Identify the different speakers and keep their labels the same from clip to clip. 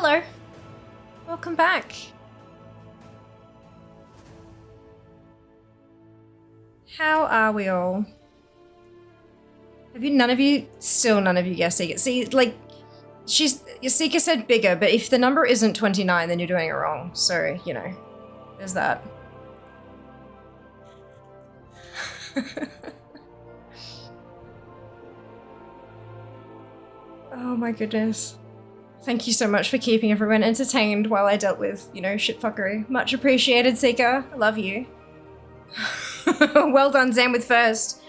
Speaker 1: Hello. Welcome back. How are we all? Have you, none of you guessed Seeker? See, like, Seeker said bigger, but if the number isn't 29, then you're doing it wrong. So, you know, there's that. Oh my goodness. Thank you so much for keeping everyone entertained while I dealt with, you know, shitfuckery. Much appreciated, Seeker. I love you. Well done, Zam with first.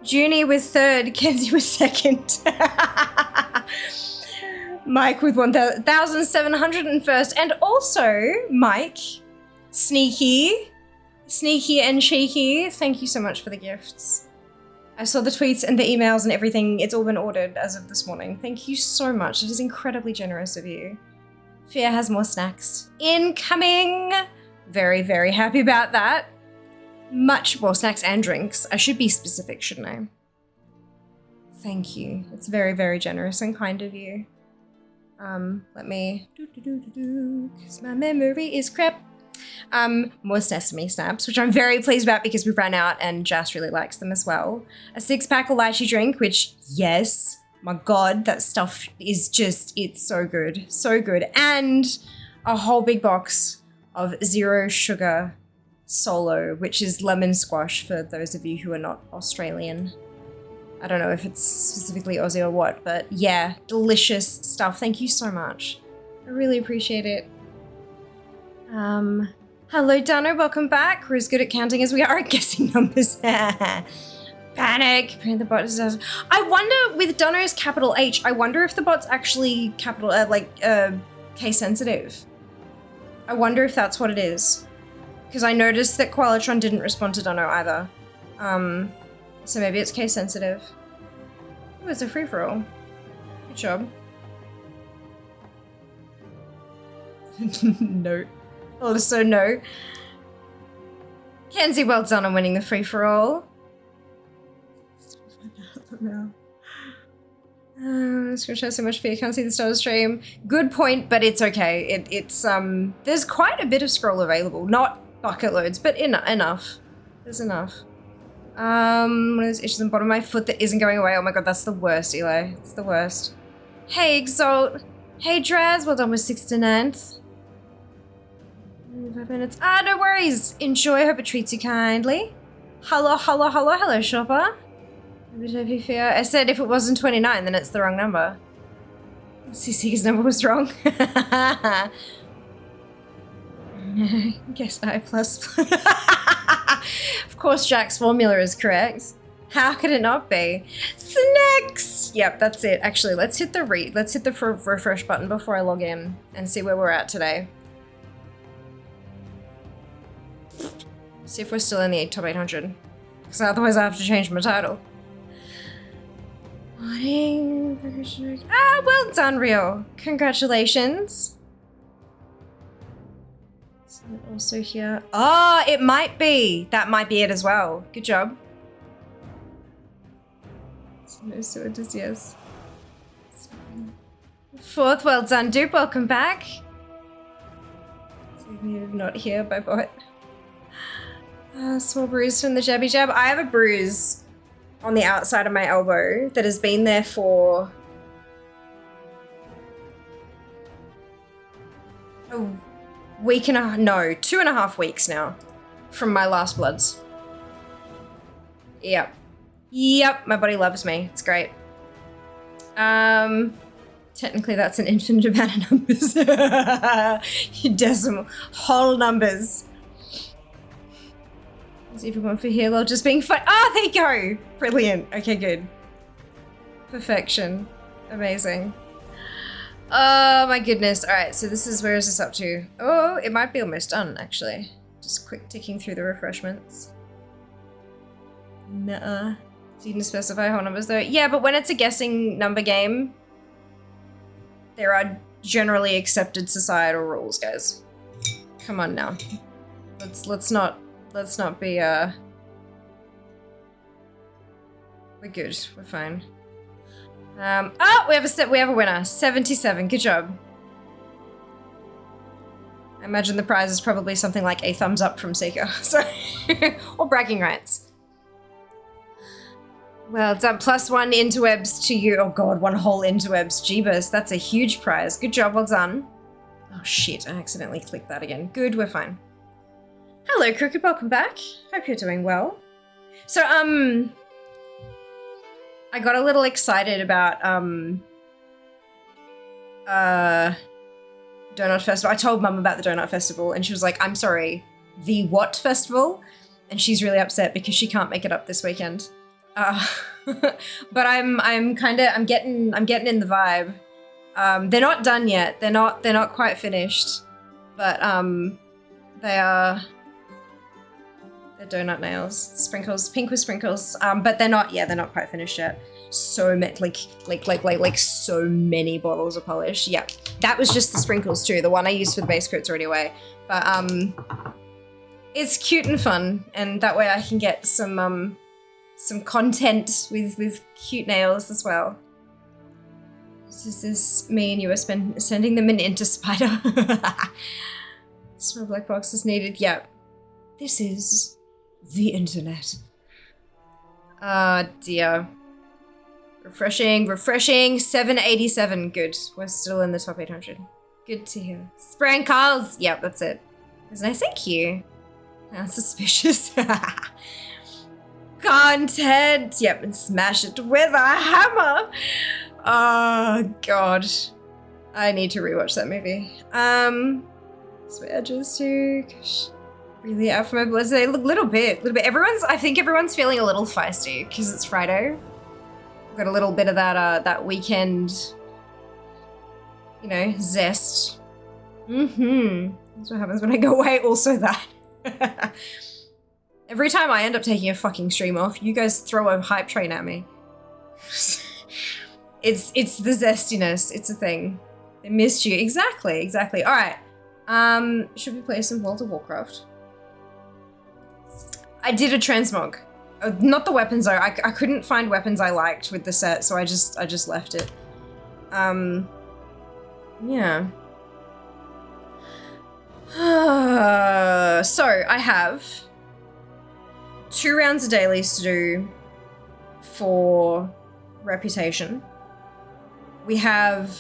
Speaker 1: Junie with third. Kenzie with second. Mike with 1,701st. And also, Mike, Sneaky and Cheeky, thank you so much for the gifts. I saw the tweets and the emails and everything. It's all been ordered as of this morning. Thank you so much. It is incredibly generous of you. Fia has more snacks incoming. Very, very happy about that. Much more snacks and drinks. I should be specific, shouldn't I? Thank you. It's very, very generous and kind of you. Let me because my memory is crap. More sesame snaps, which I'm very pleased about because we ran out and Jas really likes them as well. A 6-pack of lychee drink, which, yes, my God, that stuff is just, it's so good. So good. And a whole big box of zero sugar solo, which is lemon squash for those of you who are not Australian. I don't know if it's specifically Aussie or what, but yeah, delicious stuff. Thank you so much. I really appreciate it. Hello, Dano, welcome back. We're as good at counting as we are at guessing numbers. Panic. The bot is. I wonder, with Dano's capital H, I wonder if the bot's actually capital, case sensitive. I wonder if that's what it is. Because I noticed that Koalatron didn't respond to Dano either. So maybe it's case sensitive. Oh, it's a free-for-all. Good job. No. Also no. Kenzie, well done on winning the free-for-all. It's gonna show so much fear, can't see the start of the stream. Good point, but it's okay. It's there's quite a bit of scroll available. Not bucket loads, but enough. There's enough. One of those itches in the bottom of my foot that isn't going away. Oh my God, that's the worst, Eli. It's the worst. Hey, Exalt. Hey, Draz, well done with 6th to 9th. 5 minutes. No worries. Enjoy. Hope it treats you kindly. Hello, shopper. I said if it wasn't 29, then it's the wrong number. CC's number was wrong. Guess I plus. Of course, Jack's formula is correct. How could it not be? Snacks. Yep, that's it. Actually, let's hit the refresh button before I log in and see where we're at today. See if we're still in the top 800. Because otherwise I have to change my title. Well done, Rio. Congratulations. So also here. Oh, it might be. That might be it as well. Good job. So it is, yes. 4th, well done, dude. Welcome back. Not here by bot. Small bruise from the jabby jab. I have a bruise on the outside of my elbow that has been there for a week and a, no, 2.5 weeks now from my last bloods. Yep, my body loves me. It's great. Technically that's an infinite amount of numbers. Decimal, whole numbers. Is everyone for here? Lol, just being fun. Ah, there you go. Brilliant. Okay, good. Perfection. Amazing. Oh my goodness. All right, so this is, where is this up to? Oh, it might be almost done, actually. Just quick ticking through the refreshments. Nuh-uh. So you can specify whole numbers though. Yeah, but when it's a guessing number game, there are generally accepted societal rules, guys. Come on now. Let's not be we're good. We're fine. Oh, we have a winner. 77. Good job. I imagine the prize is probably something like a thumbs up from Seeker, so or bragging rights. Well done, +1 interwebs to you. Oh god, 1 whole interwebs. Jeebus, that's a huge prize. Good job, well done. Oh shit, I accidentally clicked that again. Good, we're fine. Hello, Crooked, welcome back. Hope you're doing well. So, I got a little excited about, Donut Festival. I told Mum about the Donut Festival and she was like, I'm sorry, the what festival? And she's really upset because she can't make it up this weekend. But I'm getting in the vibe. They're not done yet. They're not quite finished, but they are. They're donut nails, sprinkles, pink with sprinkles. But they're not quite finished yet. So so many bottles of polish. Yeah, that was just the sprinkles too. The one I used for the base coat's already away, but it's cute and fun, and that way I can get some content with cute nails as well. This is me and you are sending them into Spider. Small black box is needed. Yep. This is the internet. Ah, dear. Refreshing. 787. Good. We're still in the top 800. Good to hear. Sprinkles. Yep, that's it. Isn't I thank you? That's suspicious. Content. Yep, and smash it with a hammer. Oh god, I need to rewatch that movie. Edges too. Gosh, really out for my blood today. Look, little bit. I think everyone's feeling a little feisty because it's Friday. We've got a little bit of that weekend, you know, zest. That's what happens when I go away. Also that. Every time I end up taking a fucking stream off, you guys throw a hype train at me. It's the zestiness. It's a thing. They missed you. Exactly. All right. Should we play some World of Warcraft? I did a transmog. Not the weapons though. I couldn't find weapons I liked with the set, so I just left it. Yeah. So I have 2 rounds of dailies to do for reputation. We have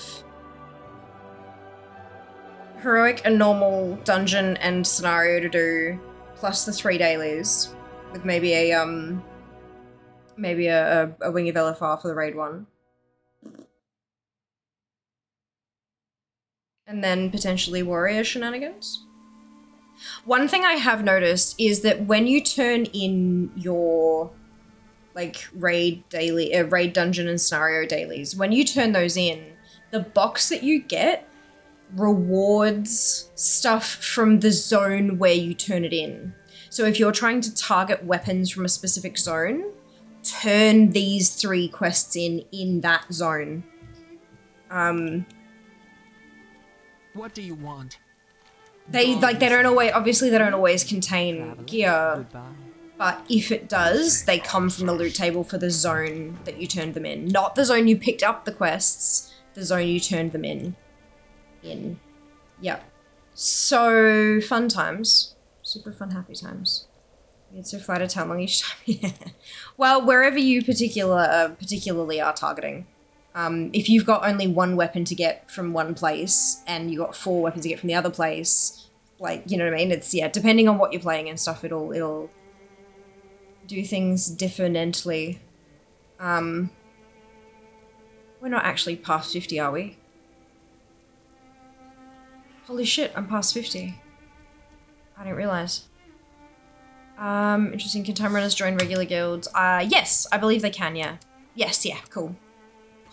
Speaker 1: heroic and normal dungeon and scenario to do, plus the 3 dailies, with maybe a Wing of LFR for the raid one. And then potentially warrior shenanigans. One thing I have noticed is that when you turn in your like raid dungeon and scenario dailies, when you turn those in, the box that you get rewards stuff from the zone where you turn it in. So if you're trying to target weapons from a specific zone, turn these 3 quests in that zone.
Speaker 2: What do you want?
Speaker 1: They don't always contain gear. But if it does, they come from the loot table for the zone that you turned them in. Not the zone you picked up the quests, the zone you turned them in. Yep. So, fun times. Super fun, happy times. It's so flattered how long each time. Yeah. Well, wherever you particularly are targeting. If you've got only 1 weapon to get from one place, and you got 4 weapons to get from the other place, like, you know what I mean? It's, yeah, depending on what you're playing and stuff, it'll do things differently. We're not actually past 50, are we? Holy shit, I'm past 50. I didn't realize. Interesting, can time runners join regular guilds? Yes, I believe they can, yeah. Yes, yeah, cool.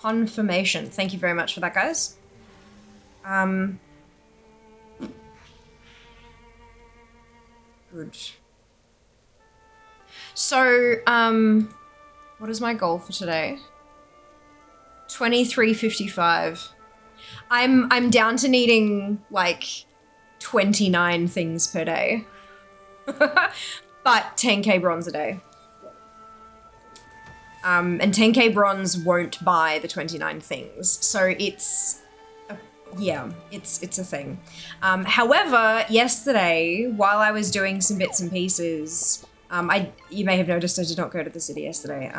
Speaker 1: Confirmation. Thank you very much for that, guys. Good. So, what is my goal for today? 23:55. I'm down to needing like 29 things per day. But 10k bronze a day. And 10k bronze won't buy the 29 things. So it's Yeah, it's a thing. However, yesterday, while I was doing some bits and pieces, you may have noticed I did not go to the city yesterday.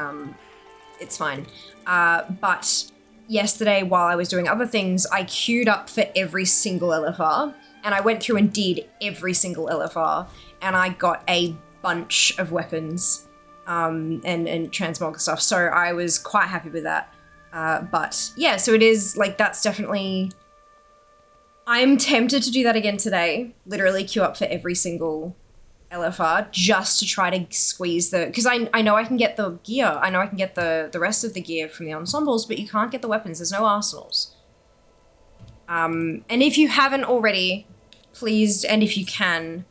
Speaker 1: It's fine. But yesterday, while I was doing other things, I queued up for every single LFR, and I went through and did every single LFR, and I got a bunch of weapons and transmog stuff, so I was quite happy with that. But yeah, so it is, like, that's definitely... I'm tempted to do that again today, literally queue up for every single LFR just to try to squeeze the, because I know I can get the gear, I know I can get the rest of the gear from the ensembles, but you can't get the weapons, there's no arsenals. And if you haven't already, please, and if you can,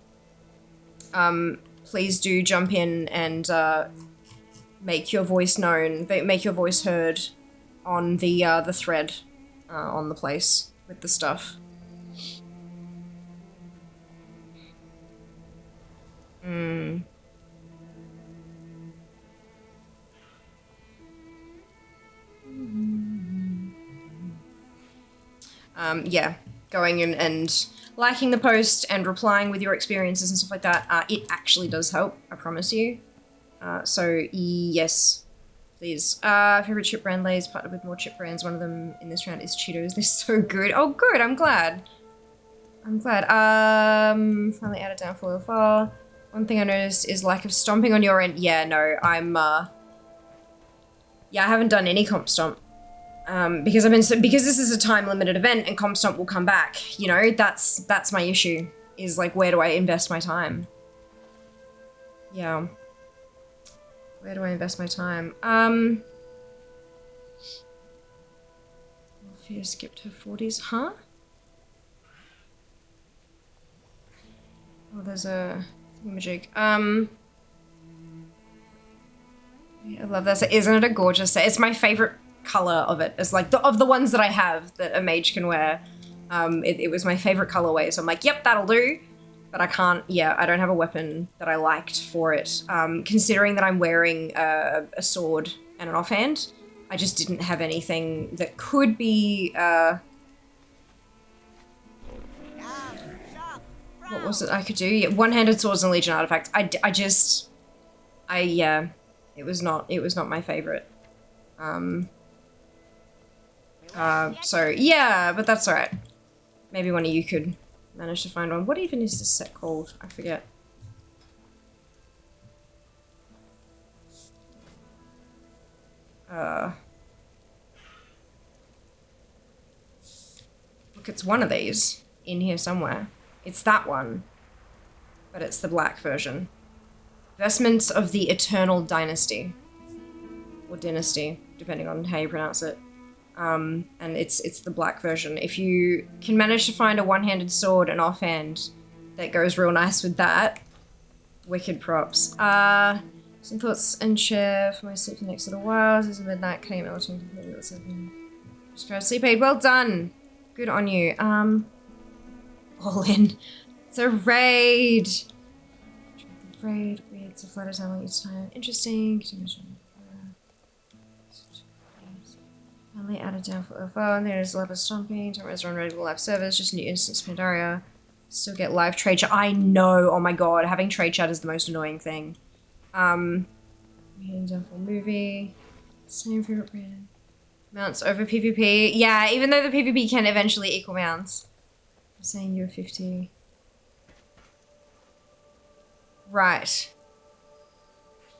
Speaker 1: please do jump in and make your voice known, make your voice heard on the thread on the place with the stuff. Yeah, going in and liking the post and replying with your experiences and stuff like that, it actually does help, I promise you. So yes, please. Favorite chip brand lays, partnered with more chip brands. One of them in this round is Cheetos. They're so good. Oh, good, I'm glad. I'm glad. Finally added down for far. One thing I noticed is lack of stomping on your end. Yeah, no, yeah, I haven't done any comp stomp. Because this is a time limited event and comp stomp will come back, you know, that's my issue, is like, where do I invest my time? Yeah. Where do I invest my time? Fear skipped her 40s, huh? Oh, there's a thingamajig. Yeah, I love this. Isn't it a gorgeous set? It's my favorite color of it. It's like of the ones that I have that a mage can wear. It was my favorite colorway, so I'm like, yep, that'll do. But I can't, yeah, I don't have a weapon that I liked for it. Considering that I'm wearing a sword and an offhand, I just didn't have anything that could be, what was it I could do? Yeah, one-handed swords and Legion artifacts. Yeah, it was not my favorite. So yeah, but that's alright. Maybe one of you could manage to find one. What even is this set called? I forget. Look, it's one of these in here somewhere. It's that one, but it's the black version. Vestments of the Eternal Dynasty. Or Dynasty, depending on how you pronounce it. And it's the black version. If you can manage to find a one-handed sword and offhand that goes real nice with that, wicked props. Some thoughts and share for my sleep for the next little while. This is midnight, cutting melting completely. What's happening? Subscribe, sleep aid, well done! Good on you. All in. It's a raid! Raid, weird, it's a flight of time each time. Interesting. Finally added down for OFO, and there's a lot of stomping. Tomorrow's run ready for live servers, just new instance Pandaria. Still get live trade chat. I know, oh my god, having trade chat is the most annoying thing. Down for movie. Same favorite brand. Mounts over PvP. Yeah, even though the PvP can eventually equal mounts. I'm saying you're 50. Right.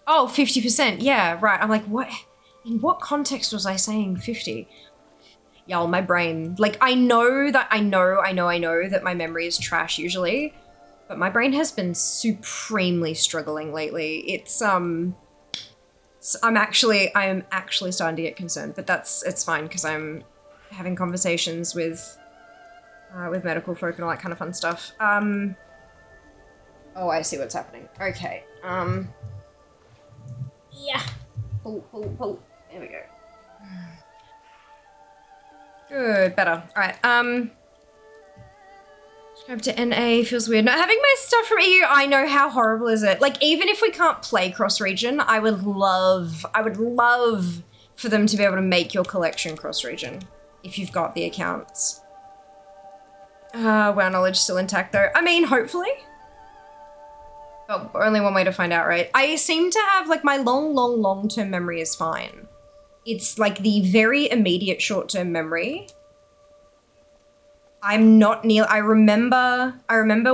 Speaker 1: Oh, 50%. Yeah, right. I'm like, what? In what context was I saying 50? Y'all, my brain. Like, I know that my memory is trash usually, but my brain has been supremely struggling lately. It's, I'm actually starting to get concerned, but it's fine because I'm having conversations with medical folk and all that kind of fun stuff. Oh, I see what's happening. Okay. Yeah. Pull. There we go. Good, better. Alright, subscribe to NA, feels weird. Not having my stuff from EU, I know, how horrible is it? Like, even if we can't play cross-region, I would love for them to be able to make your collection cross-region, if you've got the accounts. Wow, knowledge still intact though. I mean, hopefully. But only one way to find out, right? I seem to have, like, my long-term memory is fine. It's like the very immediate short-term memory. I'm not near, I remember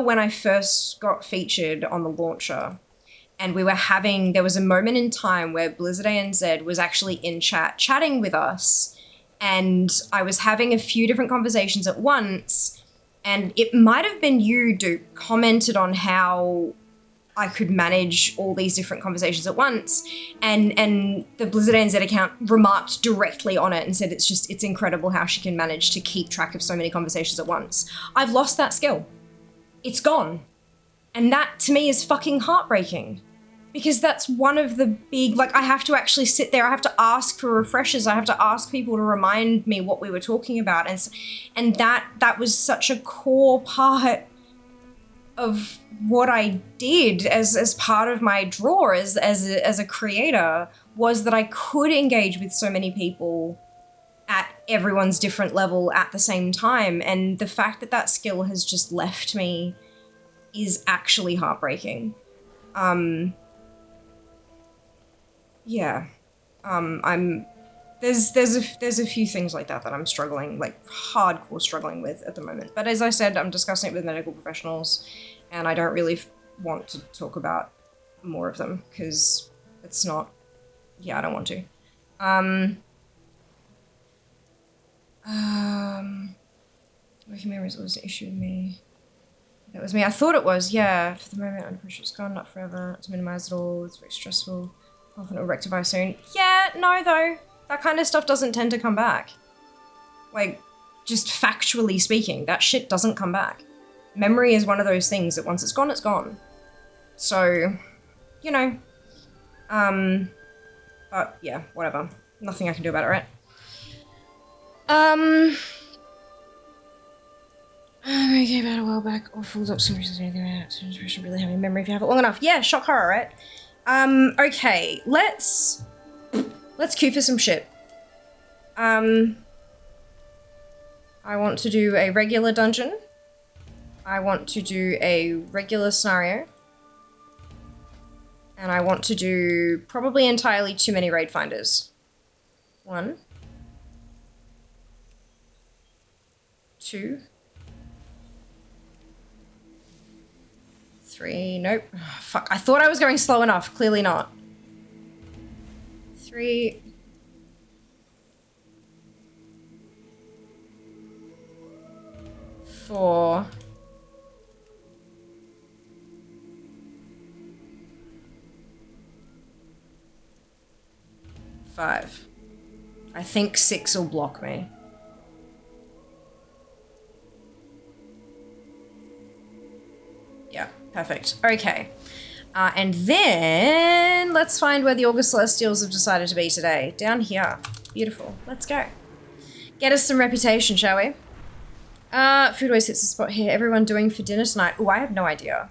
Speaker 1: when I first got featured on the launcher and there was a moment in time where Blizzard ANZ was actually in chat chatting with us, and I was having a few different conversations at once, and it might have been you, Duke, commented on how I could manage all these different conversations at once, and the Blizzard ANZ account remarked directly on it and said it's incredible how she can manage to keep track of so many conversations at once. I've lost that skill. It's gone. And that to me is fucking heartbreaking, because that's one of the big, like, I have to actually sit there, I have to ask for refreshers, I have to ask people to remind me what we were talking about, and that was such a core part of what I did as part of my draw as a creator, was that I could engage with so many people at everyone's different level at the same time, and the fact that that skill has just left me is actually heartbreaking. Yeah. There's a few things like that I'm struggling, like hardcore struggling with at the moment. But as I said, I'm discussing it with medical professionals, and I don't really want to talk about more of them because it's not, yeah, I don't want to. Working memories was an issue with me. That was me. I thought it was, yeah. For the moment, I'm pretty sure it's gone, not forever. It's minimized at all. It's very stressful. Often it'll rectify soon. Yeah, no, though. That kind of stuff doesn't tend to come back. Like, just factually speaking, that shit doesn't come back. Memory is one of those things that once it's gone, it's gone. So, you know. But yeah, whatever. Nothing I can do about it, right? Okay, about a while back. Awful up some reasons, anything about it. Really having memory if you have it long enough. Yeah, shock horror, right? Okay, let's queue for some shit. I want to do a regular dungeon. I want to do a regular scenario. And I want to do probably entirely too many raid finders. 1, 2, 3, nope. Oh, fuck, I thought I was going slow enough, clearly not. 3. 4. 5. I think 6 will block me. Yeah, perfect. Okay. And then let's find where the August Celestials have decided to be today. Down here. Beautiful. Let's go. Get us some reputation, shall we? Food always hits the spot here. Everyone doing for dinner tonight? Oh, I have no idea.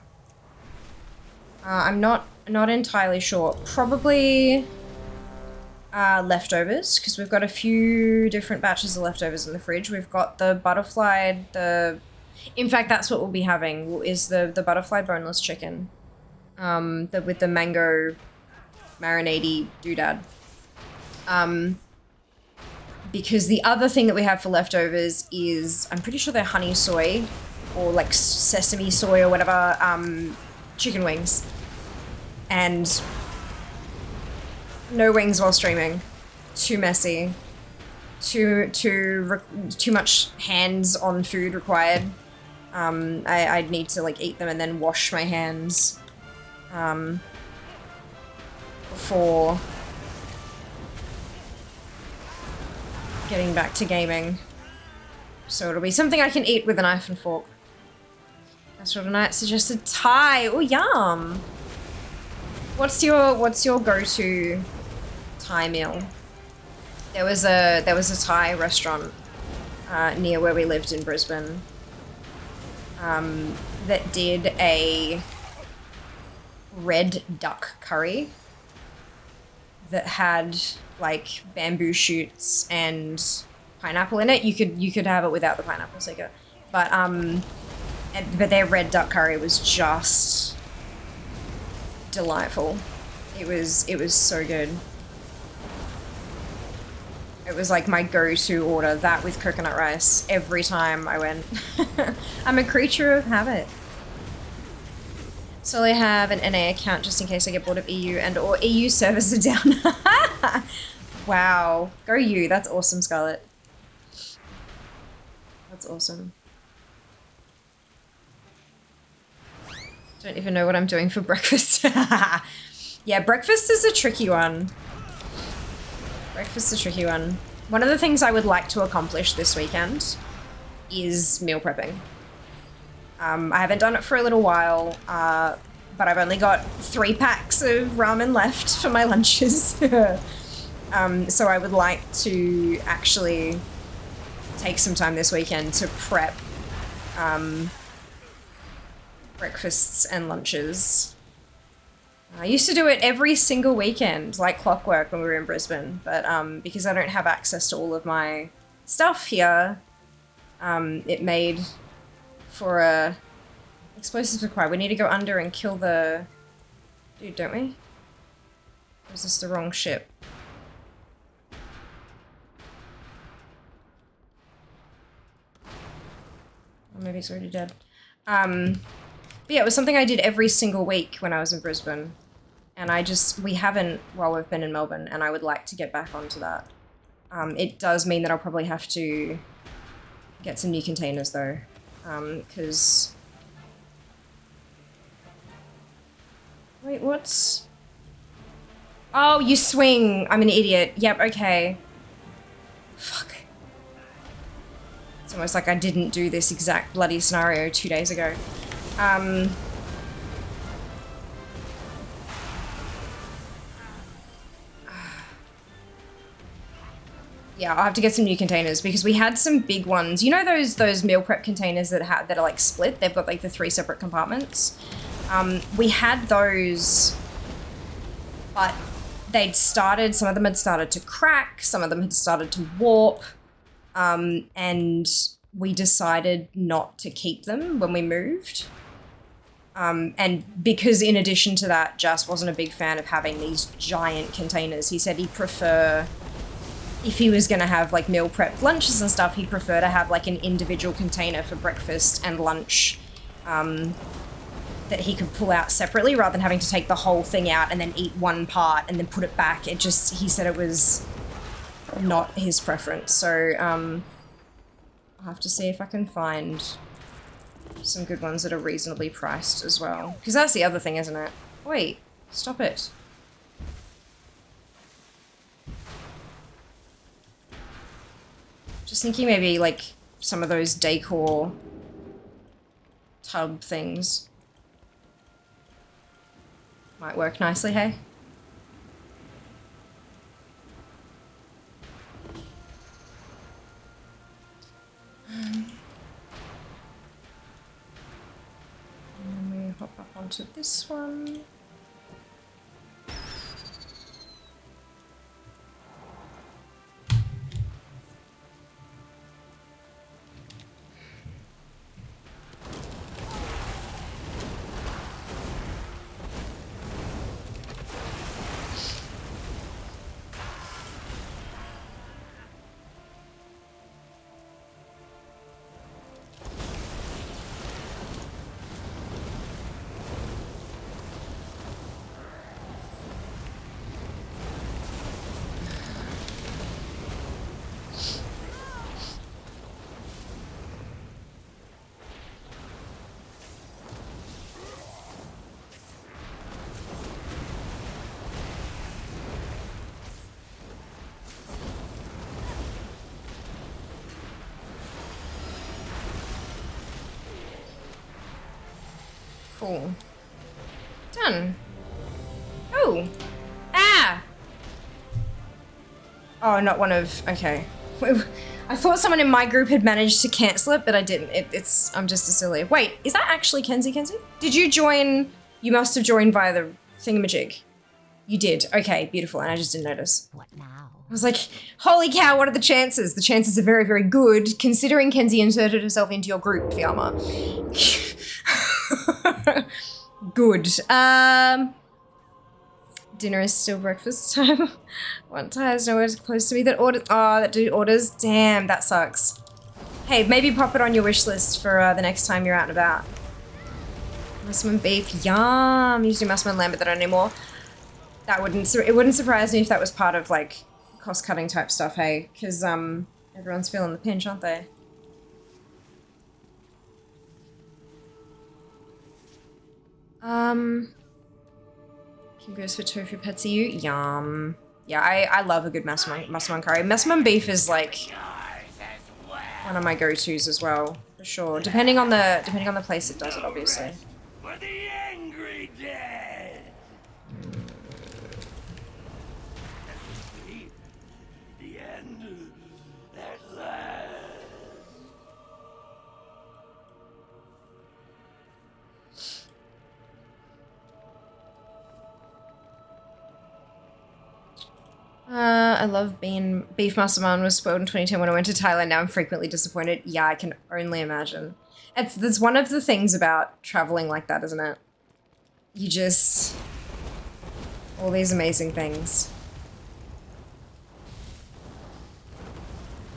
Speaker 1: I'm not entirely sure. Probably leftovers, because we've got a few different batches of leftovers in the fridge. We've got the butterfly, in fact, that's what we'll be having, is the butterfly boneless chicken. With the mango marinade doodad. Because the other thing that we have for leftovers is, I'm pretty sure they're honey soy, or like sesame soy or whatever, chicken wings. And no wings while streaming. Too messy. Too much hands on food required. I'd need to like eat them and then wash my hands before getting back to gaming. So it'll be something I can eat with a knife and fork. That's what a night suggested. Thai. Oh, yum. What's your go-to Thai meal? There was a Thai restaurant near where we lived in Brisbane that did a red duck curry that had like bamboo shoots and pineapple in it. You could have it without the pineapple, so you But their red duck curry was just delightful. It was so good. It was like my go-to order, that with coconut rice, every time I went. I'm a creature of habit. So I have an NA account just in case I get bored of EU and or EU servers are down. Wow. Go you. That's awesome, Scarlett. That's awesome. Don't even know what I'm doing for breakfast. Yeah, breakfast is a tricky one. Breakfast is a tricky one. One of the things I would like to accomplish this weekend is meal prepping. I haven't done it for a little while, but I've only got 3 packs of ramen left for my lunches. So I would like to actually take some time this weekend to prep breakfasts and lunches. I used to do it every single weekend, like clockwork when we were in Brisbane, but because I don't have access to all of my stuff here, it made for a... Explosives required. We need to go under and kill the... Dude, don't we? Or is this the wrong ship? Or maybe it's already dead. But yeah, it was something I did every single week when I was in Brisbane. And we haven't while we've been in Melbourne, and I would like to get back onto that. It does mean that I'll probably have to get some new containers though, because... Wait, what's... Oh, you swing! I'm an idiot. Yep, okay. Fuck. It's almost like I didn't do this exact bloody scenario 2 days ago. Yeah, I'll have to get some new containers because we had some big ones. You know those meal prep containers that are like split? They've got like the 3 separate compartments. We had those, but some of them had started to crack, some of them had started to warp, and we decided not to keep them when we moved. And because in addition to that, Jas wasn't a big fan of having these giant containers. He said he'd prefer, if he was gonna have like meal prep lunches and stuff, he'd prefer to have like an individual container for breakfast and lunch, that he could pull out separately rather than having to take the whole thing out and then eat one part and then put it back. He said it was not his preference. So, I'll have to see if I can find some good ones that are reasonably priced as well. Because that's the other thing, isn't it? Wait, stop it. Just thinking maybe like some of those decor tub things might work nicely, hey? And then we hop up onto this one. Cool. Done. Oh. Ah! Oh, not one of... Okay. I thought someone in my group had managed to cancel it, but I didn't. I'm just a silly. Wait, is that actually Kenzie? Did you join... You must have joined via the thingamajig. You did. Okay, beautiful. And I just didn't notice.
Speaker 3: What now?
Speaker 1: was like, holy cow, what are the chances? The chances are very, very good, considering Kenzie inserted herself into your group, Fiamma. Good. Dinner is still breakfast time. One time is nowhere close to me that orders. Oh, that dude orders. Damn, that sucks. Hey, maybe pop it on your wish list for the next time you're out and about. Musselman beef, yum. Usually musselman lamb, but they don't anymore. That it wouldn't surprise me if that was part of like cost cutting type stuff, hey? Because everyone's feeling the pinch, aren't they? Kim goes for tofu patsu. Yum. Yeah, I love a good massaman curry. Massaman beef is like one of my go-tos as well, for sure. Depending on the place it does it, obviously.
Speaker 3: For the angry dead. The end at last.
Speaker 1: I love beef massaman was spoiled in 2010 when I went to Thailand. Now I'm frequently disappointed. Yeah, I can only imagine. That's one of the things about traveling like that, isn't it? You just... all these amazing things.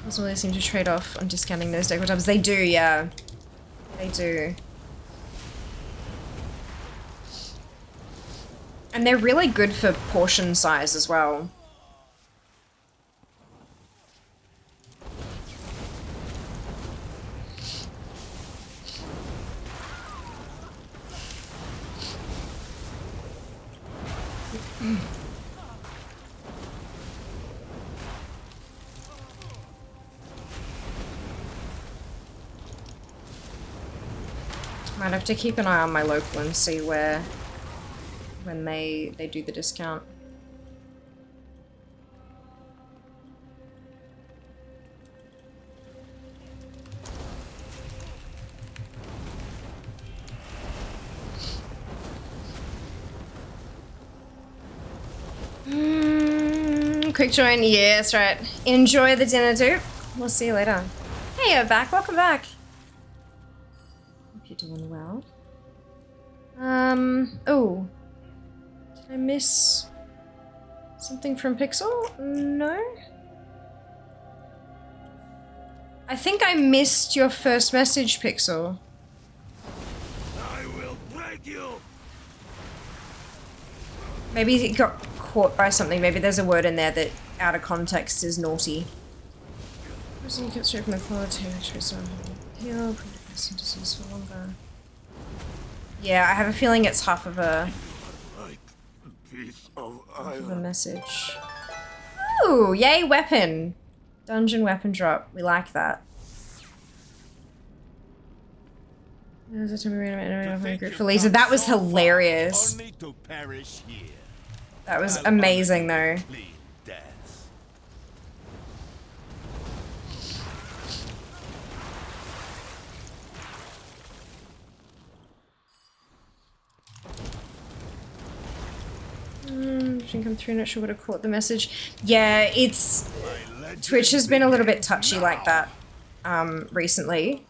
Speaker 1: Also, they seem to trade off on discounting those decor tubs. They do, yeah. They do. And they're really good for portion size as well. Might have to keep an eye on my local and see when they do the discount. Quick join, yeah, that's right. Enjoy the dinner too. We'll see you later. Hey, you're back, welcome back. Hope you're doing well. Oh. Did I miss something from Pixel? No? I think I missed your first message, Pixel.
Speaker 3: I will break you.
Speaker 1: Maybe it got caught by something. Maybe there's a word in there that out of context is naughty. You get straight from the quality, heal, prevent disease for longer. Yeah, I have a feeling it's half of a message. Ooh, yay weapon. Dungeon weapon drop. We like that. For Lisa. That was hilarious. That was amazing though. Didn't come through, not sure what to caught the message. Yeah, it's... Twitch has been a little bit touchy like that recently.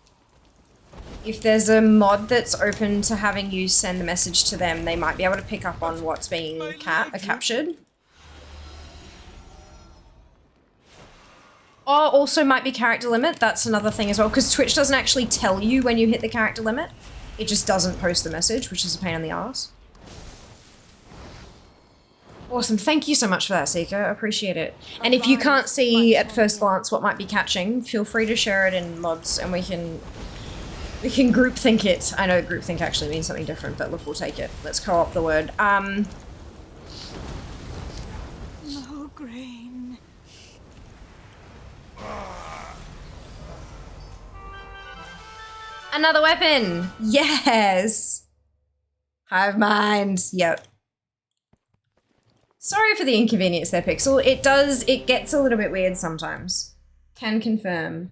Speaker 1: If there's a mod that's open to having you send the message to them, they might be able to pick up on what's being captured. Or also might be character limit, that's another thing as well, because Twitch doesn't actually tell you when you hit the character limit. It just doesn't post the message, which is a pain in the ass. Awesome, thank you so much for that, Seeker, I appreciate it. And if you can't see at first glance what might be catching, feel free to share it in mods and we can groupthink it. I know groupthink actually means something different, but look, we'll take it. Let's co-op the word.
Speaker 4: No grain.
Speaker 1: Another weapon! Yes! Hive mind, yep. Sorry for the inconvenience there, Pixel. It gets a little bit weird sometimes. Can confirm.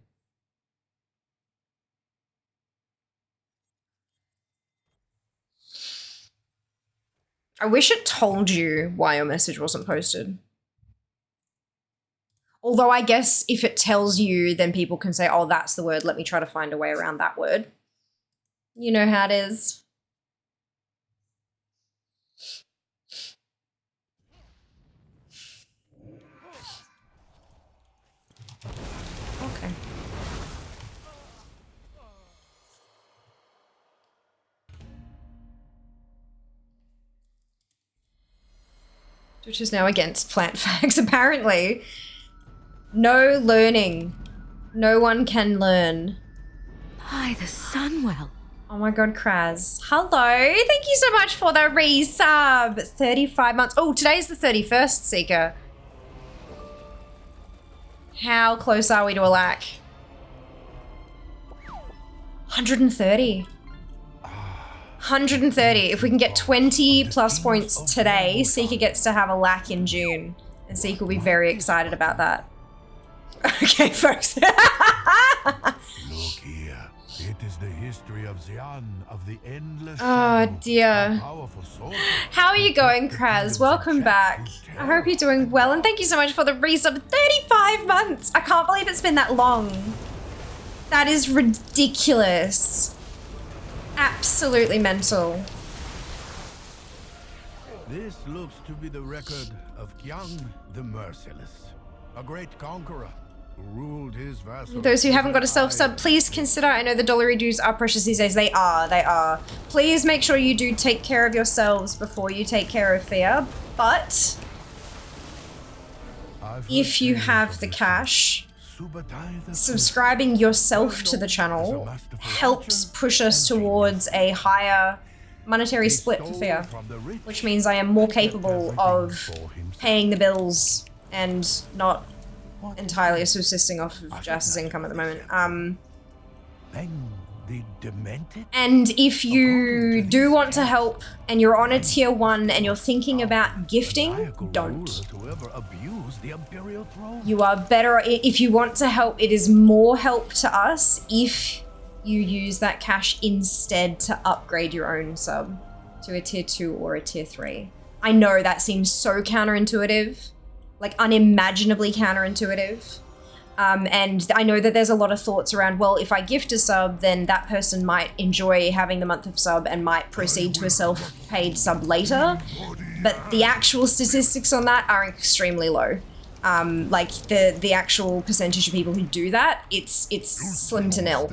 Speaker 1: I wish it told you why your message wasn't posted. Although I guess if it tells you, then people can say, oh, that's the word. Let me try to find a way around that word. You know how it is. Okay. Which is now against plant facts, apparently. No learning. No one can learn.
Speaker 4: By the Sunwell.
Speaker 1: Oh my god, Kraz. Hello. Thank you so much for the resub. 35 months. Oh, today's the 31st, Seeker. How close are we to a lack? 130. 130. If we can get 20 plus points today, Seeker gets to have a lack in June. And Seeker will be very excited about that. Okay, folks.
Speaker 3: Look here. It is the history of Xian, of the endless
Speaker 1: Oh
Speaker 3: shadow,
Speaker 1: dear.
Speaker 3: a powerful sword.
Speaker 1: How are you going, Kraz? Welcome back. I hope you're doing well, and thank you so much for the resub. 35 months! I can't believe it's been that long. That is ridiculous. Absolutely mental.
Speaker 3: This looks to be the record of Qiang the Merciless, a great conqueror who ruled his vassals.
Speaker 1: Those who haven't got a self-sub, please consider. I know the dollary dues are precious these days. They are. Please make sure you do take care of yourselves before you take care of fear. But if you have the cash, subscribing yourself to the channel helps push us towards a higher monetary split for fear, which means I am more capable of paying the bills and not entirely subsisting off of Jass's income at the moment. And if you do want to help and you're on a tier 1 and you're thinking about gifting, don't. You are better, if you want to help, it is more help to us if you use that cash instead to upgrade your own sub to a tier 2 or a tier 3. I know that seems so counterintuitive, like unimaginably counterintuitive. And I know that there's a lot of thoughts around, well, if I gift a sub, then that person might enjoy having the month of sub and might proceed to a self-paid sub later. But the actual statistics on that are extremely low. Like the actual percentage of people who do that, it's slim to nil.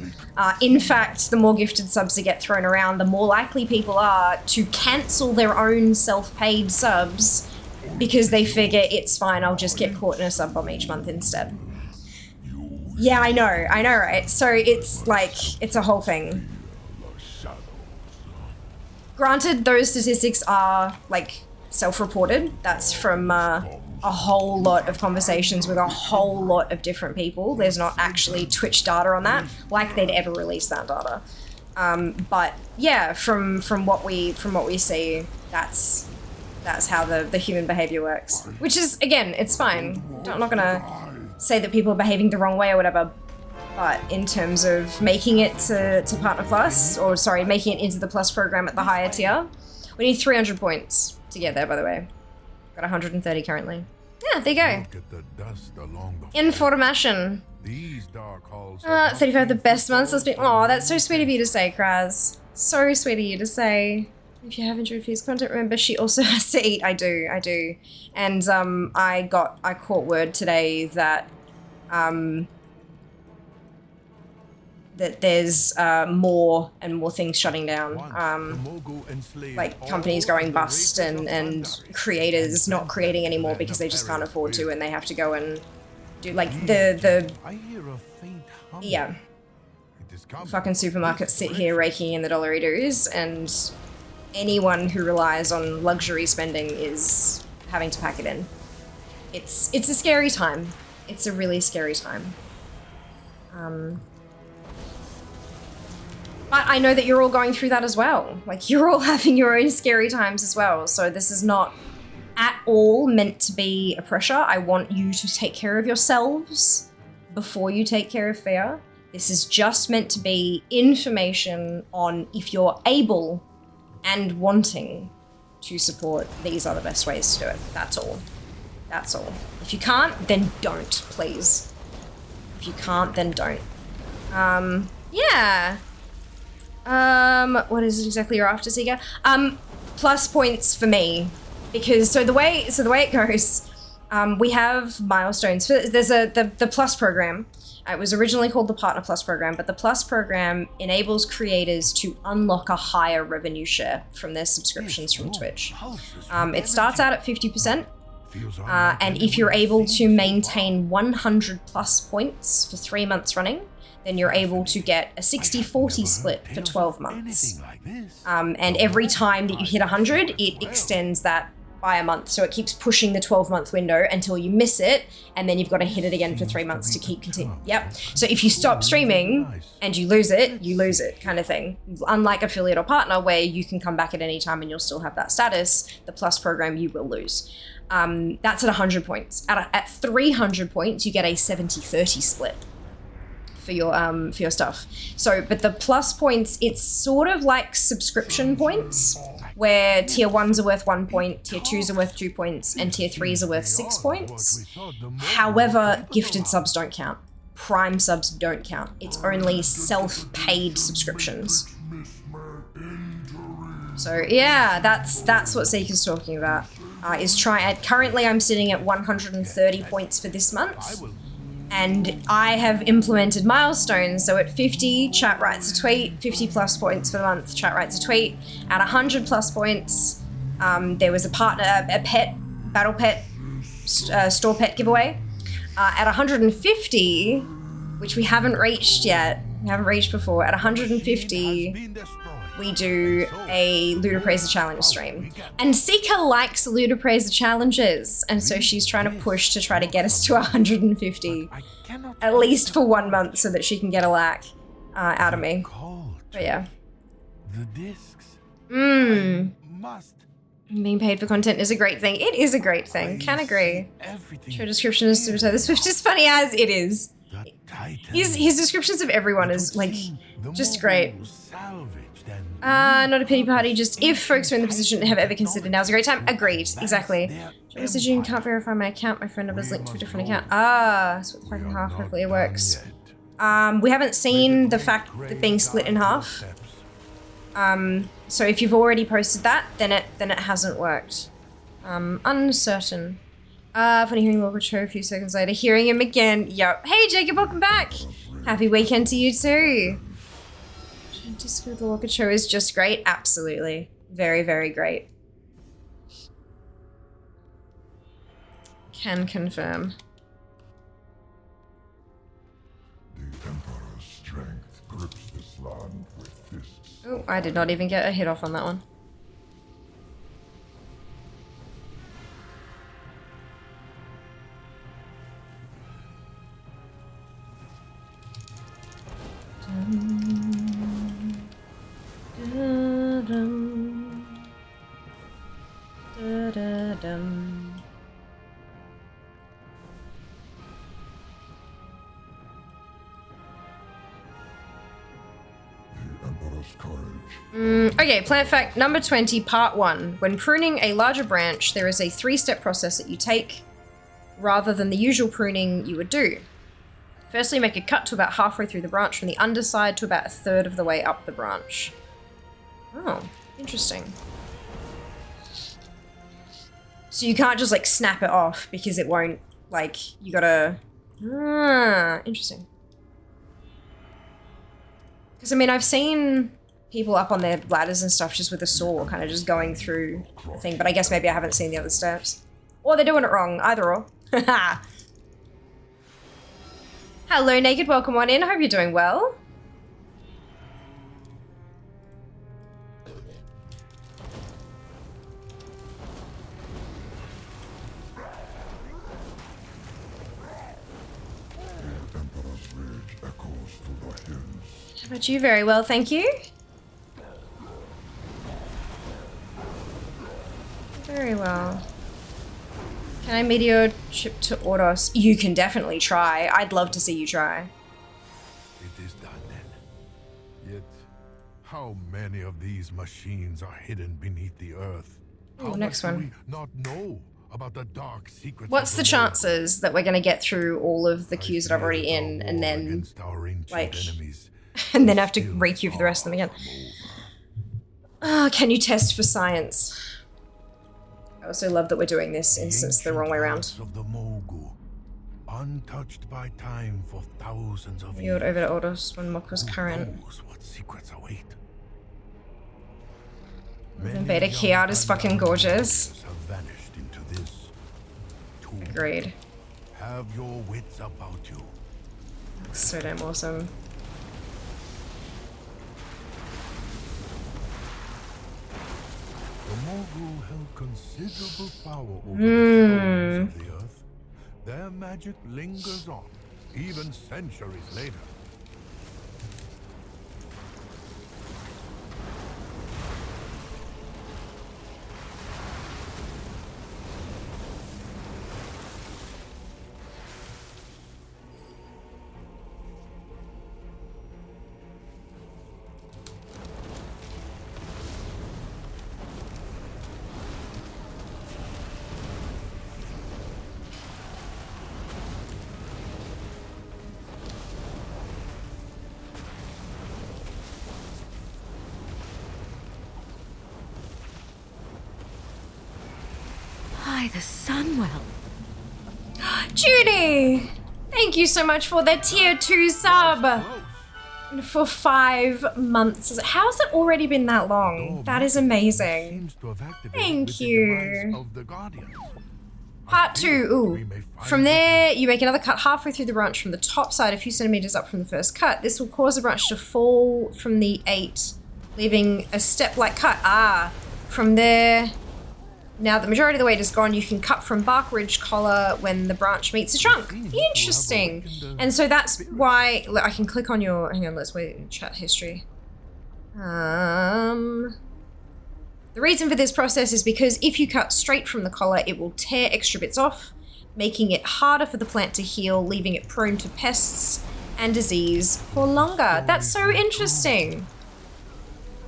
Speaker 1: In fact, the more gifted subs that get thrown around, the more likely people are to cancel their own self-paid subs because they figure it's fine, I'll just get caught in a sub bomb each month instead. Yeah, I know, right? So it's like, it's a whole thing. Granted, those statistics are like self-reported. That's from a whole lot of conversations with a whole lot of different people. There's not actually Twitch data on that, like they'd ever release that data. But yeah, from what we see, that's how the human behavior works. Which is, again, it's fine. I'm not gonna say that people are behaving the wrong way or whatever, but in terms of making it to Partner Plus, or sorry, making it into the Plus program at the higher tier, we need 300 points to get there, by the way. Got 130 currently. Yeah, there you go. Information. 35 the best months. That's been, oh, that's so sweet of you to say, Kraz. So sweet of you to say. If you have enjoyed Fear's content, remember she also has to eat. I do. And I caught word today that that there's more and more things shutting down. Like companies going bust and creators not creating anymore because they just can't afford to, and they have to go and do like yeah. Fucking supermarkets sit here raking in the dollary dues, and anyone who relies on luxury spending is having to pack it in. It's a scary time. It's a really scary time. But I know that you're all going through that as well. Like, you're all having your own scary times as well. So this is not at all meant to be a pressure. I want you to take care of yourselves before you take care of fear. This is just meant to be information on if you're able and wanting to support, these are the best ways to do it. That's all. That's all. If you can't, then don't, please. If you can't, then don't. Yeah. What is it exactly you're after, Seeker? Plus points for me. Because, so the way it goes, we have milestones. There's the Plus program. It was originally called the Partner Plus program, but the Plus program enables creators to unlock a higher revenue share from their subscriptions from Twitch. It starts out at 50%, and if you're able to maintain 100 plus points for 3 months running, then you're able to get a 60-40 split for 12 months. And every time that you hit 100, it extends that by a month. So it keeps pushing the 12-month window until you miss it, and then you've got to hit it again for 3 months to keep continuing. Yep. So if you stop streaming and you lose it kind of thing. Unlike affiliate or partner where you can come back at any time and you'll still have that status, the Plus program you will lose. That's at 100 points. At 300 points, you get a 70-30 split for your stuff. So, but the Plus points, it's sort of like subscription points, where tier 1s are worth 1 point, tier 2s are worth 2 points, and tier 3s are worth 6 points. However, gifted subs don't count. Prime subs don't count. It's only self-paid subscriptions. So yeah, that's what Seeker's talking about. Currently I'm sitting at 130 points for this month. And I have implemented milestones, so at 50, chat writes a tweet, 50 plus points for the month, chat writes a tweet. At 100 plus points, there was a battle pet, store pet giveaway. At 150, which we haven't reached yet, before, at 150, we do a Ludopraiser Challenge stream. And Seeker likes Ludopraiser challenges, and so she's trying to push to try to get us to 150, at least for 1 month, so that she can get a lack out of me. But yeah.
Speaker 3: The discs.
Speaker 1: Being paid for content is a great thing. It is a great thing. Can agree. Show description is super tight. The Swift is funny as it is. His descriptions of everyone is like just great. Not a pity party, just if folks are in the position have ever considered now's a great time. Agreed, exactly. Messaging, can't verify my account, my phone number's linked to a different account. So what the fucking half, hopefully it works. We haven't seen the fact that being split in half. So if you've already posted that, then it hasn't worked. Uncertain. Funny hearing Walker Cho a few seconds later, hearing him again. Yup. Hey Jacob, welcome back. Happy weekend to you too. Disco the Walker Show is just great. Absolutely. Very, very great. Can confirm.
Speaker 5: The Emperor's strength grips this land with fists.
Speaker 1: Oh, I did not even get a hit off on that one. Okay, plant fact number 20, part 1. When pruning a larger branch, there is a 3-step process that you take rather than the usual pruning you would do. Firstly, make a cut to about halfway through the branch from the underside to about 1/3 of the way up the branch. Oh, interesting. So you can't just like snap it off because it won't, like, you gotta... interesting. Because I mean, I've seen people up on their ladders and stuff just with a saw kind of just going through the thing, but I guess maybe I haven't seen the other steps. Or they're doing it wrong, either or. Hello Naked, welcome on in, hope you're doing well. How about you? Very well, thank you. Very well. Can I meteor ship to Ordos? You can definitely try. I'd love to see you try.
Speaker 3: It is done then. Yet, how many of these machines are hidden beneath the earth?
Speaker 1: Ooh,
Speaker 3: How
Speaker 1: next
Speaker 3: much
Speaker 1: one.
Speaker 3: do we not know about the dark secrets.
Speaker 1: What's
Speaker 3: of
Speaker 1: the
Speaker 3: Morgul.
Speaker 1: chances that we're gonna get through all of the queues that I'm already
Speaker 3: Fear
Speaker 1: in
Speaker 3: the
Speaker 1: and
Speaker 3: war
Speaker 1: then
Speaker 3: against our ancient
Speaker 1: like
Speaker 3: enemies
Speaker 1: and then
Speaker 3: is
Speaker 1: have to
Speaker 3: still
Speaker 1: re-queue for the rest of them again?
Speaker 3: far from over.
Speaker 1: Ah, can you test for science? I also love that we're doing this
Speaker 3: The
Speaker 1: instance the wrong way
Speaker 3: ancient
Speaker 1: around.
Speaker 3: hearts of the Morgul, untouched by time for thousands of
Speaker 1: Yield
Speaker 3: years.
Speaker 1: over to orders when MOP was
Speaker 3: Who
Speaker 1: current.
Speaker 3: knows what secrets await?
Speaker 1: Then Beta key art is fucking gorgeous.
Speaker 3: Have vanished into this tomb.
Speaker 1: Agreed.
Speaker 3: Have your wits about you.
Speaker 1: So damn awesome.
Speaker 3: The Morgul held considerable power over the stones of the earth. Their magic lingers on, even centuries later.
Speaker 4: By the Sunwell.
Speaker 1: Judy! Thank you so much for the tier 2 sub! For 5 months. How's it already been that long? That is amazing.
Speaker 3: Seems to have activated
Speaker 1: Thank
Speaker 3: with the
Speaker 1: you.
Speaker 3: demise of the Guardians.
Speaker 1: Part 2, ooh.
Speaker 3: We may find
Speaker 1: From there, you make another cut halfway through the branch from the top side, a few centimeters up from the first cut. This will cause the branch to fall from the 8, leaving a step-like cut. Ah, from there. Now the majority of the weight is gone. You can cut from bark ridge collar when the branch meets the trunk. Interesting. And so that's why I can click on your. Hang on, let's wait. Chat history. The reason for this process is because if you cut straight from the collar, it will tear extra bits off, making it harder for the plant to heal, leaving it prone to pests and disease for longer. That's so interesting.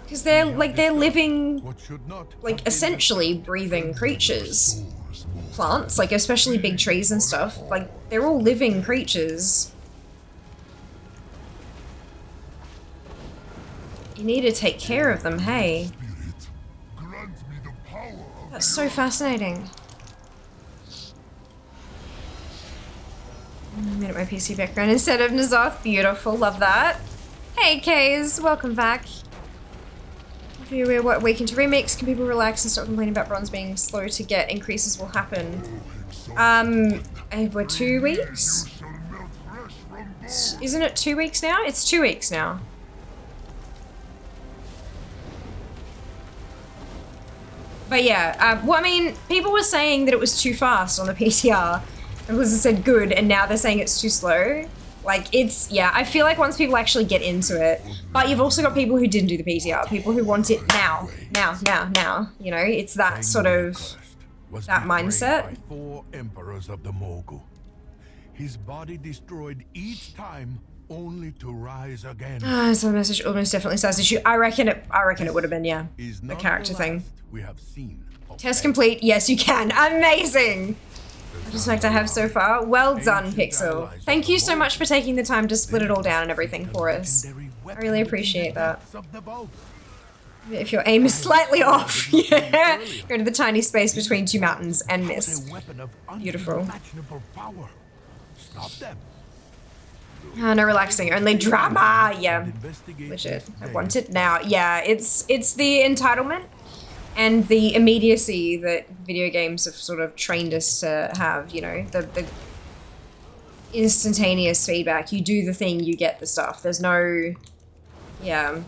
Speaker 1: Because they're living,
Speaker 3: what should not
Speaker 1: like,
Speaker 3: have been
Speaker 1: essentially breathing creatures. Plants, like especially big trees and stuff, like they're all living creatures. You need to take care of them, hey.
Speaker 5: Spirit, grant me the power of
Speaker 1: That's so fascinating. Made it my PC background instead of Nazoth. Beautiful, love that. Hey Kays, welcome back. If you're aware what week into remakes, can people relax and stop complaining about bronze being slow to get? Increases will happen. We're 2 weeks?
Speaker 5: shall melt fresh from bone.
Speaker 1: Isn't it 2 weeks now? It's 2 weeks now. But yeah, well, I mean, people were saying that it was too fast on the PTR. And Blizzard said good, and now they're saying it's too slow. Like, it's, yeah, I feel like once people actually get into it, but you've also got people who didn't do the PTR, people who want it now, you know, it's that sort of,
Speaker 3: was
Speaker 1: that
Speaker 3: betrayed
Speaker 1: mindset.
Speaker 3: by 4 emperors of the Morgul. His body destroyed each time, only to rise again.
Speaker 1: so the message almost definitely says issue. I reckon it would have been, yeah,
Speaker 3: Is
Speaker 1: a
Speaker 3: not
Speaker 1: character
Speaker 3: the
Speaker 1: thing.
Speaker 3: last we have seen of
Speaker 1: Test
Speaker 3: them.
Speaker 1: complete, yes you can, amazing! Just like I have so far. Well done, Pixel. Thank you so much for taking the time to split it all down and everything for us. I really appreciate that. If your aim is slightly off, yeah. Go to the tiny space between 2 mountains and miss. Beautiful.
Speaker 3: Unimaginable power. Stop them.
Speaker 1: Oh, no relaxing, only drama. Yeah, legit. I want it now. Yeah, it's the entitlement and the immediacy that video games have sort of trained us to have, you know, the instantaneous feedback. You do the thing, you get the stuff. There's no, yeah.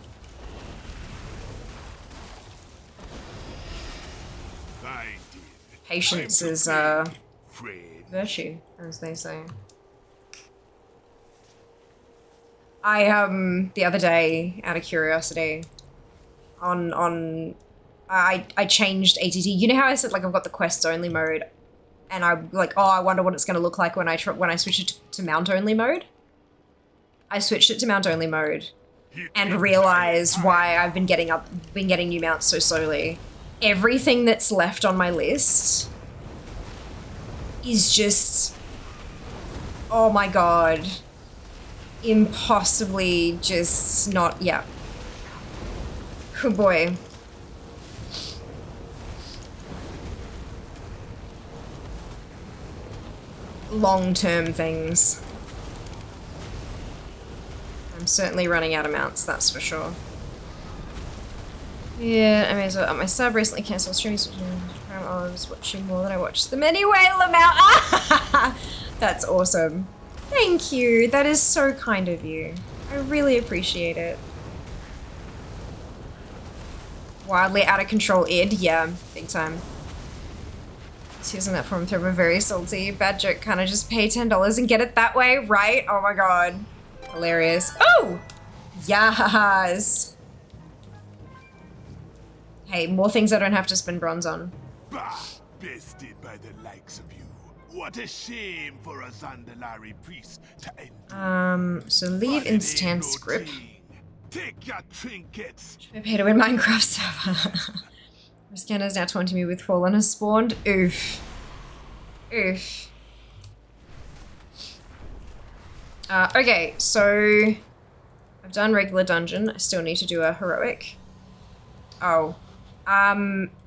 Speaker 1: Patience is virtue, as they say. I the other day, out of curiosity, I changed ATT. You know how I said like I've got the quests only mode, and I'm like, oh, I wonder what it's gonna look like when I switch it to mount only mode. I switched it to mount only mode, and realized why I've been getting new mounts so slowly. Everything that's left on my list is just, oh my god, impossibly just not, yeah. Oh boy. Long-term things. I'm certainly running out of mounts, that's for sure. Yeah, I may as well up my sub. Recently cancelled streams. I was watching more than I watched them anyway, Lamau. That's awesome. Thank you. That is so kind of you. I really appreciate it. Wildly out of control id. Yeah, big time. Just using that form through, we're very salty. Bad joke, kind of just pay $10 and get it that way, right? Oh my god. Hilarious. Oh! Yes! Hey, more things I don't have to spend bronze on.
Speaker 6: Bah! Bested by the likes of you. What a shame for a Zandalari priest to end.
Speaker 1: So leave
Speaker 6: But it ain't
Speaker 1: instance
Speaker 6: no
Speaker 1: grip.
Speaker 6: thing. Take your trinkets.
Speaker 1: I pay to win Minecraft server. My scanner's now taunting me with Fallen has spawned. Oof. Oof. Okay, so I've done regular dungeon. I still need to do a heroic. Oh.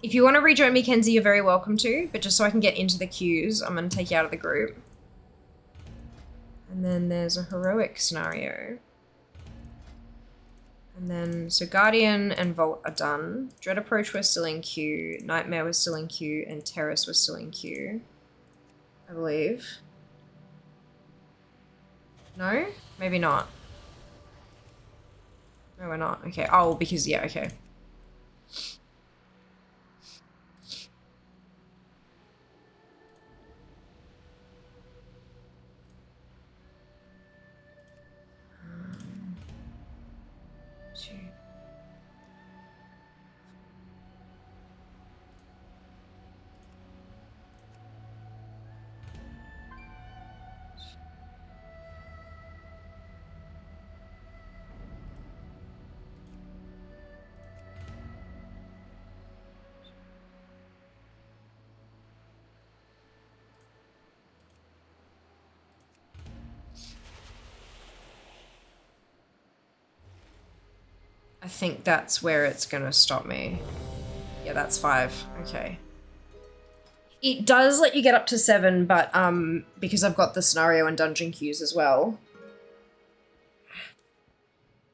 Speaker 1: If you want to rejoin me, Kenzie, you're very welcome to, but just so I can get into the queues, I'm going to take you out of the group. And then there's a heroic scenario. And then, so Guardian and Vault are done. Dread Approach was still in queue, Nightmare was still in queue, and Terrace was still in queue, I believe. No? Maybe not. No, we're not. Okay. Oh, because, yeah, okay. I think that's where it's gonna stop me. Yeah, that's 5. Okay. It does let you get up to 7, but because I've got the scenario and dungeon queues as well.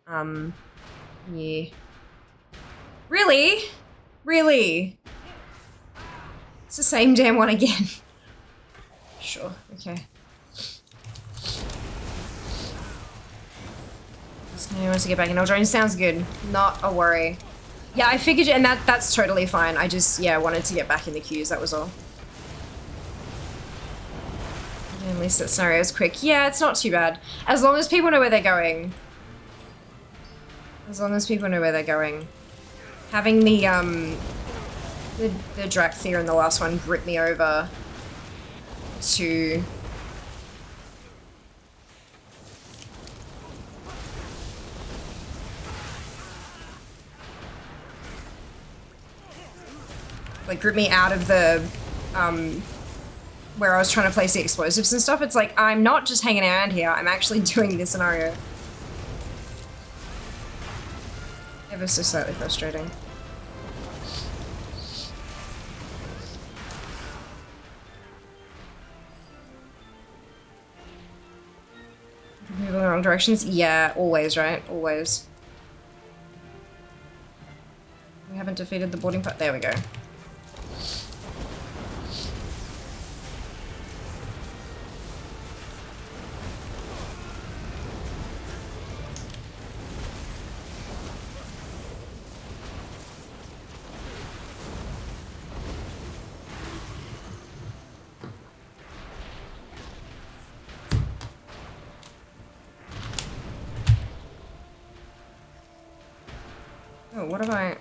Speaker 1: Yeah. Really? Really? It's the same damn one again. Sure, okay. He wants to get back in Eldritch. Sounds good. Not a worry. Yeah, I figured, and that's totally fine. I just, yeah, wanted to get back in the queues, that was all. Yeah, at least that scenario is quick. Yeah, it's not too bad. As long as people know where they're going. As long as people know where they're going. Having the Drakthir in the last one grip me over to... like grip me out of the where I was trying to place the explosives and stuff. It's like, I'm not just hanging around here, I'm actually doing this scenario. Ever so slightly frustrating. Move in the wrong directions? Yeah, always, right? Always. We haven't defeated the boarding part. There we go. Oh, what have I...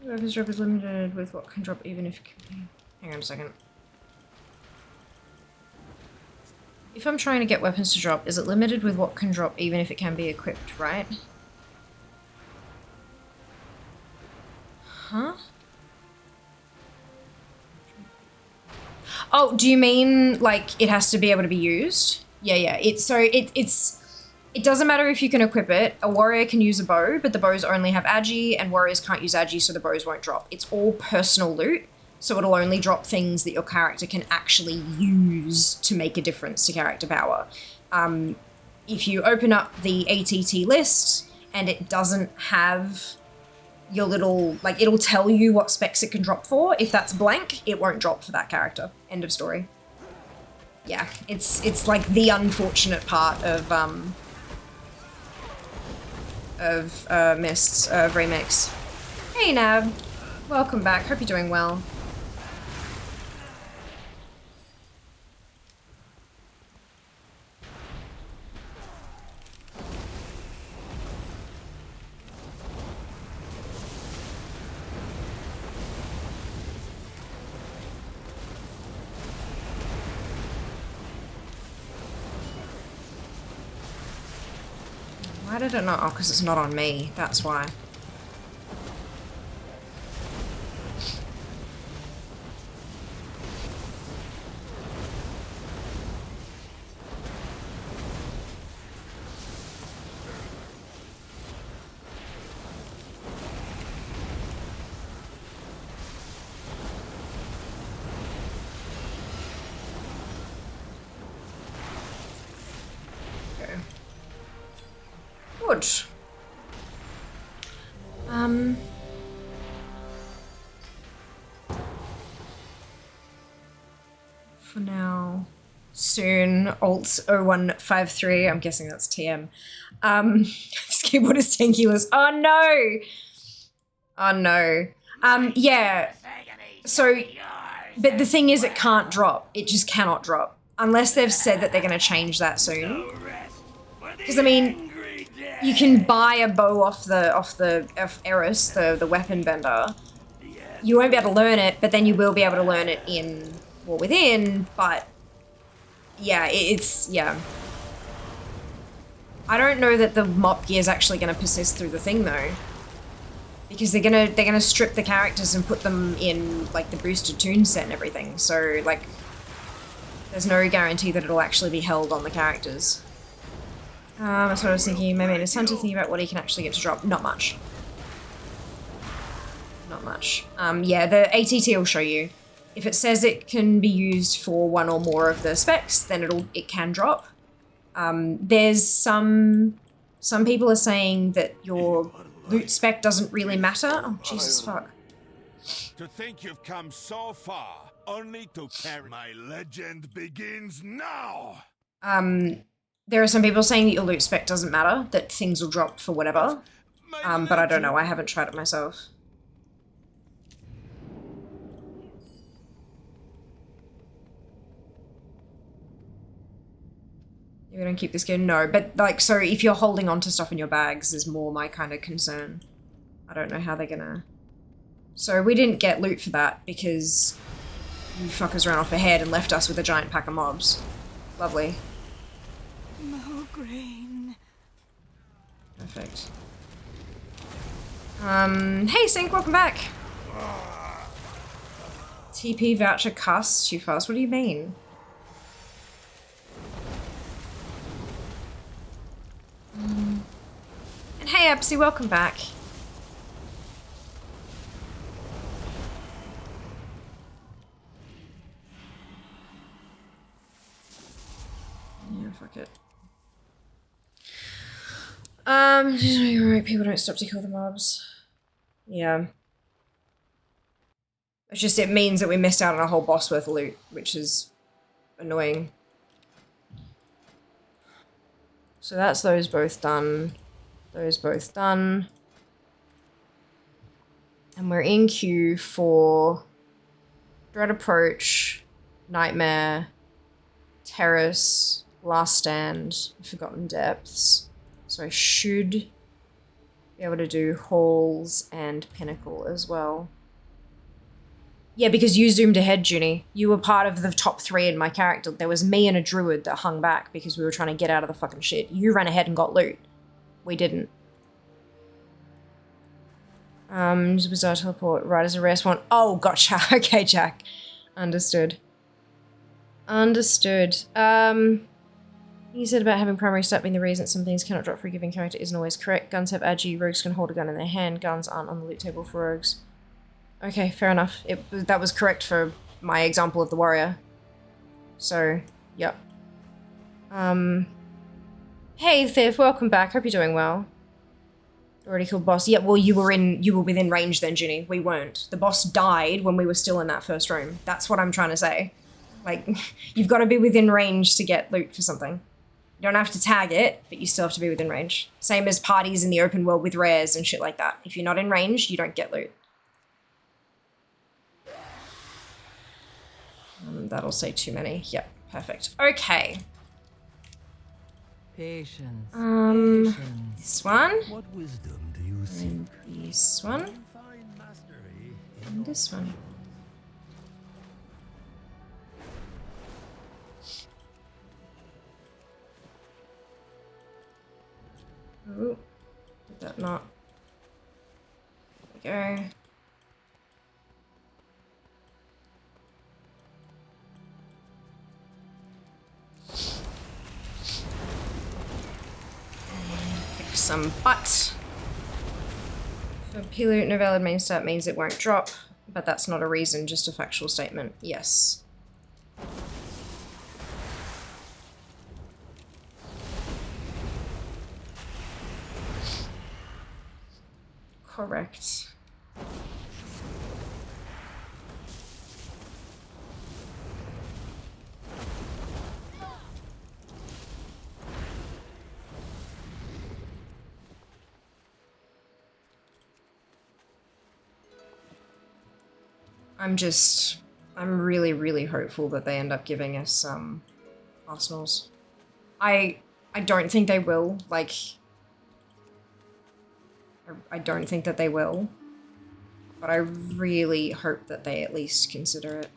Speaker 1: Weapons drop is limited with what can drop even if... Hang on a second. If I'm trying to get weapons to drop, is it limited with what can drop even if it can be equipped, right? Huh? Oh, do you mean like it has to be able to be used? Yeah. It doesn't matter if you can equip it. A warrior can use a bow, but the bows only have agi, and warriors can't use agi, so the bows won't drop. It's all personal loot, so it'll only drop things that your character can actually use to make a difference to character power. If you open up the ATT list and it doesn't have your little, like, it'll tell you what specs it can drop for. If that's blank, it won't drop for that character. End of story. Yeah, it's like the unfortunate part of Mist's remix. Hey Nab, welcome back. Hope you're doing well. Why did it not? Oh, because it's not on me. That's why. Good. For now, soon, Alt 0153, I'm guessing that's TM. This keyboard is tankuless. Oh no! Oh no. Yeah. So, but the thing is it can't drop. It just cannot drop. Unless they've said that they're going to change that soon. Because, I mean, you can buy a bow off Eris, the weapon vendor. You won't be able to learn it, but then you will be able to learn it in War Within, but yeah, yeah. I don't know that the MOP gear is actually going to persist through the thing though. Because they're gonna strip the characters and put them in like the boosted toon set and everything. So like there's no guarantee that it'll actually be held on the characters. That's what I was thinking. Maybe it's time to think about what he can actually get to drop. Not much. Not much. Yeah, the ATT will show you. If it says it can be used for one or more of the specs, then it can drop. There's some people are saying that your loot spec doesn't really matter. Oh, Jesus fuck.
Speaker 6: To think you've come so far, only to carry my legend begins now.
Speaker 1: There are some people saying that your loot spec doesn't matter, that things will drop for whatever. But I don't know, I haven't tried it myself. We don't keep this game, no, but like, so if you're holding on to stuff in your bags is more my kind of concern. I don't know how they're gonna... So we didn't get loot for that because you fuckers ran off ahead and left us with a giant pack of mobs. Lovely.
Speaker 4: Mograine.
Speaker 1: Perfect. Hey Sync, welcome back. TP voucher costs too fast, what do you mean? And hey Epsy, welcome back. Yeah, fuck it. You're right, people don't stop to kill the mobs. Yeah. It's just, it means that we missed out on a whole boss worth of loot, which is annoying. So that's those both done. Those both done. And we're in queue for Dread Approach, Nightmare, Terrace, Last Stand, Forgotten Depths. So I should Be able to do halls and pinnacle as well. Yeah, because you zoomed ahead, Junie. You were part of the top 3 in my character. There was me and a druid that hung back because we were trying to get out of the fucking shit. You ran ahead and got loot. We didn't. Just bizarre teleport right as a rare spawn. Oh, gotcha. Okay, Jack. Understood. Understood. You said about having primary stat being the reason some things cannot drop for a given character isn't always correct. Guns have agi, rogues can hold a gun in their hand, guns aren't on the loot table for rogues. Okay, fair enough. That was correct for my example of the warrior. So, yep. Hey Thief, welcome back. Hope you're doing well. Already killed boss. Yeah, well you were within range then, Ginny. We weren't. The boss died when we were still in that first room. That's what I'm trying to say. Like, you've got to be within range to get loot for something. You don't have to tag it, but you still have to be within range. Same as parties in the open world with rares and shit like that. If you're not in range, you don't get loot. That'll say too many. Yep, perfect. Okay.
Speaker 2: Patience.
Speaker 1: This one.
Speaker 2: What wisdom do you seek?
Speaker 1: And this one.
Speaker 2: Find mastery in
Speaker 1: And this one. Ooh. Did that not? There we go. Kick some butt. For P-loot, no valid main stat means it won't drop, but that's not a reason, just a factual statement. Yes. Correct. I'm really, really hopeful that they end up giving us, arsenals. I don't think they will, like, I don't think that they will, but I really hope that they at least consider it.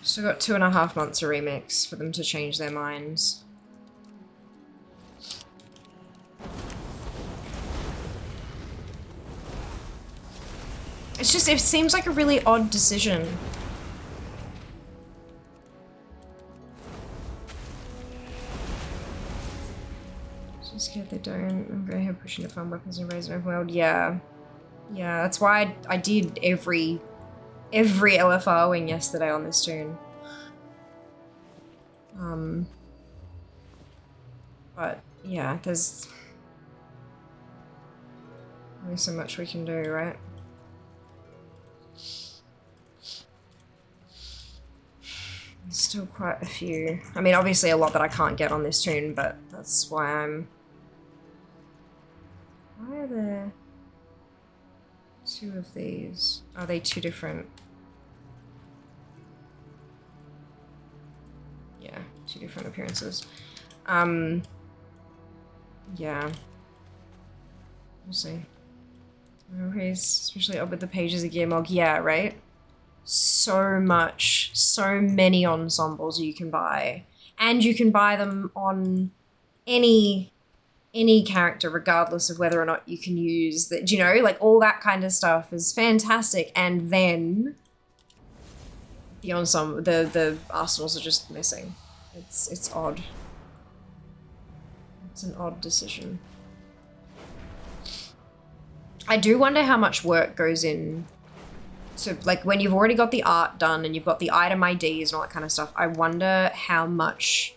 Speaker 1: Still got 2.5 months of remix for them to change their minds. It's just, it seems like a really odd decision. So scared they don't. I'm going ahead pushing to farm weapons and raise an open world. Yeah. Yeah, that's why I did every LFR wing yesterday on this tune. But yeah, there's only so much we can do, right? There's still quite a few. I mean, obviously a lot that I can't get on this tune, but that's why I'm... Why are there 2 of these? Are they 2 different? Yeah, 2 different appearances. Yeah. We'll see. Especially up with the pages of Gearmog. Yeah, right? So much, so many ensembles you can buy. And you can buy them on any character, regardless of whether or not you can use that, you know, like all that kind of stuff is fantastic. And then the ensemble, the arsenals are just missing. It's odd. It's an odd decision. I do wonder how much work goes in to, like, when you've already got the art done and you've got the item IDs and all that kind of stuff, I wonder how much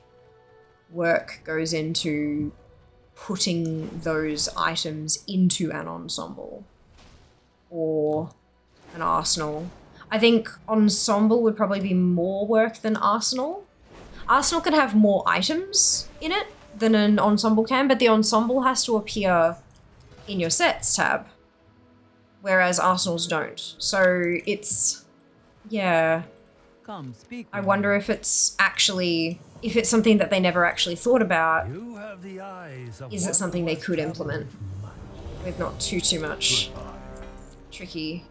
Speaker 1: work goes into putting those items into an ensemble or an arsenal. I think ensemble would probably be more work than arsenal. Arsenal can have more items in it than an ensemble can, but the ensemble has to appear in your sets tab, whereas arsenals don't. So it's, yeah,
Speaker 2: Come, speak.
Speaker 1: I
Speaker 2: with
Speaker 1: wonder
Speaker 2: me.
Speaker 1: if it's actually, if it's something that they never actually thought about.
Speaker 2: You have the eyes of
Speaker 1: Is it
Speaker 2: one
Speaker 1: something
Speaker 2: who
Speaker 1: they
Speaker 2: has
Speaker 1: could
Speaker 2: traveled
Speaker 1: implement
Speaker 2: much.
Speaker 1: with not too much
Speaker 2: Goodbye.
Speaker 1: tricky?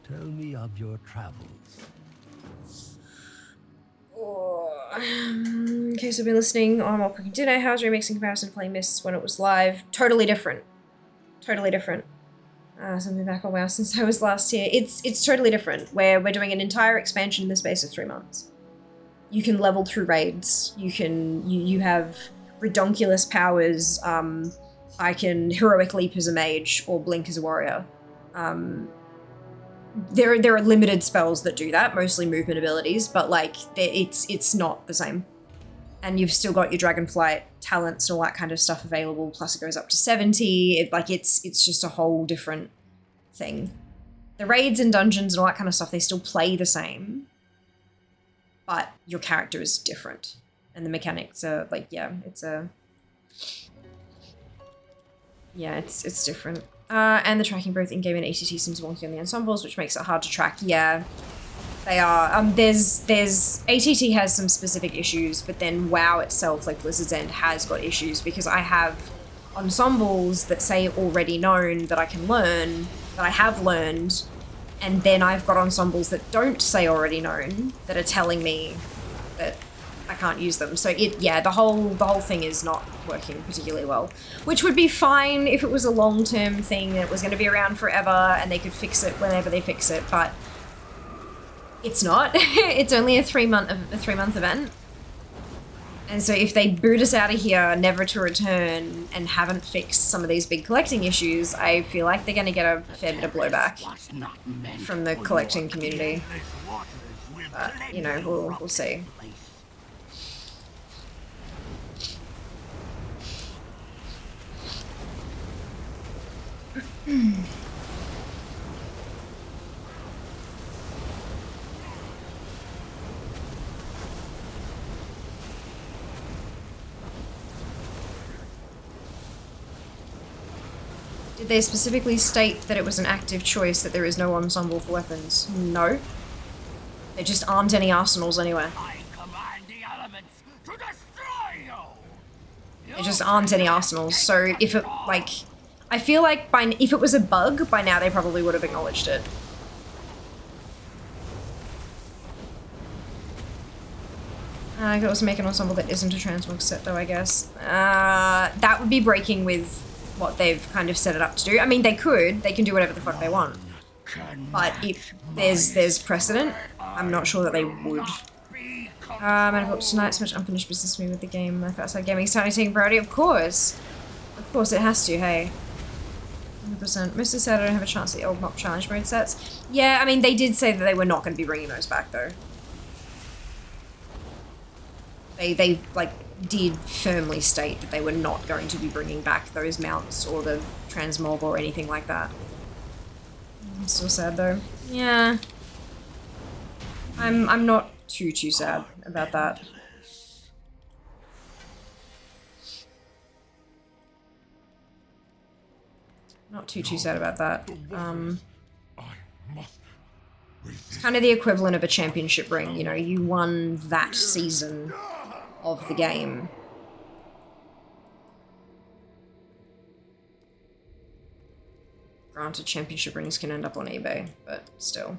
Speaker 2: Tell me of your travels.
Speaker 1: Okay, so I've been listening on while cooking dinner. How's your remix in comparison to playing Mists when it was live? Totally different. Totally different. Something back on WoW since I was last here. It's totally different. Where we're doing an entire expansion in the space of 3 months. You can level through raids. You have redonkulous powers. I can heroic leap as a mage or blink as a warrior. There are limited spells that do that, mostly movement abilities, but like it's not the same. And you've still got your Dragonflight talents and all that kind of stuff available. Plus, it goes up to 70. It's just a whole different thing. The raids and dungeons and all that kind of stuff, they still play the same, but your character is different, and the mechanics are like, it's different. And the tracking both in-game and ATT seems wonky on the ensembles, which makes it hard to track. Yeah, they are. There's ATT has some specific issues, but then WoW itself, like Blizzard's End, has got issues because I have ensembles that say already known that I can learn, that I have learned, and then I've got ensembles that don't say already known that are telling me that I can't use them. So the whole thing is not working particularly well, which would be fine if it was a long-term thing that was going to be around forever and they could fix it whenever they fix it, but it's not. It's only a 3-month event. And so if they boot us out of here, never to return, and haven't fixed some of these big collecting issues, I feel like they're going to get a fair bit of blowback from the collecting community. But, you know, we'll see. Did they specifically state that it was an active choice, that there is no ensemble for weapons? No. There just aren't any arsenals anywhere.
Speaker 6: I command the elements to destroy you!
Speaker 1: There just aren't any arsenals, so if it, like... I feel like if it was a bug, by now they probably would have acknowledged it. I could also make an ensemble that isn't a transmog set though, I guess. That would be breaking with what they've kind of set it up to do. I mean, they can do whatever the fuck they want. But if there's precedent, I'm not sure that they would. I'm gonna hope tonight, so much unfinished business for me with the game. My outside gaming is starting taking priority, of course. Of course it has to, hey. 100%. Mostly sad I don't have a chance at the old MOP challenge mode sets. Yeah, I mean, they did say that they were not going to be bringing those back, though. They like, did firmly state that they were not going to be bringing back those mounts or the transmob or anything like that. I'm still sad, though. Yeah. I'm not too sad about that. Not too sad about that. It's kind of the equivalent of a championship ring, you know, you won that season of the game. Granted, championship rings can end up on eBay, but still.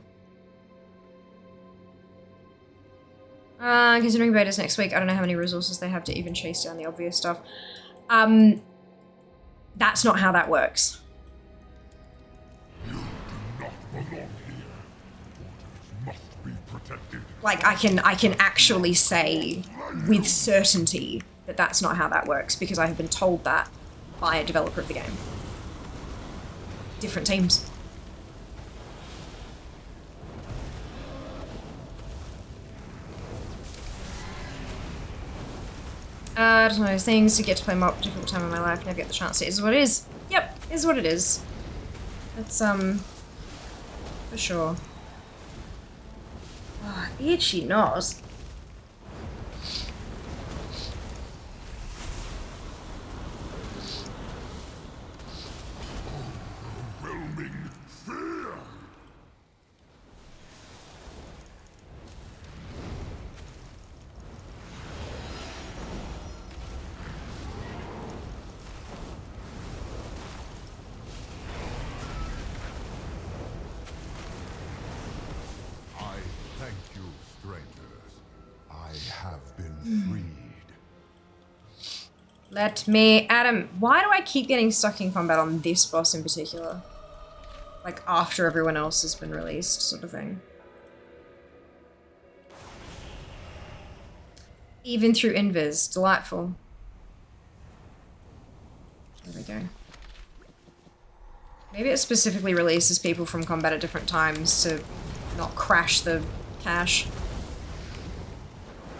Speaker 1: Considering betas next week, I don't know how many resources they have to even chase down the obvious stuff. That's not how that works. Like, I can actually say with certainty that that's not how that works, because I have been told that by a developer of the game. Different teams. Just one of those things, to get to play MOP at a difficult time in my life, never get the chance to. It is what it is. Yep, it is what it is. That's, for sure. Oh, itchy nose.
Speaker 3: strangers. I have been freed.
Speaker 1: Let me, Adam, why do I keep getting stuck in combat on this boss in particular? Like after everyone else has been released, sort of thing. Even through invis, delightful. There we go. Maybe it specifically releases people from combat at different times to not crash the cache.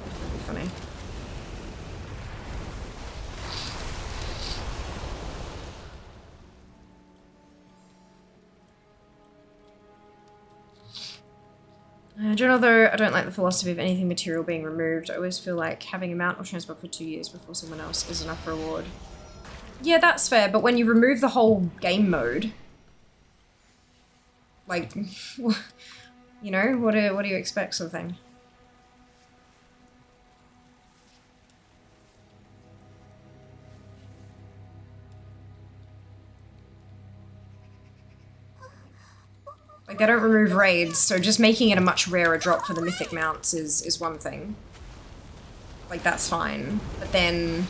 Speaker 1: That'd be funny. Although I don't like the philosophy of anything material being removed, I always feel like having a mount or transport for 2 years before someone else is enough reward. Yeah, that's fair, but when you remove the whole game mode, like, you know, what do you expect, sort of thing? Like, they don't remove raids, so just making it a much rarer drop for the mythic mounts is one thing. Like, that's fine. But then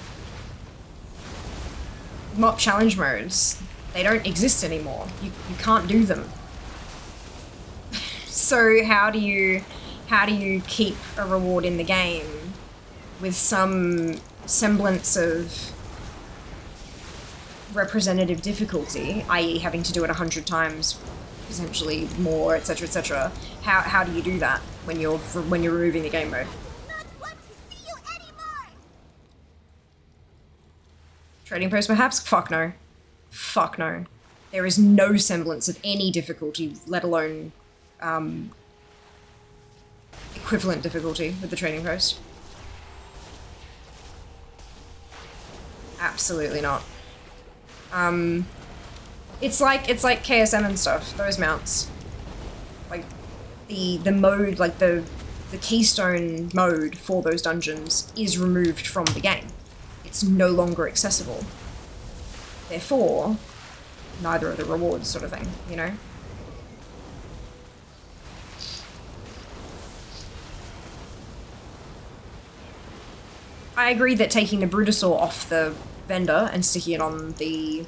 Speaker 1: MOP challenge modes, they don't exist anymore. You can't do them. So how do you keep a reward in the game with some semblance of representative difficulty, i.e. having to do it 100 times, potentially more, etc., etc. How do you do that when you're removing the game mode?
Speaker 7: Not want to see you anymore.
Speaker 1: Trading post perhaps? Fuck no. Fuck no. There is no semblance of any difficulty, let alone equivalent difficulty with the trading post. Absolutely not. It's like KSM and stuff, those mounts. Like the mode, like the keystone mode for those dungeons is removed from the game. It's no longer accessible. Therefore, neither are the rewards, sort of thing, you know? I agree that taking the Brutosaur off the vendor and sticking it on the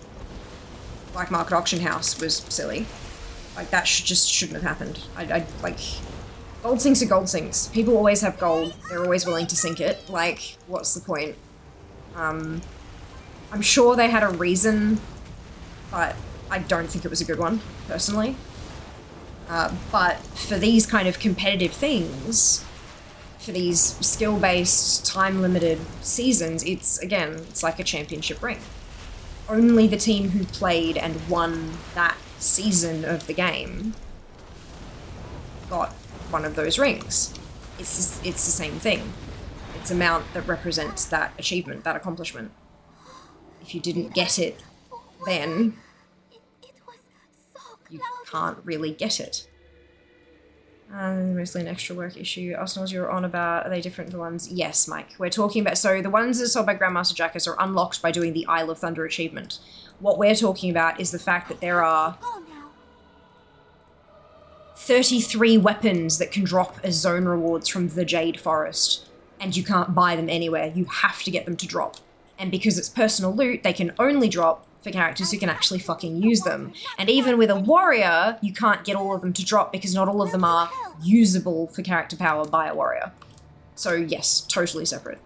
Speaker 1: black market auction house was silly. Like, that just shouldn't have happened. I like, gold sinks are gold sinks. People always have gold. They're always willing to sink it. Like, what's the point? I'm sure they had a reason, but I don't think it was a good one, personally. But for these kind of competitive things, for these skill-based, time-limited seasons, it's like a championship ring. Only the team who played and won that season of the game got one of those rings. It's the same thing. It's a mount that represents that achievement, that accomplishment. If you didn't get it then,
Speaker 7: It was so
Speaker 1: you
Speaker 7: close.
Speaker 1: can't really get it. Mostly an extra work issue. Arsenals you're on about, are they different to the ones? Yes, Mike. We're talking about, so the ones that are sold by Grandmaster Jackus are unlocked by doing the Isle of Thunder achievement. What we're talking about is the fact that there are
Speaker 7: Go now.
Speaker 1: 33 weapons that can drop as zone rewards from the Jade Forest, and you can't buy them anywhere. You have to get them to drop. And because it's personal loot, they can only drop for characters who can actually fucking use them. And even with a warrior, you can't get all of them to drop because not all of them are usable for character power by a warrior. So yes, totally separate.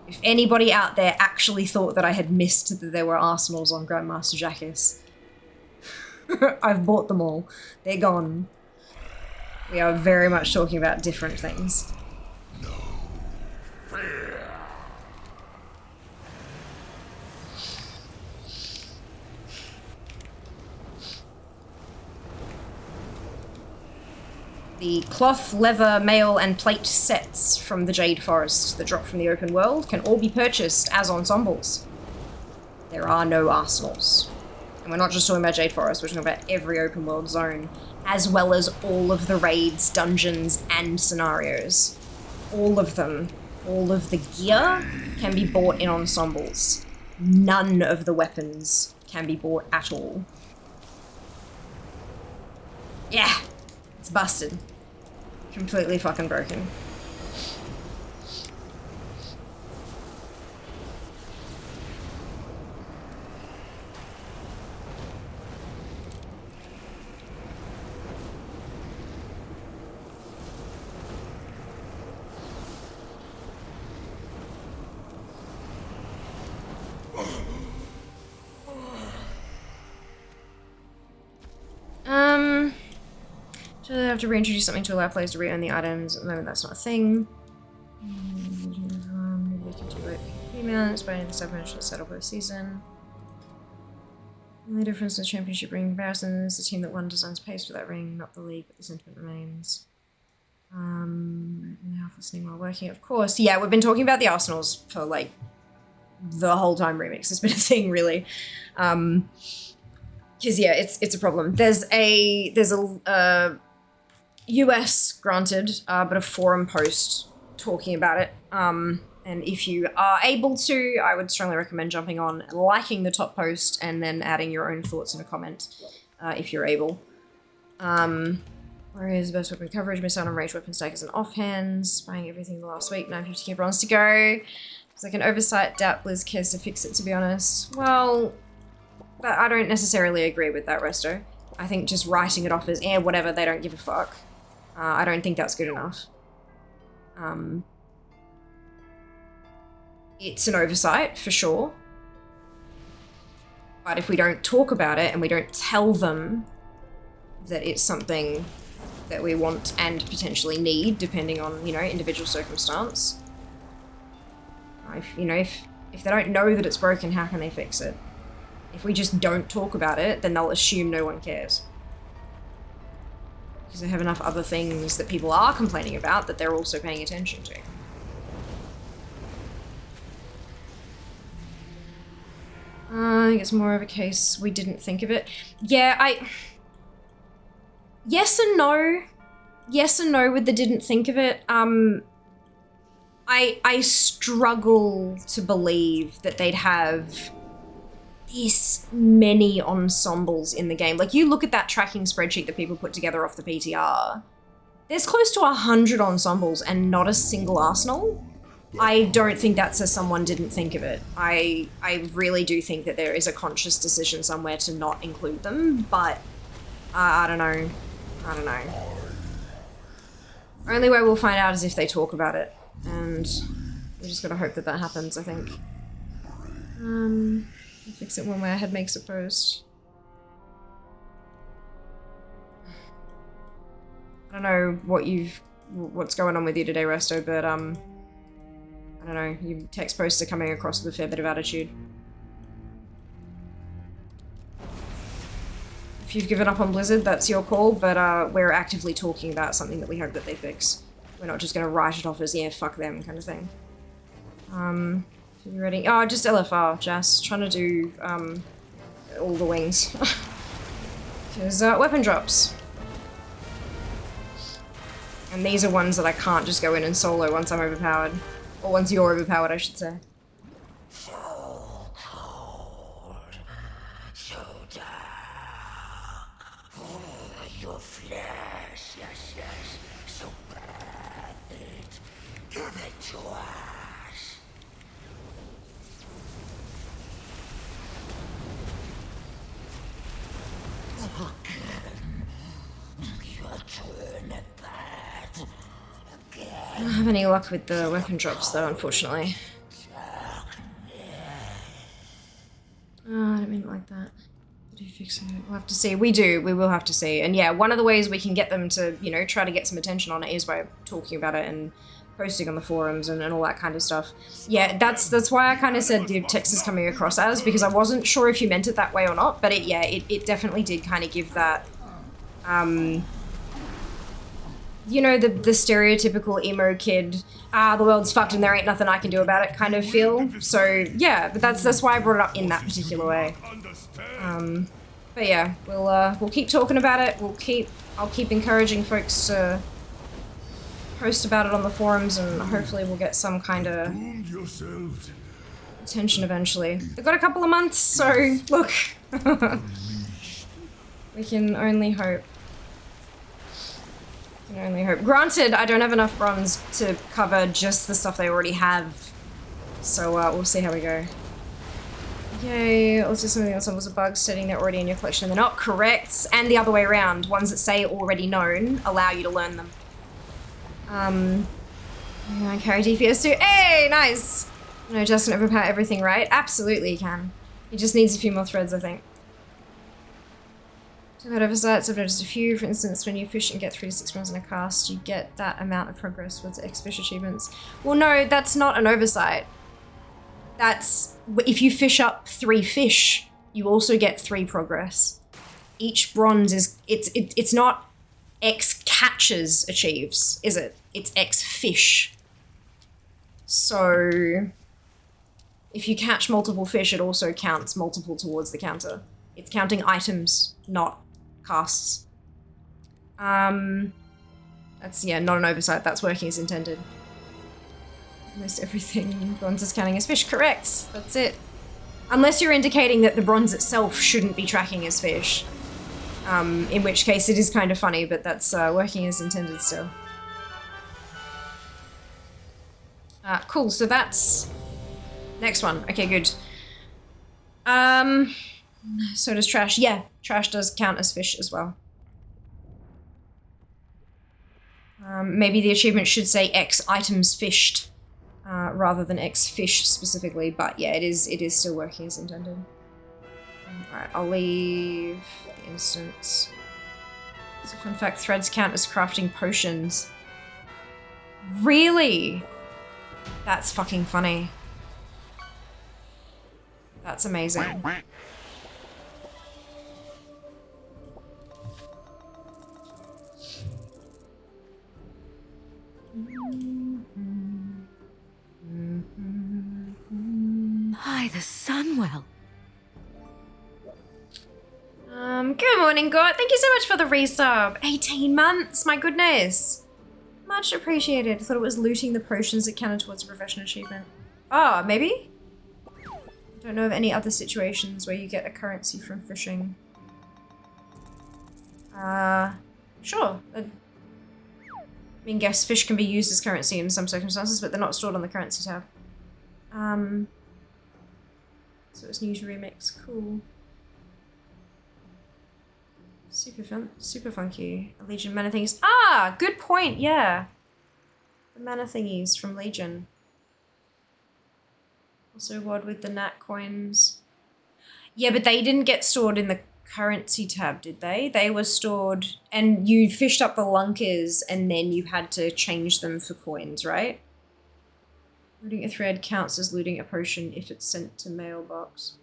Speaker 1: If anybody out there actually thought that I had missed that there were arsenals on Grandmaster Jackus, I've bought them all. They're gone. We are very much talking about different things. The cloth, leather, mail, and plate sets from the Jade Forest that drop from the open world can all be purchased as ensembles. There are no arsenals. And we're not just talking about Jade Forest, we're talking about every open world zone, as well as all of the raids, dungeons, and scenarios. All of them. All of the gear can be bought in ensembles. None of the weapons can be bought at all. Yeah, it's busted. Completely fucking broken. So they have to reintroduce something to allow players to re-own the items. At the moment, that's not a thing. Maybe they can do it. Female, expanding the submission set up per season. The only difference in the championship ring comparison is the team that won designs pace for that ring, not the league, but the sentiment remains. Half listening while working, of course. Yeah, we've been talking about the Arsenals for like the whole time remix has been a thing, really. Because yeah, it's a problem. There's a US granted, but a forum post talking about it. And if you are able to, I would strongly recommend jumping on, liking the top post, and then adding your own thoughts in a comment, if you're able. Whereas best weapon coverage, miss out on ranged weapon stackers and offhands, buying everything the last week, 950k bronze to go. It's like an oversight, doubt Blizz cares to fix it, to be honest. Well, I don't necessarily agree with that, Resto. I think just writing it off as, whatever, they don't give a fuck. I don't think that's good enough. It's an oversight, for sure. But if we don't talk about it and we don't tell them that it's something that we want and potentially need, depending on, individual circumstance. If they don't know that it's broken, how can they fix it? If we just don't talk about it, then they'll assume no one cares. Because they have enough other things that people are complaining about that they're also paying attention to. I think it's more of a case we didn't think of it. Yeah, yes and no. Yes and no with the didn't think of it. I struggle to believe that they'd have this many ensembles in the game. Like, you look at that tracking spreadsheet that people put together off the PTR. There's close to 100 ensembles and not a single arsenal. I don't think that says someone didn't think of it. I really do think that there is a conscious decision somewhere to not include them, but I don't know. Only way we'll find out is if they talk about it, and we just gotta hope that that happens, I think. Fix it one way, ahead makes it post. I don't know what's going on with you today, Resto, but I don't know, your text posts are coming across with a fair bit of attitude. If you've given up on Blizzard, that's your call, but we're actively talking about something that we hope that they fix. We're not just gonna write it off as, yeah, fuck them kind of thing. Are you ready? Oh, just LFR, Jas. Trying to do, all the wings. There's, weapon drops. And these are ones that I can't just go in and solo once I'm overpowered. Or once you're overpowered, I should say.
Speaker 8: So cold, so dark. Your flesh, yes, so perfect. Give it to us. Your turn at that.
Speaker 1: I don't have any luck with the weapon drops though, unfortunately. Oh, I don't mean it like that. Do you fix it? We'll have to see. We will have to see. And yeah, one of the ways we can get them to, try to get some attention on it is by talking about it and posting on the forums and all that kind of stuff. Yeah, that's why I kind of said the text is coming across as, because I wasn't sure if you meant it that way or not, but it definitely did kind of give that, the stereotypical emo kid, the world's fucked and there ain't nothing I can do about it kind of feel. So yeah, but that's why I brought it up in that particular way. But yeah, we'll keep talking about it. I'll keep encouraging folks to post about it on the forums, and hopefully we'll get some kind of attention eventually. They've got a couple of months, so look, we can only hope. Can only hope. Granted, I don't have enough bronze to cover just the stuff they already have. So we'll see how we go. Yay, also something else was a bug stating they're already in your collection. They're not correct. And the other way around. Ones that say already known allow you to learn them. I carry DPS too. Hey, nice! No, Justin overpower everything, right? Absolutely you can. He just needs a few more threads, I think. So about oversights, I've noticed a few. For instance, when you fish and get 3 to 6 rounds in a cast, you get that amount of progress with X-Fish achievements. Well, no, that's not an oversight. That's, if you fish up 3 fish, you also get 3 progress. Each bronze is, it's not X catches achieves, is it? It's X fish. So, if you catch multiple fish, it also counts multiple towards the counter. It's counting items, not casts. That's, yeah, not an oversight. That's working as intended. Almost everything bronze is counting as fish. Correct. That's it. Unless you're indicating that the bronze itself shouldn't be tracking as fish. In which case it is kind of funny, but that's working as intended still. Cool, so that's... Next one. Okay, good. So does trash. Yeah, trash does count as fish as well. Maybe the achievement should say X items fished, rather than X fish specifically, but yeah, it is still working as intended. Alright, I'll leave the instance. So fun fact, threads count as crafting potions. Really? That's fucking funny. That's amazing.
Speaker 4: By the Sunwell.
Speaker 1: Good morning, God. Thank you so much for the resub. 18 months, my goodness. Much appreciated. I thought it was looting the potions that counted towards a profession achievement. Ah, maybe? Don't know of any other situations where you get a currency from fishing. Sure. I mean, guess fish can be used as currency in some circumstances, but they're not stored on the currency tab. So it's new to remix. Cool. Super funky. A Legion mana thingies. Ah, good point, yeah. The mana thingies from Legion. Also WOD with the nat coins. Yeah, but they didn't get stored in the currency tab, did they? They were stored, and you fished up the lunkers and then you had to change them for coins, right? Looting a thread counts as looting a potion if it's sent to mailbox.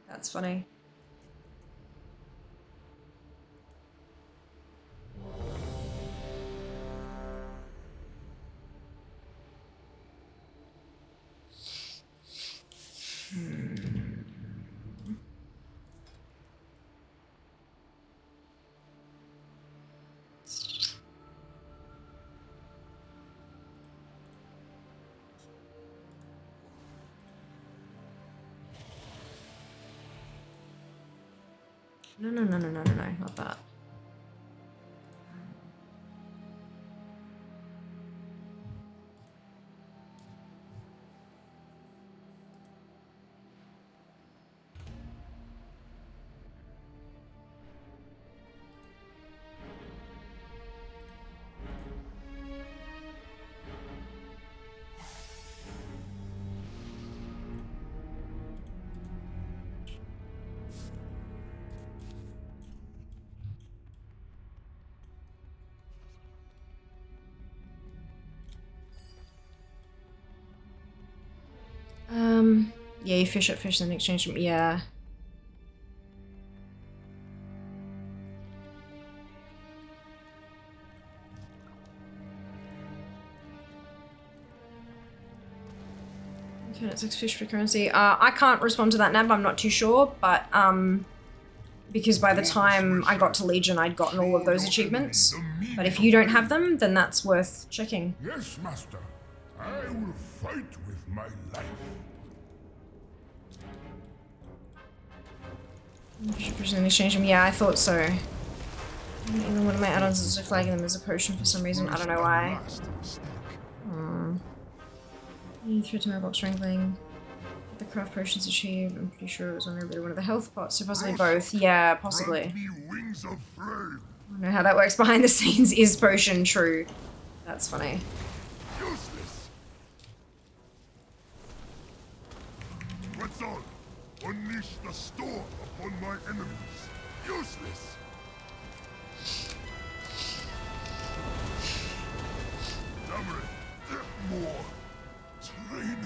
Speaker 1: That's funny. No, not that. Yeah, you fish up fish and exchange them. Yeah. Okay, it's like fish for currency. I can't respond to that, Nab. I'm not too sure, but because by the time I got to Legion, I'd gotten all of those achievements. But if you don't have them, then that's worth checking.
Speaker 3: Yes, master. I will fight with my life.
Speaker 1: Fish in exchange them. Yeah, I thought so. Even one of my add-ons is also flagging them as a potion for some reason. I don't know why. Any threat to my box strangling. The craft potions achieved. I'm pretty sure it was only one of the health pots, so possibly both. Yeah, possibly.
Speaker 3: Wings of flame.
Speaker 1: I don't know how that works behind the scenes. Is potion true? That's funny.
Speaker 3: Useless. What's on? Unleash the storm upon my enemies. Useless. Damn it. More training.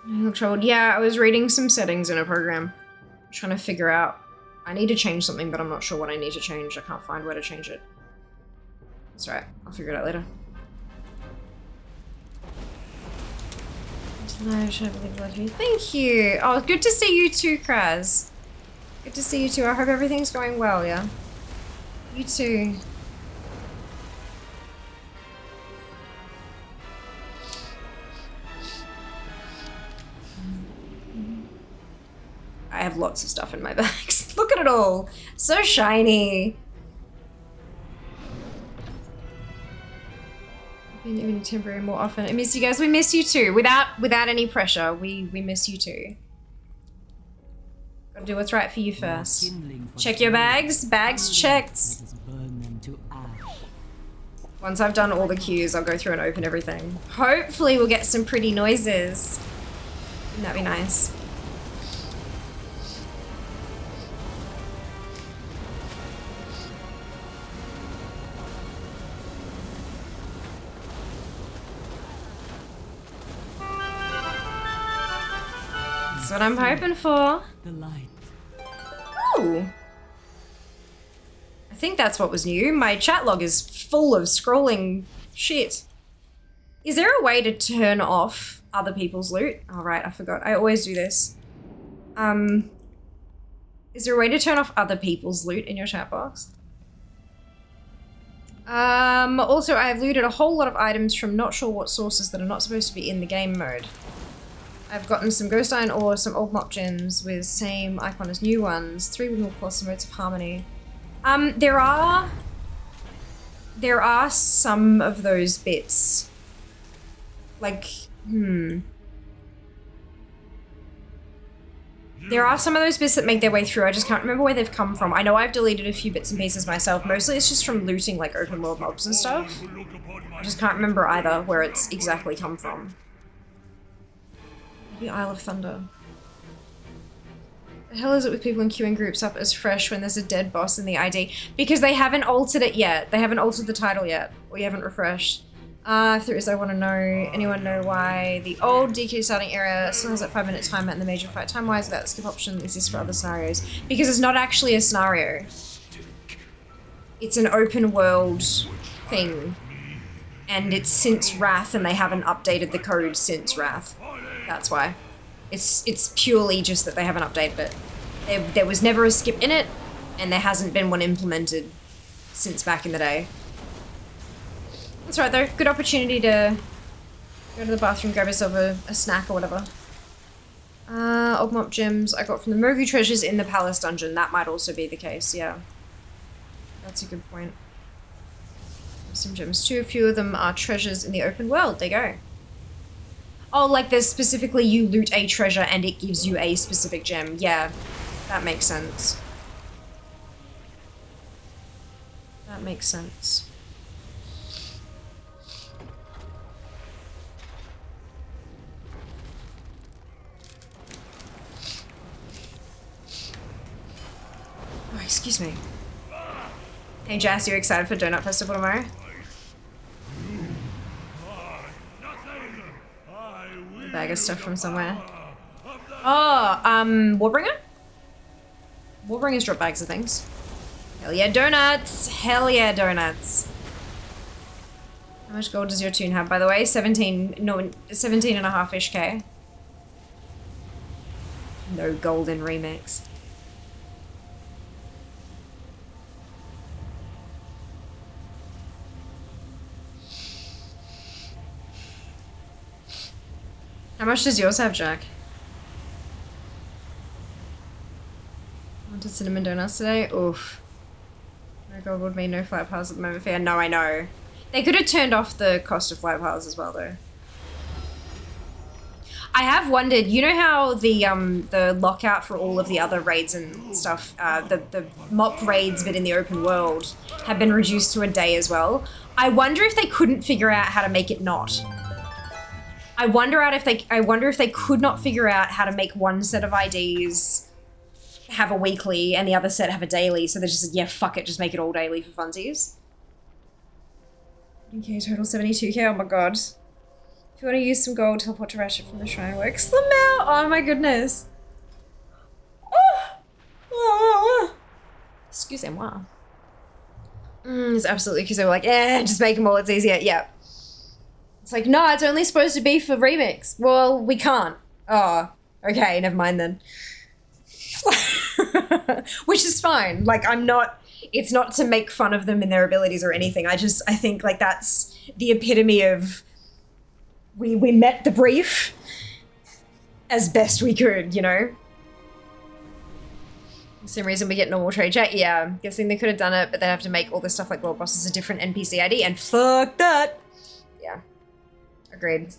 Speaker 1: You look troubled. Yeah, I was reading some settings in a program. Trying to figure out. I need to change something, but I'm not sure what I need to change. I can't find where to change it. That's right. I'll figure it out later. Thank you. Oh, good to see you too, Kraz. Good to see you too. I hope everything's going well, yeah? You too. I have lots of stuff in my bags. Look at it all. So shiny. Even temporary more often. I miss you guys. We miss you too. Without any pressure. We miss you too. Gotta do what's right for you first. Check your bags. Bags checked. Once I've done all the queues, I'll go through and open everything. Hopefully we'll get some pretty noises. Wouldn't that be nice? That's what I'm hoping for.
Speaker 4: The light.
Speaker 1: Ooh. I think that's what was new. My chat log is full of scrolling shit. Is there a way to turn off other people's loot? Oh, right, I forgot. I always do this. Is there a way to turn off other people's loot in your chat box? Also, I've looted a whole lot of items from not sure what sources that are not supposed to be in the game mode. I've gotten some ghost iron ore, some old MOP gems with same icon as new ones, 3 wiggle plus some modes of harmony. There are some of those bits. Like, There are some of those bits that make their way through. I just can't remember where they've come from. I know I've deleted a few bits and pieces myself. Mostly it's just from looting like open world mobs and stuff. I just can't remember either where it's exactly come from. Maybe Isle of Thunder. The hell is it with people in queuing groups up as fresh when there's a dead boss in the ID? Because they haven't altered it yet. They haven't altered the title yet. Or you haven't refreshed. If there is, I want to know. Anyone know why the old DQ starting area still has that 5-minute timer and the major fight time-wise without the skip option exists for other scenarios? Because it's not actually a scenario. It's an open world thing. And it's since Wrath and they haven't updated the code since Wrath. That's why. It's purely just that they haven't updated it. There was never a skip in it, and there hasn't been one implemented since back in the day. That's right though, good opportunity to go to the bathroom, grab yourself a snack or whatever. Old MOP gems I got from the Mogu treasures in the palace dungeon. That might also be the case, yeah. That's a good point. Some gems too, a few of them are treasures in the open world. There you go. Oh, like there's specifically you loot a treasure and it gives you a specific gem. Yeah, that makes sense. That makes sense. Oh, excuse me. Hey Jazz, you excited for Donut Festival tomorrow? A bag of stuff from somewhere. Oh, Warbringer? Warbringers drop bags of things. Hell yeah, donuts! Hell yeah, donuts. How much gold does your tune have, by the way? 17 and a half-ish K. No golden remix. How much does yours have, Jack? to Cinnamon Donuts today? Oof. No gold would mean no flight paths at the moment. Fair. No, I know. They could have turned off the cost of flight paths as well, though. I have wondered, you know how the lockout for all of the other raids and stuff, the MOP raids but in the open world have been reduced to a day as well? I wonder if they couldn't figure out how to make it not. I wonder if they could not figure out how to make one set of IDs have a weekly and the other set have a daily, so they're just, yeah, fuck it, just make it all daily for funsies. Okay, total 72k, oh my god. If you want to use some gold, teleport to Ratchet from the shrine works. Lamau! Oh my goodness. Excusez-moi. It's absolutely because they were like, just make them all, it's easier. Yeah. It's like, no, it's only supposed to be for remix. Well, we can't. Oh, okay, never mind then. Which is fine. Like, it's not to make fun of them and their abilities or anything. I think like that's the epitome of we met the brief as best we could, you know? For some reason we get normal trade chat. Yeah, guessing they could have done it, but they'd have to make all this stuff like world bosses a different NPC ID, and fuck that. Yeah, agreed.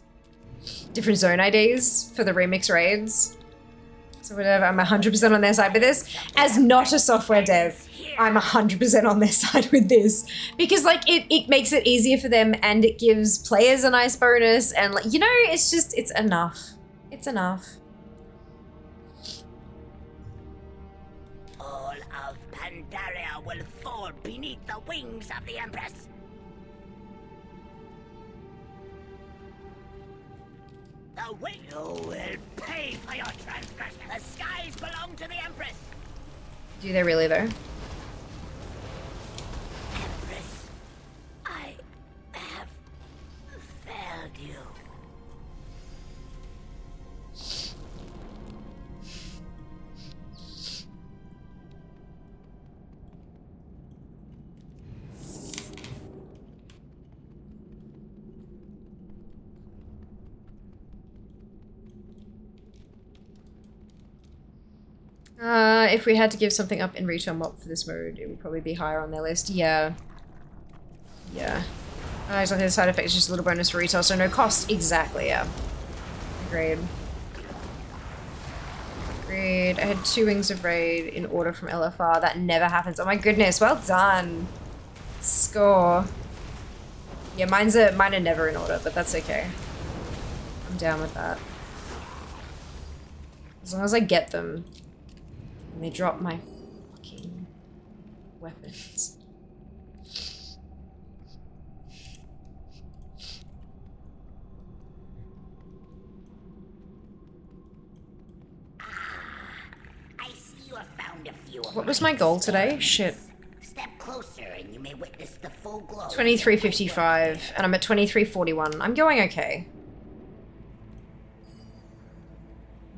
Speaker 1: Different zone IDs for the remix raids. So whatever, I'm 100% on their side with this. As not a software dev, I'm 100% on their side with this. Because like, it makes it easier for them and it gives players a nice bonus and like, you know, it's just, it's enough. It's enough.
Speaker 8: All of Pandaria will fall beneath the wings of the Empress. The way you will pay for your transgression. The skies belong to the Empress.
Speaker 1: Do they really though?
Speaker 8: Empress, I have failed you.
Speaker 1: If we had to give something up in retail MOP for this mode, it would probably be higher on their list. Yeah. Yeah. Exactly, the side effect is just a little bonus for retail, so no cost. Exactly, yeah. Agreed. Agreed. I had 2 Wings of Raid in order from LFR. That never happens. Oh my goodness, well done. Score. Yeah, mine are never in order, but that's okay. I'm down with that. As long as I get them. And they drop my fucking weapons.
Speaker 8: I see you have found a few.
Speaker 1: What was my goal today? Shit.
Speaker 8: Step closer and you may witness the full glow.
Speaker 1: 23:55, and I'm at 23:41. I'm going okay.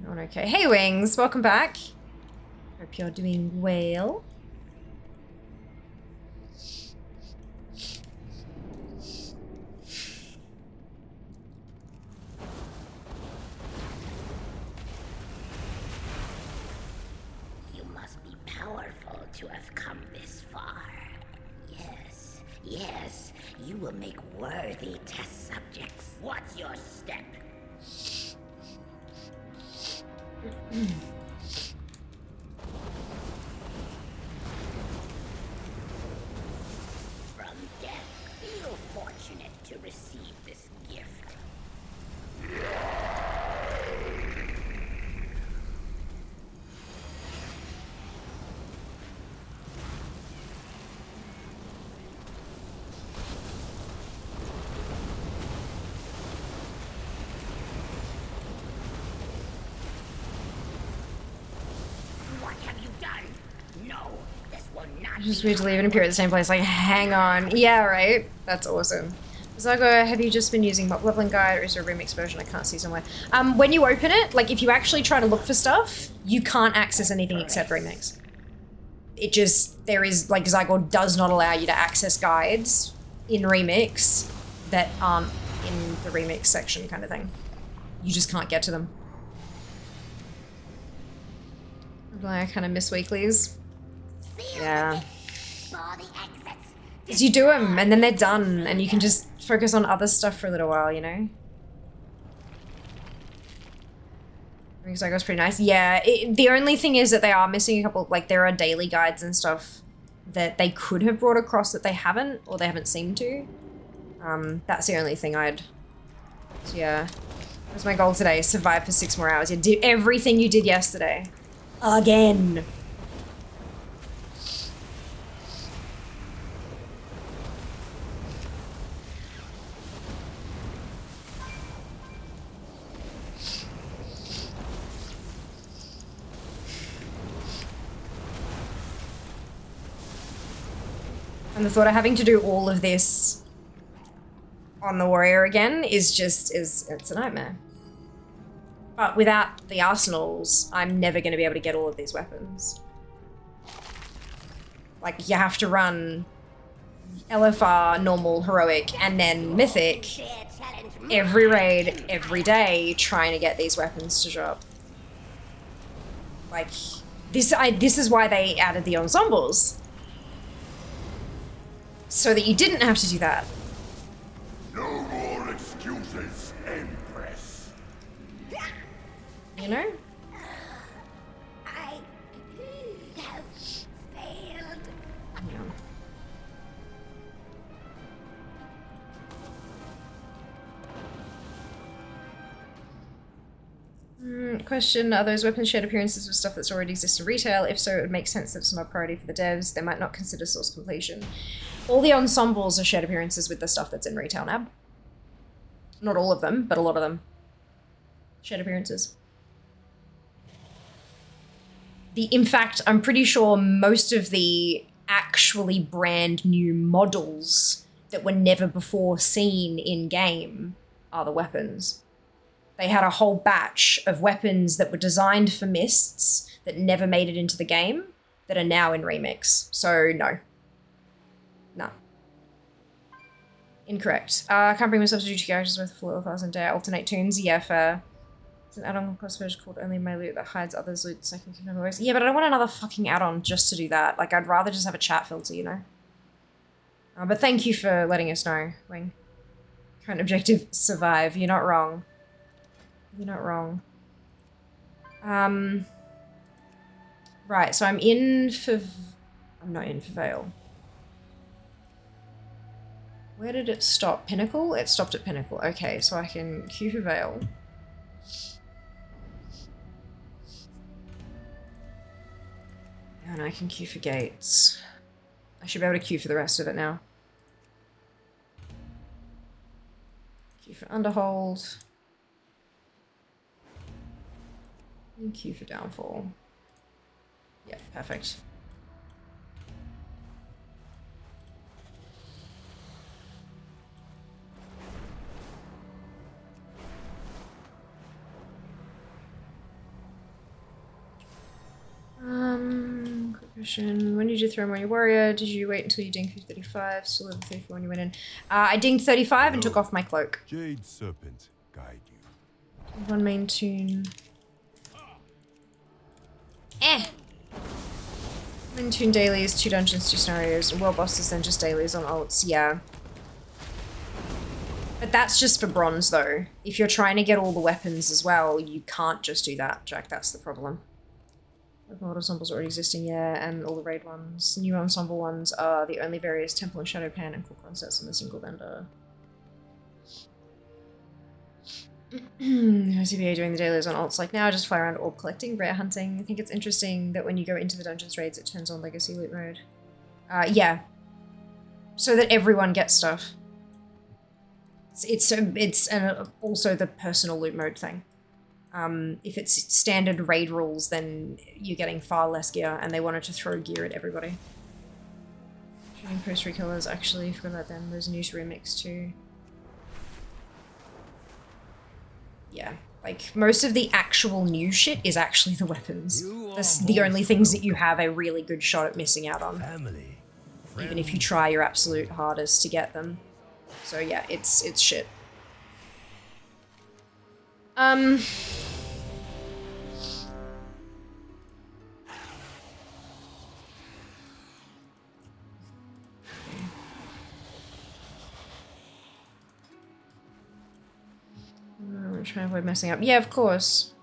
Speaker 1: Going okay. Hey Wings, welcome back. Hope you're doing well.
Speaker 8: You must be powerful to have come this far. Yes, yes, you will make worthy test subjects. What's your step? From death, feel fortunate to receive this gift. What have you done? No, this will not
Speaker 1: Just
Speaker 8: be
Speaker 1: weird to leave and appear at the same place. Like, hang on. Yeah, right? That's awesome. Zago, have you just been using MOP leveling guide or is there a remix version I can't see somewhere? When you open it, like if you actually try to look for stuff, you can't access anything except remix. It just, there is, like Zygon does not allow you to access guides in remix that aren't in the remix section kind of thing. You just can't get to them. I kind of miss weeklies.
Speaker 8: See you
Speaker 1: Yeah.
Speaker 8: for the exits.
Speaker 1: Because you do them and then they're done and you can just focus on other stuff for a little while, you know? Ring Cycle's pretty nice. Yeah, the only thing is that they are missing a couple, like there are daily guides and stuff that they could have brought across that they haven't, or they haven't seemed to. That's the only thing I'd, so yeah. What's my goal today? Survive for 6 more hours. You do everything you did yesterday. Again. And the thought of having to do all of this on the warrior again is it's a nightmare. But without the arsenals, I'm never going to be able to get all of these weapons. Like, you have to run LFR, normal, heroic, and then mythic every raid, every day, trying to get these weapons to drop. Like, this is why they added the ensembles. So that you didn't have to do that.
Speaker 5: No more excuses, Empress.
Speaker 1: You know?
Speaker 8: I have failed.
Speaker 1: Yeah. Question, are those weapons shared appearances with stuff that's already exists in retail? If so, it would make sense that it's not a priority for the devs. They might not consider source completion. All the ensembles are shared appearances with the stuff that's in retail now. Not all of them, but a lot of them. Shared appearances. In fact, I'm pretty sure most of the actually brand new models that were never before seen in game are the weapons. They had a whole batch of weapons that were designed for mists that never made it into the game that are now in remix. So no. No. Incorrect. I can't bring myself to do 2 characters worth of full $1,000 a day. Alternate tunes. Yeah, fair. It's an add-on cost version called Only My Loot that hides others' loot so I can keep them away. Yeah, but I don't want another fucking add-on just to do that. Like, I'd rather just have a chat filter, you know? But thank you for letting us know, Wing. Current objective, survive. You're not wrong. You're not wrong. Right, so I'm in for... I'm not in for Vale. Where did it stop? Pinnacle? It stopped at Pinnacle. Okay, so I can queue for Vale. And I can queue for Gates. I should be able to queue for the rest of it now. Queue for Underhold. And queue for Downfall. Yeah, perfect. Quick question. When did you throw him on your warrior? Did you wait until you dinged 35? Still level 34 when you went in? I dinged 35 and took off my cloak.
Speaker 3: Jade Serpent guide you.
Speaker 1: One main tune. Main tune dailies, 2 dungeons, 2 scenarios, and world bosses, then just dailies on alts. Yeah. But that's just for bronze though. If you're trying to get all the weapons as well, you can't just do that, Jack. That's the problem. The old ensembles already existing, yeah, and all the raid ones. New ensemble ones are the only various Temple and Shadow Pan and Cool Concepts in the single vendor. CBA doing the dailies on alts like now, just fly around orb collecting, rare hunting. I think it's interesting that when you go into the dungeons raids, it turns on legacy loot mode. Yeah. So that everyone gets stuff. It's also the personal loot mode thing. If it's standard raid rules, then you're getting far less gear, and they wanted to throw gear at everybody. Shooting post recolours, actually, forgot about them. There's a news remix too. Yeah, like most of the actual new shit is actually the weapons. That's the only things that you have a really good shot at missing out on.
Speaker 2: Family.
Speaker 1: Even if you try your absolute hardest to get them. So yeah, it's shit. trying to avoid messing up. Yeah, of course.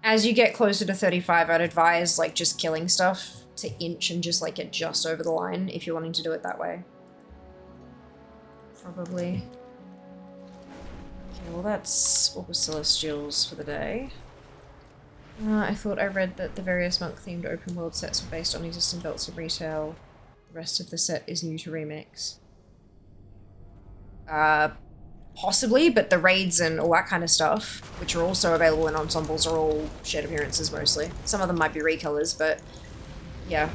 Speaker 1: As you get closer to 35, I'd advise like just killing stuff to inch and just like get just over the line if you're wanting to do it that way. Probably. Okay, well that's all the Celestials for the day. I thought I read that the various monk-themed open world sets were based on existing belts of retail. The rest of the set is new to Remix. Possibly, but the raids and all that kind of stuff, which are also available in ensembles, are all shared appearances mostly. Some of them might be recolors, but yeah.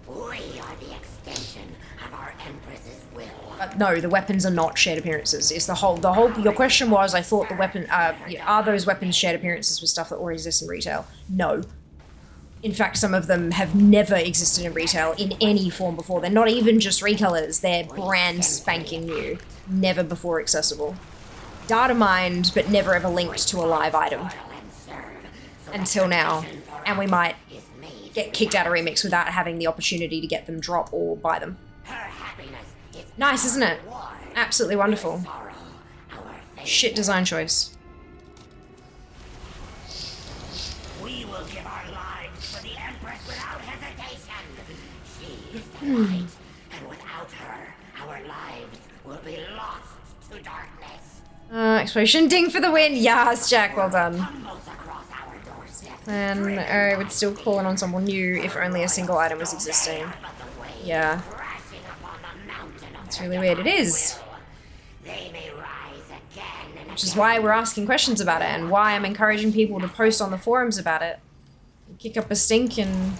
Speaker 8: We are the extension of our Empress's will.
Speaker 1: No, the weapons are not shared appearances. It's the whole, your question was, I thought the weapon, are those weapons shared appearances with stuff that already exists in retail? No. In fact, some of them have never existed in retail in any form before. They're not even just recolors, they're brand spanking new. Never before accessible. Data mined, but never ever linked to a live item. Until now. And we might get kicked out of Remix without having the opportunity to get them, drop, or buy them. Nice, isn't it? Absolutely wonderful. Shit design choice.
Speaker 8: We will give our lives for the Empress without hesitation. She is the light, and without her, our lives will be lost to darkness.
Speaker 1: Explosion ding for the win. Yes, Jack, well done.
Speaker 8: Tumbles across our doorstep.
Speaker 1: And I would still call an ensemble new if only a single item was existing. Yeah.
Speaker 8: Crashing upon the mountain of
Speaker 1: It's really weird. It is.
Speaker 8: They may rise again and
Speaker 1: Which is why we're asking questions about it and why I'm encouraging people to post on the forums about it. Kick up a stink and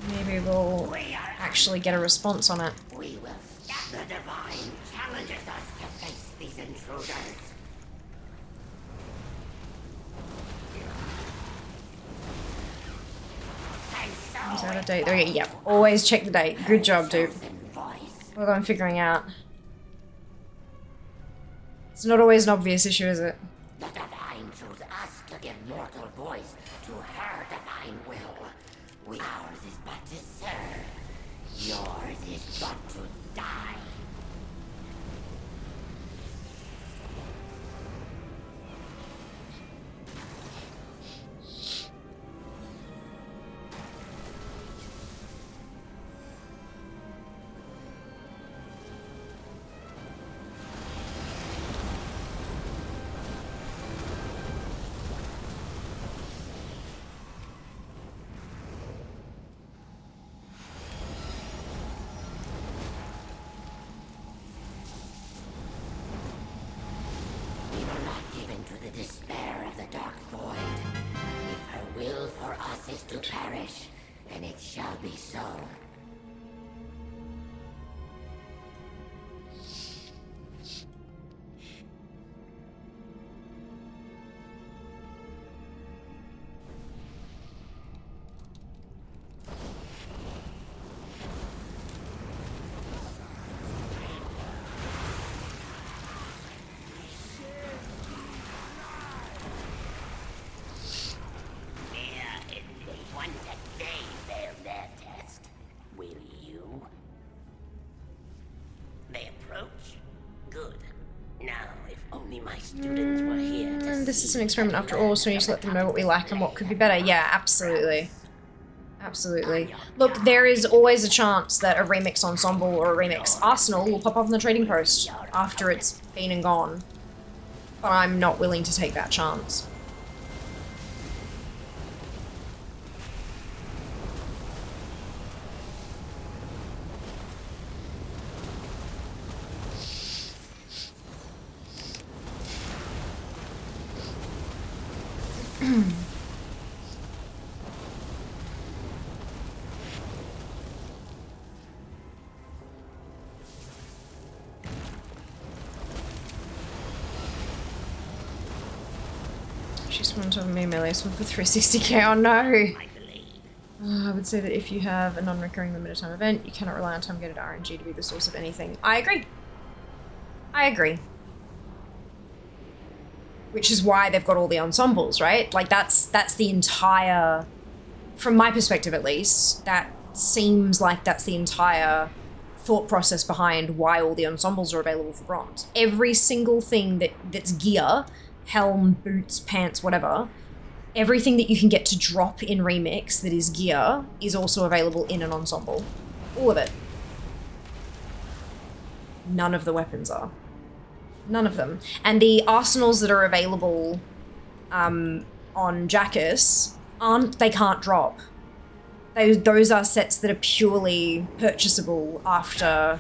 Speaker 1: maybe we'll actually get a response on it.
Speaker 8: we will stop. The divine challenges us to face these intruders.
Speaker 1: Is that a date? There we go. Yep. Always check the date. Good job, dude. Well done figuring out. It's not always an obvious issue, is it?
Speaker 8: The divine chose us to give mortal voice to her divine will. Ours is but to serve. Yours is but to die. We will not give in to the despair of the dark void. If her will for us is to perish, then it shall be so. One that they fail their test. Will you? They approach? Good. Now, if only my students were here to
Speaker 1: This is
Speaker 8: see
Speaker 1: an experiment after all, so we need to let them know what we like and what could be better. Yeah, absolutely. Absolutely. Look, there is always a chance that a remix ensemble or a remix arsenal will pop up on the trading post after it's been and gone. But I'm not willing to take that chance. She's one to me melee, so for 360k. Oh no! I would say that if you have a non-recurring limited time event, you cannot rely on time-gated RNG to be the source of anything. I agree. I agree. Which is why they've got all the ensembles, right? Like that's the entire, from my perspective at least, that seems like that's the entire thought process behind why all the ensembles are available for bronze. Every single thing that's gear, helm, boots, pants, whatever, everything that you can get to drop in Remix that is gear is also available in an ensemble. All of it. None of the weapons are. None of them. And the arsenals that are available on Jackus they can't drop. Those are sets that are purely purchasable after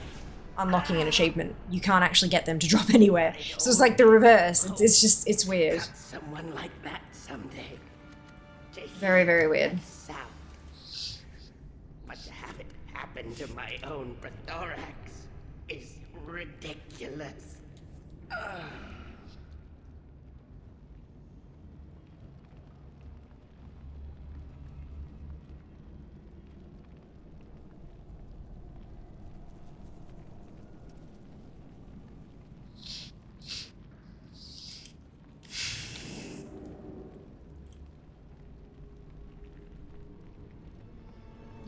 Speaker 1: unlocking an achievement. You can't actually get them to drop anywhere. So it's like the reverse. It's weird.
Speaker 8: Someone like that someday.
Speaker 1: Very, very weird.
Speaker 8: But to have it happen to my own Prothorax is ridiculous.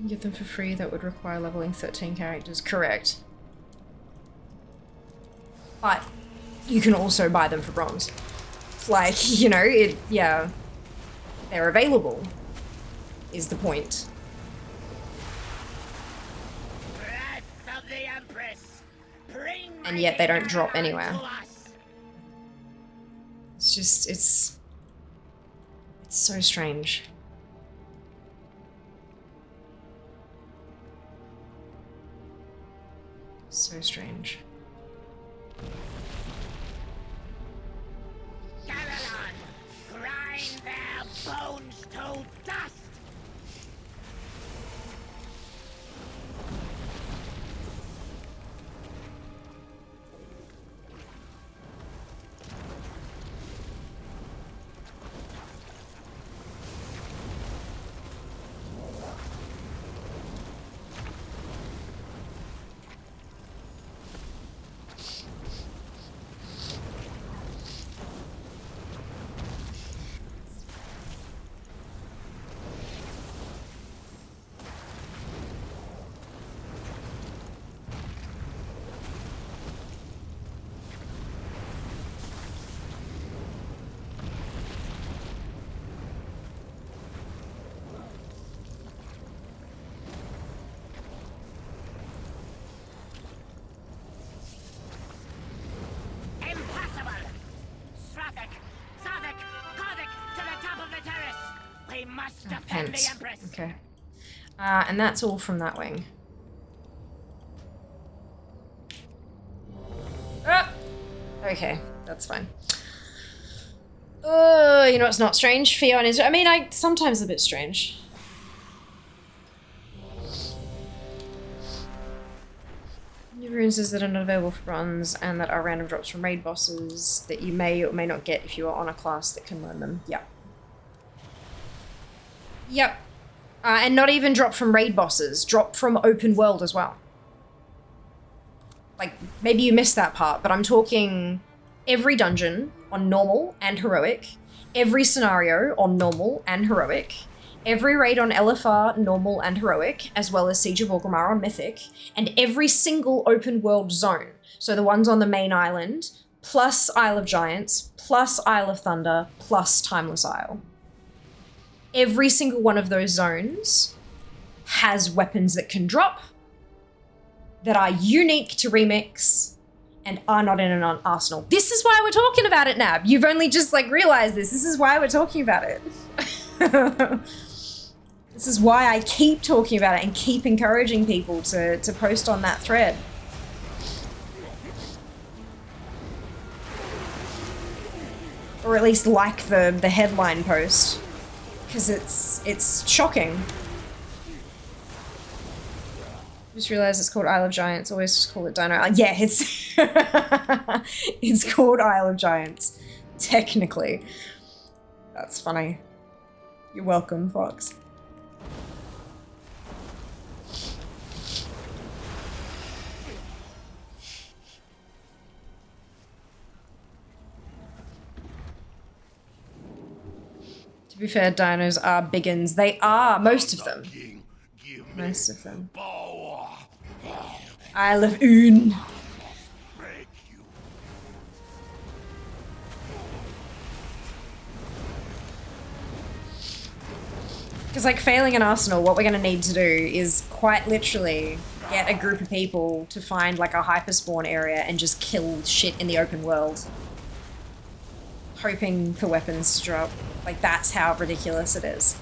Speaker 1: You get them for free, that would require leveling 13 characters. Correct. But you can also buy them for bronze. Like, you know, yeah. They're available, is the point.
Speaker 8: Breath of the Empress, bring
Speaker 1: And yet they don't drop anywhere. It's just, it's so strange. So strange.
Speaker 8: Gamelon, grind their bones to dust!
Speaker 1: Pence. Okay. And that's all from that wing. Ah! Okay, that's fine. You know what's not strange? Fion is... I mean, sometimes a bit strange. New runes that are not available for bronze and that are random drops from raid bosses that you may or may not get if you are on a class that can learn them. Yep. Yep. And not even drop from raid bosses, drop from open world as well. Like, maybe you missed that part, but I'm talking every dungeon on normal and heroic, every scenario on normal and heroic, every raid on LFR normal and heroic, as well as Siege of Orgrimmar on mythic, and every single open world zone. So the ones on the main island, plus Isle of Giants, plus Isle of Thunder, plus Timeless Isle. Every single one of those zones has weapons that can drop, that are unique to Remix, and are not in an arsenal. This is why we're talking about it, Nab. You've only just, like, realized this. This is why we're talking about it. This is why I keep talking about it and keep encouraging people to post on that thread. Or at least like the headline post. Because it's shocking. Just realized it's called Isle of Giants. Always just call it Dino. Yeah, it's it's called Isle of Giants, technically. That's funny. You're welcome, Fox. To be fair, dinos are biggins. They are, most of them. Most of them. Isle of Un.
Speaker 6: Break you.
Speaker 1: Because, like, failing an arsenal, what we're going to need to do is quite literally get a group of people to find, like, a hyperspawn area and just kill shit in the open world. Hoping for weapons to drop. Like, that's how ridiculous it is.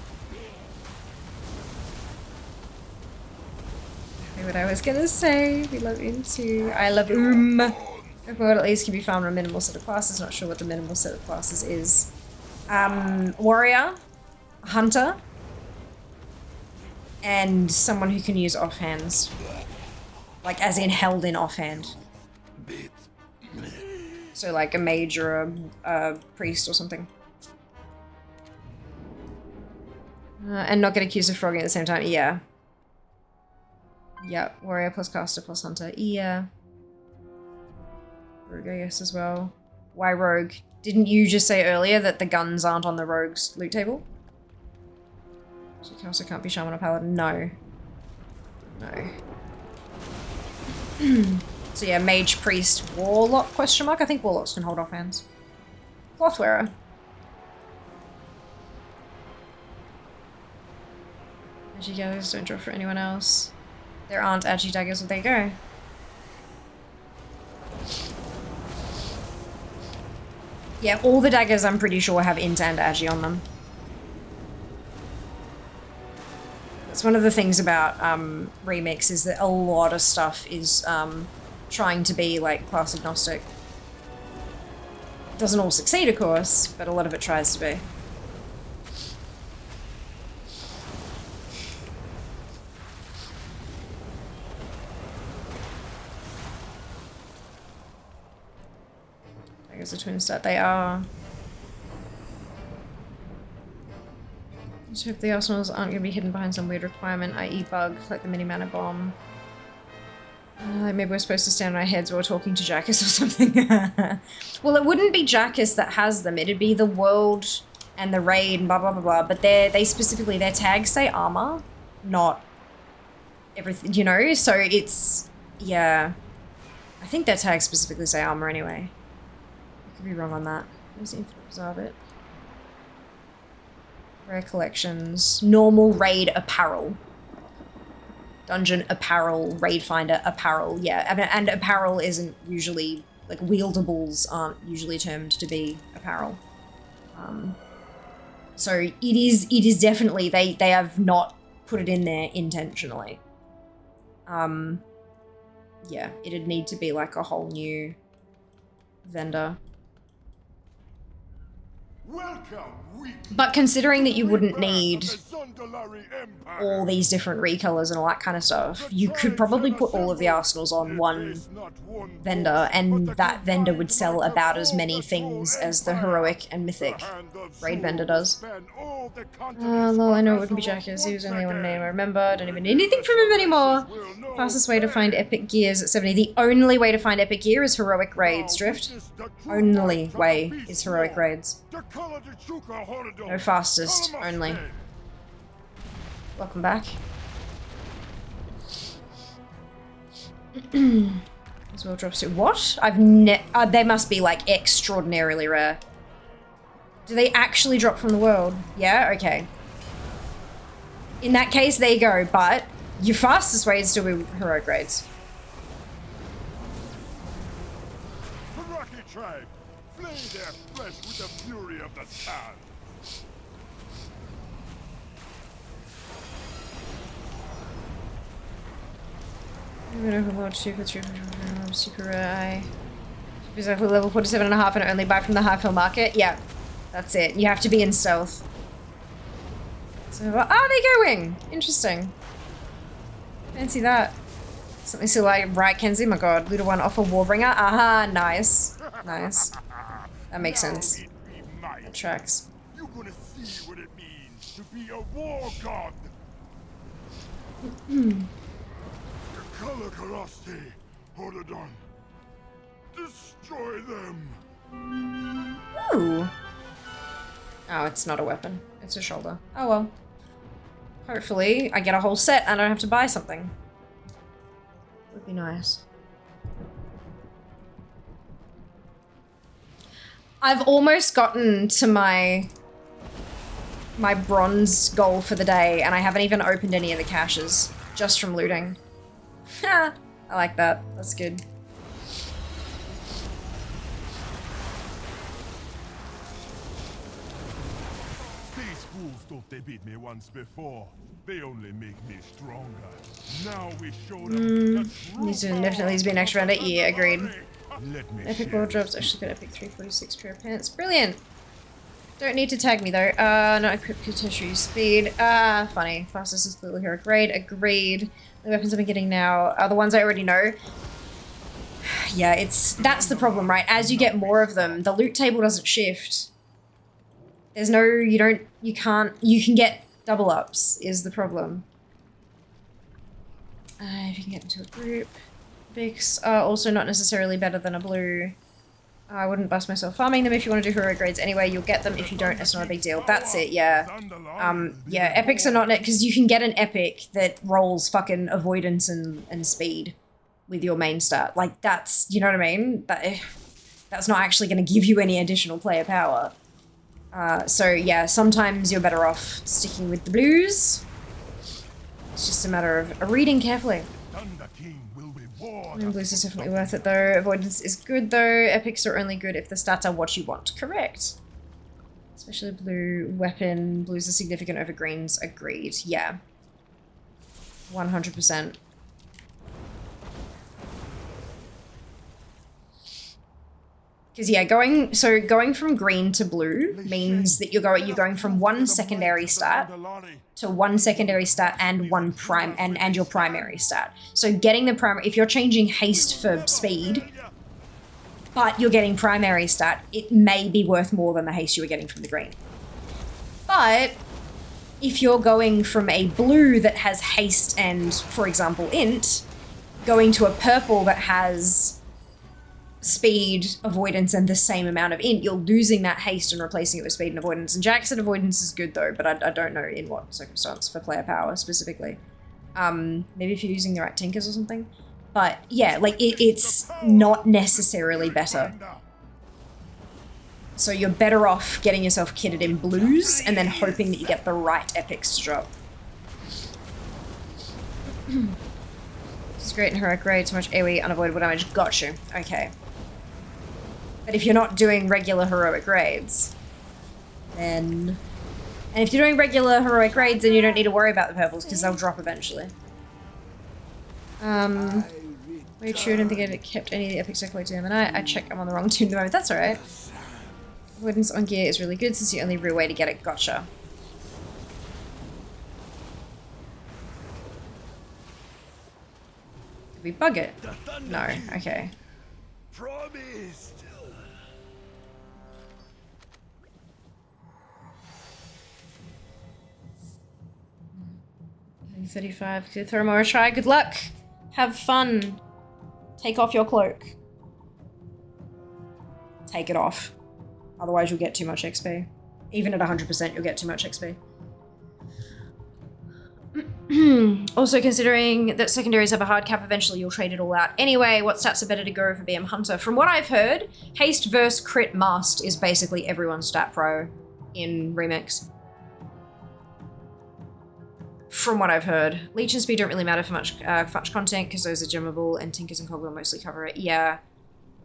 Speaker 1: What I was gonna say, we love into. I love World at least can be found on a minimal set of classes. Not sure what the minimal set of classes is. Warrior, hunter, and someone who can use offhands. Like, as in held in offhand. So like a mage or a priest or something. And not get accused of frogging at the same time. Yeah. Yeah, warrior plus caster plus hunter. Yeah. Rogue, I guess, as well. Why rogue? Didn't you just say earlier that the guns aren't on the rogue's loot table? So caster can't be shaman or paladin? No. No. So yeah, mage, priest, warlock, question mark? I think warlocks can hold offhands. Cloth wearer. Agi daggers don't draw for anyone else. There aren't agi daggers, well, there you go. Yeah, all the daggers I'm pretty sure have int and agi on them. That's one of the things about Remix is that a lot of stuff is trying to be like class agnostic. Doesn't all succeed, of course, but a lot of it tries to be. I guess a twin stat, they are. Just hope the arsenals aren't going to be hidden behind some weird requirement, i.e. bug, like the mini mana bomb. Maybe we're supposed to stand on our heads while we're talking to Jackus or something. Well, it wouldn't be Jackus that has them. It'd be the world and the raid and blah, blah, blah, blah. But they specifically, their tags say armor, not everything, you know? So it's, yeah. I think their tags specifically say armor anyway. I could be wrong on that. Where's the infinite bizarre bit? Rare collections. Normal raid apparel. Dungeon apparel, raid finder apparel, yeah. And apparel isn't usually, like, wieldables aren't usually termed to be apparel. So it is definitely, they have not put it in there intentionally. Yeah, it'd need to be like a whole new vendor. But considering that you wouldn't need all these different recolors and all that kind of stuff, you could probably put all of the arsenals on one vendor, and that vendor would sell about as many things as the heroic and mythic raid vendor does. Lol, I know it wouldn't be Jackus. He was only one name I remember. I don't even need anything from him anymore. Fastest way to find epic gear is at 70. The only way to find epic gear is heroic raids, Drift. Only way is heroic raids. No fastest, only. Welcome back. As well drops to what? They must be like extraordinarily rare. Do they actually drop from the world? Yeah, okay. In that case, there you go, but your fastest way is still be heroic raids.
Speaker 6: Tribe, flay their flesh with the fury of the sun.
Speaker 1: Super rare. Exactly level 47.5 and only buy from the Highfill market. Yeah, that's it. You have to be in stealth. So, they're going. Interesting. Fancy that. Something so like, right, Kenzie? My god. Looter 1 offer Warbringer. Aha, nice. Nice. That makes sense. That tracks.
Speaker 6: You're gonna see what it means to be a war god. Color Karaste, Horadon. Destroy them.
Speaker 1: Ooh. Oh, it's not a weapon. It's a shoulder. Oh well. Hopefully, I get a whole set and I don't have to buy something. Be nice. I've almost gotten to my bronze goal for the day, and I haven't even opened any of the caches, just from looting. I like that. That's good.
Speaker 6: These fools thought they beat me once before. They only make me stronger. Now we show them the true
Speaker 1: Needs to
Speaker 6: power
Speaker 1: definitely needs to be an extra round. Yeah, agreed.
Speaker 6: Let me
Speaker 1: Epic
Speaker 6: share
Speaker 1: world drops. Actually got epic 346 pair of pants. Brilliant. Don't need to tag me though. Not equipped tertiary speed. Funny. Fastest is clearly hero grade. Agreed. The weapons I've been getting now are the ones I already know. Yeah, that's the problem, right? As you get more of them, the loot table doesn't shift. There's no, you can get double ups is the problem. If you can get into a group. Bics are also not necessarily better than a blue. I wouldn't bust myself farming them. If you want to do hero grades anyway, you'll get them. If you don't, it's not a big deal. That's it, yeah. Yeah, epics are not net, because you can get an epic that rolls fucking avoidance and speed with your main stat. Like, that's, you know what I mean? That's not actually going to give you any additional player power. So yeah, sometimes you're better off sticking with the blues. It's just a matter of reading carefully. Blues is definitely worth it though. Avoidance is good though. Epics are only good if the stats are what you want. Correct. Especially blue weapon. Blues are significant over greens. Agreed. Yeah. 100%. Because yeah, going from green to blue means that you're going from one secondary stat to one secondary stat and one and your primary stat. So getting the primary, if you're changing haste for speed, but you're getting primary stat, it may be worth more than the haste you were getting from the green. But if you're going from a blue that has haste and, for example, int, going to a purple that has speed, avoidance, and the same amount of int, you're losing that haste and replacing it with speed and avoidance. And Jack said avoidance is good though, but I don't know in what circumstance for player power specifically. Maybe if you're using the right tinkers or something. But yeah, like it's not necessarily better. So you're better off getting yourself kitted in blues and then hoping that you get the right epics to drop. This is great in heroic grade, so much AoE, unavoidable damage. Got you. Okay. But if you're not doing regular heroic grades, then... And if you're doing regular heroic grades, then you don't need to worry about the purples, because they'll drop eventually. Wait, true, I don't think I kept any of the epics I collected in the night. I check I'm on the wrong tune at the moment. That's alright. Avoidance on gear is really good, since the only real way to get it. Gotcha. Did we bug it? No, okay.
Speaker 6: Promised.
Speaker 1: 35. Could throw more a try. Good luck. Have fun. Take off your cloak. Take it off. Otherwise you'll get too much XP. Even at 100% you'll get too much XP. Also considering that secondaries have a hard cap, eventually you'll trade it all out. Anyway, what stats are better to go for BM Hunter? From what I've heard, haste versus crit must is basically everyone's stat pro in Remix. From what I've heard. Leech and speed don't really matter for much content because those are gemmable and Tinkers and Cogwheel mostly cover it. Yeah.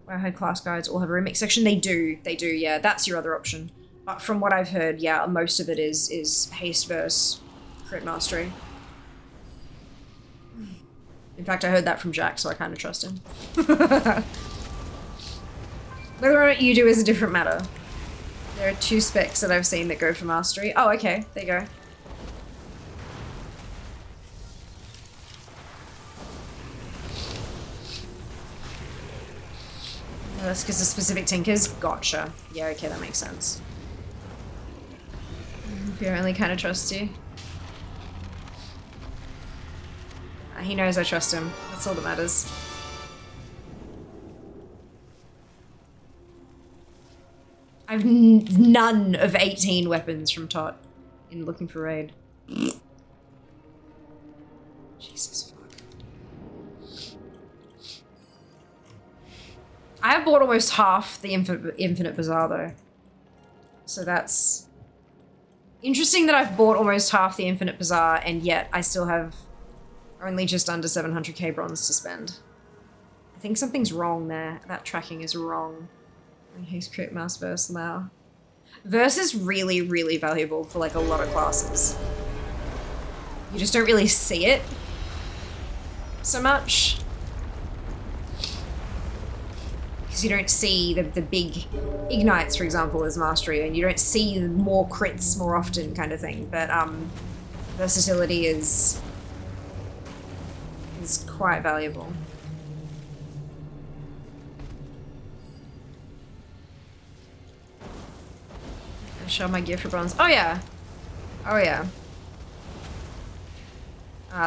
Speaker 1: Wowhead class guides all have a remix section. They do, yeah. That's your other option. But from what I've heard, yeah, most of it is haste versus crit mastery. In fact, I heard that from Jack, so I kind of trust him. Whether or not you do is a different matter. There are 2 specs that I've seen that go for mastery. Oh, okay. There you go. Oh, that's because of specific tinkers? Gotcha. Yeah, okay, that makes sense. Fear only kind of trusts you. He knows I trust him. That's all that matters. I've none of 18 weapons from Tot in looking for raid. Jesus fuck. I bought almost half the Infinite Bazaar though. So that's interesting that I've bought almost half the Infinite Bazaar and yet I still have only just under 700k bronze to spend. I think something's wrong there. That tracking is wrong. He's crit mass verse now. Verse is really, really valuable for like a lot of classes. You just don't really see it so much. Because you don't see the big ignites, for example, as mastery, and you don't see more crits more often kind of thing. But versatility is quite valuable. I show my gear for bronze. Oh yeah. Oh yeah.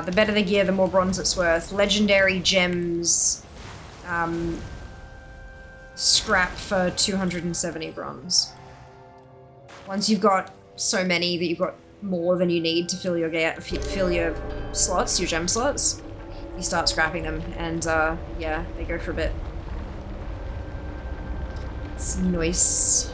Speaker 1: The better the gear, the more bronze it's worth. Legendary gems, scrap for 270 bronze. Once you've got so many that you've got more than you need to fill your slots, your gem slots, you start scrapping them, and yeah, they go for a bit. It's nice.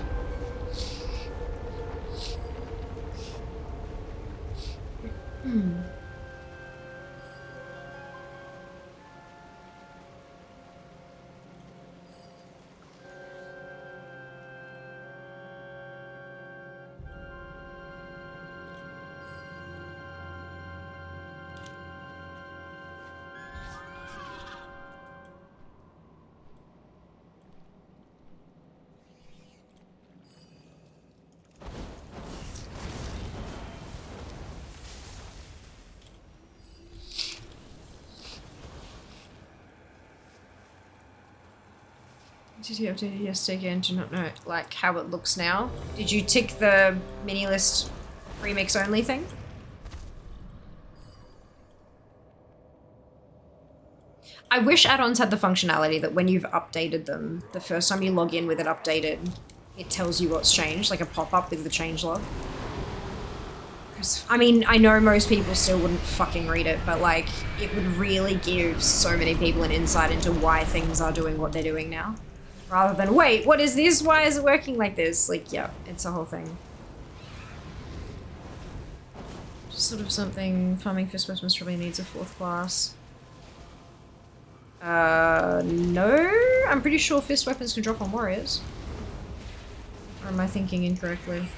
Speaker 1: Did you update it yesterday again? Do not know like how it looks now. Did you tick the mini list remix only thing? I wish add-ons had the functionality that when you've updated them, the first time you log in with it updated, it tells you what's changed, like a pop-up with the changelog. I mean, I know most people still wouldn't fucking read it, but like, it would really give so many people an insight into why things are doing what they're doing now. Rather than, wait, what is this? Why is it working like this? Like, yeah, it's a whole thing. Just sort of something farming fist weapons probably needs a 4th class. No? I'm pretty sure fist weapons can drop on warriors. Or am I thinking incorrectly?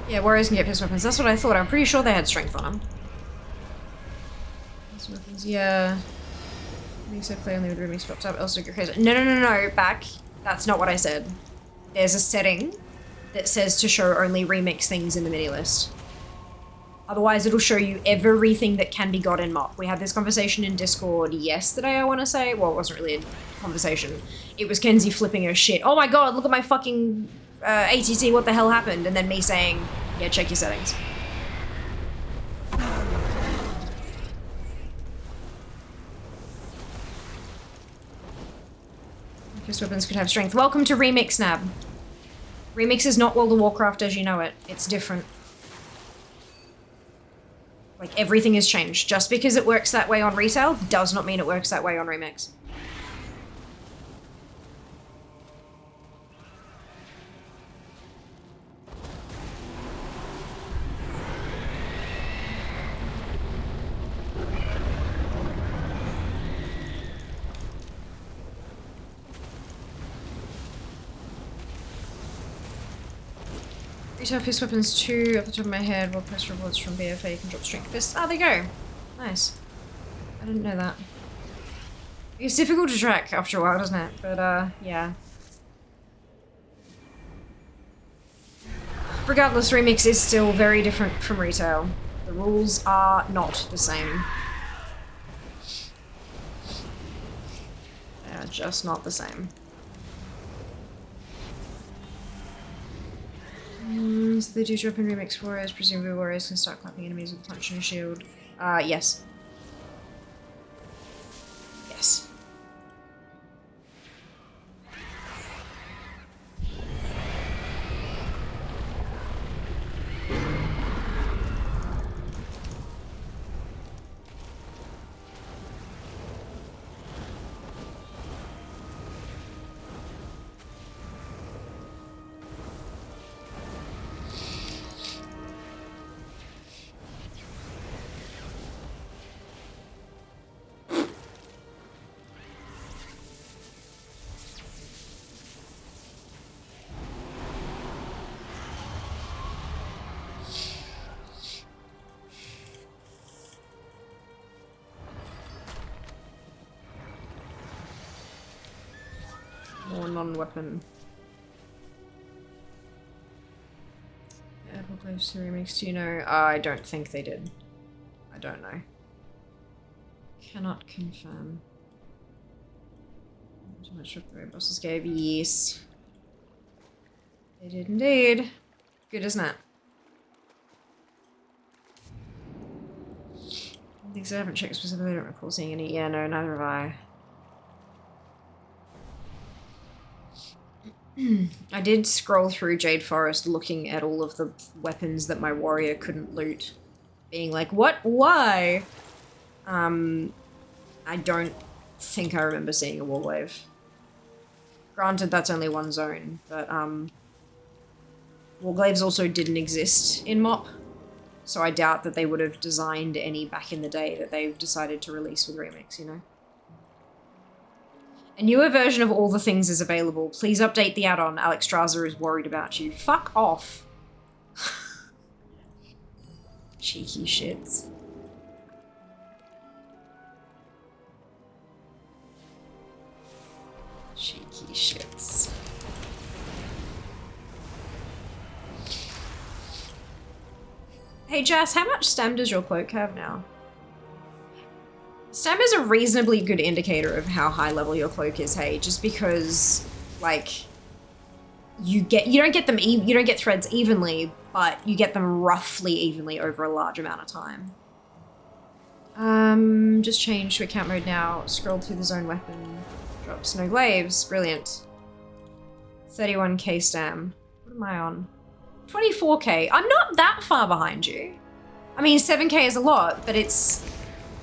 Speaker 1: Yeah, warriors can get fist weapons. That's what I thought. I'm pretty sure they had strength on them. Fist weapons, yeah. Except play only with remix popped up, else get crazy. No, back. That's not what I said. There's a setting that says to show only remix things in the mini list. Otherwise, it'll show you everything that can be got in MOP. We had this conversation in Discord yesterday, I want to say. Well, it wasn't really a conversation. It was Kenzie flipping her shit. Oh my god, look at my fucking ATT, what the hell happened? And then me saying, yeah, check your settings. Fist weapons could have strength. Welcome to Remix, Nab. Remix is not World of Warcraft as you know it. It's different. Like, everything has changed. Just because it works that way on retail does not mean it works that way on Remix. Retail fist weapons 2 off the top of my head. World Quest rewards from BFA. You can drop strength fists. Ah, there you go. Nice. I didn't know that. It's difficult to track after a while, doesn't it? But, yeah. Regardless, Remix is still very different from retail. The rules are not the same. They are just not the same. So they do drop in remix warriors. Presumably warriors can start clapping enemies with a punch and a shield. Yes. Yes. More non-weapon. Apple Glaze 2 remix, do you know? I don't think they did. I don't know. Cannot confirm. Too much of the way bosses gave. Yes. They did indeed. Good, isn't it? I think so. I haven't checked specifically. I don't recall seeing any. Yeah, no, neither have I. I did scroll through Jade Forest looking at all of the weapons that my warrior couldn't loot. Being like, what? Why? I don't think I remember seeing a Warglaive. Granted, that's only one zone, but Warglaives also didn't exist in MOP, so I doubt that they would have designed any back in the day that they've decided to release with Remix, you know? A newer version of all the things is available. Please update the add-on. Alex Strazer is worried about you. Fuck off. Cheeky shits. Cheeky shits. Hey Jess, how much stam does your cloak have now? Stam is a reasonably good indicator of how high level your cloak is, hey, just because, like, you don't get threads evenly, but you get them roughly evenly over a large amount of time. Just changed to account mode now. Scrolled through the zone weapon. Drops no glaives. Brilliant. 31k stam. What am I on? 24k. I'm not that far behind you. I mean, 7k is a lot, but it's...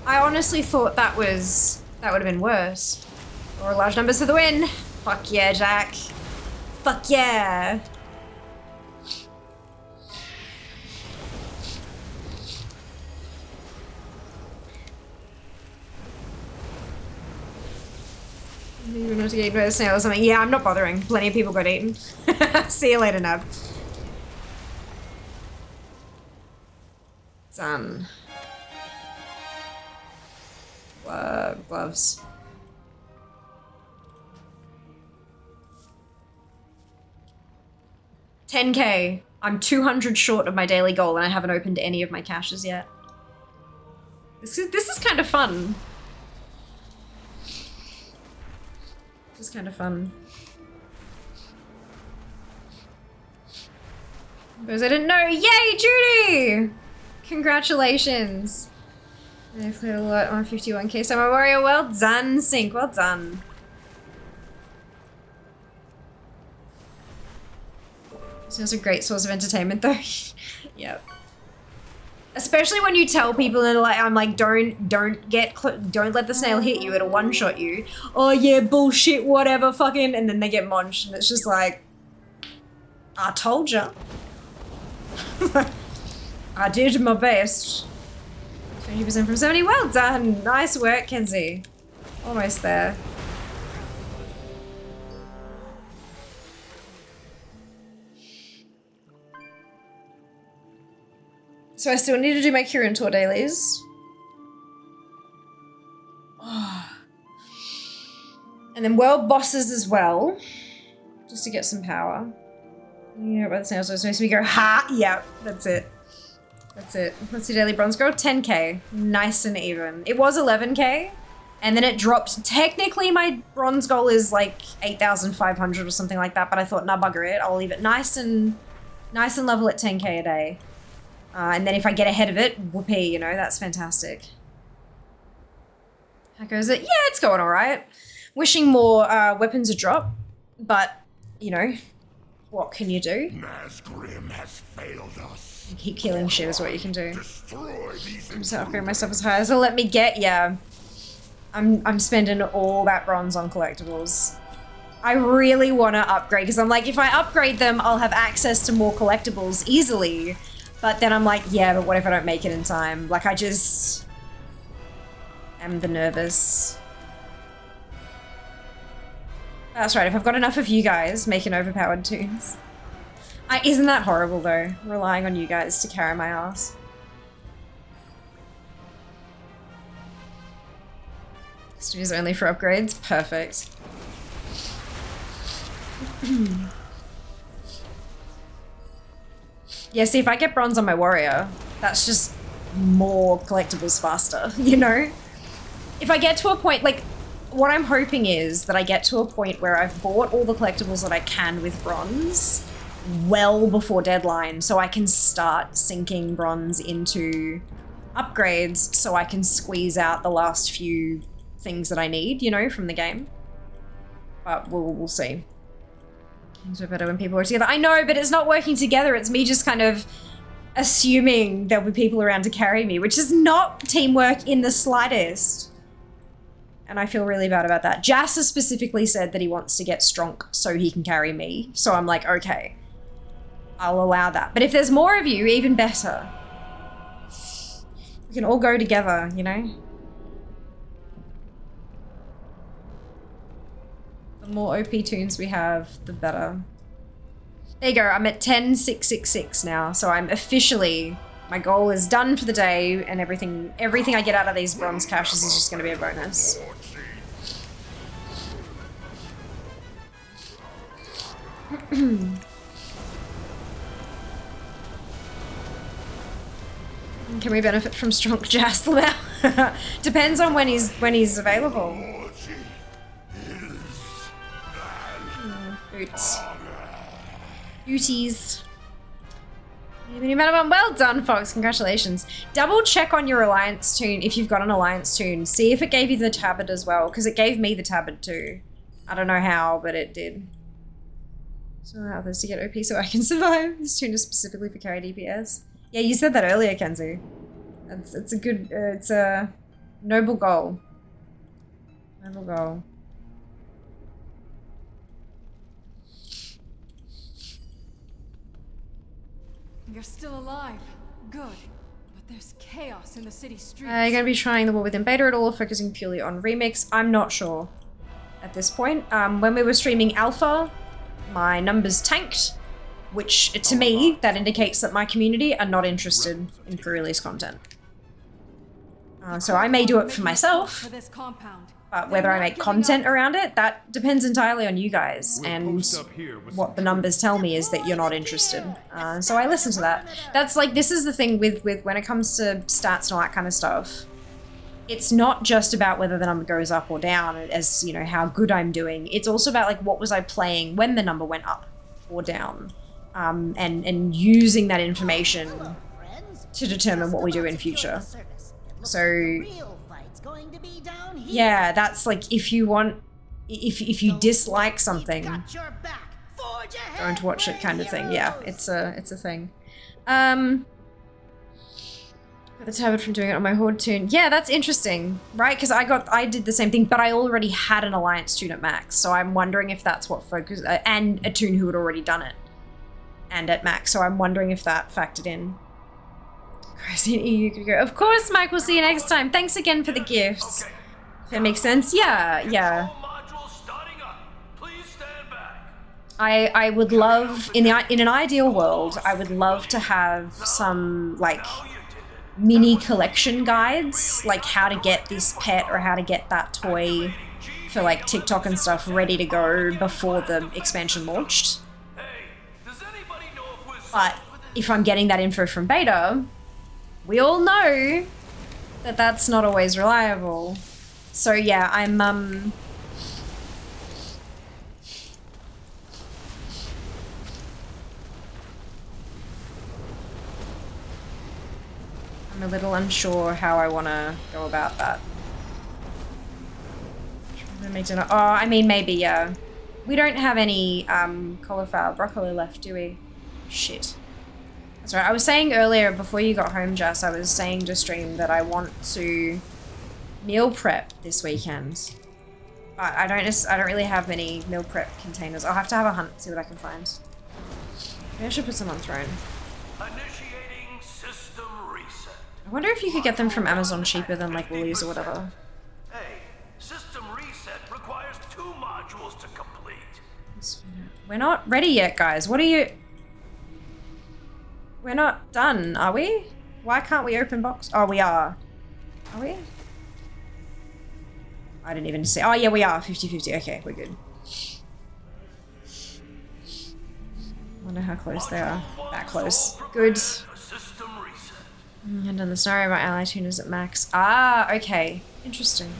Speaker 1: I honestly thought that would have been worse. Or large numbers for the win. Fuck yeah, Jack. Fuck yeah. You're not to get eaten by a snail or something. Yeah, I'm not bothering. Plenty of people got eaten. See you later, Nab. Done. Gloves. $10k. I'm 200 short of my daily goal and I haven't opened any of my caches yet. This is kind of fun. This is kind of fun. Because I didn't know. Yay, Judy! Congratulations. I cleared a lot on 51k. So my warrior, well done, Sync. Well done. So it's a great source of entertainment, though. Yep. Especially when you tell people that, like, I'm like, don't let the snail hit you. It'll one-shot you. Oh yeah, bullshit, whatever, fucking, and then they get munched, and it's just like, I told ya. I did my best. 20% from 70. Well done. Nice work, Kenzie. Almost there. So I still need to do my Kirin tour dailies. Oh. And then world bosses as well. Just to get some power. Yeah, but the snails are supposed to be go, ha! Yep, that's it. That's it. What's your daily bronze goal? 10k. Nice and even. It was 11k, and then it dropped. Technically, my bronze goal is like 8,500 or something like that, but I thought, nah, bugger it. I'll leave it nice and level at 10k a day. And then if I get ahead of it, whoopee, you know, that's fantastic. How goes it? Yeah, it's going all right. Wishing more weapons would drop, but, you know, what can you do?
Speaker 6: Nazgrim has failed us.
Speaker 1: Keep killing shit is what you can do.
Speaker 6: Destroy these.
Speaker 1: I'm just upgrading myself as high as it'll let me get. Yeah, I'm spending all that bronze on collectibles. I really want to upgrade because I'm like, if I upgrade them, I'll have access to more collectibles easily. But then I'm like, yeah, but what if I don't make it in time? Like, I just am the nervous. That's right. If I've got enough of you guys making overpowered tunes. Isn't that horrible, though? Relying on you guys to carry my ass. Stream is only for upgrades? Perfect. Yeah, see, if I get bronze on my warrior, that's just more collectibles faster, you know? If I get to a point, like, what I'm hoping is that I get to a point where I've bought all the collectibles that I can with bronze well before deadline, so I can start sinking bronze into upgrades so I can squeeze out the last few things that I need, you know, from the game. But we'll see. Things are better when people work together. I know, but it's not working together. It's me just kind of assuming there'll be people around to carry me, which is not teamwork in the slightest. And I feel really bad about that. Jas has specifically said that he wants to get strong so he can carry me. So I'm like, okay, I'll allow that. But if there's more of you, even better. We can all go together, you know? The more OP tunes we have, the better. There you go, I'm at 10,666 now, so I'm officially, my goal is done for the day, and everything I get out of these bronze caches is just going to be a bonus. Can we benefit from strong Jas now? Depends on when he's available. Boots. Beauties. Well done, Fox. Congratulations. Double check on your Alliance tune if you've got an Alliance tune. See if it gave you the tabard as well, because it gave me the tabard too. I don't know how, but it did. So others to get OP so I can survive. This tune is specifically for carry DPS. Yeah, you said that earlier, Kenzie. It's a good, it's a noble goal. Noble goal.
Speaker 9: You're still alive. Good. But there's chaos in the city streets.
Speaker 1: You're going to be trying the war within beta at all, or focusing purely on remix? I'm not sure at this point. When we were streaming alpha, my numbers tanked, which to me, that indicates that my community are not interested in pre-release content. So I may do it for myself, but whether I make content around it, that depends entirely on you guys. And what the numbers tell me is that you're not interested. So I listen to that. That's like, this is the thing with when it comes to stats and all that kind of stuff. It's not just about whether the number goes up or down as, you know, how good I'm doing. It's also about like, what was I playing when the number went up or down? And using that information to determine what we do in future. So yeah, that's like, if you want, if you dislike something, don't watch it kind of thing. Yeah, it's a thing. Got the tabard from doing it on my Horde tune. Yeah, that's interesting, right? Because I did the same thing, but I already had an Alliance tune at max, so I'm wondering if that's what focus, and a tune who had already done it, and at max, so I'm wondering if that factored in. EU could go. Of course, Mike, we'll see you next time. Thanks again for the gifts. Okay. If that makes sense. Yeah. I would love, in an ideal world, I would love to have some like mini collection guides, like how to get this pet or how to get that toy for like TikTok and stuff ready to go before the expansion launched. But if I'm getting that info from beta, we all know that that's not always reliable. So yeah, I'm a little unsure how I want to go about that. Oh, I mean, maybe, yeah. We don't have any cauliflower broccoli left, do we? Shit. That's right. I was saying earlier, before you got home, Jess, I was saying to stream that I want to meal prep this weekend. But I don't really have many meal prep containers. I'll have to have a hunt, see what I can find. Maybe I should put some on Throne.
Speaker 6: Initiating system reset.
Speaker 1: I wonder if you could get them from Amazon cheaper than like Woolies or whatever.
Speaker 6: Hey, system reset requires 2 modules to complete.
Speaker 1: We're not ready yet, guys. What are you... We're not done, are we? Why can't we open box? Oh, we are. Are we? I didn't even see. Oh, yeah, we are. 50-50. Okay, we're good. Wonder how close they are. That close. Good. And on the scenario, my ally tune is at max. Ah, okay. Interesting.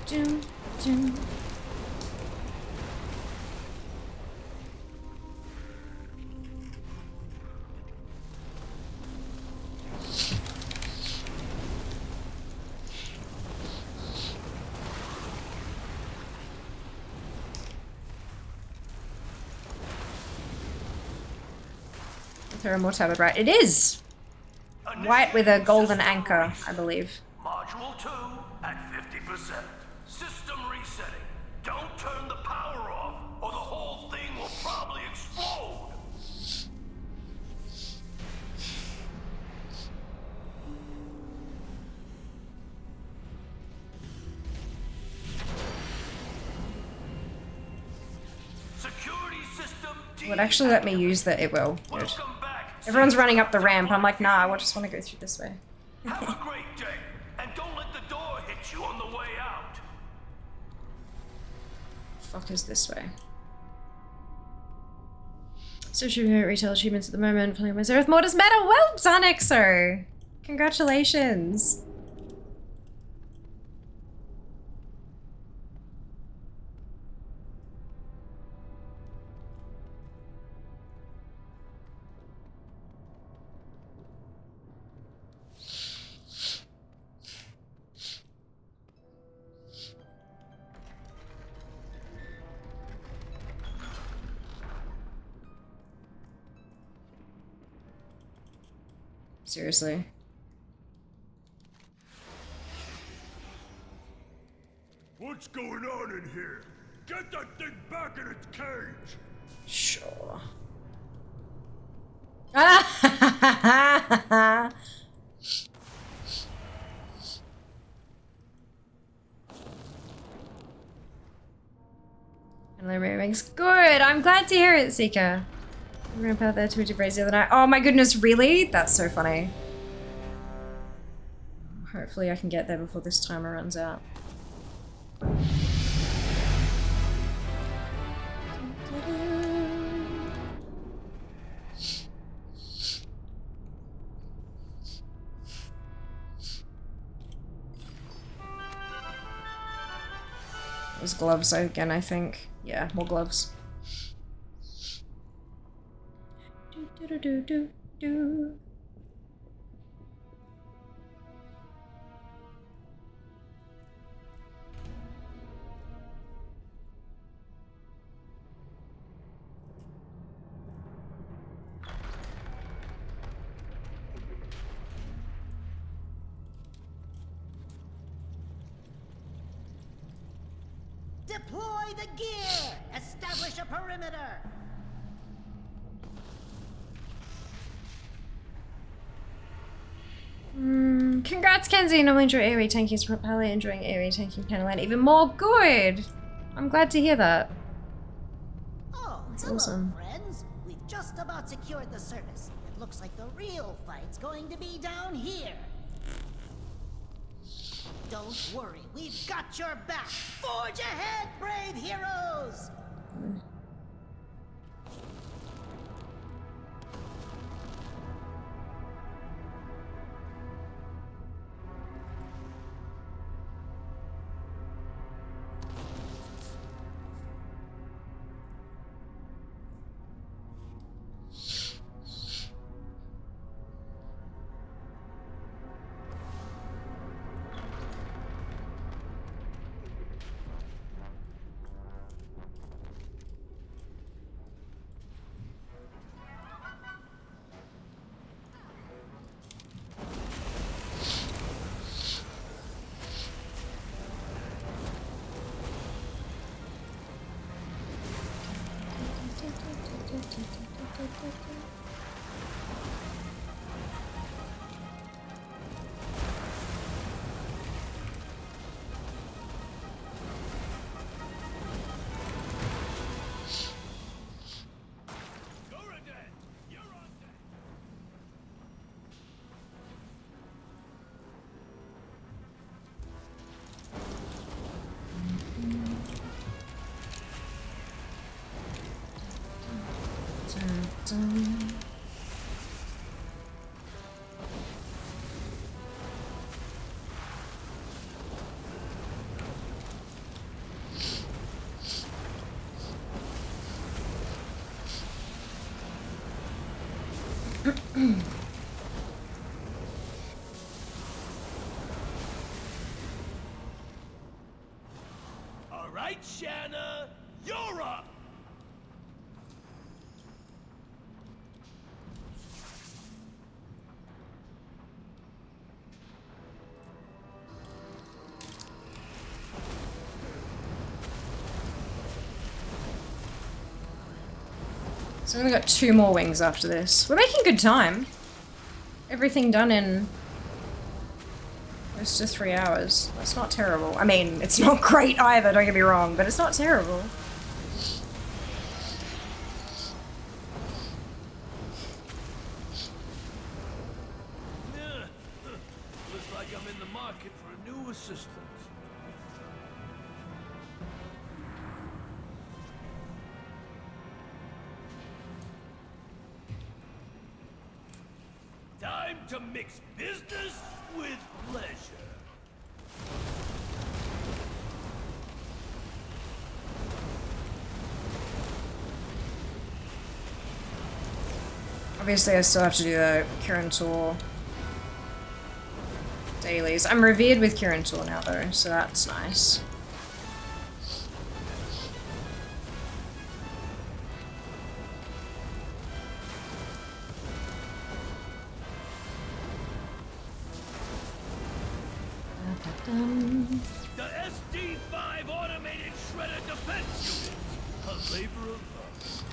Speaker 1: Dun, dun. Throw more tabard, right? It is! White with a golden anchor, I believe.
Speaker 10: Module 2 at 50%. System resetting. Don't turn the power off, or the whole thing will probably explode. Security system.
Speaker 1: It would actually let me use the. It will. Good. Everyone's running up the ramp. I'm like, nah, I just want to go through this way.
Speaker 10: Have a great day, and don't let the door hit you on the way out.
Speaker 1: Fuck is this way? Still shooting at retail achievements at the moment. Playing my Zereth Mortis Meta. Well done, EXO. Congratulations. Seriously.
Speaker 3: What's going on in here? Get that thing back in its cage!
Speaker 1: Sure. Makes good. I'm glad to hear it, Seeker. I ran out there to a raise the other night. Oh my goodness, really? That's so funny. Hopefully I can get there before this timer runs out. Those gloves again, I think. Yeah, more gloves. Do.
Speaker 8: Deploy the gear! Establish a perimeter!
Speaker 1: Congrats, Kenzie. Normally enjoy AoE tanking, is probably enjoying AoE tanking Panaland even more. Good. I'm glad to hear that.
Speaker 8: Oh,
Speaker 1: that's
Speaker 8: hello,
Speaker 1: awesome.
Speaker 8: Friends. We've just about secured the surface. It looks like the real fight's going to be down here. Don't worry, we've got your back. Forge ahead, brave heroes!
Speaker 10: All right, Shanna, you're up.
Speaker 1: So we've only got 2 more wings after this. We're making good time. Everything done in close to 3 hours. That's not terrible. I mean, it's not great either, don't get me wrong, but it's not terrible.
Speaker 10: Looks like I'm in the market for a new assistant. Time to mix business with pleasure.
Speaker 1: Obviously, I still have to do the Kirin Tor dailies. I'm revered with Kirin Tor now, though, so that's nice.
Speaker 10: The SD-5 Automated Shredder Defense Unit. A labor of love.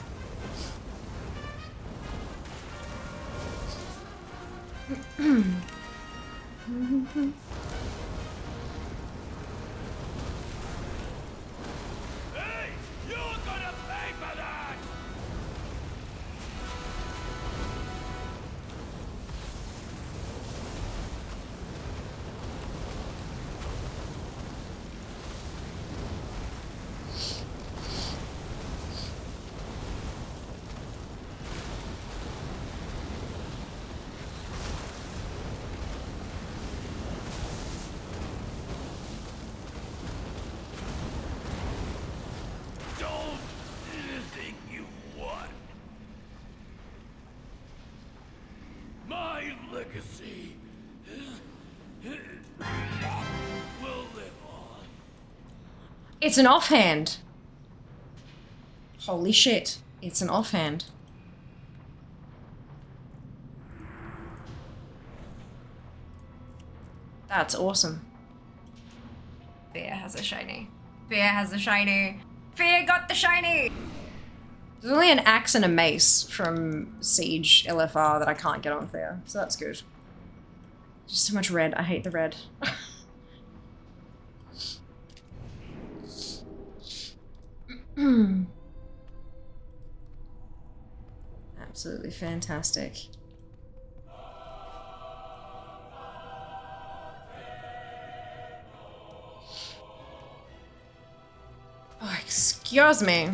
Speaker 10: Hey! You're gonna pay for that! Don't think you won. My legacy will live on.
Speaker 1: It's an offhand. Holy shit. It's an offhand. That's awesome. Fear has a shiny. Fear has a shiny. Fear got the shiny! There's only an axe and a mace from Siege LFR that I can't get on Fear, so that's good. Just so much red. I hate the red. Absolutely fantastic. Oh, excuse me.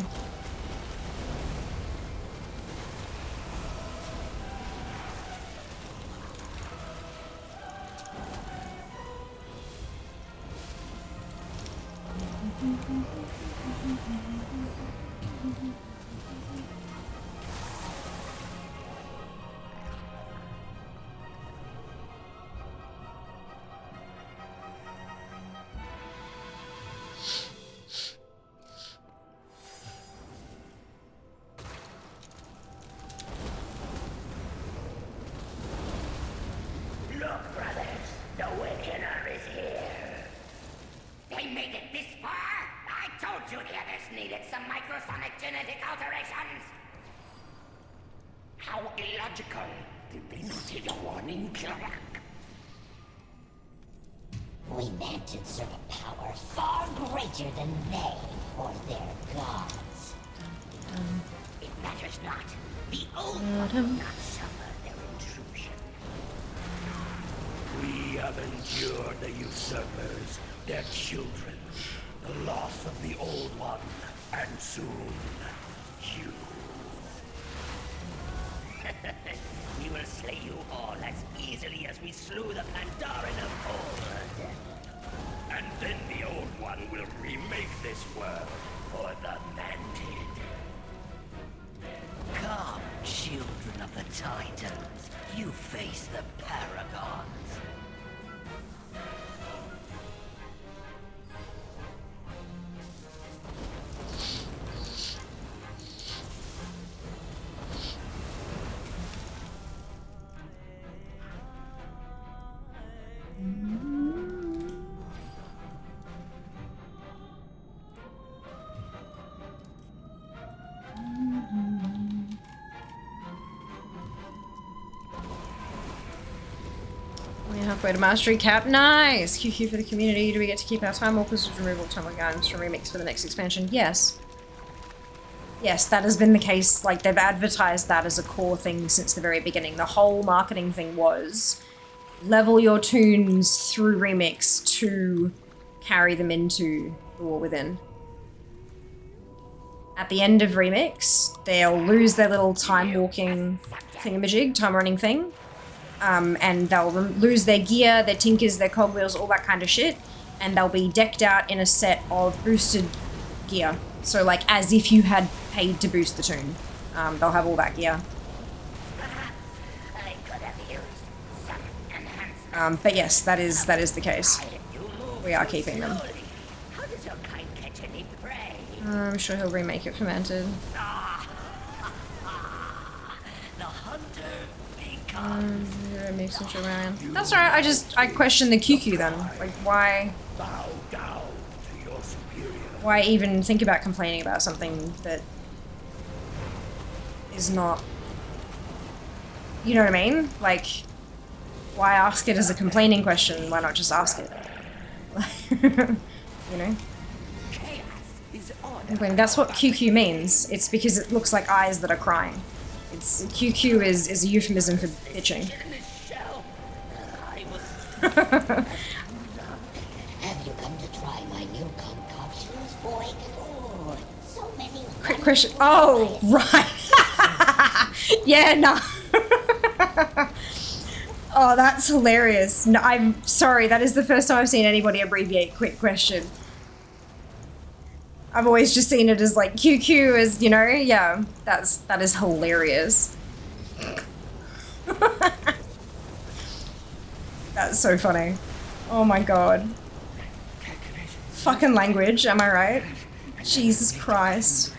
Speaker 8: Look, brothers, the Wickener is here. They made it this far? I told you the others needed some microsonic genetic alterations. How illogical. Did they not take a warning, Kirak? We managed certain powers far greater than they or their gods. It matters not. The old one will not suffer their intrusion.
Speaker 10: We have endured the usurpers, their children, the loss of the old one, and soon, you.
Speaker 8: We will slay you all as easily as we slew the Pandaren of old.
Speaker 10: And then the old one will remake this world for the Mantid.
Speaker 8: Come, children of the Titans.
Speaker 10: paragons.
Speaker 1: We're halfway to mastery cap. Nice! QQ for the community. Do we get to keep our time walkers with removal time guns from remix for the next expansion? Yes. Yes, that has been the case. Like, they've advertised that as a core thing since the very beginning. The whole marketing thing was level your tunes through remix to carry them into the War Within. At the end of remix, they'll lose their little time walking thingamajig, time running thing. And they'll lose their gear, their tinkers, their cogwheels, all that kind of shit. And they'll be decked out in a set of boosted gear. So like as if you had paid to boost the tune. They'll have all that gear. But yes, that is the case. We are keeping them. I'm sure he'll remake it fermented. Make some shit around. That's alright, I question the QQ then. Like why even think about complaining about something that is not, you know what I mean? Like, why ask it as a complaining question? Why not just ask it? You know? That's what QQ means. It's because it looks like eyes that are crying. It's QQ is a euphemism for bitching.
Speaker 8: Have you come to try my new concoctions, boy? Oh, so many.
Speaker 1: Quick question. Oh, right. Yeah, no. Oh, that's hilarious. No, I'm sorry. That is the first time I've seen anybody abbreviate quick question. I've always just seen it as like QQ as, you know, yeah, that is hilarious. That's so funny. Oh my god. Fucking language, am I right? Jesus Christ.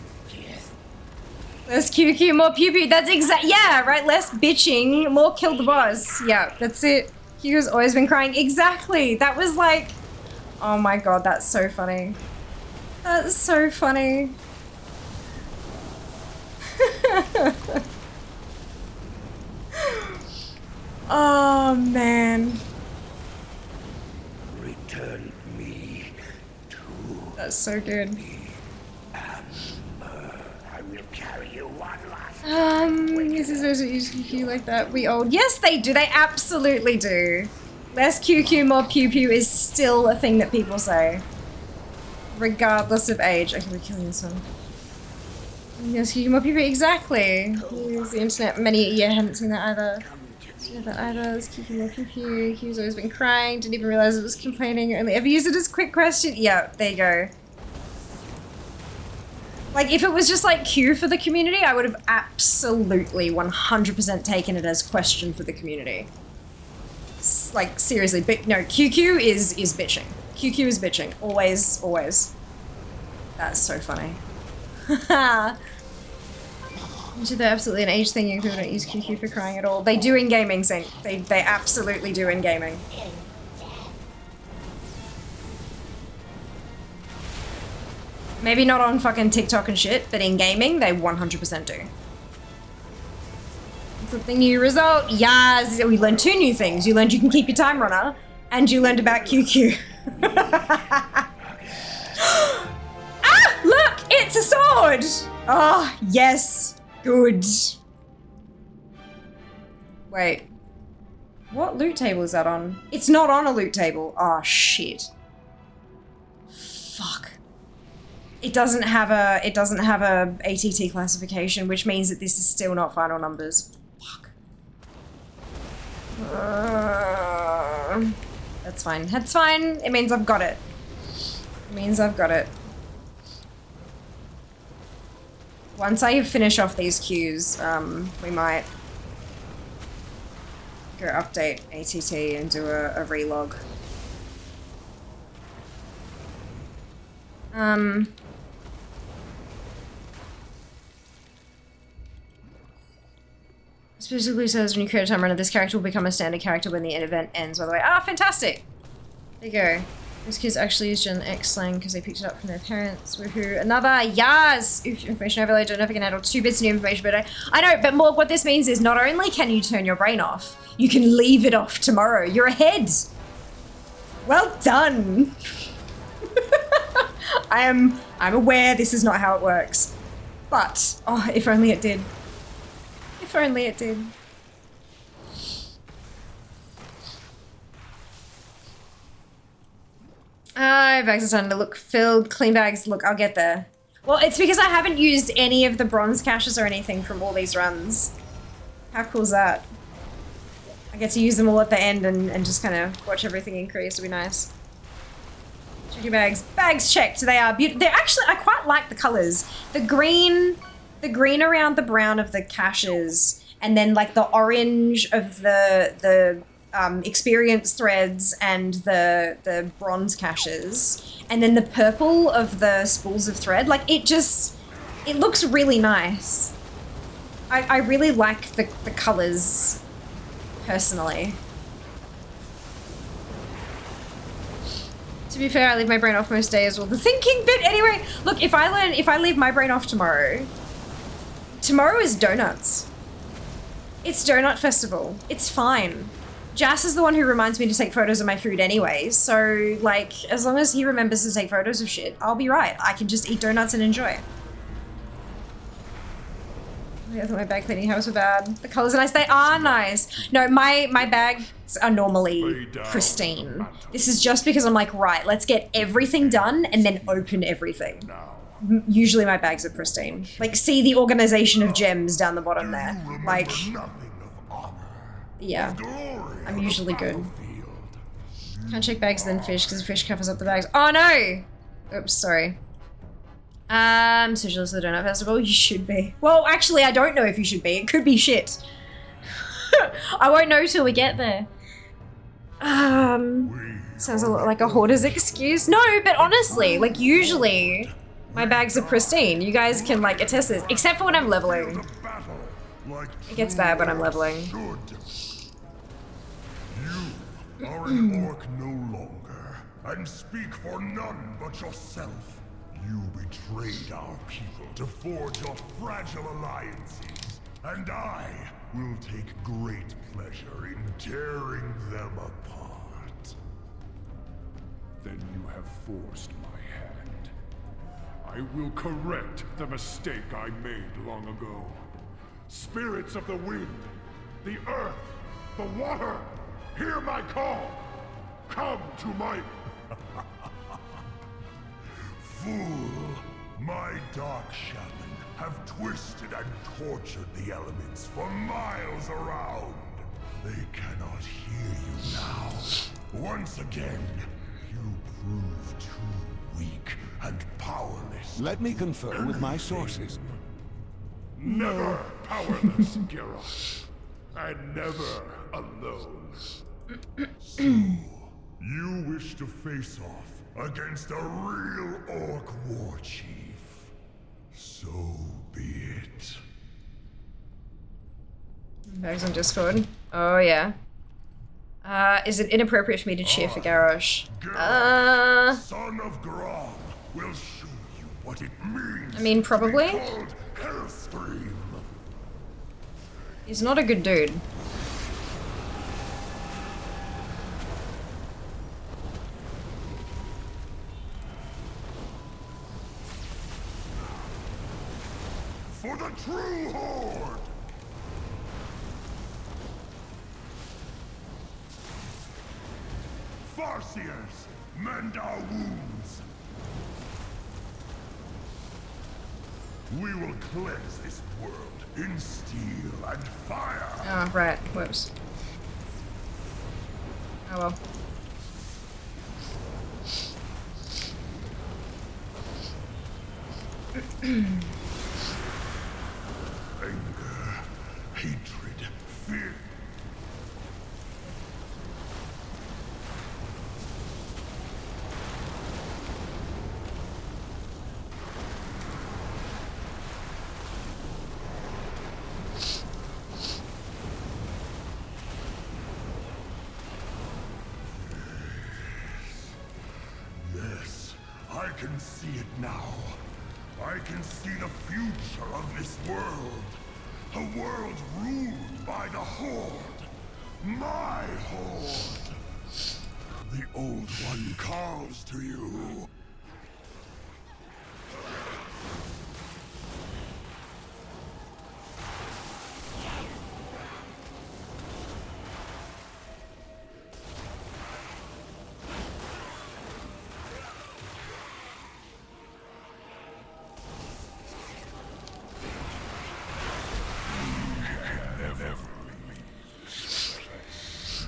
Speaker 1: Less QQ, more pew pew. That's yeah, right? Less bitching, more kill the boss. Yeah, that's it. QQ's always been crying. Exactly. That was like, oh my god, that's so funny. That's so funny. Oh man.
Speaker 10: Return me to.
Speaker 1: That's so good.
Speaker 10: I will carry you one last.
Speaker 1: This is those that use QQ like that. We old. Yes, they do. They absolutely do. Less QQ, more pew pew is still a thing that people say. Regardless of age. Okay, we're killing this one. Yes, QQ, more pew pew. Exactly. Use the internet. Many, yeah, haven't seen that either. Seen that either. It's QQ, more pew pew. Q's always been crying. Didn't even realize it was complaining. Only ever used it as quick question. Yeah, there you go. Like, if it was just like Q for the community, I would have absolutely 100% taken it as question for the community. Like, seriously, but no, QQ is bitching. QQ is bitching. Always, always. That's so funny. They're absolutely an age thing. People don't use QQ for crying at all. They do in gaming, Sync. They absolutely do in gaming. Maybe not on fucking TikTok and shit, but in gaming, they 100% do. Something new result. Yes, we learned 2 new things. You learned you can keep your time runner, and you learned about QQ. Ah, look, it's a sword. Oh, yes, good. Wait, what loot table is that on? It's not on a loot table. Oh shit. Fuck. It doesn't have a ATT classification, which means that this is still not final numbers. Fuck. That's fine. That's fine. It means I've got it. It means I've got it. Once I finish off these queues, we might go update ATT and do a relog. Specifically says when you create a time runner, this character will become a standard character when the event ends, by the way. Ah, fantastic! There you go. These kids actually use Gen X slang because they picked it up from their parents. Woohoo. Another yes! Oof, information overload. Don't know if I can handle 2 bits of new information, but I know, but more what this means is not only can you turn your brain off, you can leave it off tomorrow. You're ahead! Well done! I'm aware this is not how it works. But, oh, if only it did. If only it did. Bags are starting to look filled. Clean bags, look, I'll get there. Well, it's because I haven't used any of the bronze caches or anything from all these runs. How cool is that? I get to use them all at the end and just kind of watch everything increase. It'll be nice. Check your bags. Bags checked. They are beautiful. They're actually, I quite like the colors. The green around the brown of the caches, and then like the orange of the experience threads and the bronze caches, and then the purple of the spools of thread. Like it looks really nice. I really like the colors personally. To be fair, I leave my brain off most days. Well, the thinking bit anyway. Look, if I leave my brain off tomorrow is donuts. It's Donut Festival. It's fine. Jas is the one who reminds me to take photos of my food anyway, so, like, as long as he remembers to take photos of shit, I'll be right. I can just eat donuts and enjoy. I thought my bag cleaning habits were bad. The colors are nice. They are nice. No, my bags are normally pristine. This is just because I'm like, right, let's get everything done and then open everything. Usually my bags are pristine. Like, see the organization of gems down the bottom there. Like, yeah, I'm usually good. Can't check bags then fish because the fish covers up the bags. Oh no! Oops, sorry. So jealous of the Donut Festival? You should be. Well, actually, I don't know if you should be. It could be shit. I won't know till we get there. Sounds a lot like a hoarder's excuse. No, but honestly, like usually my bags are pristine. You guys can like attest this, except for when I'm leveling. It gets bad when I'm leveling.
Speaker 5: You are an orc no longer, and speak for none but yourself. You betrayed our people to forge your fragile alliances, and I will take great pleasure in tearing them apart.
Speaker 3: Then you have forced my hand. I will correct the mistake I made long ago. Spirits of the wind, the earth, the water, hear my call. Come to my...
Speaker 5: Fool! My dark shaman have twisted and tortured the elements for miles around. They cannot hear you now. Once again, you prove too weak and powerless.
Speaker 2: Let me confer with my sources.
Speaker 3: Never powerless, Geralt. And never alone.
Speaker 5: So, you wish to face off against a real orc war chief. So be it.
Speaker 1: Bags on Discord. Oh yeah. Is it inappropriate for me to cheer for Garrosh?
Speaker 5: Son of Grom will show you what it means.
Speaker 1: I mean, probably.
Speaker 5: To be called Hellstream.
Speaker 1: He's not a good dude.
Speaker 5: For the true horde! Farseers, mend our wounds! We will cleanse this world in steel and fire!
Speaker 1: Oh, right. Whoops. Oh well.
Speaker 5: Anger, hatred, fear. can see it now. I can see the future of this world. A world ruled by the Horde. My Horde. The Old One calls to you.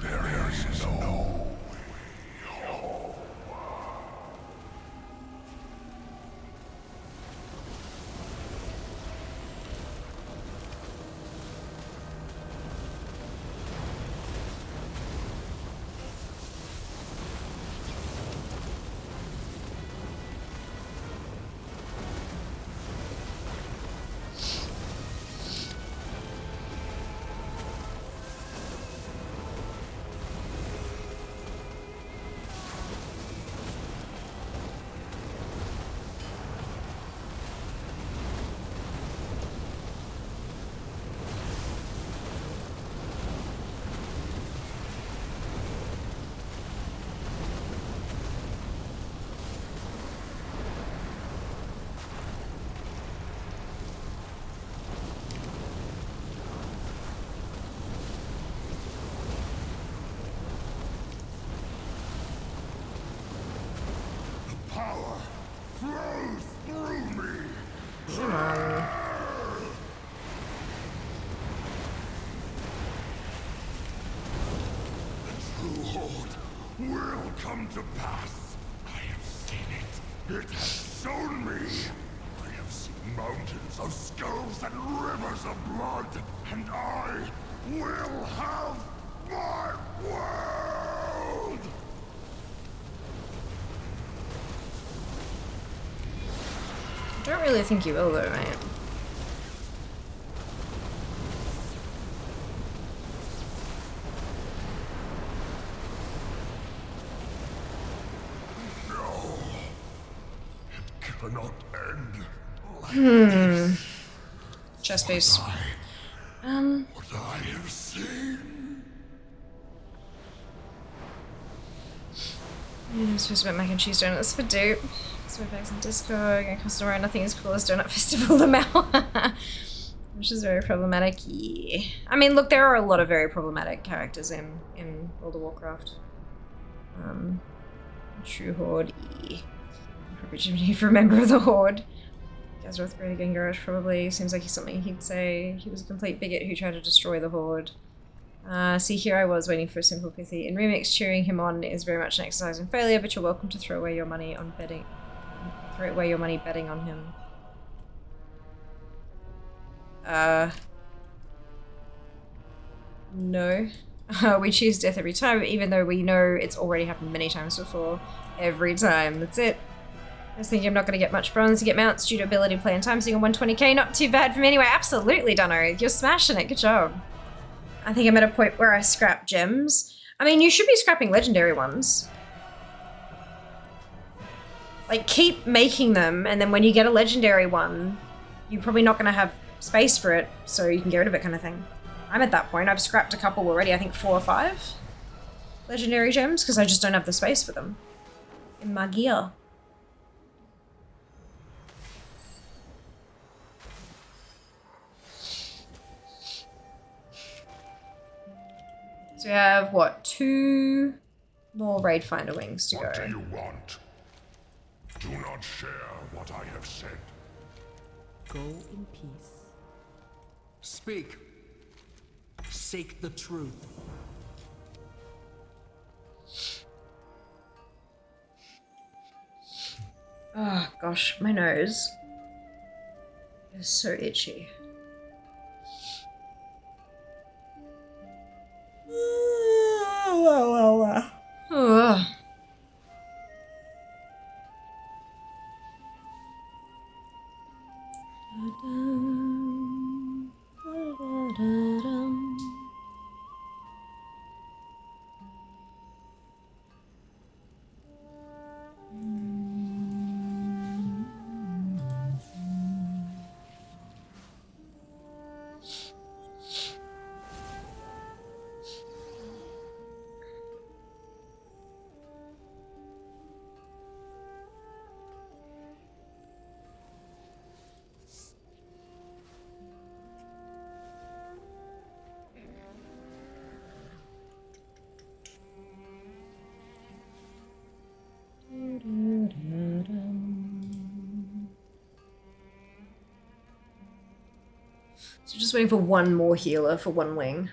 Speaker 5: There is no way home. Power flows through me.
Speaker 1: Come on.
Speaker 5: The true Horde will come to pass. I have seen it. It has shown me. I have seen mountains of skulls and rivers of blood, and I will have my world.
Speaker 1: I don't really think you will though, mate.
Speaker 5: No. It cannot end like this.
Speaker 1: Chest piece.
Speaker 5: What I have seen.
Speaker 1: I'm supposed to make mac and cheese donuts for dupe. So bags in Discord, and customer nothing as cool as Donut Festival the Mal. Which is very problematic. Yeah. I mean, look, there are a lot of very problematic characters in World of Warcraft. True Horde. Yeah. Probably Jimmy for a member of the Horde. Gazroth Great Again Garage probably. Seems like he's something he'd say. He was a complete bigot who tried to destroy the Horde. See, here I was waiting for a simple pithy. In Remix, cheering him on is very much an exercise in failure, but you're welcome to throw away your money on betting. Throw away your money betting on him. No. We choose death every time, even though we know it's already happened many times before. Every time. That's it. I was thinking I'm not going to get much bronze to get mounts due to ability to play in time, seeing on 120k. Not too bad for me anyway. Absolutely, Dunno. You're smashing it. Good job. I think I'm at a point where I scrap gems. I mean, you should be scrapping legendary ones. Like, keep making them, and then when you get a legendary one, you're probably not going to have space for it, so you can get rid of it kind of thing. I'm at that point. I've scrapped a couple already, I think 4 or 5 legendary gems, because I just don't have the space for them in my gear. So we have, what, 2 more Raid Finder wings to go.
Speaker 5: What do you want? Do not share what I have said.
Speaker 11: Go in peace. Speak. Seek the truth.
Speaker 1: Oh gosh, my nose is so itchy. Ugh. So just waiting for one more healer for one wing.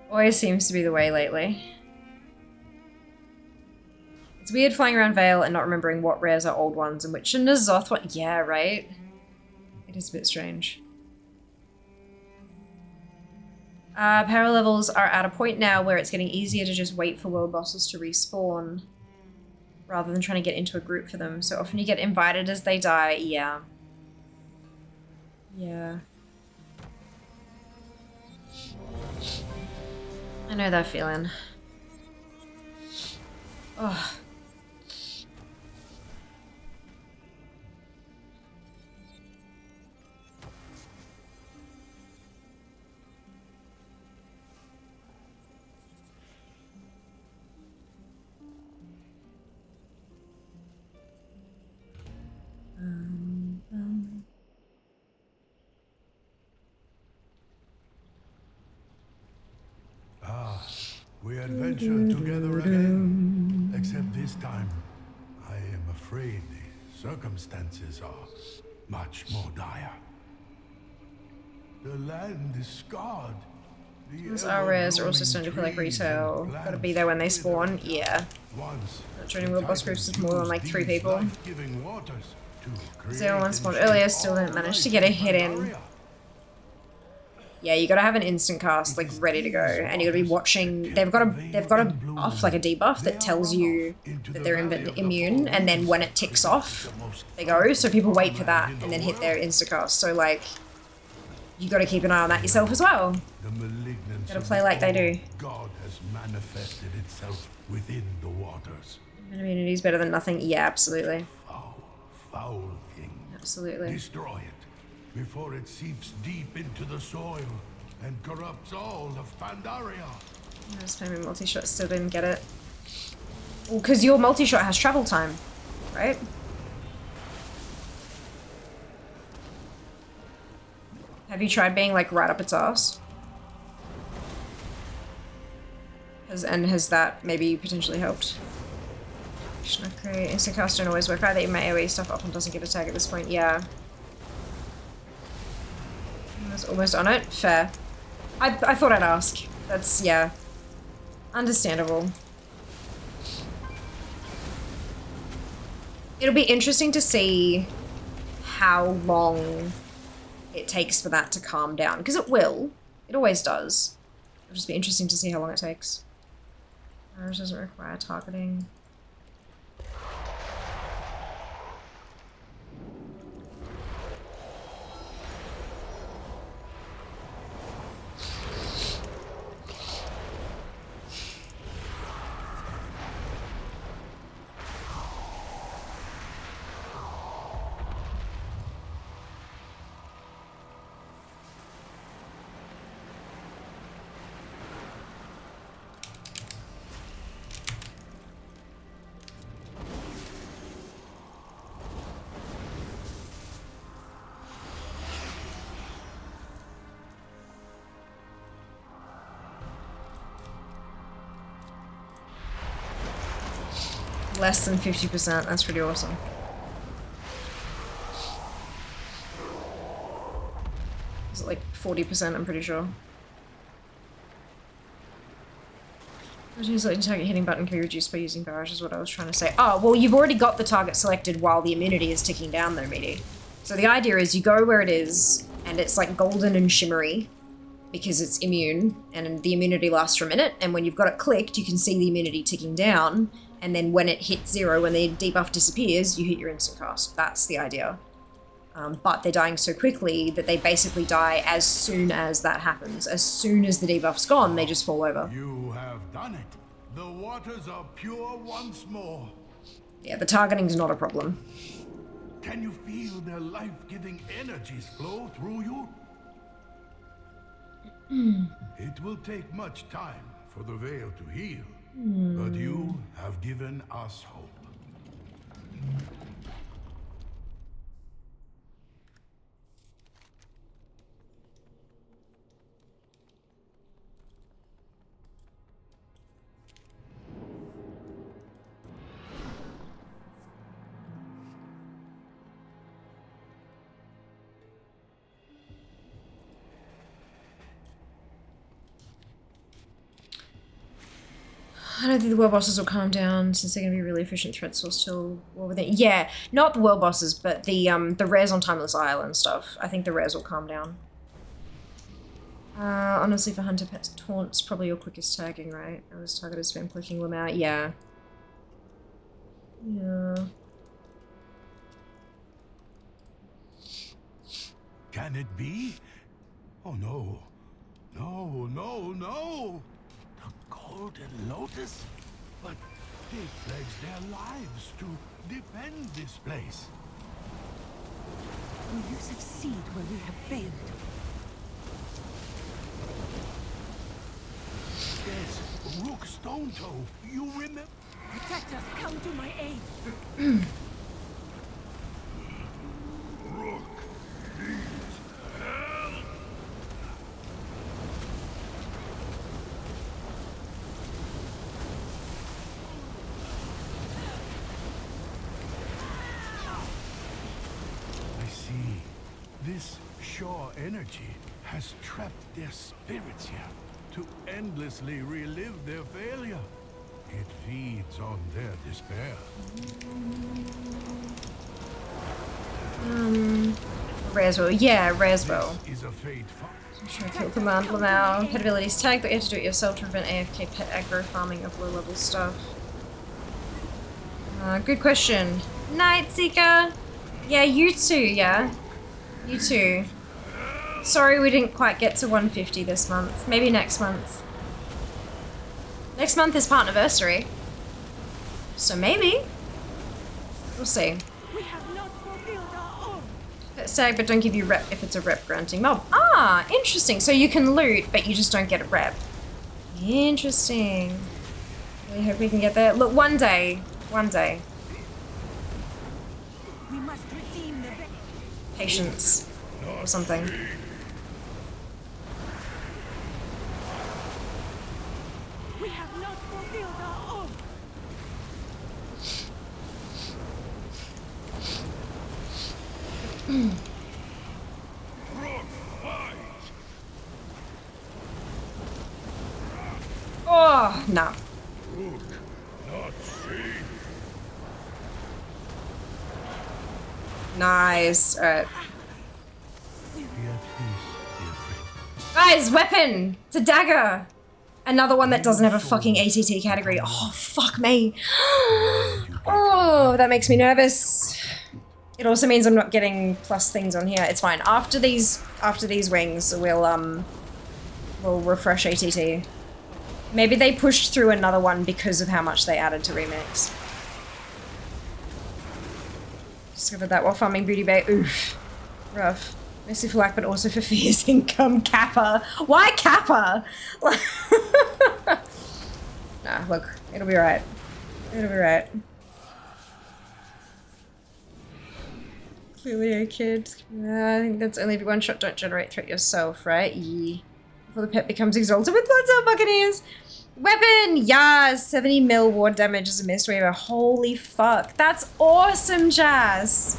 Speaker 1: Always seems to be the way lately. It's weird flying around Vale and not remembering what rares are old ones and which are N'Zoth one. Yeah, right? It is a bit strange. Power levels are at a point now where it's getting easier to just wait for world bosses to respawn rather than trying to get into a group for them. So often you get invited as they die. Yeah. Yeah. I know that feeling. Oh.
Speaker 5: We adventure together again. Except this time, I am afraid the circumstances are much more dire. The land is scarred.
Speaker 1: Those are rares are also starting to feel like retail. Gotta be there when they spawn. Yeah. Joining world boss groups is more than like 3 people. 0-1 spawned earlier, still didn't manage to get a hit in. Yeah, you gotta have an instant cast like ready to go, and you gotta be watching. They've got a buff, like a debuff that tells you that they're immune, and then when it ticks off, they go. So people wait for that and then hit their instant cast. So like, you gotta keep an eye on that yourself as well. Gotta play like they do.
Speaker 5: God has manifested itself within the waters.
Speaker 1: Immunity is better than nothing. Yeah, absolutely.
Speaker 5: Foul thing.
Speaker 1: Absolutely.
Speaker 5: Destroy it before it seeps deep into the soil and corrupts all of Pandaria.
Speaker 1: This maybe multi-shot still didn't get it. Well, because your multi-shot has travel time, right? Have you tried being like right up its ass? Has that maybe potentially helped? Okay, instant cast don't always work either. My AoE stuff often doesn't get a tag at this point. Yeah. I was almost on it. Fair. I thought I'd ask. That's, yeah. Understandable. It'll be interesting to see how long it takes for that to calm down. Because it will. It always does. It'll just be interesting to see how long it takes. Ours doesn't require targeting. Less than 50%, that's pretty awesome. Is it like 40%, I'm pretty sure. The target hitting button can be reduced by using barrage is what I was trying to say. Oh, well you've already got the target selected while the immunity is ticking down though, meaty. So the idea is you go where it is, and it's like golden and shimmery, because it's immune, and the immunity lasts for a minute, and when you've got it clicked, you can see the immunity ticking down, and then when it hits 0, when the debuff disappears, you hit your instant cast. That's the idea. But they're dying so quickly that they basically die as soon as that happens. As soon as the debuff's gone, they just fall over.
Speaker 5: You have done it. The waters are pure once more.
Speaker 1: Yeah, the targeting's not a problem.
Speaker 5: Can you feel their life-giving energies flow through you? It will take much time for the veil to heal. But you have given us hope.
Speaker 1: I don't think the world bosses will calm down since they're gonna be a really efficient threat source till war within. Yeah, not the world bosses, but the rares on Timeless Isle and stuff. I think the rares will calm down. Honestly, for Hunter Pets, Taunt's probably your quickest tagging, right? I was targeted spam clicking them out. Yeah. Yeah.
Speaker 5: Can it be? Oh no. No, no, no! The Golden Lotus? But they pledged their lives to defend this place.
Speaker 4: Will you succeed where we have failed?
Speaker 5: Yes, Rook Stonetoe, you remember?
Speaker 4: Protectors, come to my aid!
Speaker 5: Rook needs help! I see. This Shaw energy has trapped their spirits here to endlessly relive their failure. It feeds on their despair.
Speaker 1: Reswell. Yeah, Reswell.
Speaker 5: This is a fate.
Speaker 1: Sure, kill command Lamau. Pet abilities tag, but you have to do it yourself to prevent AFK pet aggro farming of low level stuff. Good question. Night Seeker. Yeah, you too, yeah. You too. Sorry we didn't quite get to 150 this month. Maybe next month. Next month is Partnerversary. So maybe. We'll see.
Speaker 4: We have not fulfilled our own.
Speaker 1: Pet tag, but don't give you rep if it's a rep granting mob. Ah, interesting. So you can loot, but you just don't get a rep. Interesting. Really hope we can get there. Look, one day. One day.
Speaker 4: We must redeem the
Speaker 1: Patience. Or something.
Speaker 4: We have not fulfilled our own.
Speaker 1: Oh, no.
Speaker 5: Rook, not safe.
Speaker 1: Nice. Alright.
Speaker 5: Be at peace, dear friend.
Speaker 1: Guys, weapon! It's a dagger! Another one that doesn't have a fucking ATT category. Oh, fuck me. Oh, that makes me nervous. It also means I'm not getting plus things on here. It's fine. After these wings, we'll refresh ATT. Maybe they pushed through another one because of how much they added to Remix. Discovered that while farming Beauty Bay. Oof. Rough. Mostly for lack, but also for fears income. Kappa. Why Kappa? Nah, look. It'll be right. It'll be right. Clearly a kid. I think that's only if you one shot don't generate threat yourself, right? Yeah. Before the pet becomes exalted with Blood Cell Buccaneers. Weapon! Yeah, 70 mil ward damage as a mist waiver. Holy fuck. That's awesome, Jazz.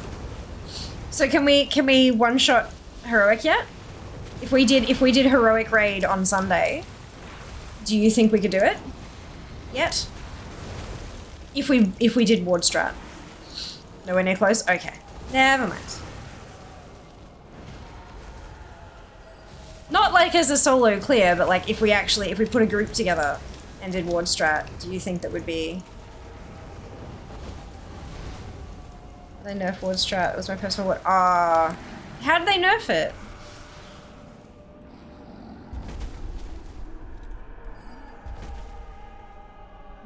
Speaker 1: So can we one shot heroic yet? If we did heroic raid on Sunday, do you think we could do it? Yet? If we did ward strat. Nowhere near close? Okay. Never mind. Not like as a solo clear, but like if we put a group together and did ward strat, do you think that would be... They nerf ward strat. It was my personal word. Ah, how did they nerf it?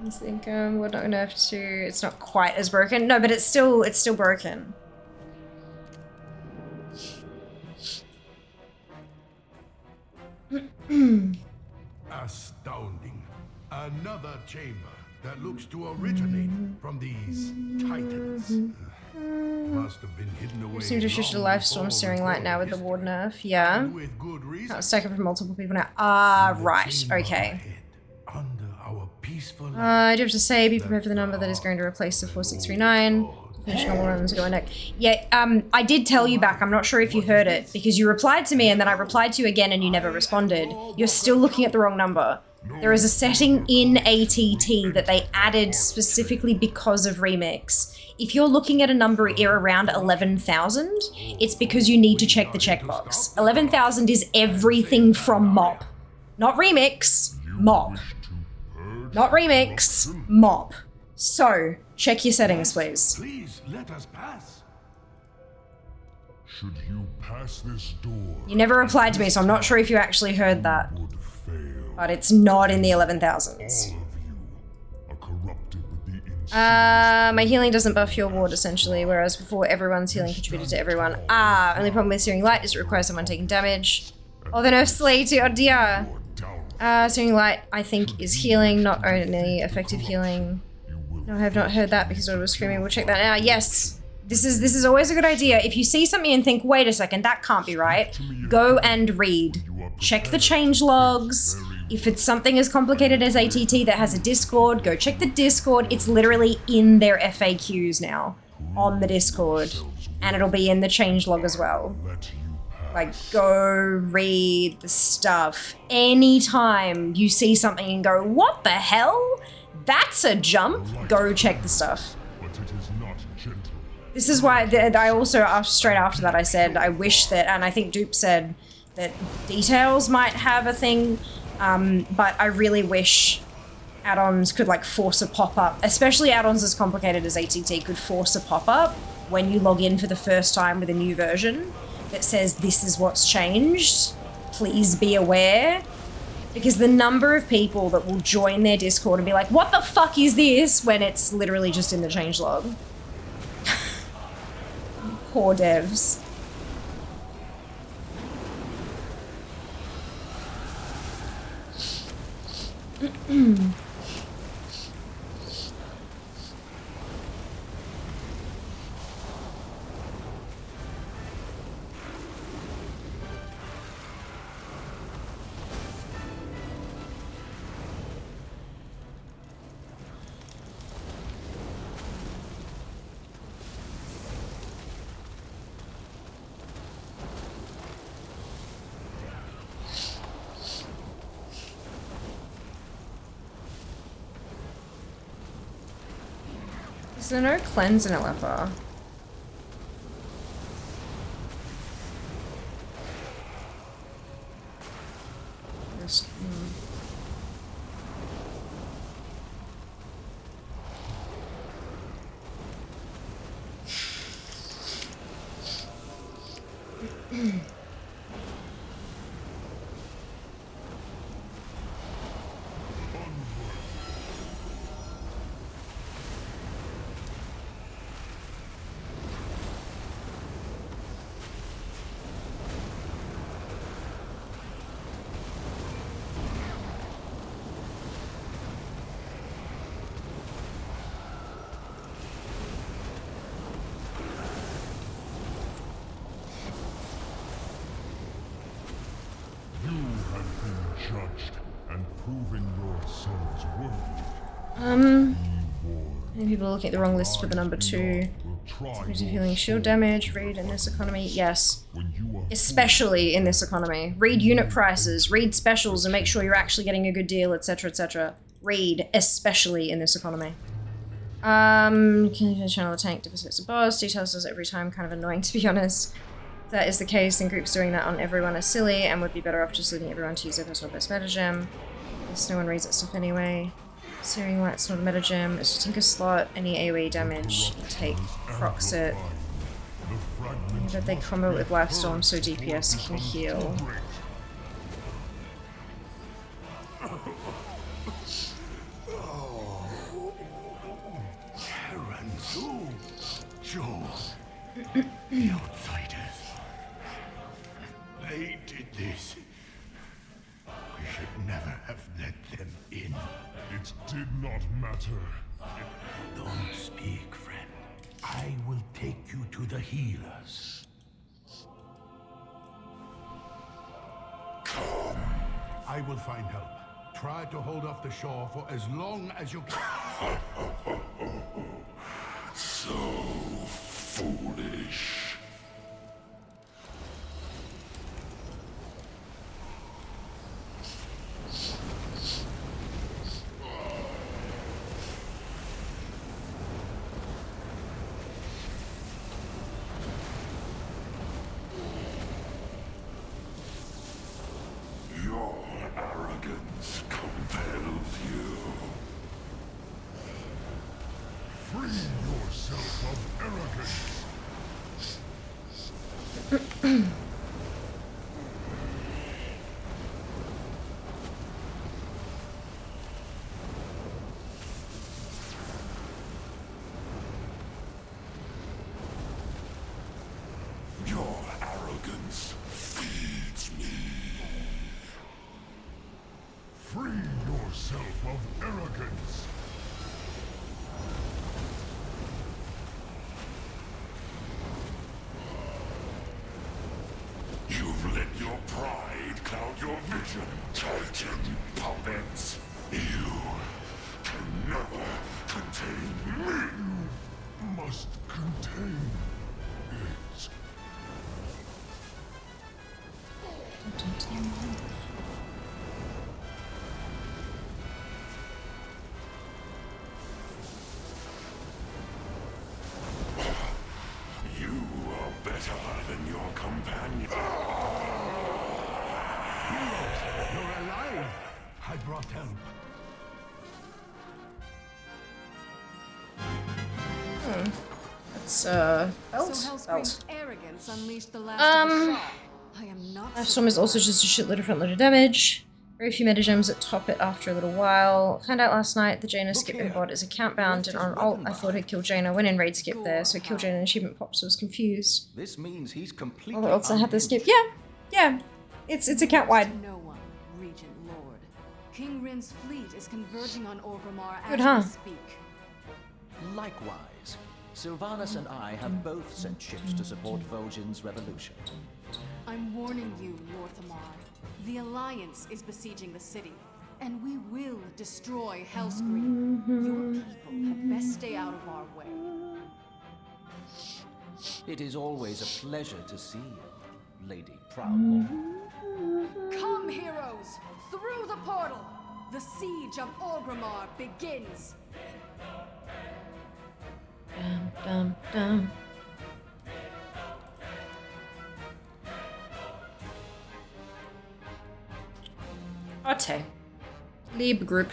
Speaker 1: I think we're not nerfed to. It's not quite as broken. No, but it's still broken.
Speaker 5: Astounding. Another chamber that looks to originate from these titans. Must have been hidden away.
Speaker 1: We seem to shift to live storm steering light now with the ward nerf. Yeah.
Speaker 5: With good reason.
Speaker 1: Can't stack it for multiple people now. Ah, right. Okay.
Speaker 5: Under our peaceful
Speaker 1: I do have to say, be prepared for the number that is going to replace the 4639. Finish normal runs going next. Yeah, I did tell you back. I'm not sure if you heard it because you replied to me and then I replied to you again and you never responded. You're still looking at the wrong number. There is a setting in ATT that they added specifically because of Remix. If you're looking at a number around 11,000, it's because you need to check the checkbox. 11,000 is everything from MOP. Not Remix, MOP. Not Remix, MOP. So, check your settings, please.
Speaker 5: Please let us pass. Should you pass this door,
Speaker 1: You never replied to me, so I'm not sure if you actually heard that.
Speaker 5: would fail.
Speaker 1: But it's not in the
Speaker 5: All
Speaker 1: 11,000s.
Speaker 5: of you are corrupted with the insidious.
Speaker 1: My healing doesn't buff your ward, essentially, whereas before everyone's healing contributed to everyone. Only problem with Searing Light is it requires someone taking damage. Oh, the nerf Slay to, oh dear. Searing Light, I think, is healing, not only effective healing. No, I have not heard that because I was screaming. We'll check that now. Yes, this is always a good idea. If you see something and think, wait a second, that can't be right, go and read. Check the change logs. If it's something as complicated as ATT that has a Discord, go check the Discord. It's literally in their FAQs now, on the Discord. And it'll be in the change log as well. Like, go read the stuff. Anytime you see something and go, what the hell? That's a jump. Go check the stuff.
Speaker 5: But it is not gentle.
Speaker 1: This is why I also, straight after that, I said, I wish that, and I think Dupe said that details might have a thing, but I really wish add-ons could like force a pop-up, especially add-ons as complicated as ATT could force a pop-up when you log in for the first time with a new version that says this is what's changed. Please be aware. Because the number of people that will join their Discord and be like, what the fuck is this? When it's literally just in the changelog. Poor devs. Is there no cleanse in Aleppo? Just,
Speaker 5: Judged and proven yourselves worthy.
Speaker 1: Many people are looking at the wrong list for the number 2. Effective healing, shield damage, read in this economy. Yes. Especially in this economy. Read unit prices, read specials, and make sure you're actually getting a good deal, etc, etc. Read, especially in this economy. Can you channel the tank deficits a boss? Details does every time, kind of annoying to be honest. If that is the case, then groups doing that on everyone are silly and would be better off just leaving everyone to use their personal best metagem. Yes, no one reads that stuff anyway. Searing Light's not a metagem, it's a tinker slot, any AoE damage, you take procs it. But they combo with Life Storm so DPS can heal.
Speaker 5: The outsiders. They did this. We should never have let them in. It did not matter. Don't speak, friend. I will take you to the healers. Come. I will find help. Try to hold off the shore for as long as you can. So foolish. Your arrogance feeds me. Free yourself of arrogance. You've let your pride cloud your vision, Titan puppets. You can never contain me. You must contain it. You are better than your companion. You're alive. I brought help.
Speaker 1: That's
Speaker 9: So
Speaker 1: belt.
Speaker 9: Hellscream's arrogance unleashed the last of the Shaw. I am not.
Speaker 1: Lifestorm is also just a shitload of front load of damage. Very few metagems that top it after a little while. Found out last night the Jaina skip in bot is account bound and on alt. I thought he'd kill Jaina. Went in raid skip there, so kill Jaina and achievement pops. Was confused.
Speaker 12: This means he's completely.
Speaker 1: All the alts I had the skip. Yeah. It's account wide.
Speaker 9: No one, Regent Lord. King Rin's fleet is converging on Orgrimmar
Speaker 1: Good,
Speaker 9: as
Speaker 1: huh?
Speaker 9: we speak.
Speaker 12: Likewise, Sylvanas and I have both sent ships to support Vol'jin's revolution.
Speaker 9: I'm warning you, Lorthamar. The Alliance is besieging the city, and we will destroy Hellscream. Your people had best stay out of our way.
Speaker 12: It is always a pleasure to see you, Lady Proudmoore.
Speaker 9: Come, heroes! Through the portal! The siege of Orgrimmar begins!
Speaker 1: Dum. Arte. Lieb group.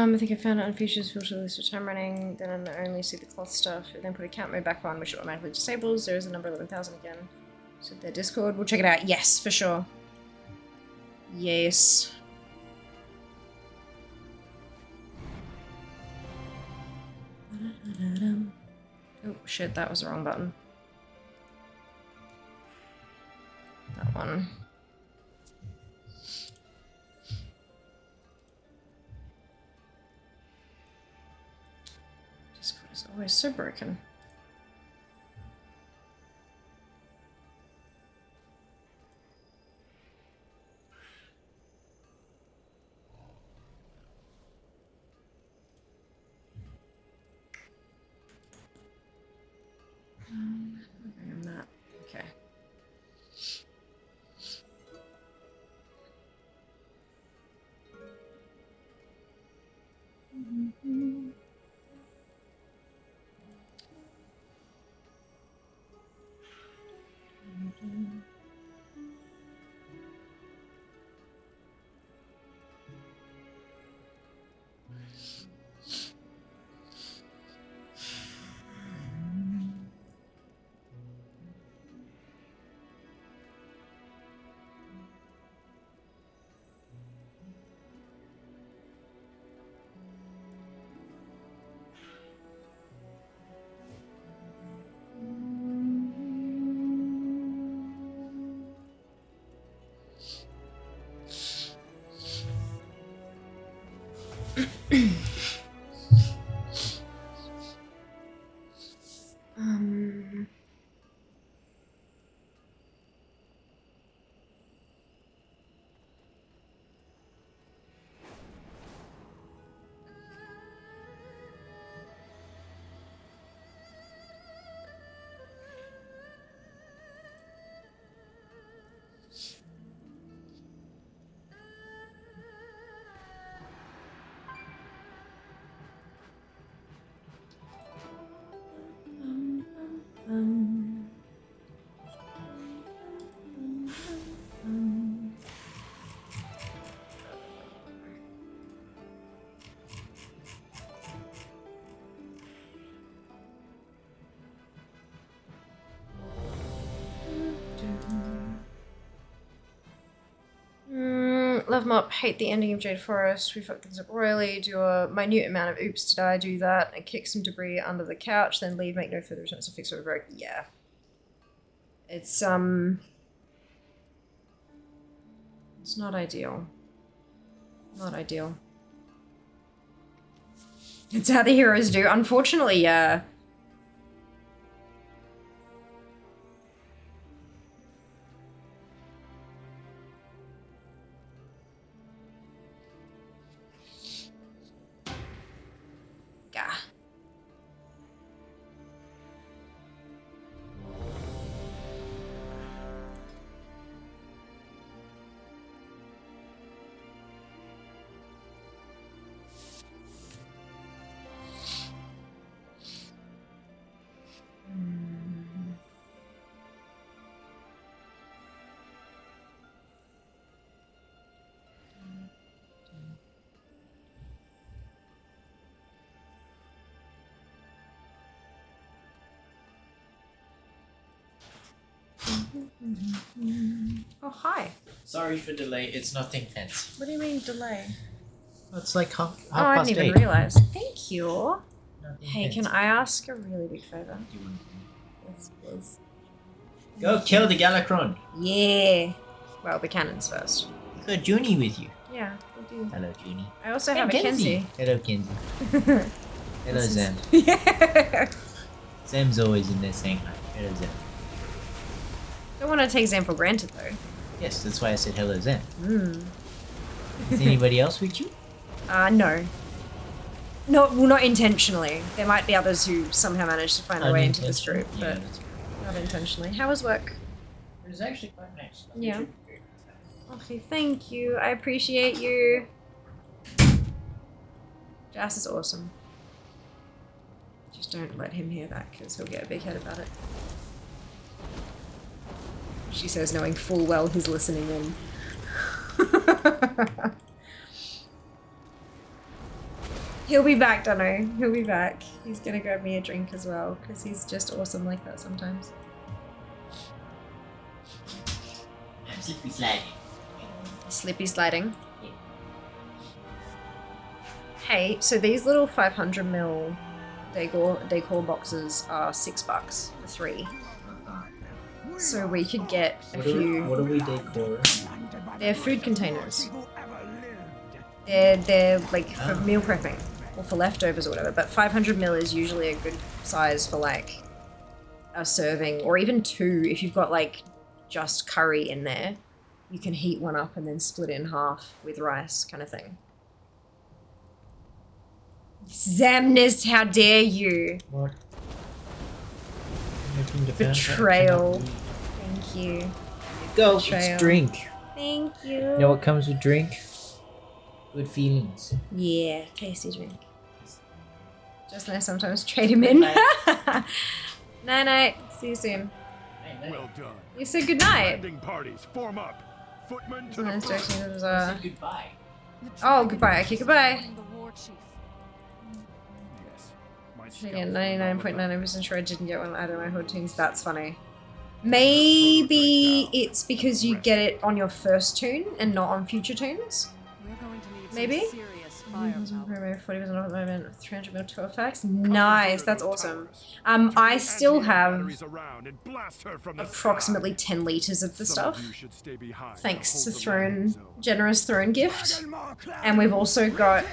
Speaker 1: I think I found out on features filter list for time running, then I only see the cloth stuff, and then put account mode back on, which automatically disables. There is a number 11,000 again. So their Discord, we'll check it out. Yes, for sure. Yes. Oh shit, that was the wrong button. That one. Discord is always so broken. I'm not. Okay. Love MOP, hate the ending of Jade Forest. We fucked things up royally. Do a minute amount of oops did I do that and kick some debris under the couch, then leave, make no further attempts to fix what broke. Yeah. It's not ideal. Not ideal. It's how the heroes do. Unfortunately, yeah. Gah. Oh, hi.
Speaker 13: Sorry for delay. It's nothing tense.
Speaker 1: What do you mean delay?
Speaker 13: It's like half
Speaker 1: Oh, I
Speaker 13: past
Speaker 1: didn't even
Speaker 13: 8.
Speaker 1: realize. Thank you.
Speaker 13: Nothing
Speaker 1: Hey,
Speaker 13: tense.
Speaker 1: can I ask a really big favor? Yes, please.
Speaker 13: Go kill the Galacron.
Speaker 1: Yeah. Well, the cannons first.
Speaker 13: You got Junie with you.
Speaker 1: Yeah, I do.
Speaker 13: Hello, Junie.
Speaker 1: I also
Speaker 13: Hey,
Speaker 1: have a Kenzie.
Speaker 13: Hello, Kenzie. Hello,
Speaker 1: This is-
Speaker 13: Zem.
Speaker 1: Yeah.
Speaker 13: Zem's always in there saying hi. Hello, Zem.
Speaker 1: Don't want to take Zam for granted, though.
Speaker 13: Yes, that's why I said hello, Zem.
Speaker 1: Hmm.
Speaker 13: Is anybody else with you?
Speaker 1: No. No, well, not intentionally. There might be others who somehow managed to find their way into this group,
Speaker 13: Yeah,
Speaker 1: but
Speaker 13: that's
Speaker 1: not intentionally. How was work?
Speaker 13: It was actually quite nice.
Speaker 1: Yeah. Okay, thank you. I appreciate you. Jas is awesome. Just don't let him hear that, because he'll get a big head about it. She says, knowing full well he's listening in. He'll be back, Dunno. He'll be back. He's gonna grab me a drink as well, because he's just awesome like that sometimes.
Speaker 13: I'm slippy sliding.
Speaker 1: Slippy sliding. Yeah. Hey, so these little 500ml decor boxes are $6 for 3. So we could get a few.
Speaker 13: What are we decor?
Speaker 1: They're food containers. They're like for meal prepping or for leftovers or whatever. But 500ml is usually a good size for like a serving, or even 2 if you've got like just curry in there. You can heat one up and then split it in half with rice, kind of thing. Zamnist, how dare you?
Speaker 13: What?
Speaker 1: Betrayal. Thank you.
Speaker 13: Go,
Speaker 1: Betrayal.
Speaker 13: it's drink.
Speaker 1: Thank you.
Speaker 13: You know what comes with drink? Good feelings.
Speaker 1: Yeah, tasty drink. Just nice sometimes trade him in. Night. See you soon.
Speaker 3: Well done.
Speaker 1: You said good night.
Speaker 3: Landing parties, form up. Footmen to
Speaker 1: Nice
Speaker 3: the
Speaker 1: joking.
Speaker 3: front.
Speaker 1: It was,
Speaker 13: Goodbye.
Speaker 1: Oh, goodbye. Okay, goodbye.
Speaker 9: The war chief.
Speaker 3: Yes. My
Speaker 1: Yeah,
Speaker 3: scouts
Speaker 1: 99.99% sure I didn't get one either of my hood tunes. That's funny. Maybe it's because you get it on your first tune and not on future tunes.
Speaker 9: We're going to need
Speaker 1: Maybe?
Speaker 9: some serious firepower.
Speaker 1: 40% off the moment, 300ml 12 packs. Nice, that's awesome. I still have
Speaker 3: Batteries around and blast her from the
Speaker 1: approximately
Speaker 3: sky.
Speaker 1: 10 liters of the
Speaker 3: Some of
Speaker 1: stuff,
Speaker 3: you should stay behind
Speaker 1: thanks to
Speaker 3: hold the landing
Speaker 1: Throne,
Speaker 3: zone.
Speaker 1: generous Throne gift. And we've also got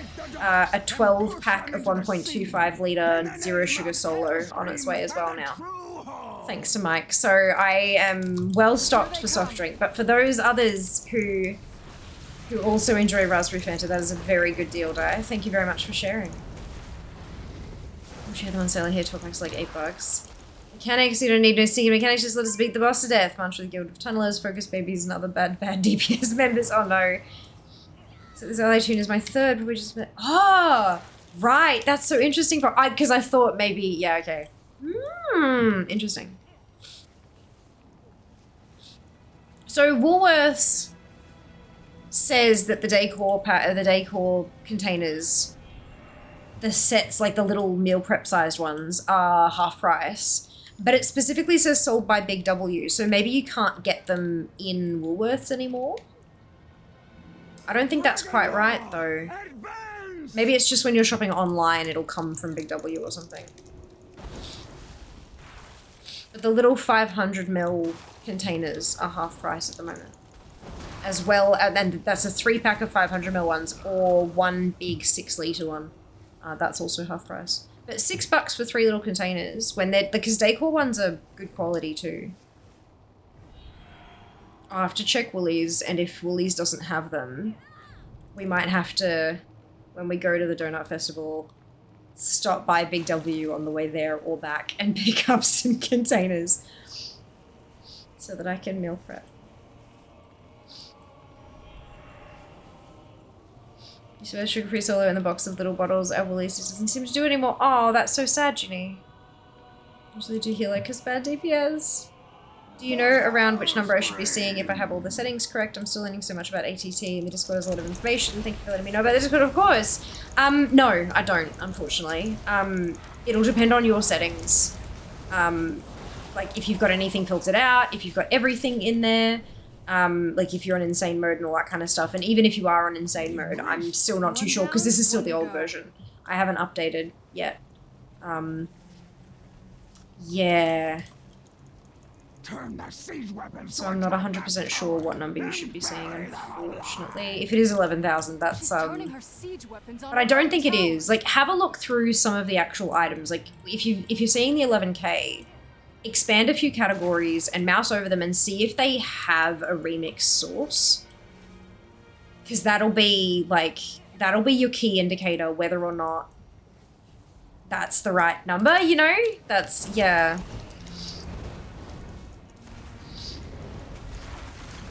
Speaker 1: a 12 pack of 1.25 litre zero sugar solo on its way as well now. Thanks to Mike. So I am well stocked for soft drink, but for those others who also enjoy Raspberry Fanta, that is a very good deal, Di. Thank you very much for sharing. I'm sure the one selling here 12 packs like $8. Mechanics, you don't need no singing mechanics, just let us beat the boss to death. Mantra of the Guild of Tunnelers, Focus Babies, and other bad DPS members. Oh no. So this LA tune is my third, but we just met. Oh, right. That's so interesting for because I thought maybe, yeah, okay. Interesting. So Woolworths says that the decor containers, the sets, like the little meal prep sized ones, are half price. But it specifically says sold by Big W, so maybe you can't get them in Woolworths anymore. I don't think that's quite right, though. Maybe it's just when you're shopping online, it'll come from Big W or something. But the little 500ml containers are half price at the moment. As well, and that's a 3-pack of 500ml ones, or one big 6-litre one. That's also half price. But $6 for 3 little containers, when they're, because decor ones are good quality too. I'll have to check Woolies, and if Woolies doesn't have them, we might have to, when we go to the Donut Festival, stop by Big W on the way there or back and pick up some containers so that I can meal prep. You should have sugar-free solo in the box of little bottles at Woolies. It doesn't seem to do anymore. Oh, that's so sad, Ginny. Usually do healer because bad DPS. Do you know around which number I should be seeing if I have all the settings correct? I'm still learning so much about ATT and the Discord has a lot of information. Thank you for letting me know about the Discord, of course. No, I don't, unfortunately. It'll depend on your settings. Like if you've got anything filtered out, if you've got everything in there, like if you're on insane mode and all that kind of stuff. And even if you are on insane mode, I'm still not too sure because this is still the old version. I haven't updated yet. Yeah.
Speaker 5: Turn the siege weapons.
Speaker 1: So I'm not 100% sure what number you should be seeing, unfortunately. If it is 11,000, that's, but I don't think it is. Like, have a look through some of the actual items. Like, if you're seeing the 11K, expand a few categories and mouse over them and see if they have a remix source. Because that'll be, like, that'll be your key indicator whether or not that's the right number, you know? That's, yeah.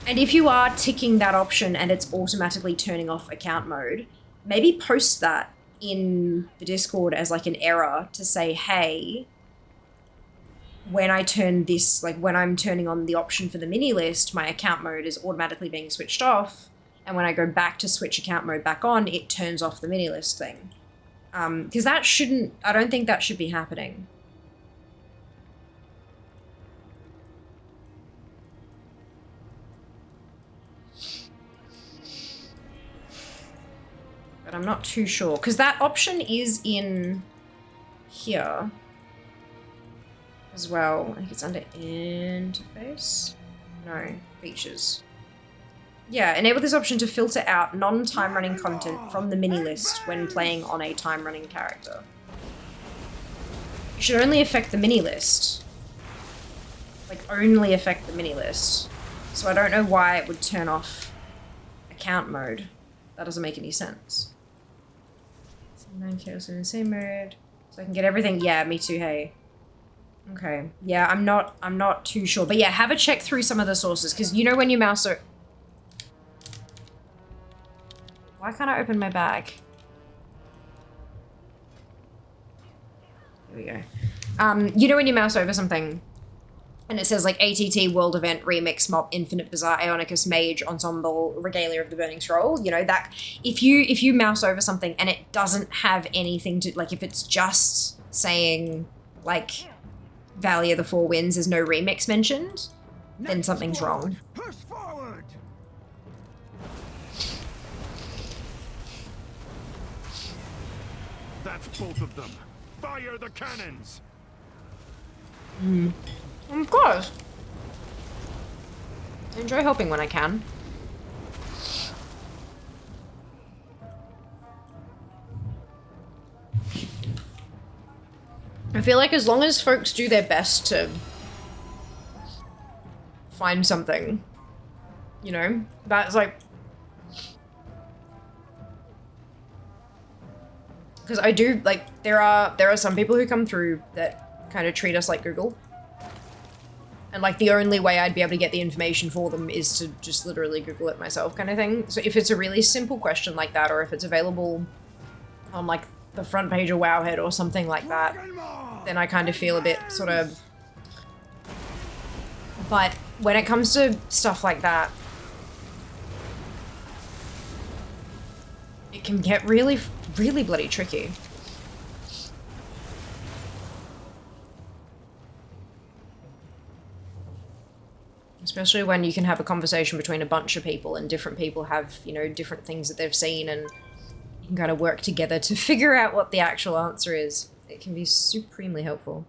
Speaker 1: And if you are ticking that option and it's automatically turning off account mode, maybe post that in the Discord as like an error to say, hey, when I turn this, like when I'm turning on the option for the mini list, my account mode is automatically being switched off. And when I go back to switch account mode back on, it turns off the mini list thing. Because that shouldn't, I don't think that should be happening. But I'm not too sure, because that option is in here as well. I think it's under interface. No, features. Yeah, enable this option to filter out non-time running content from the mini list when playing on a time running character. It should only affect the mini list. Like, only affect the mini list. So I don't know why it would turn off account mode. That doesn't make any sense. 9K also in the same mode. So I can get everything. Yeah, me too, hey. Okay. Yeah, I'm not too sure. But yeah, have a check through some of the sources, because you know when you mouse over... Why can't I open my bag? Here we go. You know when you mouse over something and it says like ATT World Event Remix MOP Infinite Bizarre Aeonicus Mage Ensemble Regalia of the Burning Scroll, you know, that if you mouse over something and it doesn't have anything to, like, if it's just saying like Valley of the Four Winds, there's no remix mentioned, then something's wrong.
Speaker 5: Push forward.
Speaker 3: That's both of them. Fire the cannons.
Speaker 1: Of course. I enjoy helping when I can. I feel like as long as folks do their best to find something, you know, that's like... Because I do, like, there are some people who come through that kind of treat us like Google. And, like, the only way I'd be able to get the information for them is to just literally Google it myself kind of thing. So if it's a really simple question like that, or if it's available on, like, the front page of Wowhead or something like that, then I kind of feel a bit sort of... But when it comes to stuff like that, it can get really, really bloody tricky. Especially when you can have a conversation between a bunch of people and different people have, you know, different things that they've seen and you can kind of work together to figure out what the actual answer is. It can be supremely helpful.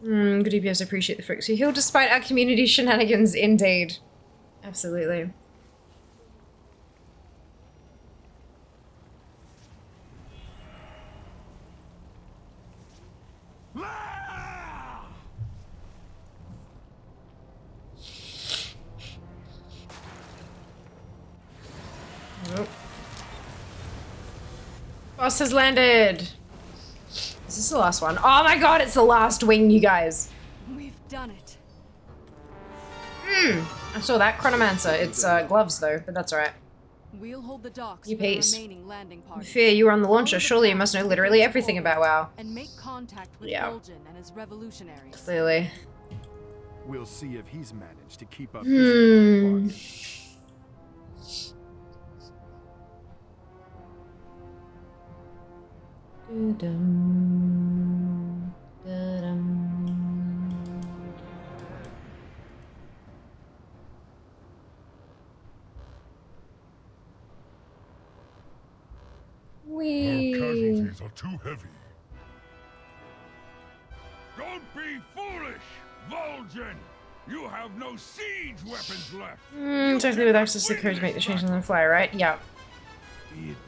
Speaker 1: Good DPS, I appreciate the folks who heal despite our community shenanigans, indeed. Absolutely. Nope. Boss has landed. Is this the last one? Oh my god, it's the last wing, you guys.
Speaker 9: We've done it.
Speaker 1: I saw that. Chronomancer. It's gloves though, but that's alright.
Speaker 9: We'll hold the docks
Speaker 1: You
Speaker 9: for the
Speaker 1: peace.
Speaker 9: remaining landing parties.
Speaker 1: Fear, you were on the launcher. Surely you must know literally everything about WoW.
Speaker 9: And make contact with
Speaker 1: Yeah.
Speaker 9: Vol'jin and his revolutionaries.
Speaker 1: Clearly.
Speaker 14: We'll see if he's managed to keep up his end of the bargain.
Speaker 1: Dum, da-dum.
Speaker 5: Our
Speaker 1: Wee.
Speaker 5: casualties are too heavy. Don't be foolish, Vol'jin! You have no siege weapons left.
Speaker 1: Exactly, with access to the code to make the change on the fly, right? Yeah.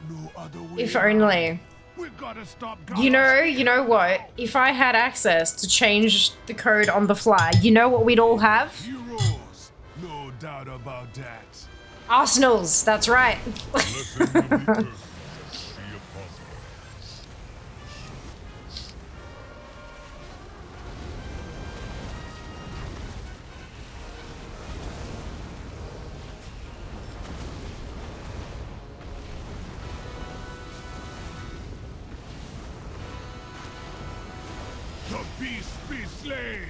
Speaker 5: No other way
Speaker 1: If only.
Speaker 5: We gotta stop.
Speaker 1: You know what? If I had access to change the code on the fly, you know what we'd all have?
Speaker 5: Heroes, no doubt about that.
Speaker 1: Arsenals, that's right.
Speaker 5: The beast be slain.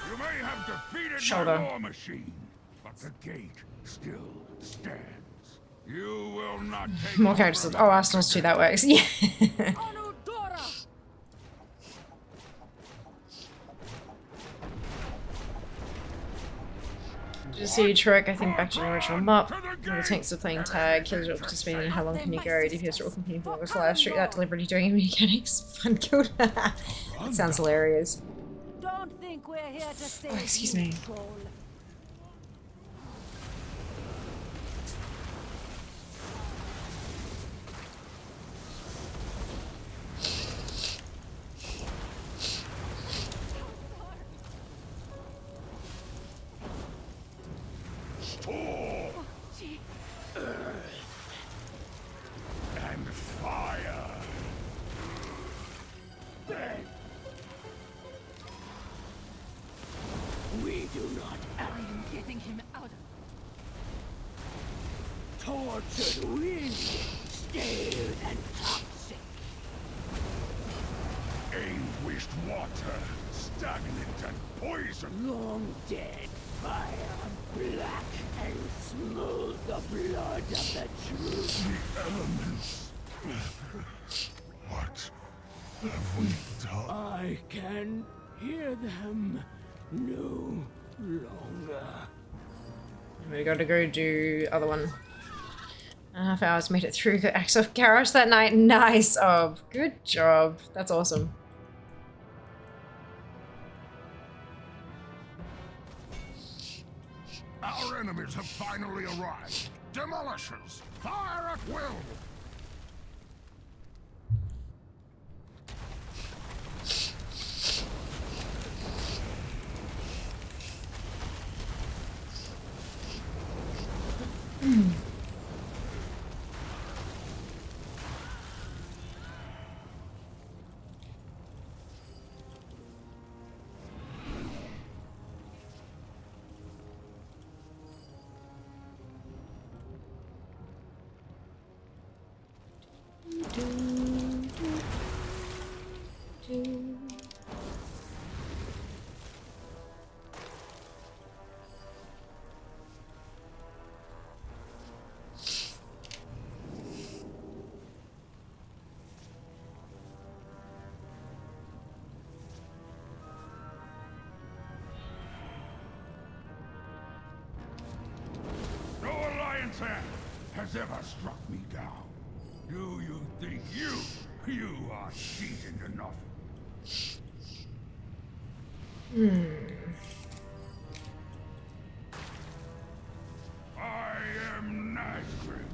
Speaker 5: You may have defeated
Speaker 1: Shoulder.
Speaker 5: my war machine, but the gate still stands. You will not take
Speaker 1: More characters. Oh, Arsenals too, that works. Yeah. Just see trick, I think back to the original MOP, where the tanks are playing tag, killers are participating in how long can you go, DPS are all competing for longest life, street that deliberately doing mechanics, fun killed. That sounds hilarious.
Speaker 4: Don't think we're here to save
Speaker 1: excuse
Speaker 4: you,
Speaker 1: me.
Speaker 4: troll.
Speaker 5: And fire.
Speaker 10: We do not
Speaker 9: I'm getting him out of
Speaker 10: tortured wind, stale and toxic.
Speaker 5: Anguished water, stagnant and poison.
Speaker 10: Long dead fire, black and smooth the blood of the truth.
Speaker 5: The elements. What have we done?
Speaker 10: I can hear them no longer.
Speaker 1: We gotta go do other one. 1.5 hours, made it through the Axe of Garrosh that night. Nice, oh, good job. That's awesome.
Speaker 5: Our enemies have finally arrived. Demolishers, fire at will. chance has ever struck me down. Do you think you are cheated enough? I am Nazgrim,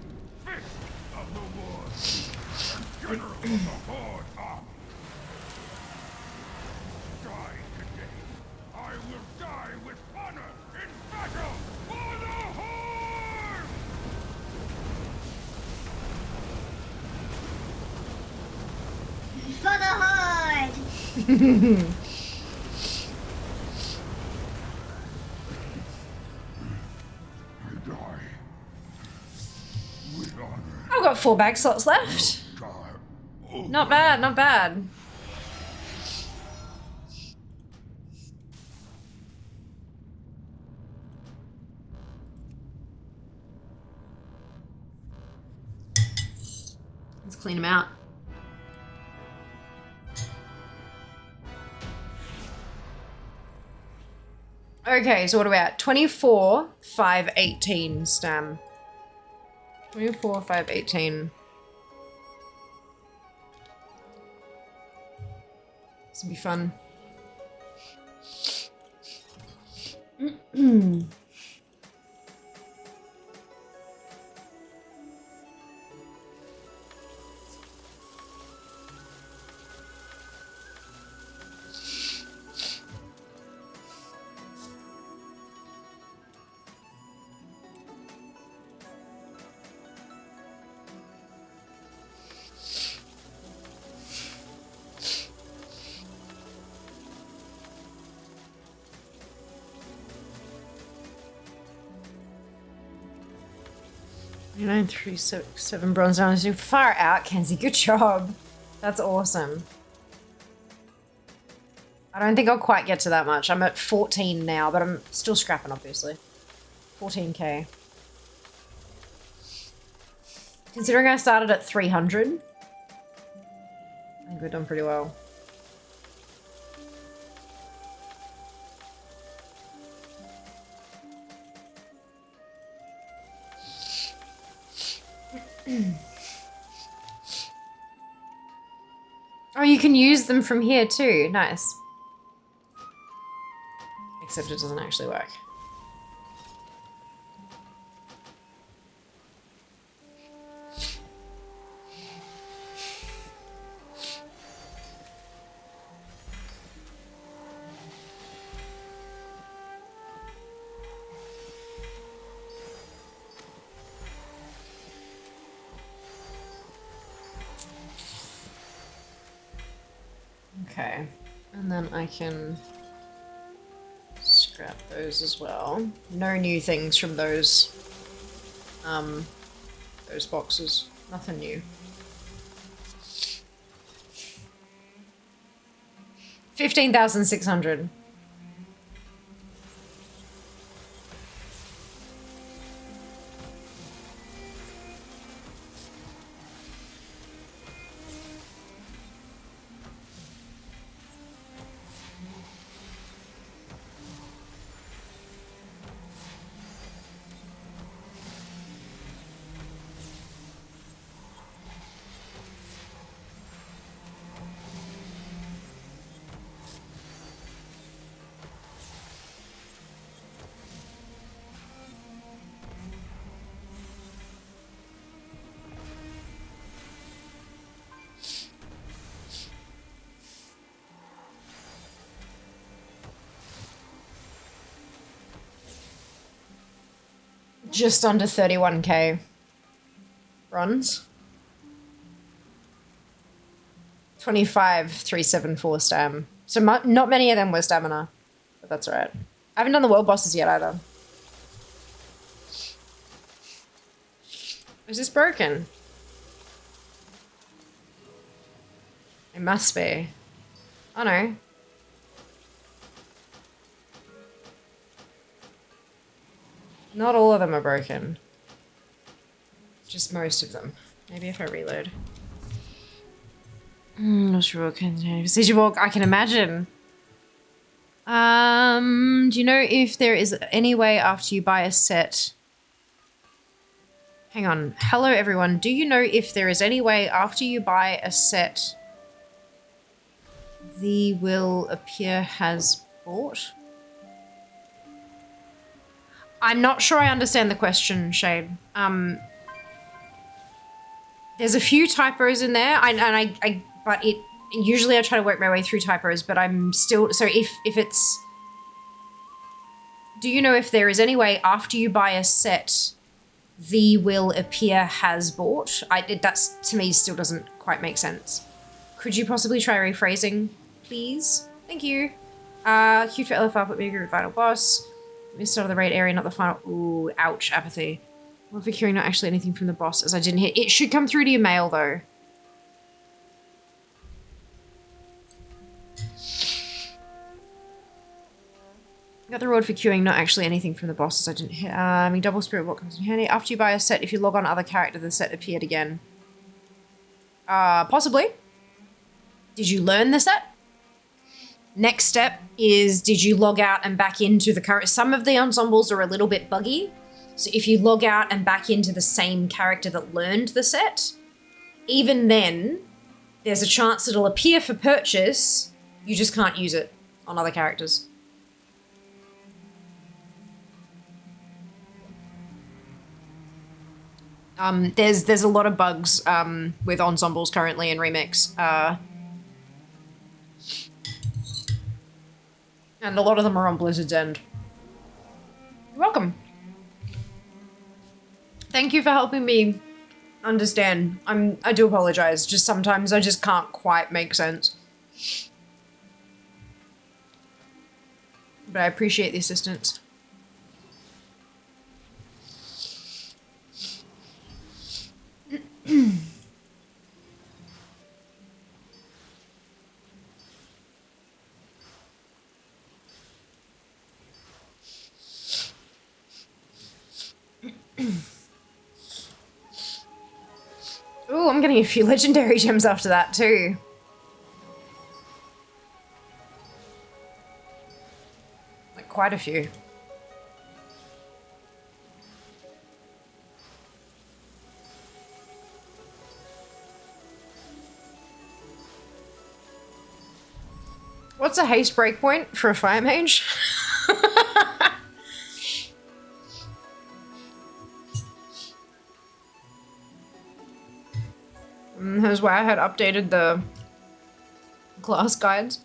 Speaker 5: Fist of the War and General of the Horde Army. Die today. I will die with honor in battle for the Horde!
Speaker 7: For the Horde!
Speaker 1: I've got 4 bag slots left. Not bad, not bad. Let's clean them out. Okay, so what are we at? 24, 5, 18 stam. 24, 5, 18. This will be fun. Nine, 3, 6, 7 bronze down. Far out, Kenzie. Good job. That's awesome. I don't think I'll quite get to that much. I'm at 14 now, but I'm still scrapping, obviously. 14k. Considering I started at 300, I think we've done pretty well. Oh, you can use them from here too. Nice. Except it doesn't actually work. Okay, and then I can scrap those as well. No new things from those boxes. Nothing new. 15,600. Just under 31k bronze. 25,374 stam. So not many of them were stamina, but that's alright. I haven't done the world bosses yet either. Is this broken? It must be. Oh no. Not all of them are broken. Just most of them. Maybe if I reload. Not sure what can Siege of Orc, I can imagine. Do you know if there is any way after you buy a set Hang on. Hello, everyone. Do you know if there is any way after you buy a set, the will appear has bought? I'm not sure I understand the question, Shade. There's a few typos in there, but usually I try to work my way through typos, but I'm still, so if it's, do you know if there is any way after you buy a set, the will appear has bought? That's, to me, still doesn't quite make sense. Could you possibly try rephrasing, please? Thank you. Q for LFR, put me a final boss. Missed out of the raid area, not the final. Ooh, ouch, apathy. Well, for curing, not actually anything from the boss, as I didn't hit. It should come through to your mail, though. Got the reward for queuing, not actually anything from the boss, as I didn't hit. Double spirit, what comes in handy? After you buy a set, if you log on other character, the set appeared again. Possibly. Did you learn the set? Next step is, did you log out and back into the current? Some of the ensembles are a little bit buggy. So if you log out and back into the same character that learned the set, even then, there's a chance it'll appear for purchase. You just can't use it on other characters. There's a lot of bugs with ensembles currently in Remix. And a lot of them are on Blizzard's end. You're welcome. Thank you for helping me understand. I do apologize. Just sometimes I just can't quite make sense. But I appreciate the assistance. Ooh, I'm getting a few legendary gems after that too. Like quite a few. What's a haste breakpoint for a fire mage? That's why I had updated the class guides.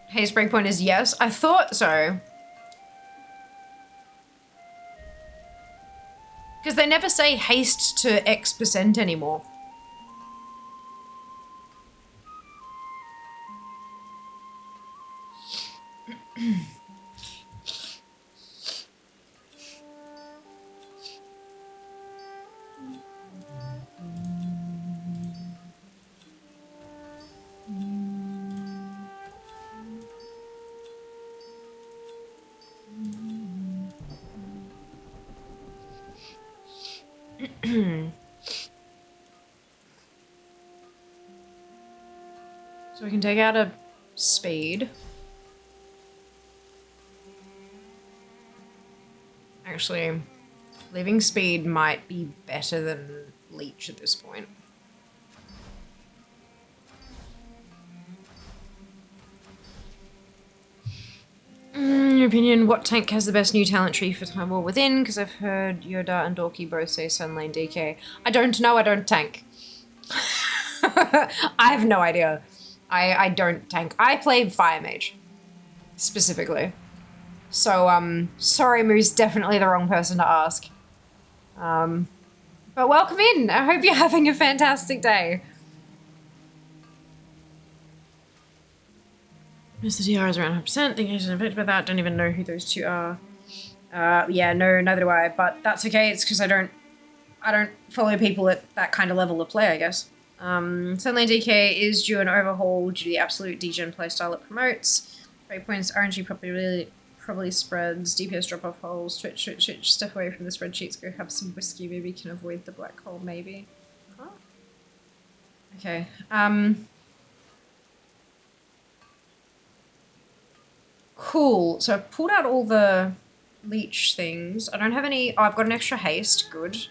Speaker 1: Haste breakpoint is yes. I thought so. Because they never say haste to X% anymore. So we can take out a speed. Actually, leaving speed might be better than leech at this point. In your opinion, what tank has the best new talent tree for Time War Within? Because I've heard Yoda and Dorky both say Sunlane DK. I don't know, I don't tank. I have no idea. I don't tank. I play Fire Mage, specifically. So, sorry, Moo's definitely the wrong person to ask. But welcome in. I hope you're having a fantastic day. Most of the TR is around 100%. Think I'm affected by that. Don't even know who those two are. Yeah, no, neither do I. But that's okay. It's because I don't follow people at that kind of level of play, I guess. Suddenly DK is due an overhaul due to the absolute degen playstyle it promotes. Breakpoints, RNG probably spreads, DPS drop-off holes, switch, step away from the spreadsheets, go have some whiskey, maybe can avoid the black hole, maybe. Huh? Okay, cool, so I've pulled out all the leech things. I don't have any, oh, I've got an extra haste, good.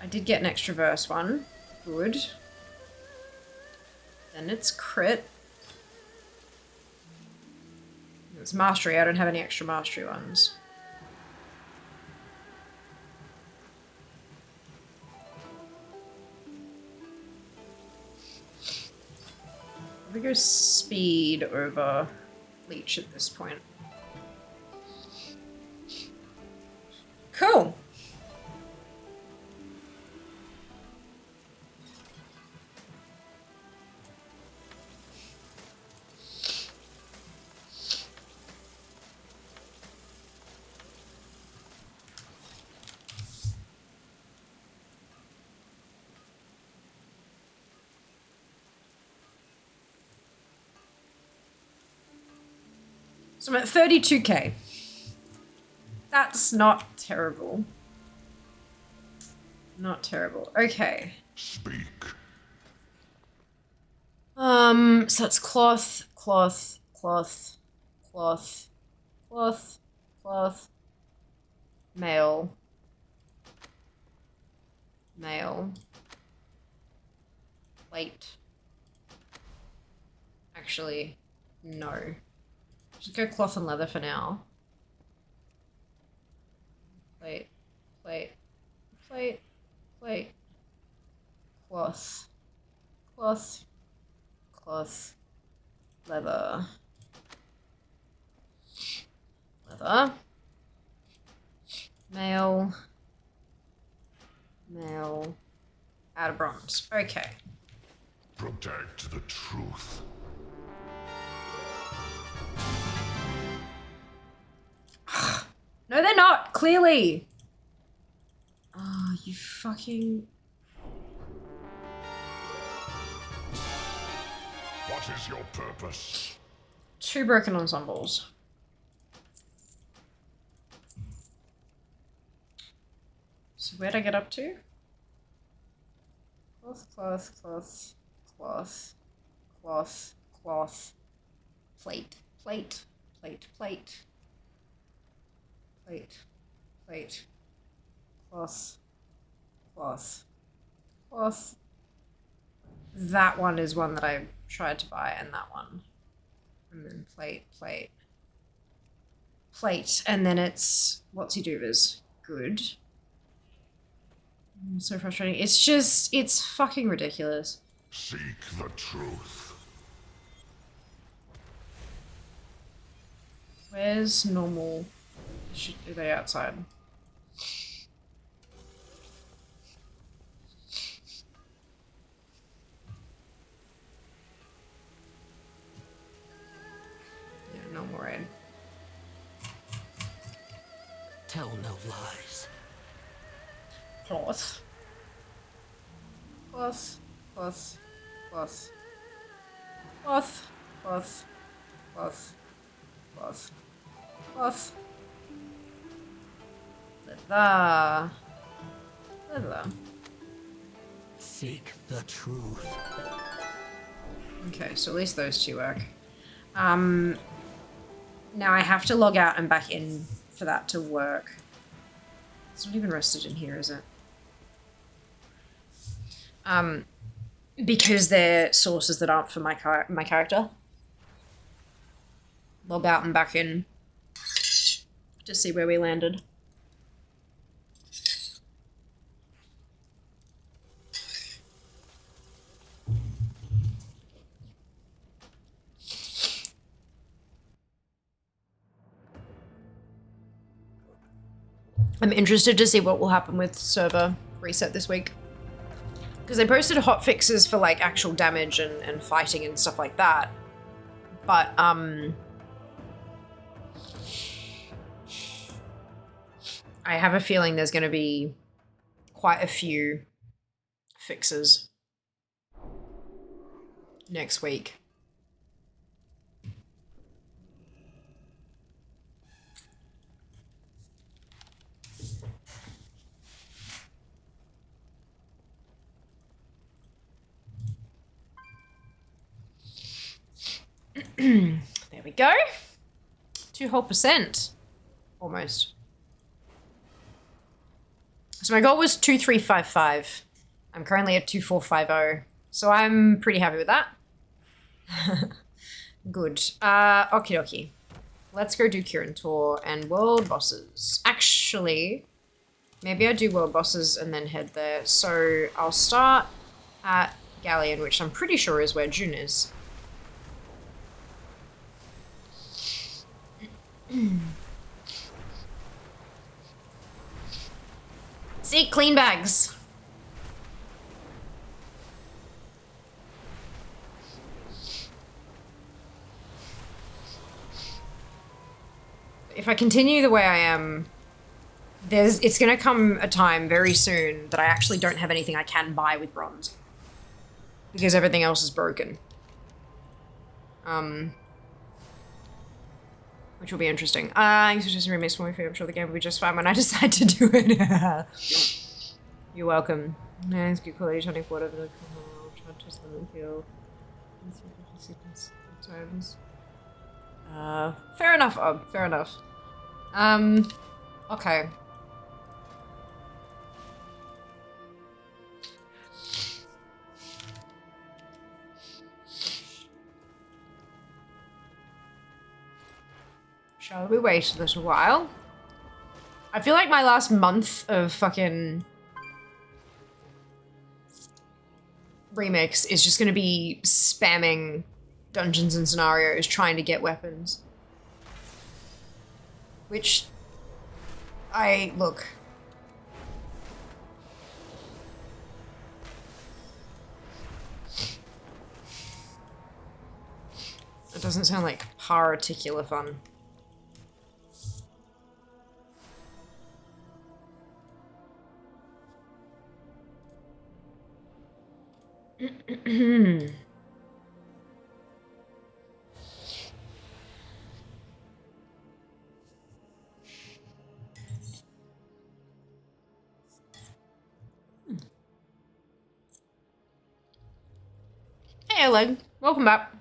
Speaker 1: I did get an extra verse one, good. Then it's crit. It's mastery, I don't have any extra mastery ones. We go speed over leech at this point. Cool. So I'm at 32k. That's not terrible. Not terrible. Okay.
Speaker 5: Speak.
Speaker 1: So that's cloth, mail, plate. Actually, no. Just go cloth and leather for now. Plate, cloth, leather, mail, out of bronze. Okay.
Speaker 5: Protect the truth.
Speaker 1: No, they're not, clearly. Oh, you fucking...
Speaker 5: What is your purpose?
Speaker 1: 2 broken ensembles. So where'd I get up to? Cloth. Plate. Cloth. That one is one that I tried to buy, and that one. And then plate. And then it's what's-he doovers. Good. So frustrating. It's just, it's fucking ridiculous.
Speaker 5: Seek the truth.
Speaker 1: Where's normal? Are they outside? Yeah, normal raid.
Speaker 11: Tell no lies.
Speaker 1: Cloth. Leather.
Speaker 11: Seek the truth.
Speaker 1: Okay, so at least those two work. Now I have to log out and back in for that to work. It's not even rested in here, is it? Because they're sources that aren't for my character. Log out and back in to see where we landed. I'm interested to see what will happen with server reset this week. Because they posted hot fixes for like actual damage and fighting and stuff like that. But, I have a feeling there's going to be quite a few fixes next week. There we go. 2% almost. So my goal was 2355. I'm currently at 2450. So I'm pretty happy with that. Good. Okie dokie. Let's go do Kirin Tour and world bosses. Actually, maybe I do world bosses and then head there. So I'll start at Galleon, which I'm pretty sure is where June is. See, clean bags. If I continue the way I am, it's gonna come a time very soon that I actually don't have anything I can buy with bronze. Because everything else is broken. Which will be interesting. You suggested remix for me. I'm sure the game will be just fine when I decide to do it. You're welcome. Nice, good quality tonic water. Just let me feel. Fair enough, fair enough. Okay. Shall we wait a little while? I feel like my last month of fucking remix is just gonna be spamming dungeons and scenarios trying to get weapons. Which, look. It doesn't sound like particular fun. Hey, Oleg. Welcome back.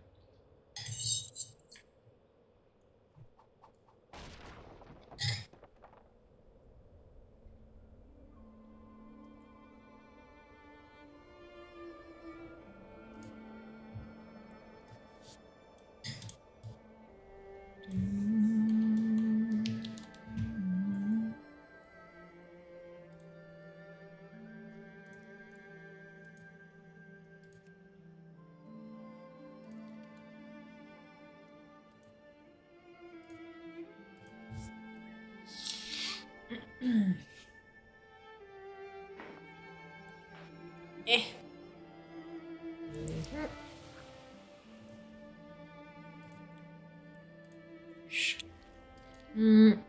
Speaker 1: Eh. And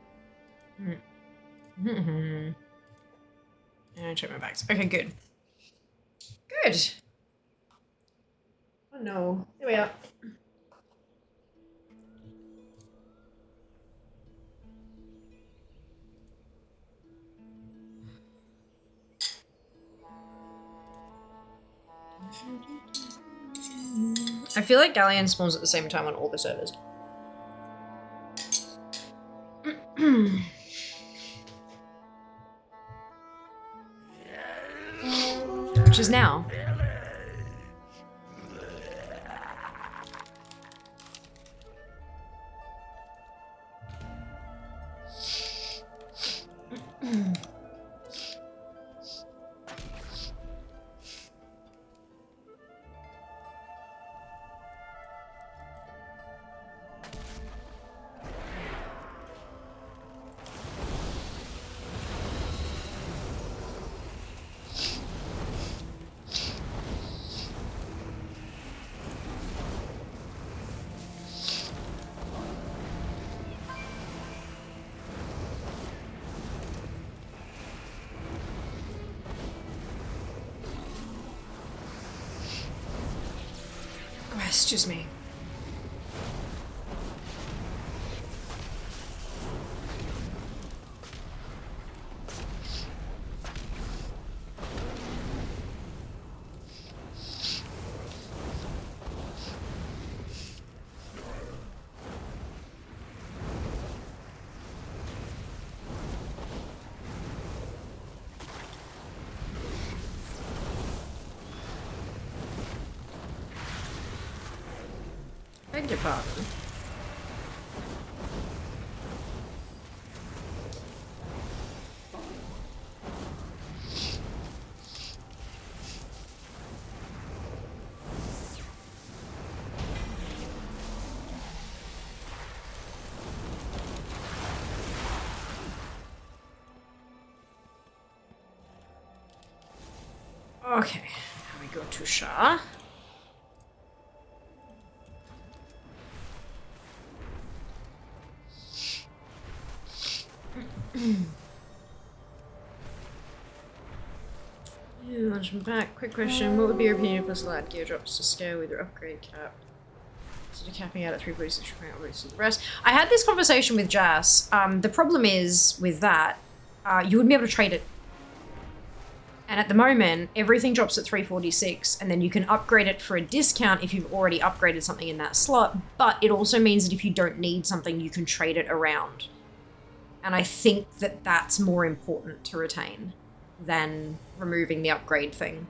Speaker 1: I check my bags. Okay, good. Good. Oh no. Here we are. I feel like Galleon spawns at the same time on all the servers. Which is now. Excuse me. Beg your pardon. Okay, now we go to Shah. Launch them back. Quick question. What would be your opinion if this allowed gear drops to scale with your upgrade cap? Instead of capping out at 346, the rest. I had this conversation with Jas. The problem is with that, you wouldn't be able to trade it. And at the moment, everything drops at 346, and then you can upgrade it for a discount if you've already upgraded something in that slot. But it also means that if you don't need something, you can trade it around. And I think that that's more important to retain than removing the upgrade thing.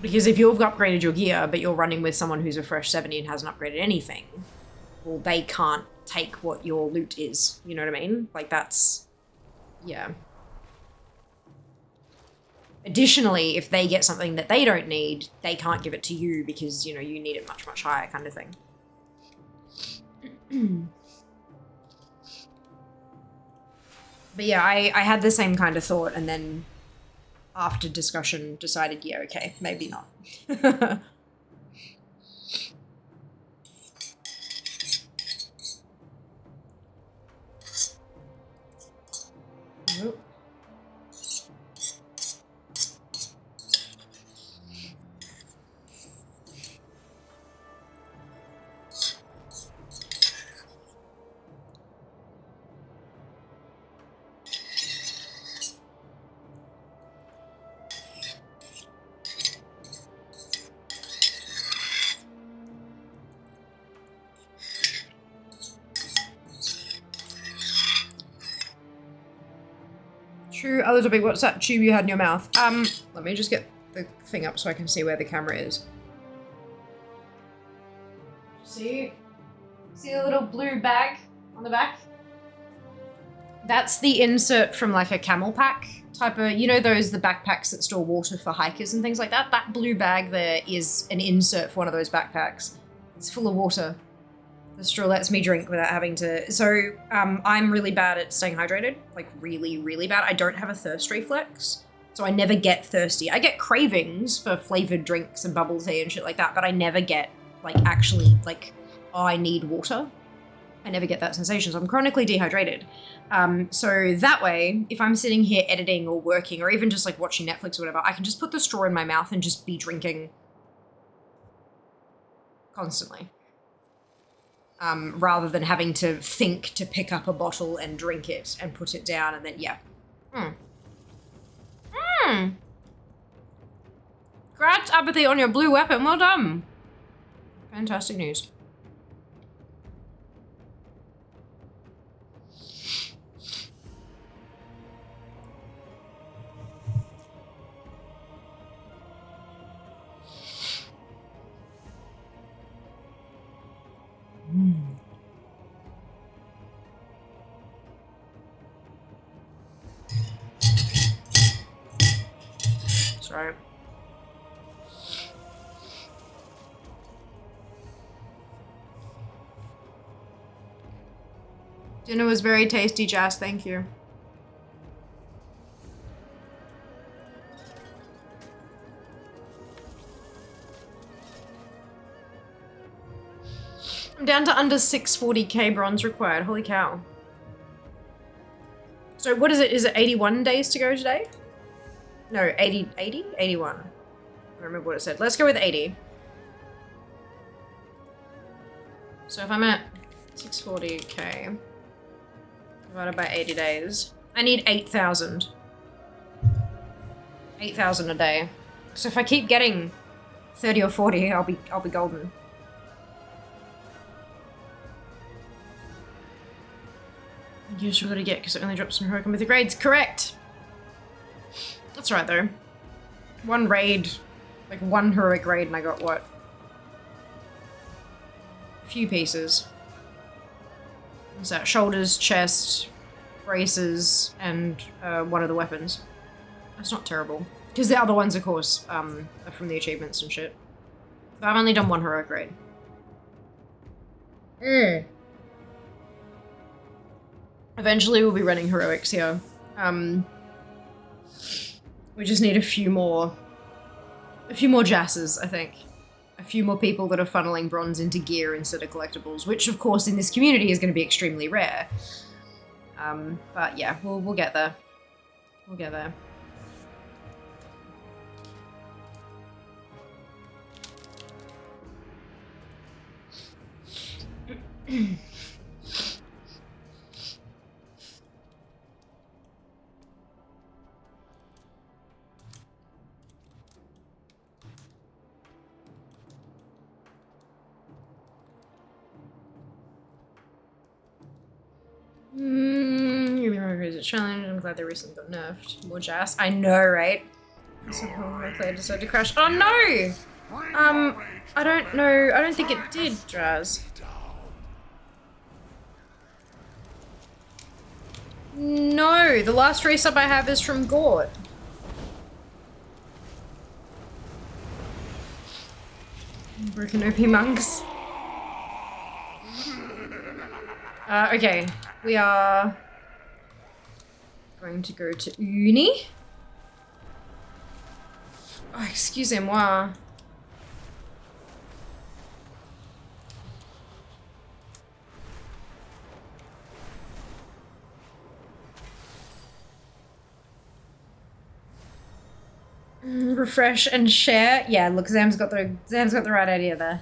Speaker 1: Because if you've upgraded your gear, but you're running with someone who's a fresh 70 and hasn't upgraded anything, well, they can't take what your loot is. You know what I mean? Like, that's... yeah. Additionally, if they get something that they don't need, they can't give it to you because, you know, you need it much, much higher kind of thing. But yeah, I had the same kind of thought, and then after discussion decided, yeah, okay, maybe not. Nope. True. Other topic, what's that tube you had in your mouth? Let me just get the thing up so I can see where the camera is. See? See the little blue bag on the back? That's the insert from like a camel pack type of, you know those, the backpacks that store water for hikers and things like that? That blue bag there is an insert for one of those backpacks. It's full of water. The straw lets me drink without having to... So, I'm really bad at staying hydrated. Like, really, really bad. I don't have a thirst reflex, so I never get thirsty. I get cravings for flavored drinks and bubble tea and shit like that, but I never get, like, actually, like, oh, I need water. I never get that sensation, so I'm chronically dehydrated. So that way, if I'm sitting here editing or working or even just, like, watching Netflix or whatever, I can just put the straw in my mouth and just be drinking constantly. Rather than having to think to pick up a bottle and drink it and put it down and then, yeah. Congrats, Apathy, on your blue weapon. Well done. Fantastic news. Sorry. Dinner was very tasty, Jas. Thank you. I'm down to under 640k bronze required. Holy cow. So what is it? Is it 81 days to go today? No, 80, 80? 81. I don't remember what it said. Let's go with 80. So if I'm at 640k divided by 80 days, I need 8,000. 8,000 a day. So if I keep getting 30 or 40, I'll be golden. You just gotta get because it only drops in heroic with the grades. Correct. That's right though. One raid, like one heroic raid, and I got what? A few pieces. What's that? Shoulders, chest, braces, and one of the weapons. That's not terrible. Because the other ones, of course, are from the achievements and shit. But I've only done one heroic raid. Eventually we'll be running heroics here. We just need a few more jasses, I think. A few more people that are funneling bronze into gear instead of collectibles, which of course in this community is going to be extremely rare. But yeah, we'll get there. We'll get there. Is a challenge. I'm glad they recently got nerfed. More jazz. I know, right? Somehow I decided to crash. Oh no! I don't know. I don't think it did, Draz. No, the last resub I have is from Gort. Broken OP monks. Okay, we are going to go to uni. Oh, excusez-moi. Refresh and share. Yeah, look, Zam's got the right idea there.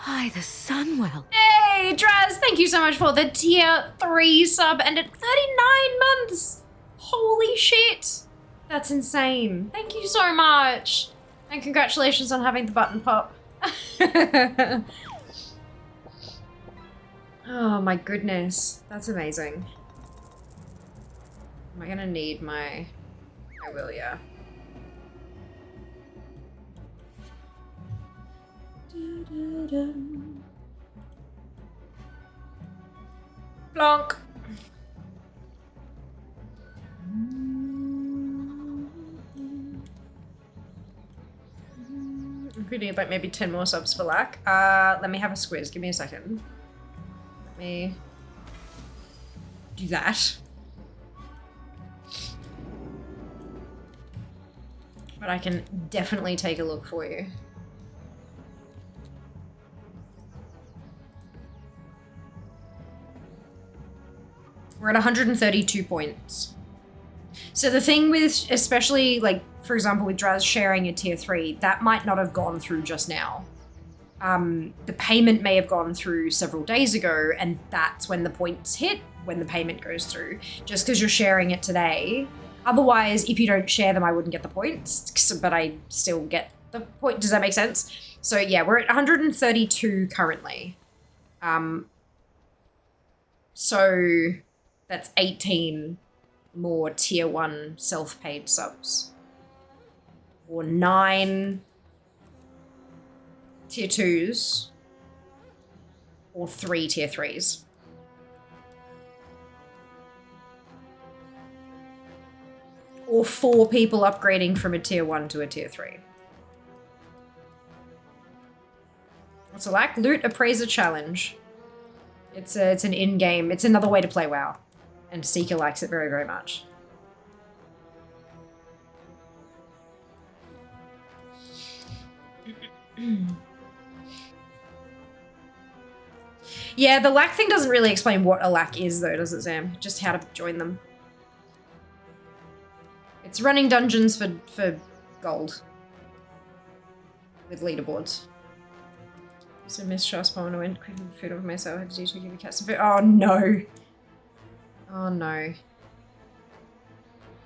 Speaker 4: By the Sunwell.
Speaker 1: Hey, Draz, thank you so much for the tier 3 sub and at 39 months. Holy shit. That's insane. Thank you so much. And congratulations on having the button pop. Oh my goodness. That's amazing. Am I gonna need my... I will, yeah. Blanc. I'm gonna need like maybe 10 more subs for Lack. Let me have a squiz. Give me a second. Let me do that. But I can definitely take a look for you. We're at 132 points. So the thing with, especially like, for example, with Draz sharing a tier 3, that might not have gone through just now. The payment may have gone through several days ago, and that's when the points hit, when the payment goes through. Just because you're sharing it today. Otherwise, if you don't share them, I wouldn't get the points, but I still get the point. Does that make sense? So yeah, we're at 132 currently. So that's 18 more tier 1 self-paid subs. Or 9 tier 2s. Or 3 tier 3s. Or 4 people upgrading from a tier 1 to a tier 3. What's it like? Loot Appraiser Challenge. It's an in-game, it's another way to play WoW. And Seeker likes it very, very much. Yeah, the lack thing doesn't really explain what a lack is though, does it, Sam? Just how to join them. It's running dungeons for gold. With leaderboards. So Miss Shaspon, I went quickly food over myself. I had to do to give the cat some food. Oh no. Oh no.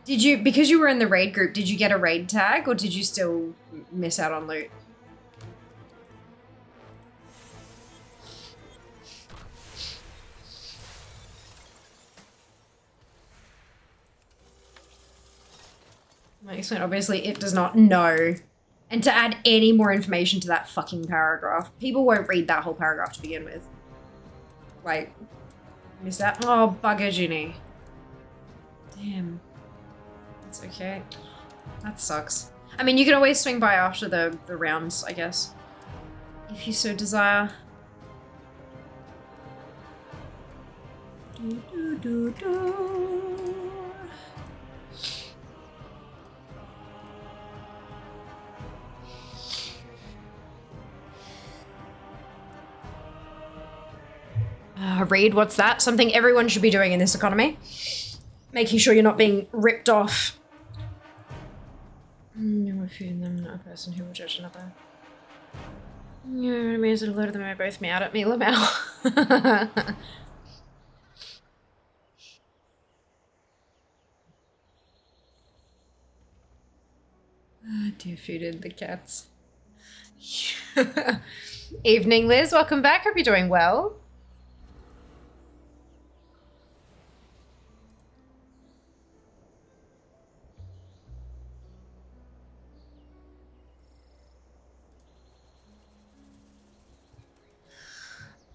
Speaker 1: Did you, because you were in the raid group, did you get a raid tag or did you still miss out on loot? Excellent. Obviously, it does not know. And to add any more information to that fucking paragraph, people won't read that whole paragraph to begin with. Like, miss that? Oh, bugger, Ginny. Damn. That's okay. That sucks. I mean, you can always swing by after the rounds, I guess. If you so desire. Do, do, do, do. Read, what's that? Something everyone should be doing in this economy. Making sure you're not being ripped off. You're feeding them, not a person who will judge another. You're amazing, a load of them are both meowed at me, Lamau. Dear fooded the cats. Evening, Liz. Welcome back. Hope you're doing well.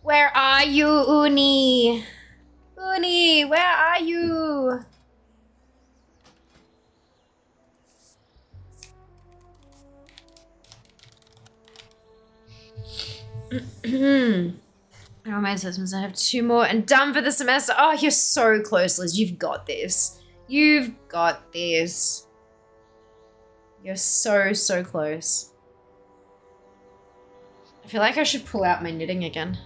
Speaker 1: Where are you, Uni? Uni, where are you? Oh, my assessments. I have 2 more and done for the semester. Oh, you're so close, Liz. You've got this. You've got this. You're so, so close. I feel like I should pull out my knitting again.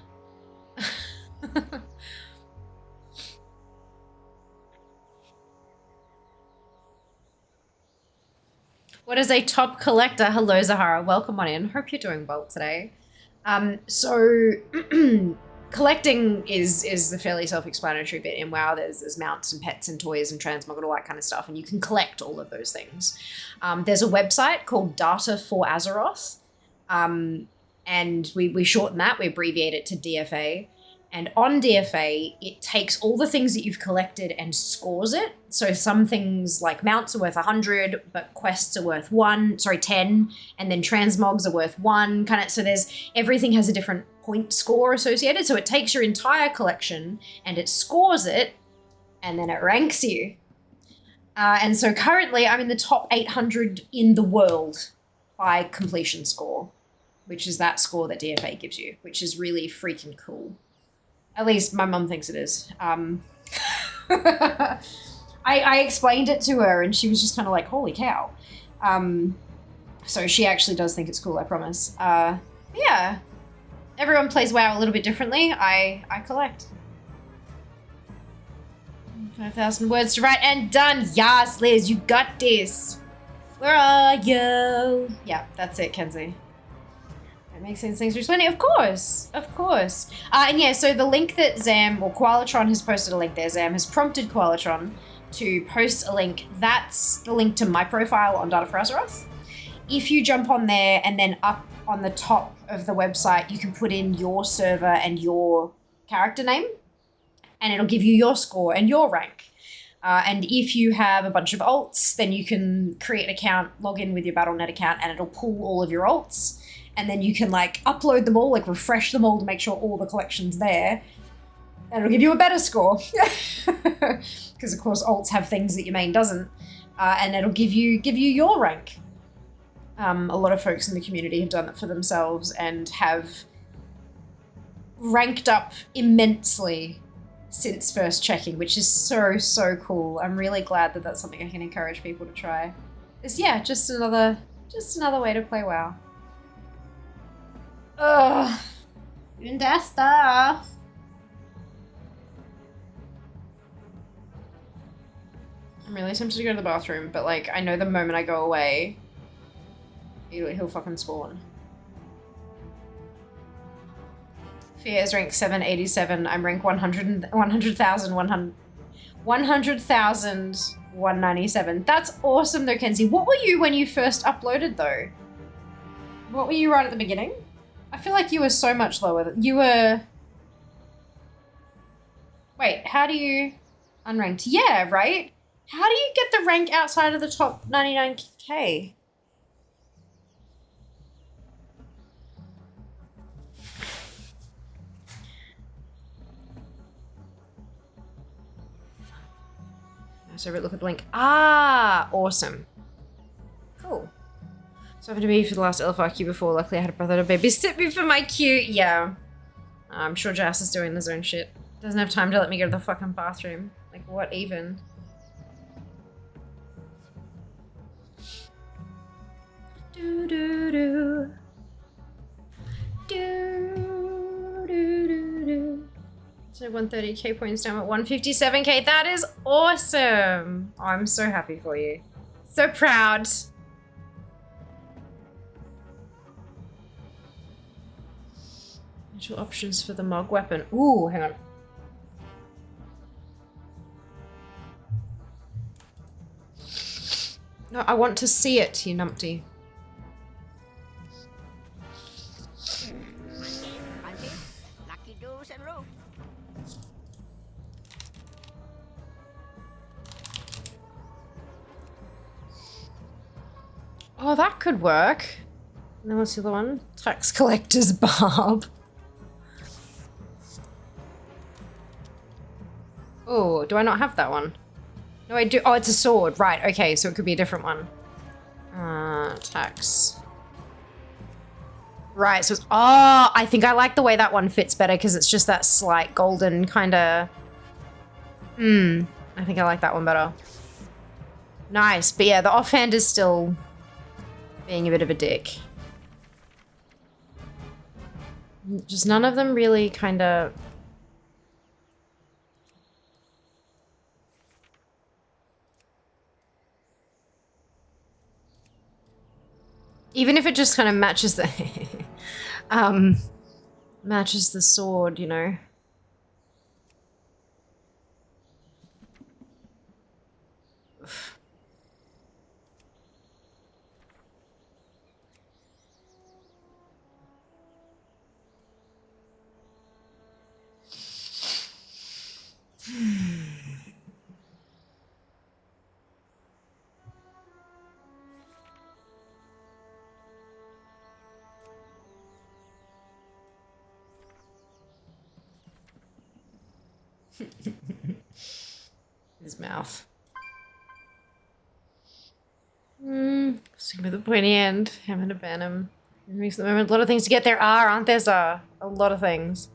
Speaker 1: What is a top collector? Hello, Zahara. Welcome on in. Hope you're doing well today. So collecting is the fairly self-explanatory bit in WoW. There's mounts and pets and toys and transmog and all that kind of stuff, and you can collect all of those things. There's a website called Data for Azeroth, and we shorten that, we abbreviate it to DFA. And on DFA, it takes all the things that you've collected and scores it. So some things like mounts are worth 100, but quests are worth 10, and then transmogs are worth 1. So everything has a different point score associated. So it takes your entire collection and it scores it, and then it ranks you. And so currently I'm in the top 800 in the world by completion score, which is that score that DFA gives you, which is really freaking cool. At least my mum thinks it is. I explained it to her and she was just kind of like, holy cow. So she actually does think it's cool, I promise. Yeah. Everyone plays WoW a little bit differently. I collect. 5,000 words to write and done. Yes, Liz, you got this. Where are you? Yeah, that's it, Kenzie. It makes sense. Things are explaining. Of course. And yeah, so the link that Zam, or Koalatron has posted a link there. Zam has prompted Koalatron to post a link. That's the link to my profile on Data for Azeroth. If you jump on there and then up on the top of the website, you can put in your server and your character name, and it'll give you your score and your rank. And if you have a bunch of alts, then you can create an account, log in with your Battle.net account, and it'll pull all of your alts. And then you can upload them all, refresh them all to make sure all the collection's there. And it'll give you a better score. Because of course alts have things that your main doesn't. And it'll give you your rank. A lot of folks in the community have done that for themselves and have ranked up immensely since first checking, which is so, so cool. I'm really glad that that's something I can encourage people to try. It's, yeah, just another way to play WoW. Ugh. Undasta. I'm really tempted to go to the bathroom, but like, I know the moment I go away, he'll fucking spawn. Fear is rank 787. I'm rank 100,197. That's awesome though, Kenzie. What were you when you first uploaded though? What were you right at the beginning? I feel like you were so much lower. You were... Wait, how do you... Unranked? Yeah, right? How do you get the rank outside of the top 99k? So look at the link. Ah, awesome. Cool. So I've been to me for the last LFRQ before. Luckily I had a brother to babysit me for my queue. Yeah. I'm sure Jas is doing his own shit. Doesn't have time to let me go to the fucking bathroom. Like, what even? Do-do-do. Do-do-do-do. So 130k points down at 157k. That is awesome. Oh, I'm so happy for you. So proud. Potential options for the Mog weapon. Ooh, hang on. No, I want to see it, you numpty. Oh, that could work. And then what's the other one? Tax collector's barb. Oh, do I not have that one? No, I do. Oh, it's a sword. Right, okay, so it could be a different one. Tax. Right, so it's... Oh, I think I like the way that one fits better because it's just that slight golden kind of... I think I like that one better. Nice, but yeah, the offhand is still being a bit of a dick. Just none of them really kind of... Even if it just kind of matches the... matches the sword, you know? His mouth. It's gonna be the pointy end. I'm gonna ban him. A lot of things to get there are, aren't there, Zah? A lot of things.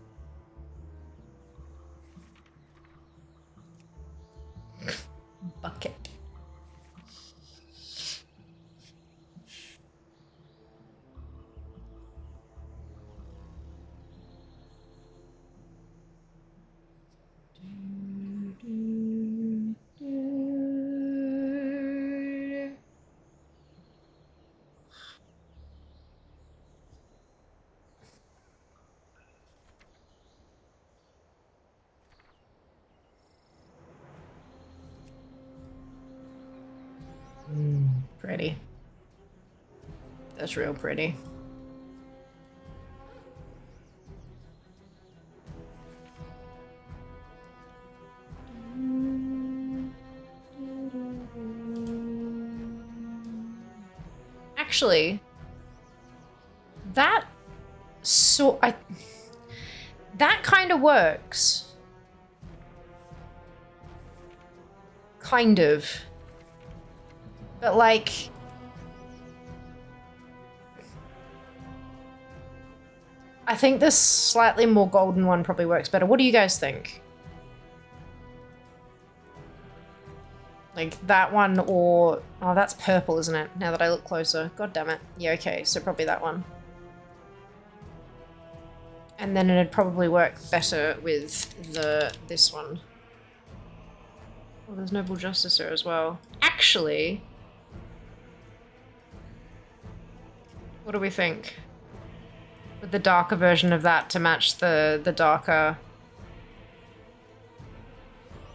Speaker 1: Bucket. Pretty. That's real pretty. Actually, that that kind of works. Kind of. But like, I think this slightly more golden one probably works better. What do you guys think? Like that one or... Oh, that's purple, isn't it? Now that I look closer. God damn it. Yeah, okay, so probably that one. And then it'd probably work better with this one. Oh, there's Noble Justicer as well. Actually, what do we think? With the darker version of that to match the darker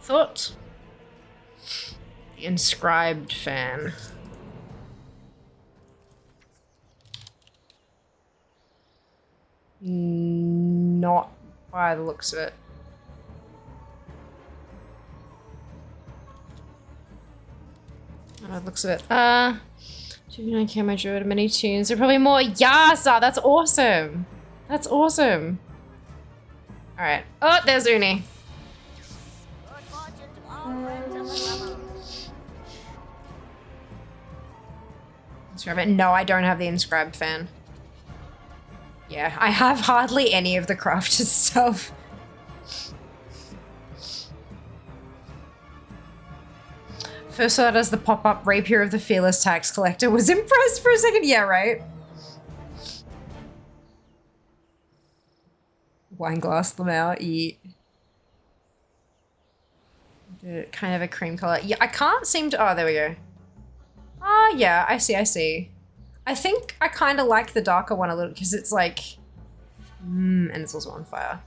Speaker 1: thought? The inscribed fan. Not by the looks of it. By the looks of it. 2v9 camo druid, many tunes. There are probably more. Yasa, that's awesome. That's awesome. Alright. Oh, there's Uni. No, I don't have the inscribed fan. Yeah, I have hardly any of the crafted stuff. First saw that as the pop-up rapier of the fearless tax collector. Was impressed for a second. Yeah, right. Wine glass Lamau, eat. Kind of a cream color. Yeah, I can't seem to. Oh, there we go. Ah, yeah, I see. I think I kind of like the darker one a little because it's like, and it's also on fire.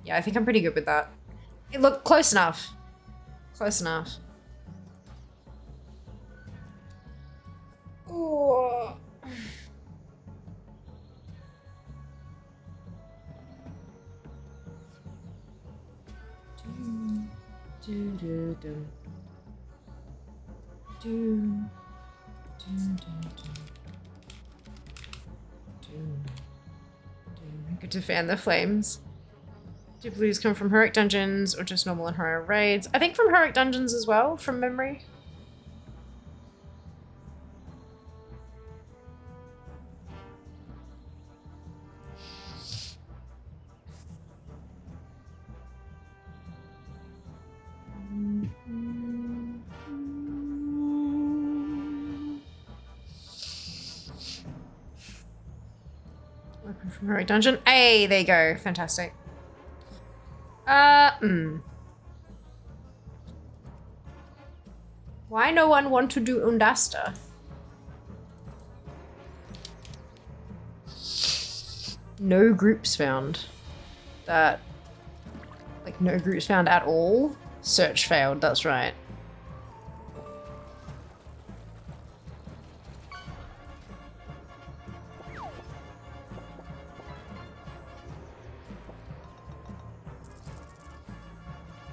Speaker 1: Yeah, I think I'm pretty good with that. Look, close enough. Close enough. Oh. Good to fan the flames. Do blues come from heroic dungeons or just normal and horror raids? I think from heroic dungeons as well, from memory. Weapon from heroic dungeon. Hey, there you go. Fantastic. Why no one want to do Undasta? No groups found. That, like, no groups found at all? Search failed, that's right.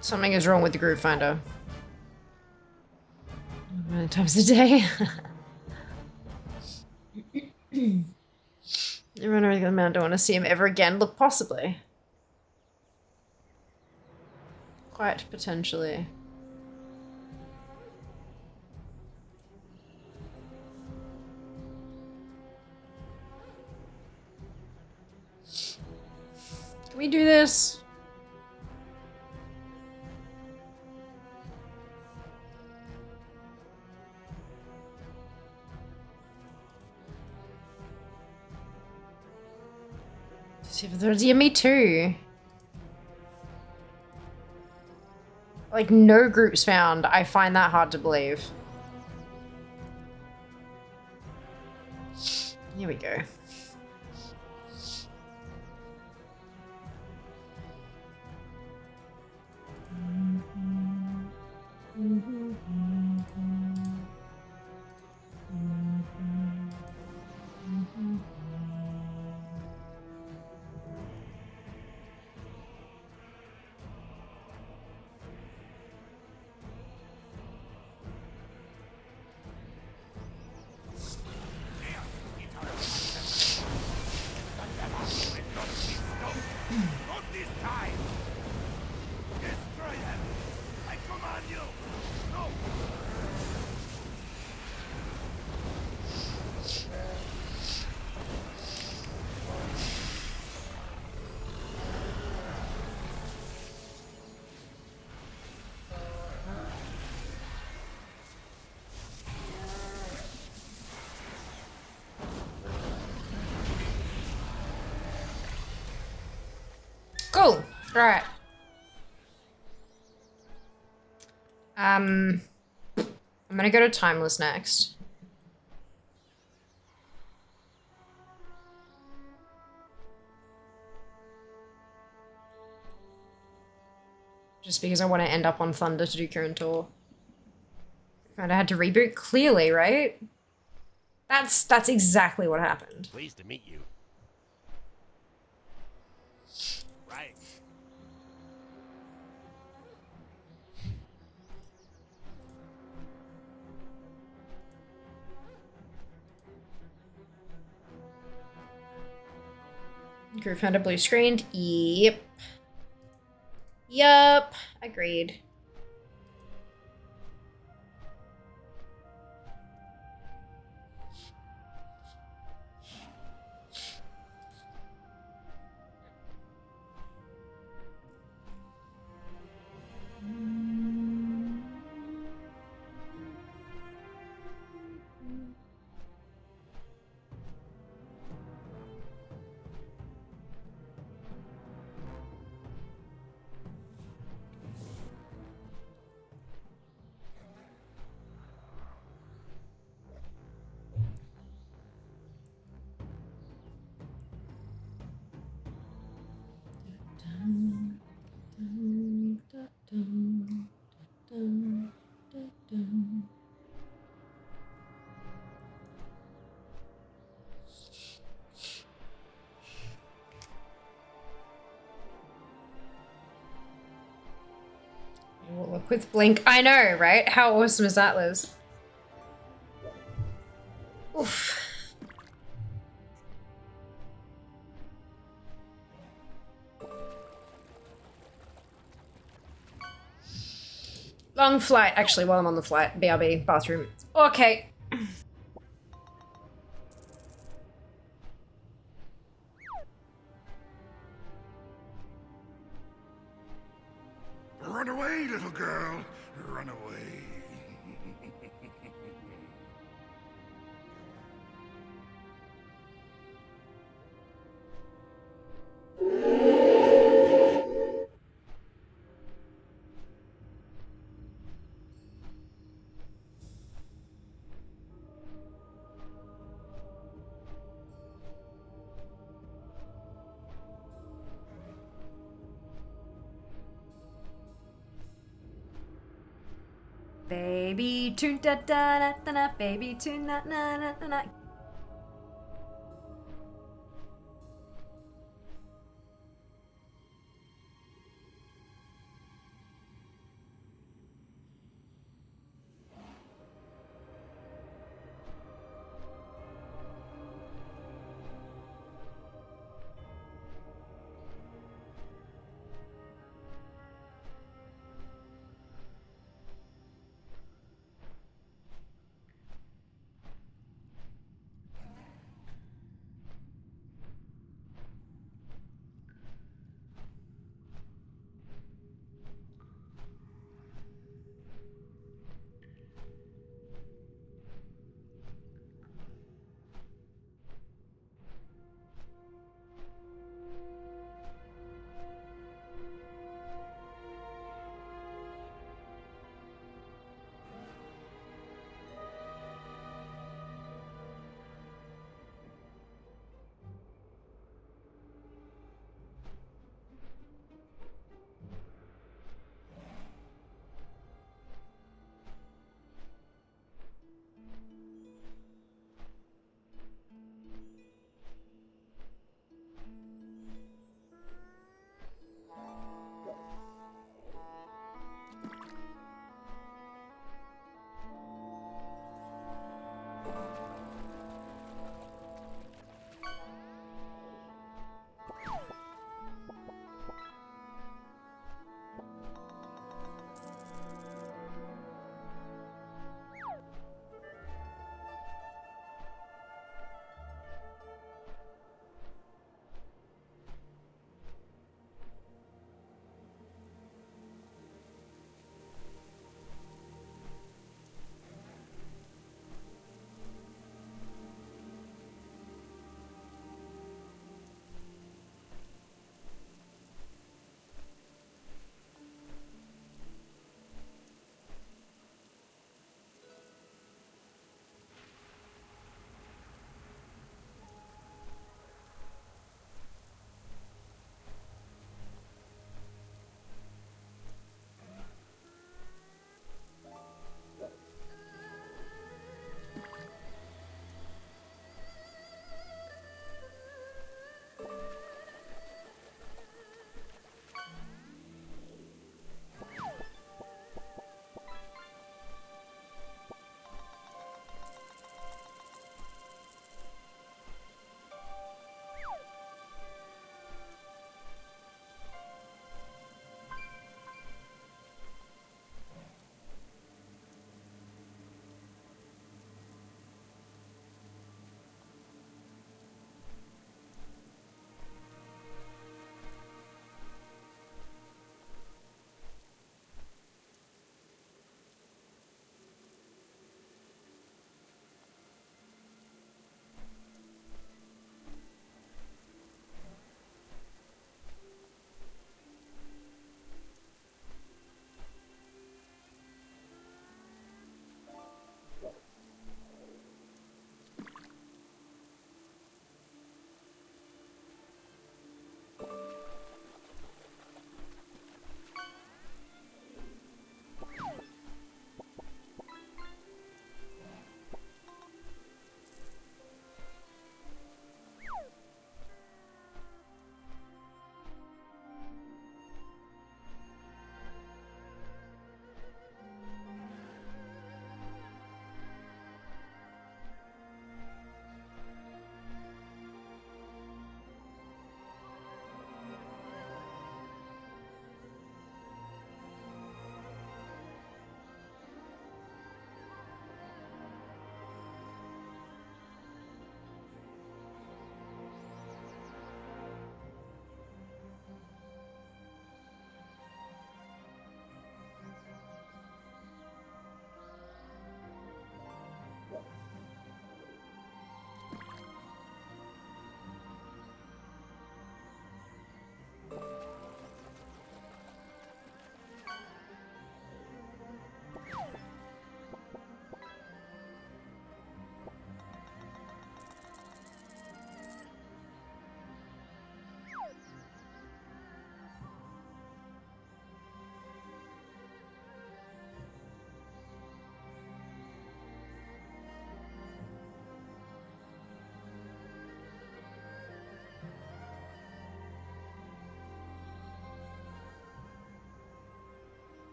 Speaker 1: Something is wrong with the group finder. How many times a day? Everyone already got a man, don't want to see him ever again. Look, possibly. Quite potentially. Can we do this? Yeah, me too. Like, no groups found. I find that hard to believe. Here we go. Cool. Alright. I'm gonna go to Timeless next. Just because I want to end up on Thunder to do current tour. And I had to reboot clearly, right? That's exactly what happened.
Speaker 15: Pleased to meet you. Right.
Speaker 1: Crew found a blue screened. Yep. Yup. Agreed. You will look with Blink. I know, right? How awesome is that, Liz? Oof. Long flight. Actually, while I'm on the flight, BRB, bathroom. Okay.
Speaker 5: Run away, little girl. Run away.
Speaker 1: Baby tune da da da da da, baby tune na na na na na.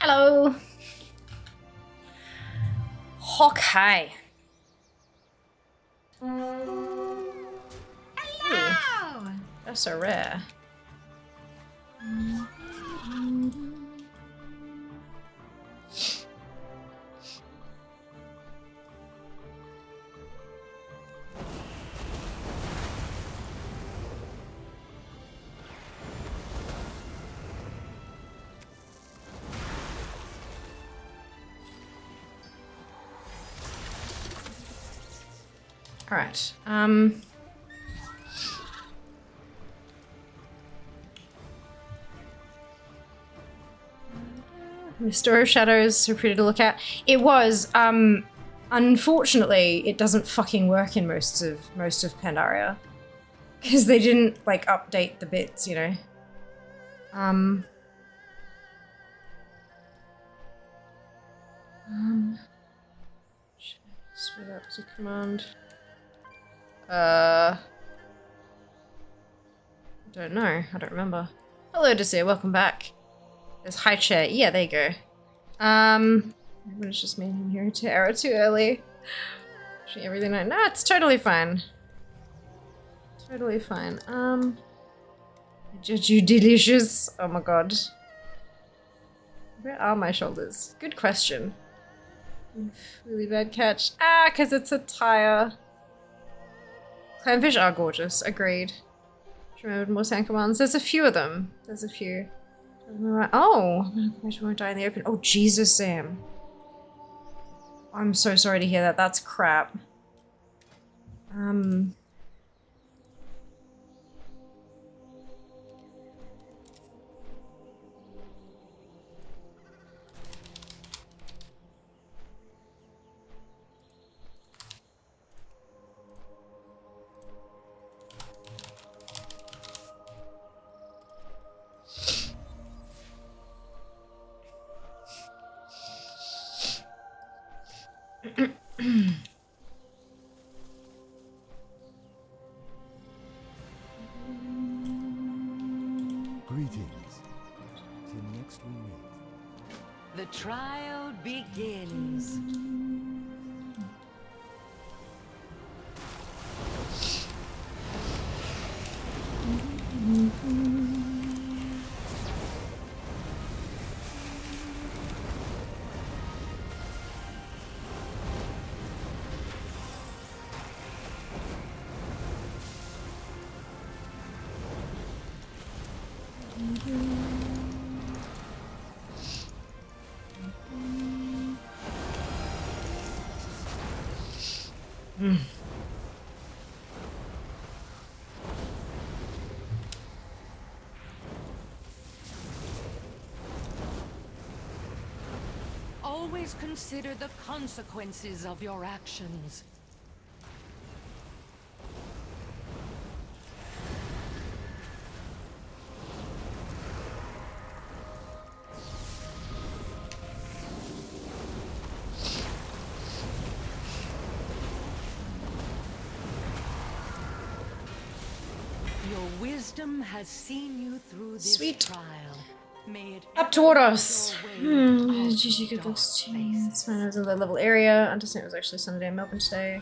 Speaker 1: Hello. Okay.
Speaker 7: Hello!
Speaker 1: That's so rare. All right. Mister of Shadows, so pretty to look at. It was. Unfortunately, it doesn't fucking work in most of Pandaria because they didn't like update the bits, you know. Split up to command. Don't know. I don't remember. Hello, Desir. Welcome back. There's high chair. Yeah, there you go. It's just me and him here to arrow too early. Actually, everything I no, it's totally fine. Totally fine. Judge you delicious. Oh my god. Where are my shoulders? Good question. Really bad catch. Ah, because it's a tire. Clamfish are gorgeous. Agreed. Remembered more sand commands. There's a few of them. There's a few. Oh, I won't die in the open. Oh, Jesus, Sam. I'm so sorry to hear that. That's crap.
Speaker 2: Greetings. Till next we meet.
Speaker 4: The trial begins. Always consider the consequences of your actions. Your wisdom has seen you through this trial. May it
Speaker 1: Up toward us. GG, good looks. It's fine. I was in the level area. I understand it was actually Sunday in Melbourne today.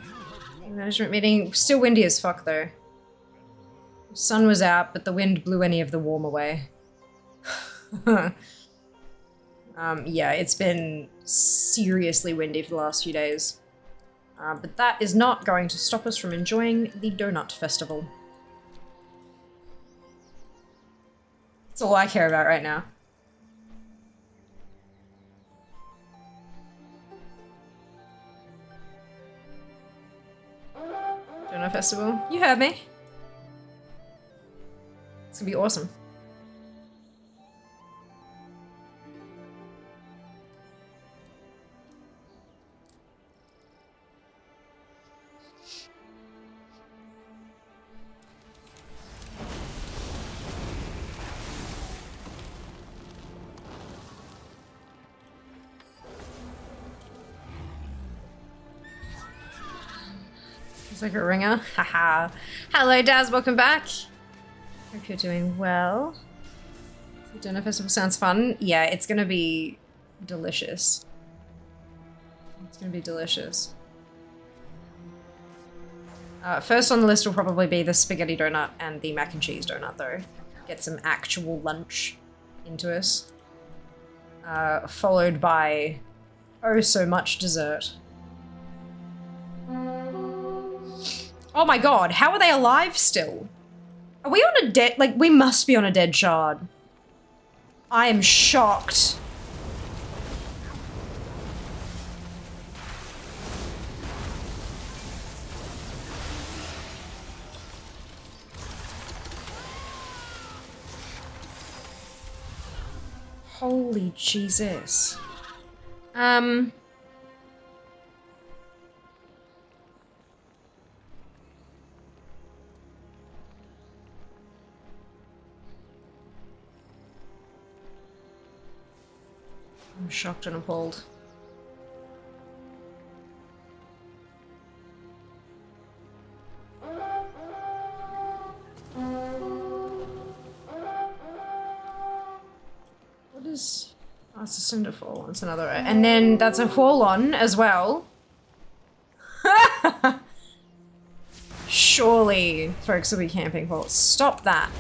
Speaker 1: Management meeting. Still windy as fuck though. The sun was out, but the wind blew any of the warm away. Yeah, it's been seriously windy for the last few days. But that is not going to stop us from enjoying the Donut Festival. That's all I care about right now. Donut Festival. You heard me. It's gonna be awesome. It's like a ringer. Haha. Hello, Daz. Welcome back. Hope you're doing well. The Donut Festival sounds fun. Yeah, it's gonna be Delicious. It's gonna be delicious. First on the list will probably be the spaghetti donut and the mac and cheese donut, though. Get some actual lunch into us. Followed by oh so much dessert. Oh my god, how are they alive still? Are we on a dead, like, we must be on a dead shard. I am shocked. Holy Jesus. I'm shocked and appalled. What is... Oh, it's a Cinderfall. It's another... And then that's a Huolon as well. Surely folks will be camping for... Stop that.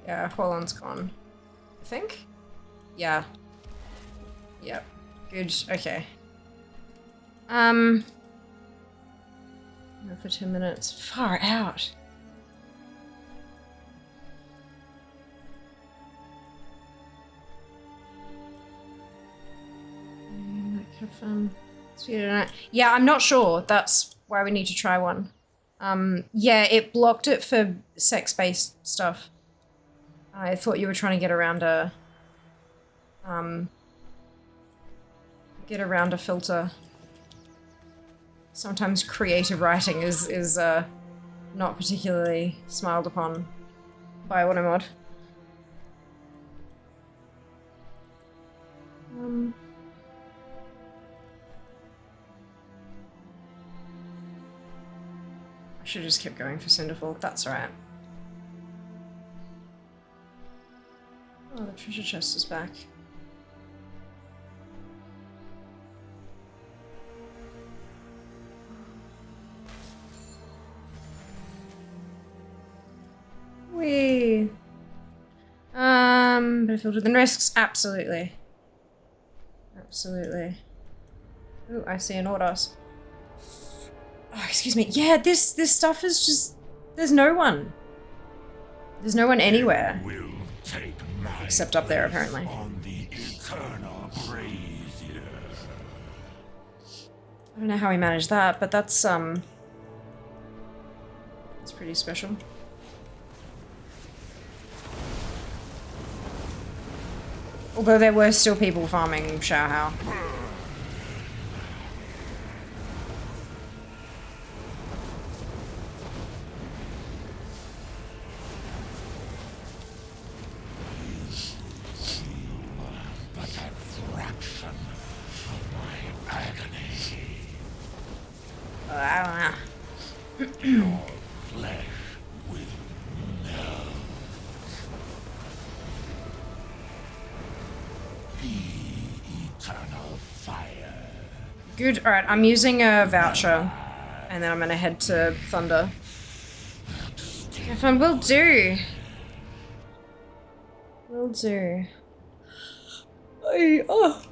Speaker 1: Yeah, Huolon's gone. I think? Yeah. Yep. Good. Okay. For 2 minutes. Far out. Yeah, I'm not sure. That's why we need to try one. Yeah, it blocked it for sex-based stuff. I thought you were trying to get around a filter. Sometimes creative writing is not particularly smiled upon by Automod. I should just keep going for Cinderfall. That's alright. Oh, the treasure chest is back. Whee! Better filter than risks? Absolutely. Absolutely. Ooh, I see an Ordos. Oh, excuse me. Yeah, this stuff is just... There's no one. There's no one anywhere. Except up there, apparently.
Speaker 5: On the eternal brazier.
Speaker 1: I don't know how he managed that, but that's pretty special. Although there were still people farming Xiaohao. I don't know.
Speaker 5: Your flesh will melt. The eternal fire.
Speaker 1: Good. Alright, I'm using a voucher. And then I'm gonna head to Thunder. If will do. Will do. Oh.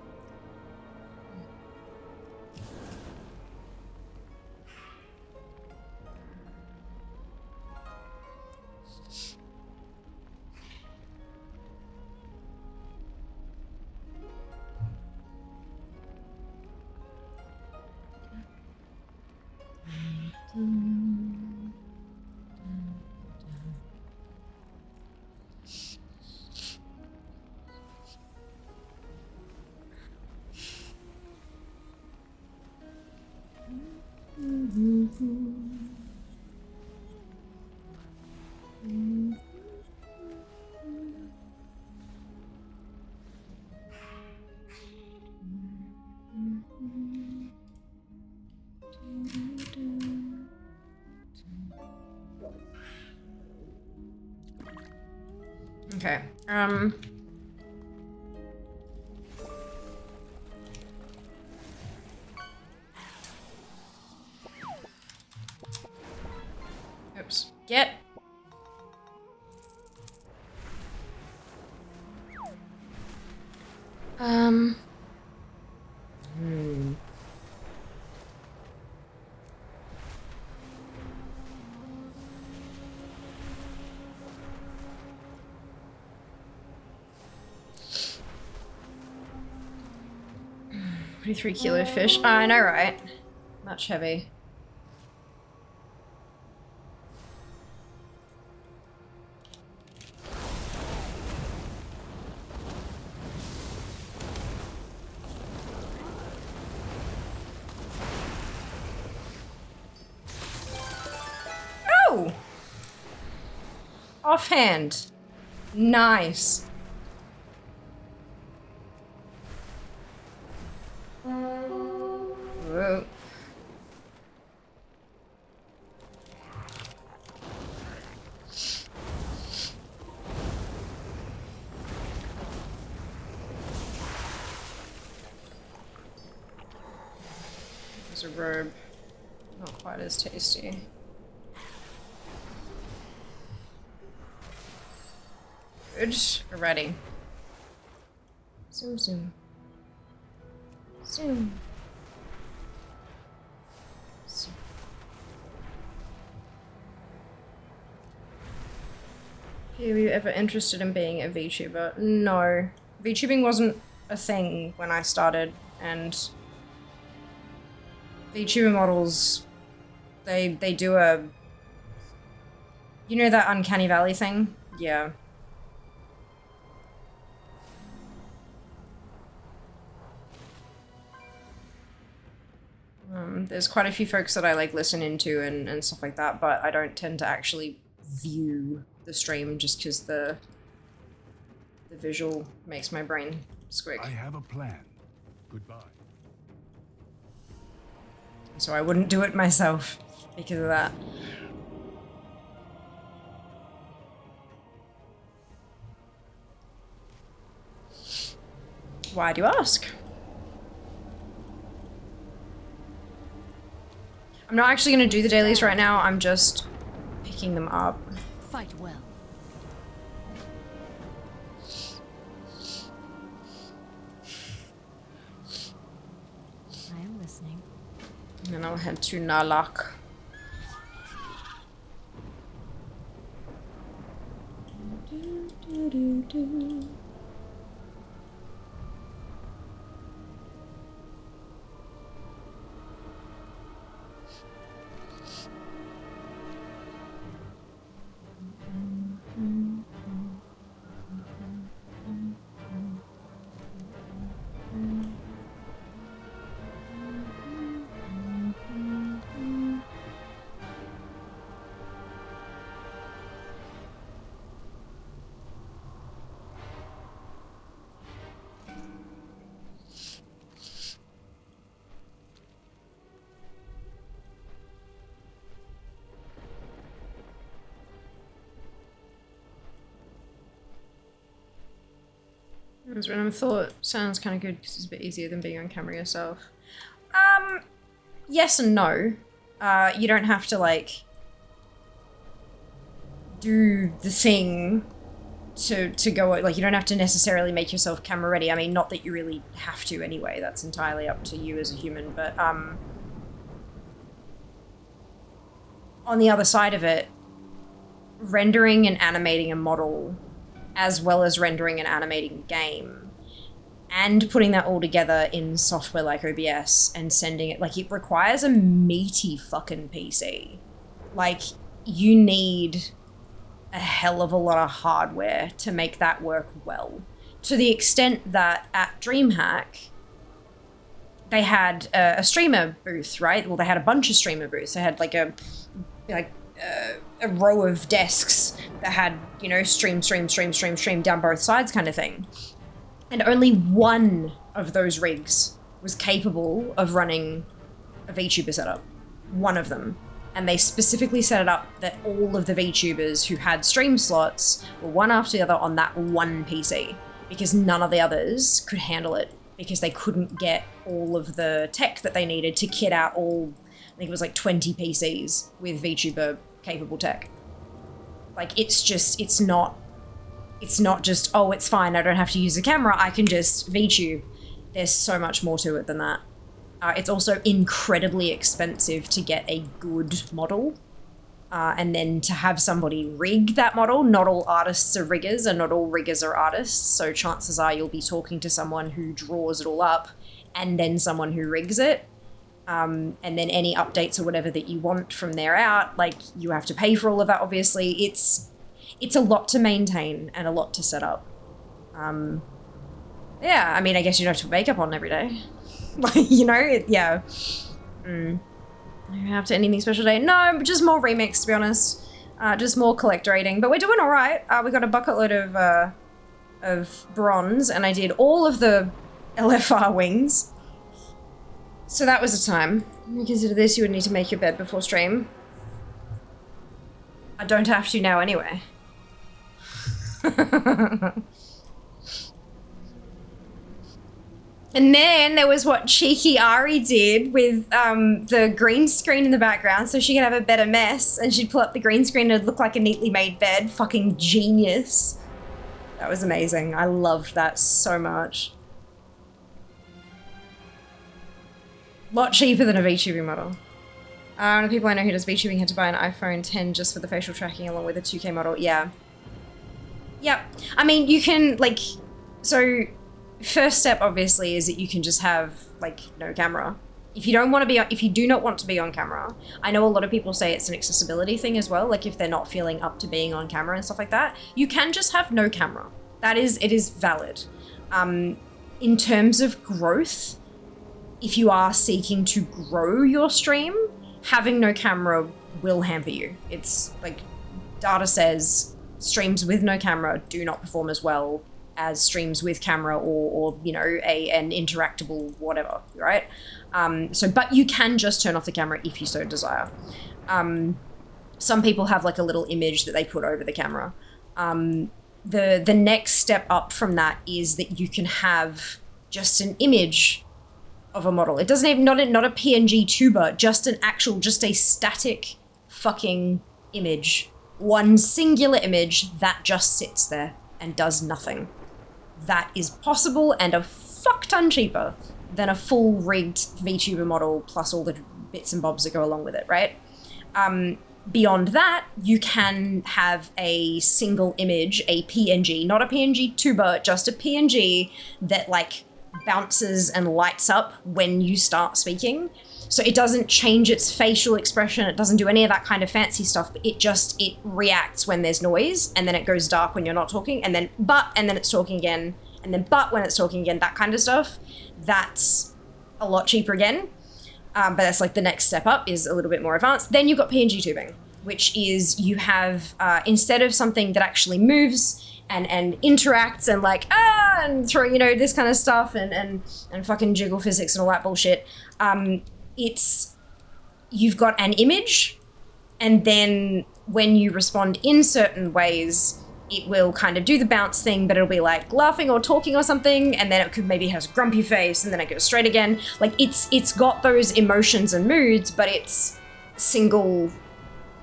Speaker 1: Okay. Oops. Get. $3 kilo fish. I know, right? Much heavy. Oh! Offhand. Nice. Whoa. There's a robe. Not quite as tasty. Good. We're ready. Zoom, zoom. Zoom. Zoom. Were you ever interested in being a VTuber? No. VTubing wasn't a thing when I started, and VTuber models, they do a... You know that Uncanny Valley thing? Yeah. There's quite a few folks that I like listen into and stuff like that, but I don't tend to actually view the stream just because the visual makes my brain squick.
Speaker 3: I have a plan. Goodbye.
Speaker 1: So I wouldn't do it myself because of that. Why do you ask? I'm not actually going to do the dailies right now, I'm just picking them up.
Speaker 4: Fight well. I am listening.
Speaker 1: And then I'll head to Nalak. This random thought sounds kind of good because it's a bit easier than being on camera yourself. Yes and no. You don't have to, like, do the thing to go, like, you don't have to necessarily make yourself camera ready. I mean, not that you really have to anyway, that's entirely up to you as a human, but, on the other side of it, rendering and animating a model as well as rendering and animating a game, and putting that all together in software like OBS and sending it, like, it requires a meaty fucking PC. Like, you need a hell of a lot of hardware to make that work well. To the extent that at DreamHack, they had a streamer booth, right? Well, they had a bunch of streamer booths. They had, like, a row of desks that had, you know, stream down both sides kind of thing. And only one of those rigs was capable of running a VTuber setup. One of them. And they specifically set it up that all of the VTubers who had stream slots were one after the other on that one PC, because none of the others could handle it, because they couldn't get all of the tech that they needed to kit out all, I think it was like 20 PCs with VTuber capable tech. Like, it's not just, oh, it's fine, I don't have to use a camera, I can just VTube. There's so much more to it than that. It's also incredibly expensive to get a good model, and then to have somebody rig that model. Not all artists are riggers, and not all riggers are artists, so chances are you'll be talking to someone who draws it all up, and then someone who rigs it, and then any updates or whatever that you want from there out, like, you have to pay for all of that, obviously. It's a lot to maintain, and a lot to set up. Yeah, I mean, I guess you don't have to put makeup on every day. Like, you know, yeah. You have to anything special today? No, just more remix, to be honest. Just more collector rating, but we're doing all right. We got a bucket load of bronze, and I did all of the LFR wings. So that was a time. When you consider this, you would need to make your bed before stream. I don't have to now anyway. And then there was what cheeky Ari did with the green screen in the background so she could have a better mess, and she'd pull up the green screen and it'd look like a neatly made bed. Fucking genius. That was amazing. I loved that so much. Lot cheaper than a VTubing model. One of the people I know who does VTubing had to buy an iPhone 10 just for the facial tracking along with a 2K model. Yeah. Yep. I mean, you can, like, so first step obviously is that you can just have, like, no camera. If you don't want to be, if you do not want to be on camera, I know a lot of people say it's an accessibility thing as well, like if they're not feeling up to being on camera and stuff like that, you can just have no camera. It is valid. In terms of growth, if you are seeking to grow your stream, having no camera will hamper you. It's like, data says streams with no camera do not perform as well as streams with camera or you know, an interactable whatever, right? But you can just turn off the camera if you so desire. Some people have like a little image that they put over the camera. The next step up from that is that you can have just an image of a model. It doesn't even, not a PNG tuber, just a static fucking image. One singular image that just sits there and does nothing. That is possible and a fuck ton cheaper than a full rigged VTuber model plus all the bits and bobs that go along with it, right? Beyond that, you can have a single image, a PNG, not a PNG tuber, just a PNG that like bounces and lights up when you start speaking. So it doesn't change its facial expression, it doesn't do any of that kind of fancy stuff, but it reacts when there's noise, and then it goes dark when you're not talking, and then it's talking again, and then when it's talking again, that kind of stuff. That's a lot cheaper again, but that's like the next step up, is a little bit more advanced. Then you've got PNG tubing, which is you have, instead of something that actually moves and interacts and like, and throw, you know, this kind of stuff and fucking jiggle physics and all that bullshit, you've got an image, and then when you respond in certain ways, it will kind of do the bounce thing, but it'll be like laughing or talking or something, and then it could maybe has a grumpy face, and then it goes straight again. Like it's got those emotions and moods, but it's single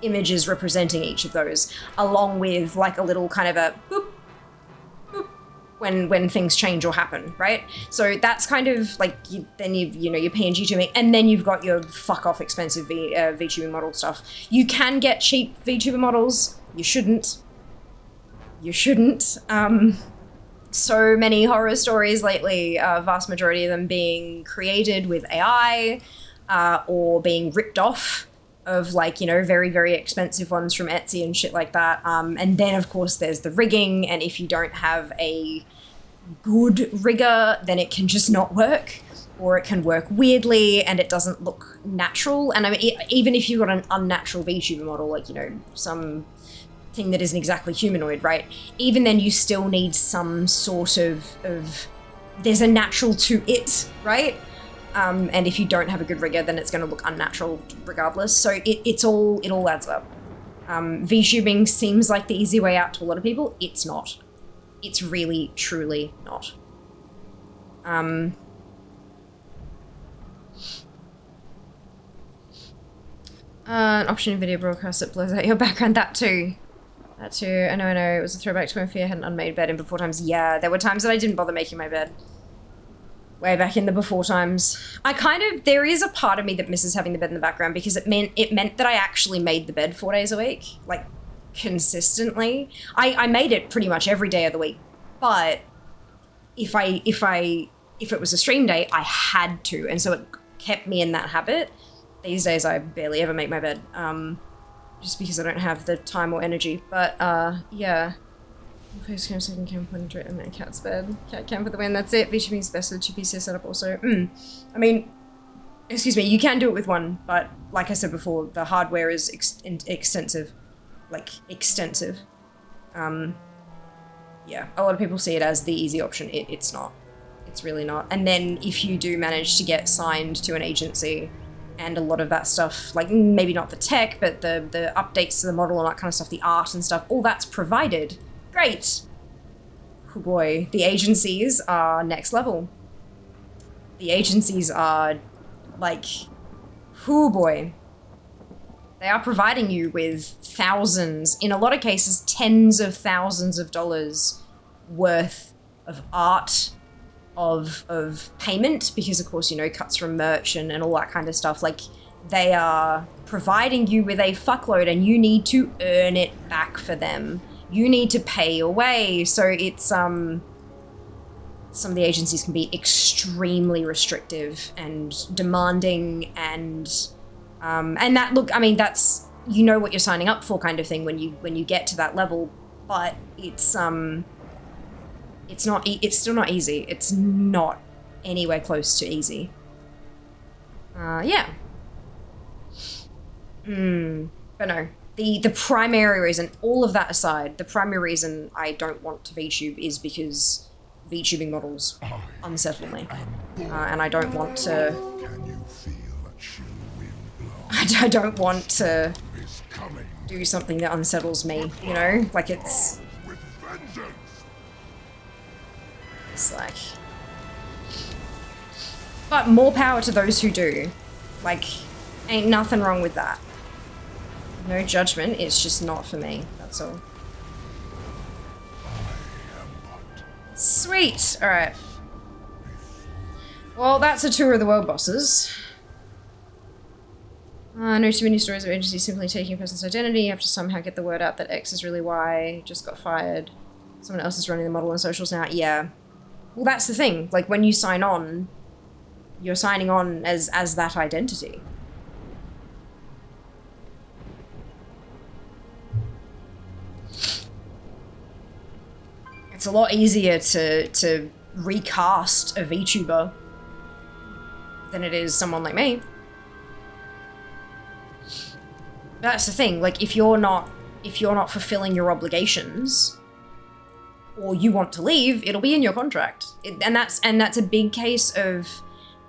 Speaker 1: images representing each of those, along with like a little kind of a boop, boop, when things change or happen, right? So that's kind of like, then you know, your PNG tubing, and then you've got your fuck off expensive VTuber model stuff. You can get cheap VTuber models. You shouldn't. You shouldn't. So many horror stories lately, vast majority of them being created with AI, or being ripped off of, like, you know, very, very expensive ones from Etsy and shit like that. And then of course there's the rigging, and if you don't have a good rigger, then it can just not work, or it can work weirdly and it doesn't look natural. And I mean, even if you've got an unnatural VTuber model, like, you know, some thing that isn't exactly humanoid, right? Even then you still need some sort of there's a natural to it, right? And if you don't have a good rigger, then it's going to look unnatural regardless. So it all adds up. VTubing seems like the easy way out to a lot of people. It's not. It's really, truly not. An option in video broadcast that blurs out your background, that too. That too. I know, it was a throwback to when Fear had an unmade bed in before times. Yeah, there were times that I didn't bother making my bed. Way back in the before times. There is a part of me that misses having the bed in the background because it meant that I actually made the bed 4 days a week. Like, consistently. I made it pretty much every day of the week. But if it was a stream day, I had to. And so it kept me in that habit. These days I barely ever make my bed. Just because I don't have the time or energy. But, yeah. First cam, second cam, pointing straight in my cat's bed. Cat cam for the win, that's it. VTubing is best with 2 PC setup also. I mean, excuse me, you can do it with one, but like I said before, the hardware is extensive. Like, extensive. Yeah, a lot of people see it as the easy option. It's not. It's really not. And then if you do manage to get signed to an agency, and a lot of that stuff, like maybe not the tech, but the updates to the model and that kind of stuff, the art and stuff, all that's provided. Great. Oh boy, the agencies are next level. The agencies are like, oh boy. They are providing you with thousands, in a lot of cases, tens of thousands of dollars worth of art, of payment, because of course, you know, cuts from merch and all that kind of stuff. Like, they are providing you with a fuckload and you need to earn it back for them. You need to pay your way. So it's, some of the agencies can be extremely restrictive and demanding and that, look, I mean, that's, you know what you're signing up for kind of thing when you get to that level, but it's still not easy. It's not anywhere close to easy. Yeah. But no. The primary reason, all of that aside, the primary reason I don't want to VTube is because VTubing models unsettle me. And I don't want to... I don't want to do something that unsettles me, you know? Like, it's like... But more power to those who do. Like, ain't nothing wrong with that. No judgment, it's just not for me, that's all. Sweet! Alright. Well, that's a tour of the world bosses. I know too many stories of agencies simply taking a person's identity. You have to somehow get the word out that X is really Y, just got fired. Someone else is running the model on socials now. Yeah. Well, that's the thing. Like, when you sign on, you're signing on as that identity. It's a lot easier to recast a VTuber than it is someone like me. That's the thing, like, if you're not fulfilling your obligations, or you want to leave, it'll be in your contract. And that's a big case of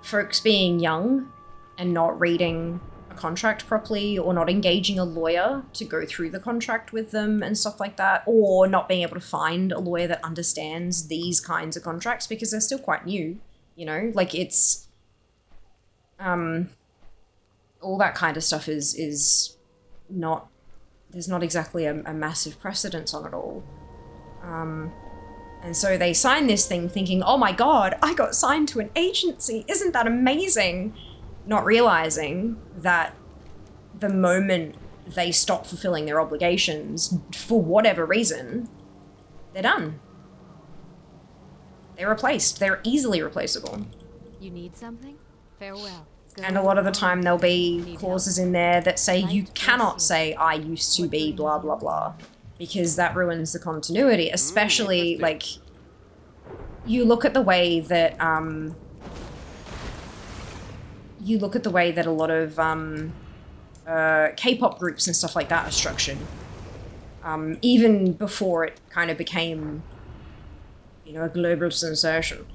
Speaker 1: folks being young and not reading a contract properly, or not engaging a lawyer to go through the contract with them and stuff like that, or not being able to find a lawyer that understands these kinds of contracts because they're still quite new, you know? Like, it's... all that kind of stuff is not... There's not exactly a massive precedence on it all. And so they sign this thing thinking, oh my god, I got signed to an agency, isn't that amazing? Not realizing that the moment they stop fulfilling their obligations, for whatever reason, they're done. They're replaced. They're easily replaceable.
Speaker 16: You need something? Farewell.
Speaker 1: And a lot of the time there'll be clauses in there that say you cannot say, I used to be blah blah blah, because that ruins the continuity, especially, like, you look at the way that, a lot of, K-pop groups and stuff like that are structured. Even before it kind of became, you know, a global sensation.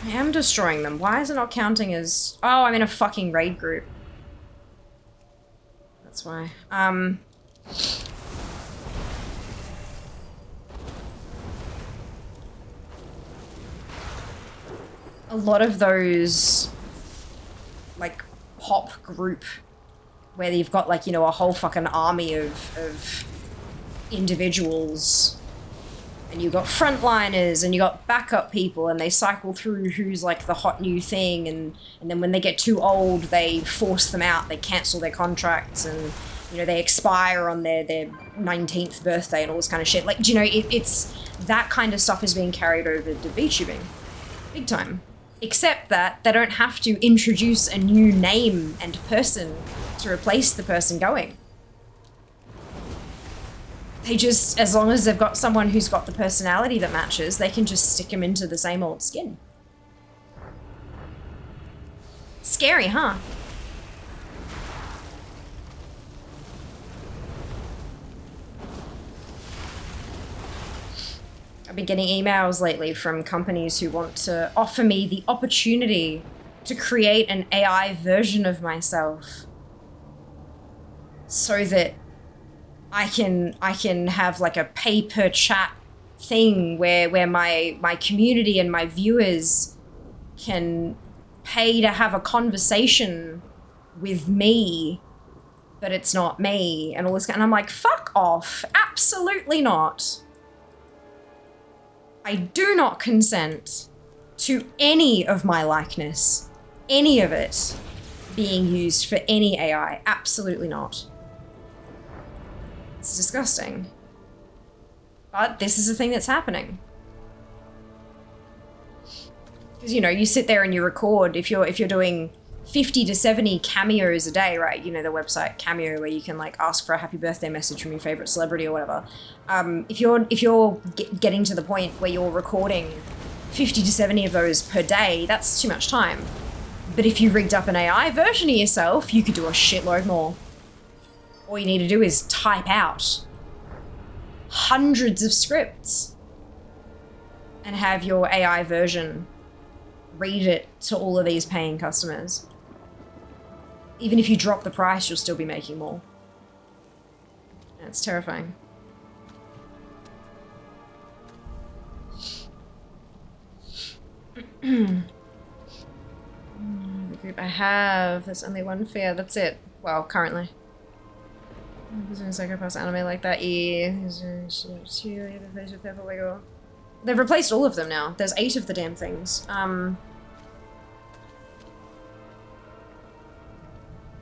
Speaker 1: I am destroying them. Why is it not counting as... Oh, I'm in a fucking raid group. That's why. A lot of those, like, pop group where you've got, like, you know, a whole fucking army of individuals, and you've got frontliners and you got backup people, and they cycle through who's like the hot new thing, and then when they get too old they force them out, they cancel their contracts, and you know, they expire on their 19th birthday and all this kind of shit. Like, do you know, it's that kind of stuff is being carried over to VTubing big time, except that they don't have to introduce a new name and person to replace the person going. They just, as long as they've got someone who's got the personality that matches, they can just stick them into the same old skin. Scary, huh? I've been getting emails lately from companies who want to offer me the opportunity to create an AI version of myself so that I can have like a pay per chat thing where my community and my viewers can pay to have a conversation with me, but it's not me and all this. And I'm like, fuck off. Absolutely not. I do not consent to any of my likeness, any of it being used for any AI. Absolutely not. It's disgusting. But this is a thing that's happening. Because, you know, you sit there and you record, if you're doing 50 to 70 cameos a day, right? You know, the website Cameo, where you can like ask for a happy birthday message from your favorite celebrity or whatever. If you're getting to the point where you're recording 50 to 70 of those per day, that's too much time. But if you rigged up an AI version of yourself, you could do a shitload more. All you need to do is type out hundreds of scripts and have your AI version read it to all of these paying customers. Even if you drop the price, you'll still be making more. And it's terrifying. The group I have, there's only one fair, that's it. Well, currently. Psychopath anime like that, They've replaced all of them now. There's 8 of the damn things.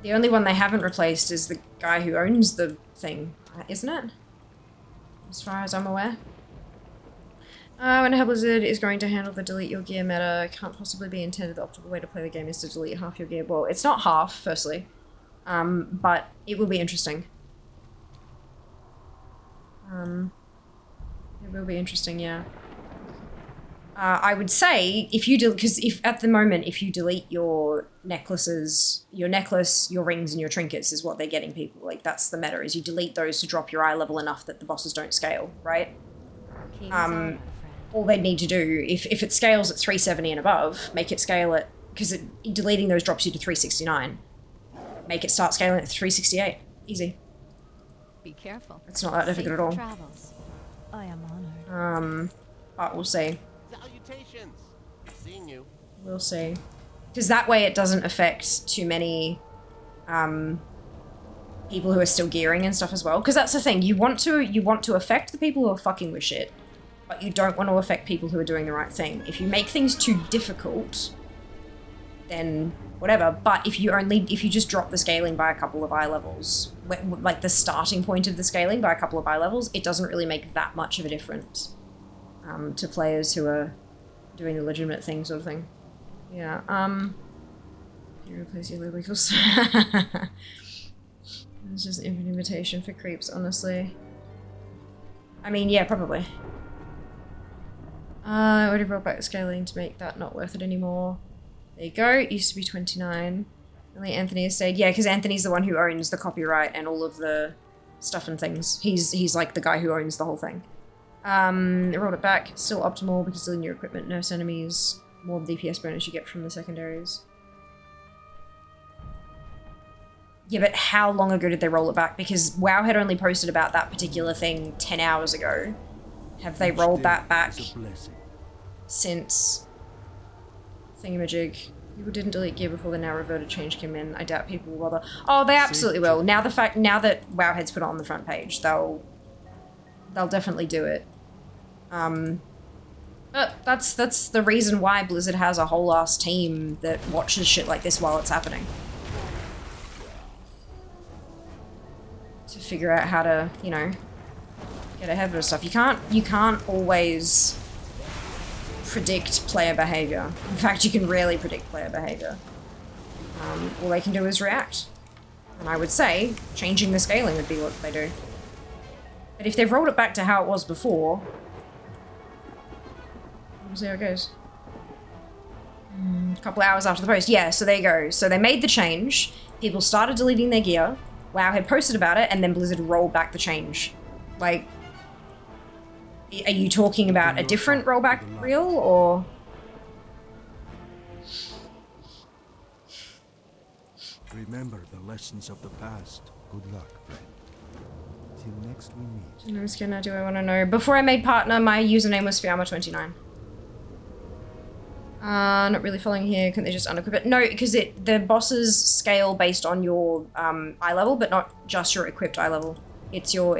Speaker 1: The only one they haven't replaced is the guy who owns the thing, isn't it? As far as I'm aware. When a Blizzard is going to handle the delete your gear meta, can't possibly be intended. The optimal way to play the game is to delete half your gear. Well, it's not half, firstly. But it will be interesting. It will be interesting, yeah. I would say if you do, because if at the moment, if you delete your necklaces, your necklace, your rings, and your trinkets is what they're getting people. Like, that's the meta, is you delete those to drop your eye level enough that the bosses don't scale, right? All they need to do, if it scales at 370 and above, make it scale at, because deleting those drops you to 369. Make it start scaling at 368. Easy.
Speaker 16: Be careful.
Speaker 1: It's not that difficult at all.
Speaker 16: Travels. I am honored.
Speaker 1: But we'll see.
Speaker 17: Salutations. Seeing you.
Speaker 1: We'll see. Because that way it doesn't affect too many people who are still gearing and stuff as well. Because that's the thing. You want to affect the people who are fucking with shit, but you don't want to affect people who are doing the right thing. If you make things too difficult, then whatever. But if you just drop the scaling by a couple of eye levels, like the starting point of the scaling by a couple of eye levels, it doesn't really make that much of a difference to players who are doing the legitimate thing, sort of thing. Yeah. You replace your illegals. It's just an invitation for creeps, honestly. I mean, yeah, probably. I already brought back the scaling to make that not worth it anymore. There you go. It used to be 29. Only Anthony has stayed. Yeah, because Anthony's the one who owns the copyright and all of the stuff and things. He's like the guy who owns the whole thing. I rolled it back. Still optimal because still new equipment, nerfs enemies. more DPS bonus you get from the secondaries. Yeah, but how long ago did they roll it back? Because WoW had only posted about that particular thing 10 hours ago. Have they rolled that back since thingamajig? People didn't delete gear before the now reverted change came in. I doubt people will bother. Oh, they absolutely will. Now that Wowhead's put it on the front page, they'll definitely do it. But that's the reason why Blizzard has a whole ass team that watches shit like this while it's happening. To figure out how to, you know, get ahead of the stuff. You can't always predict player behavior. In fact, you can rarely predict player behavior. All they can do is react. And I would say changing the scaling would be what they do. But if they've rolled it back to how it was before, we'll see how it goes. A couple hours after the post. Yeah, so there you go. So they made the change. People started deleting their gear. WoW had posted about it, and then Blizzard rolled back the change. Like, are you talking about a different rollback reel, or?
Speaker 2: Remember the lessons of the past. Good luck, friend. Till next we meet.
Speaker 1: No skin, do I want to know? Before I made partner, my username was Fiamma29. Not really following here. Couldn't they just unequip it? No, because the bosses scale based on your eye level, but not just your equipped eye level. It's your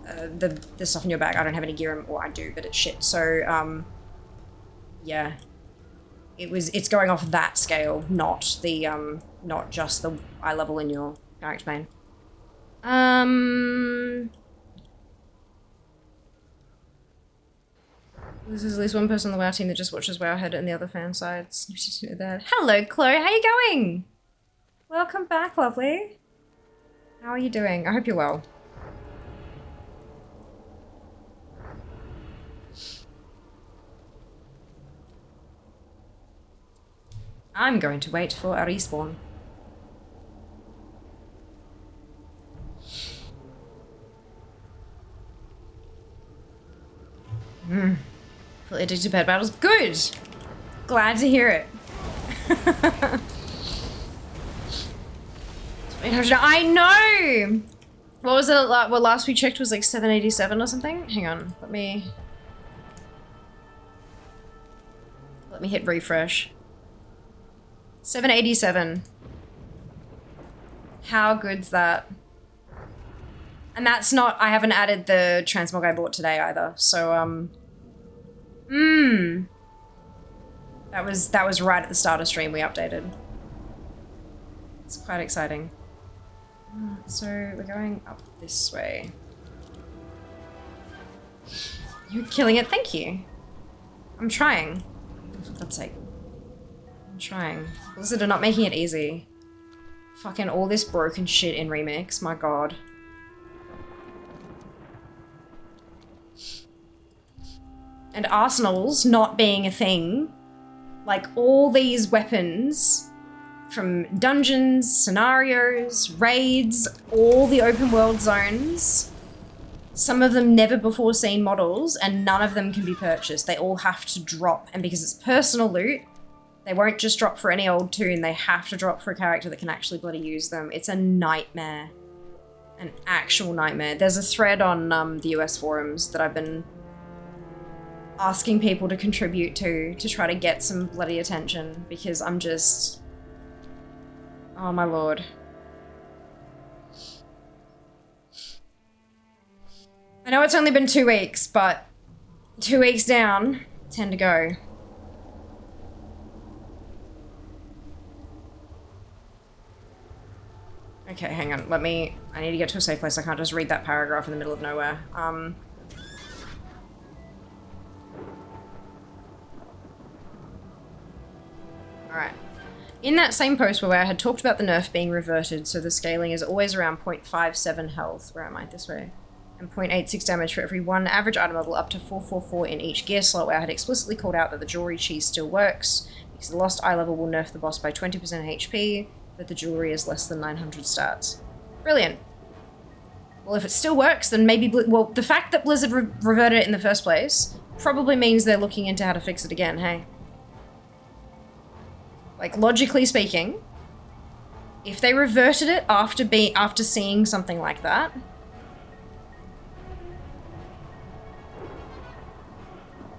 Speaker 1: the stuff in your bag. I don't have any gear, or I do, but it's shit. So yeah, it's going off that scale, not the not just the eye level in your character main. This is at least one person on the WoW team that just watches Wowhead and the other fan sides. You should know that. Hello, Chloe. How you going? Welcome back, lovely. How are you doing? I hope you're well. I'm going to wait for a respawn. Fully addicted to pet battles. Good! Glad to hear it. 800. I know! What was it? What last we checked was like 787 or something? Hang on. Let me hit refresh. 787. How good's that? And that's not, I haven't added the transmog I bought today either. So, that was right at the start of stream we updated. It's quite exciting. So we're going up this way. You're killing it, thank you. I'm trying. For God's sake. I'm trying. Blizzard are not making it easy. Fucking all this broken shit in Remix, my god. And arsenals not being a thing. Like, all these weapons from dungeons, scenarios, raids, all the open world zones. Some of them never before seen models, and none of them can be purchased. They all have to drop, and because it's personal loot, they won't just drop for any old tune. They have to drop for a character that can actually bloody use them. It's a nightmare. An actual nightmare. There's a thread on the US forums that I've been asking people to contribute to try to get some bloody attention, because I'm just... Oh my lord. I know it's only been 2 weeks, but 2 weeks down, 10 to go. Okay, hang on, I need to get to a safe place. I can't just read that paragraph in the middle of nowhere. Alright. In that same post where I had talked about the nerf being reverted, so the scaling is always around 0.57 health. Where am I? This way. And 0.86 damage for every one average item level, up to 444 in each gear slot, where I had explicitly called out that the jewelry cheese still works, because the lost eye level will nerf the boss by 20% HP, but the jewelry is less than 900 stats. Brilliant. Well, if it still works, then maybe... well, the fact that Blizzard reverted it in the first place probably means they're looking into how to fix it again, hey? Like, logically speaking, if they reverted it after seeing something like that,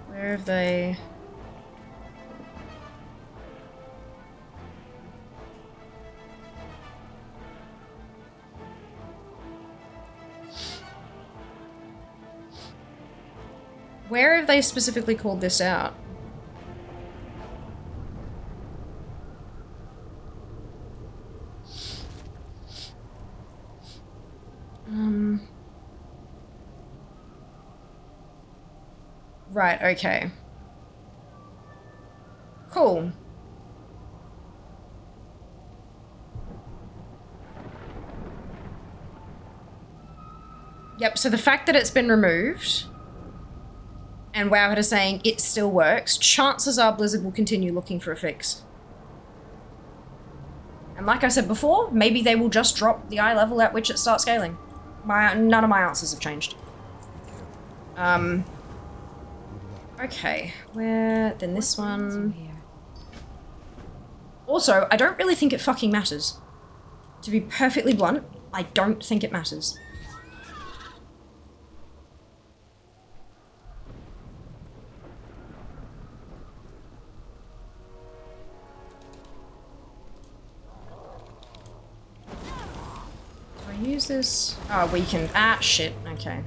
Speaker 1: where have they... Where have they specifically called this out? Right, okay. Cool. Yep, so the fact that it's been removed and Wowhead is saying it still works, chances are Blizzard will continue looking for a fix. And like I said before, maybe they will just drop the eye level at which it starts scaling. None of my answers have changed. Okay, then this one. Also, I don't really think it fucking matters. To be perfectly blunt, I don't think it matters. Use this. Oh, we can. Ah, shit. Okay.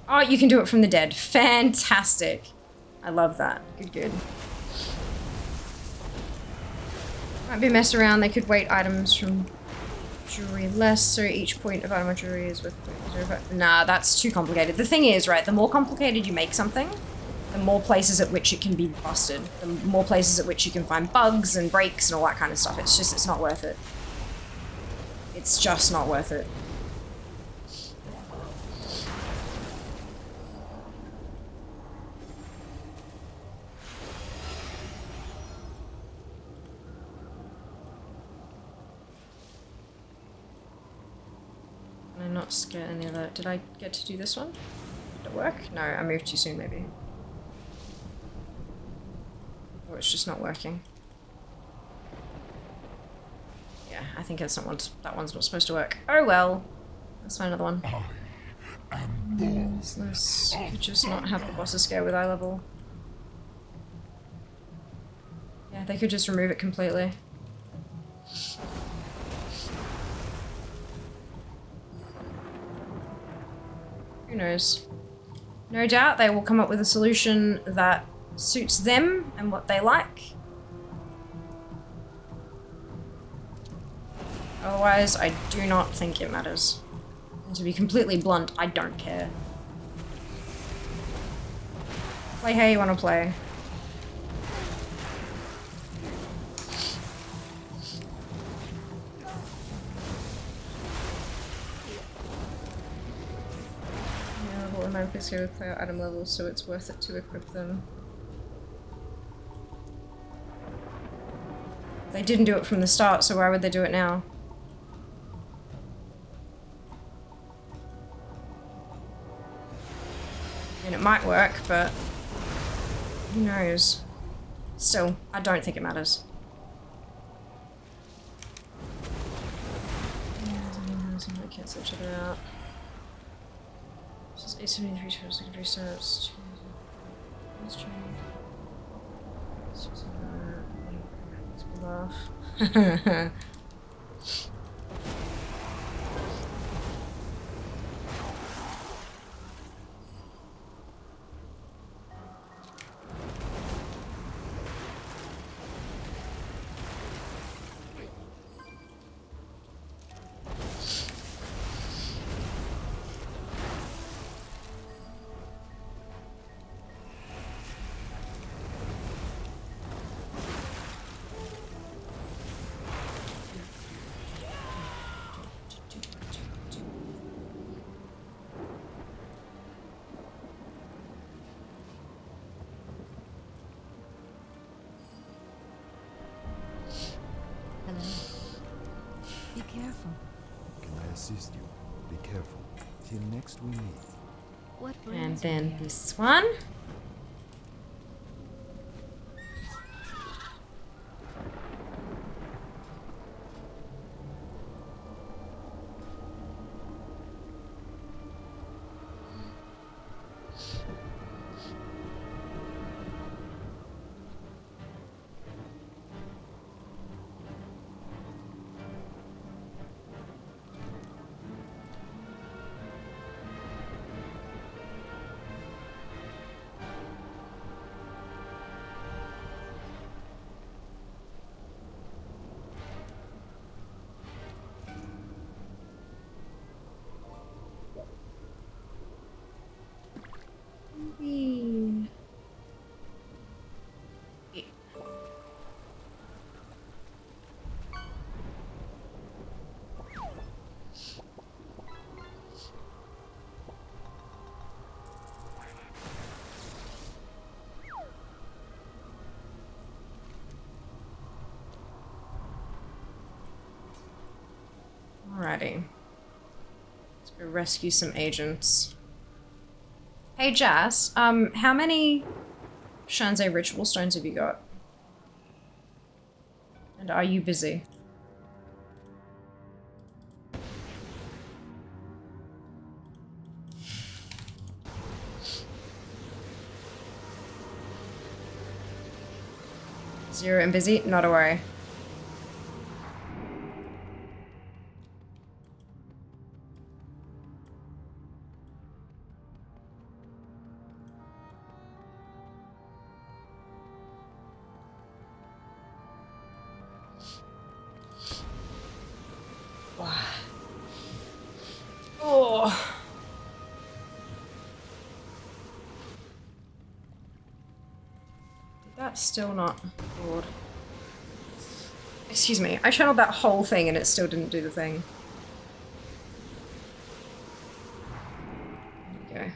Speaker 1: Oh, you can do it from the dead. Fantastic. I love that. Good, good. Might be a mess around. They could weight items from jewelry less, so each point of item or jewelry is worth 0.05. Nah, that's too complicated. The thing is, right, the more complicated you make something, the more places at which it can be busted. The more places at which you can find bugs and breaks and all that kind of stuff. It's not worth it. It's just not worth it. Can I not get any other? Did I get to do this one? Did it work? No, I moved too soon maybe. Or it's just not working. Yeah, I think that one's not supposed to work. Oh well. Let's find another one. This could just not have the bosses scale with eye level. Yeah, they could just remove it completely. Who knows? No doubt they will come up with a solution that suits them and what they like. Otherwise, I do not think it matters. And to be completely blunt, I don't care. Play how you want to play. Yeah, level automatically scale with player item levels, so it's worth it to equip them. They didn't do it from the start, so why would they do it now? And it might work, but who knows? Still, I don't think it matters. I can't search each other out. This is 873 total secondary starts. Off.
Speaker 2: Be careful. Can I assist you? Be careful. Till next we meet.
Speaker 16: What
Speaker 1: And
Speaker 16: brings
Speaker 1: then
Speaker 16: me here?
Speaker 1: this one. Whee. Alrighty. Let's go rescue some agents. Hey Jazz, how many Shanzei ritual stones have you got? And are you busy? Zero and busy? Not a worry. Oh. Did that still not record? Excuse me, I channeled that whole thing and it still didn't do the thing. There we go.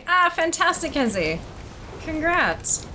Speaker 1: Ah, fantastic, Kenzie. Congrats.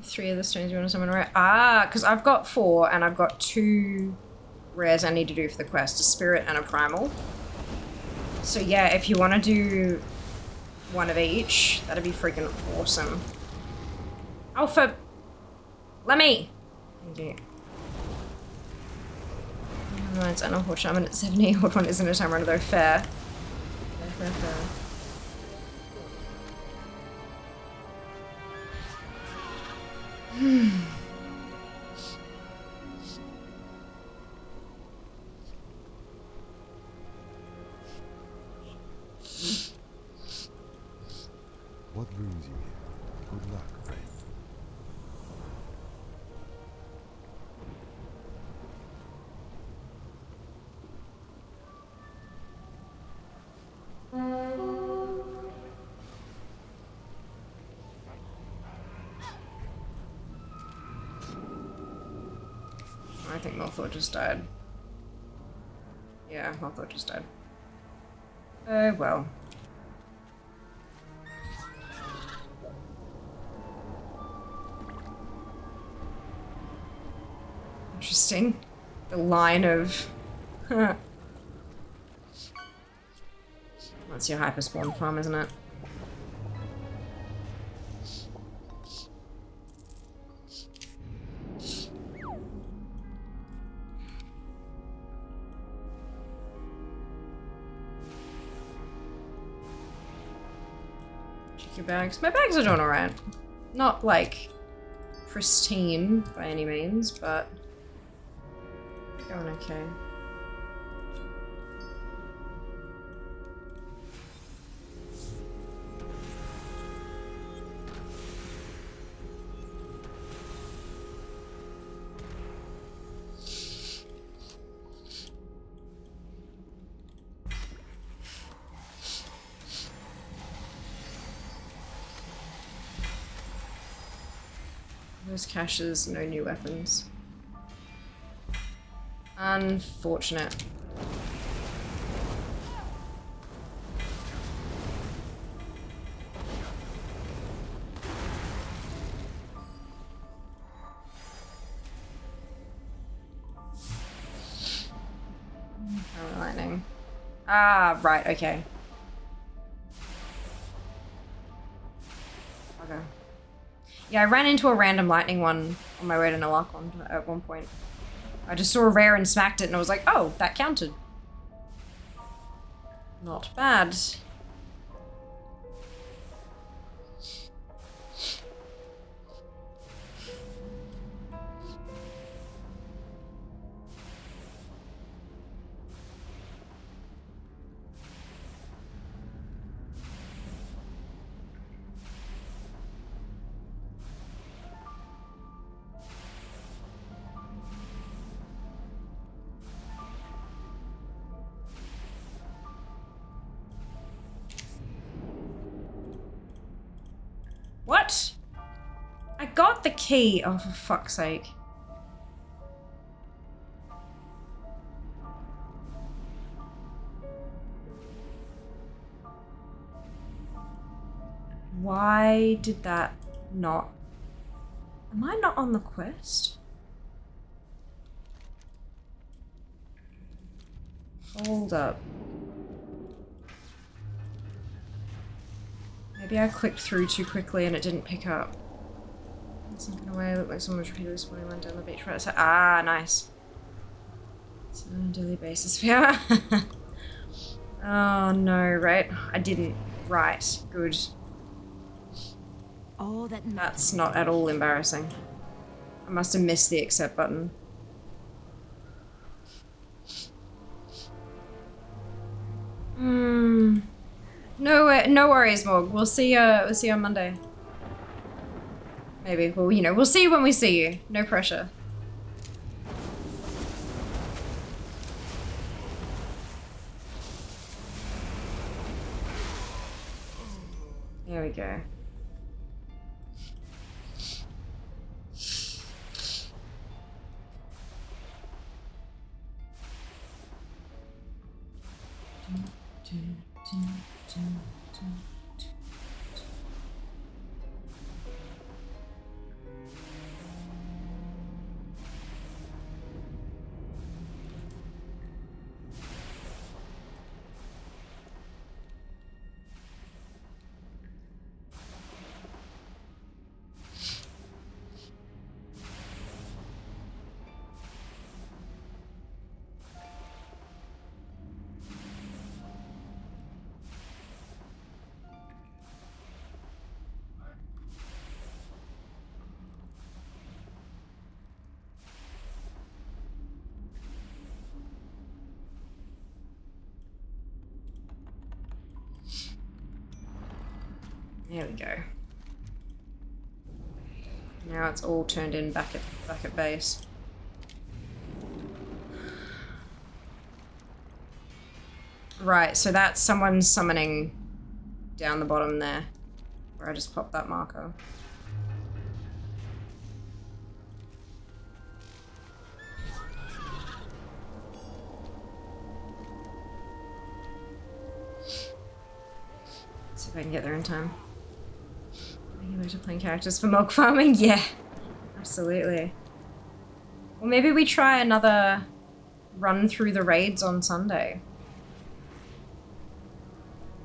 Speaker 1: 3 of the stones you want to summon rare. Ah, because I've got 4 and I've got 2 rares I need to do for the quest, a spirit and a primal. So yeah, if you want to do 1 of each, that'd be freaking awesome. Alpha, let me. Thank you. It's an Horde Shaman at 70. Horde one isn't a time runner though. Fair. Fair.
Speaker 2: What brings you here? Good luck, friend.
Speaker 1: I think Mothor just died. Yeah, Mothor just died. Oh well. Interesting. The line of... That's your hyperspawn farm, isn't it? Check your bags. My bags are doing alright. Not like pristine by any means, but going okay. Those caches, no new weapons. Unfortunate. Oh, lightning. Ah, right, okay. Okay. Yeah, I ran into a random lightning one on my way to Nalakon at one point. I just saw a rare and smacked it and I was like, oh, that counted. Not bad. What? I got the key. Oh, for fuck's sake. Why did that not... Am I not on the quest? Hold up. Maybe I clicked through too quickly and it didn't pick up. Sunken away, looked like someone was repeatedly spawning one down the beach right side. Ah, nice. It's on a daily basis. Yeah. Oh no, right? I didn't. Right. Good.
Speaker 4: Oh,
Speaker 1: that's not at all embarrassing. I must have missed the accept button. No worries, Morg. We'll see you on Monday. Maybe. Well, you know, we'll see you when we see you. No pressure. There we go. There we go. Now it's all turned in back at base. Right, so that's someone summoning down the bottom there, where I just popped that marker. See if I can get there in time. Making back to playing characters for milk farming? Yeah, absolutely. Well, maybe we try another run through the raids on Sunday.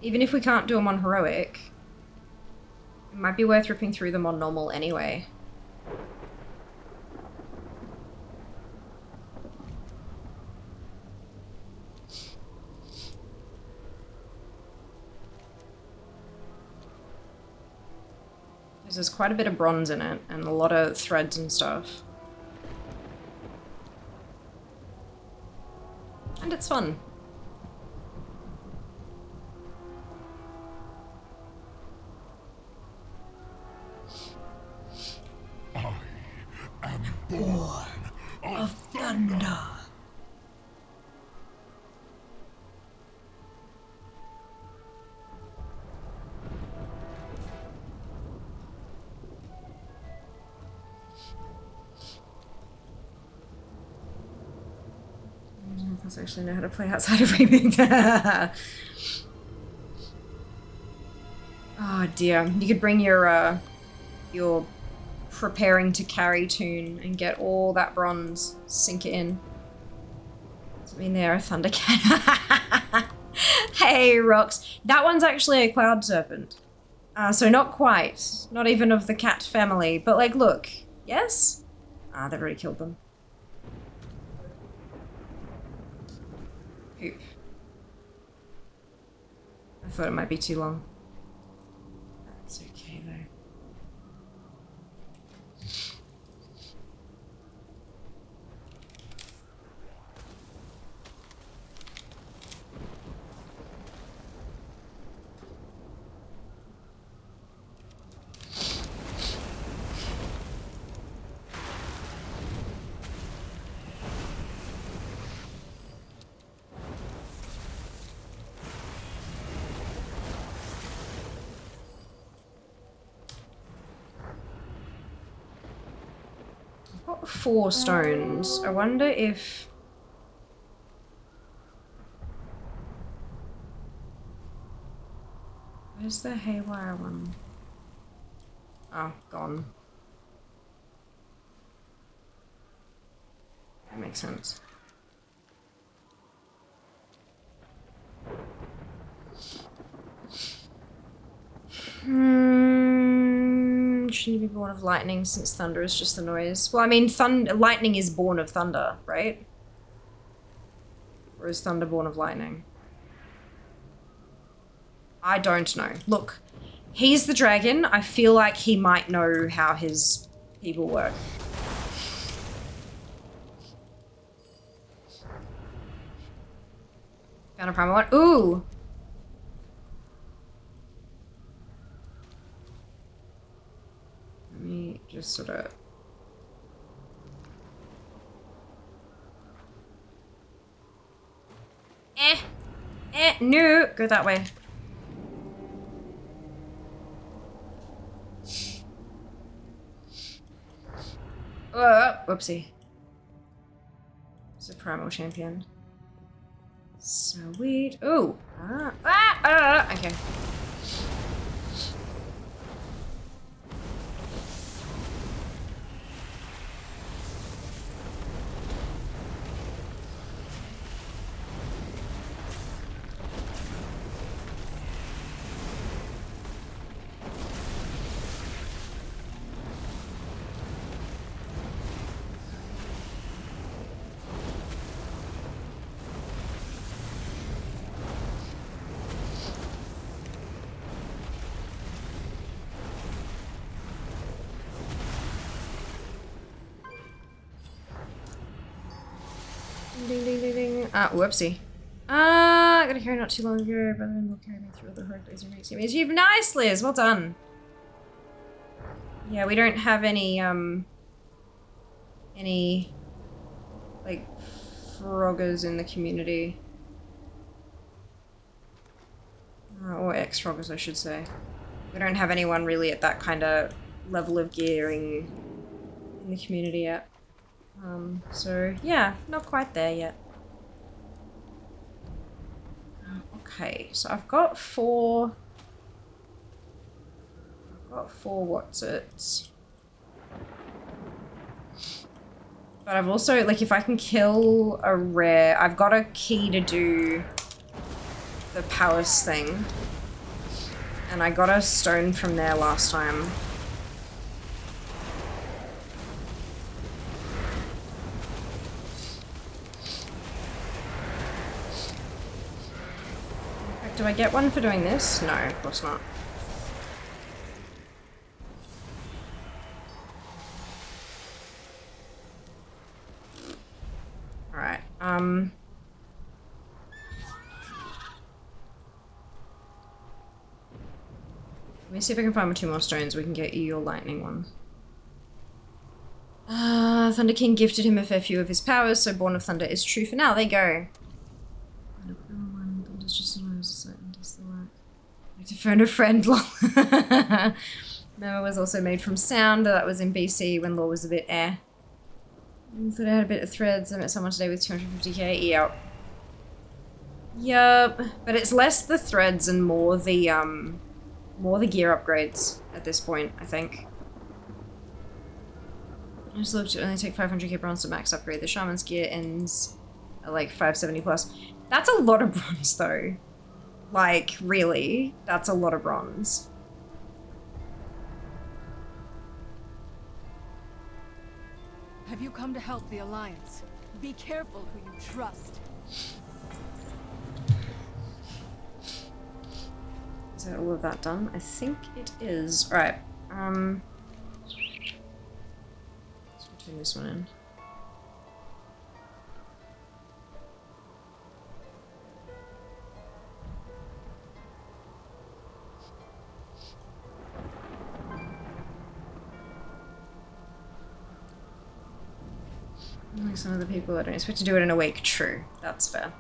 Speaker 1: Even if we can't do them on heroic, it might be worth ripping through them on normal anyway. Because there's quite a bit of bronze in it, and a lot of threads and stuff. And it's fun.
Speaker 5: Born of thunder.
Speaker 1: None of us actually know how to play outside of Remake. Oh dear. You could bring your preparing to carry tune and get all that bronze, sink it in. Does it mean they're a thunder cat? Hey, rocks. That one's actually a cloud serpent. So not quite. Not even of the cat family. But like, look. Yes? Ah, they've already killed them. Poop. I thought it might be too long. That's okay though. I've got 4 stones. I wonder if... Where's the haywire one? Oh, gone. That makes sense. Shouldn't you be born of lightning since thunder is just the noise? Well, I mean, lightning is born of thunder, right? Or is thunder born of lightning? I don't know. Look, he's the dragon. I feel like he might know how his people work. Found a primal one. Ooh! Let me just sort of... No! Go that way. Whoopsie. It's a primal champion. Sweet. Ooh. Okay. Ding, ding, ding, ding. Whoopsie. I got a carry not too long ago. Brother-in-law carried me through all the hard days and makes me achieve. Nice, Liz. Well done. Yeah, we don't have any like froggers in the community. Or ex-froggers, I should say. We don't have anyone really at that kind of level of gearing in the community yet. So yeah, not quite there yet. Okay, so I've got four what's-its. But I've also, like, if I can kill a rare, I've got a key to do the palace thing. And I got a stone from there last time. Do I get one for doing this? No, of course not. Alright, let me see if I can find 2 more stones. We can get you your lightning one. Thunder King gifted him a fair few of his powers, so Born of Thunder is true for now. There you go. Thunder's just does the work. Like to phone a friend. Memo was also made from sound. That was in BC when law was a bit I thought I had a bit of threads. I met someone today with 250k. Yep. Yep. But it's less the threads and more the gear upgrades at this point, I think. I just looked at only take 500k bronze to max upgrade. The shaman's gear ends at like 570 plus. That's a lot of bronze though. Like, really? That's a lot of bronze.
Speaker 9: Have you come to help the Alliance? Be careful who you trust.
Speaker 1: Is that all of that done? I think it is. Alright, let's turn this one in. Like some of the people, I don't expect to do it in a week. True, that's fair.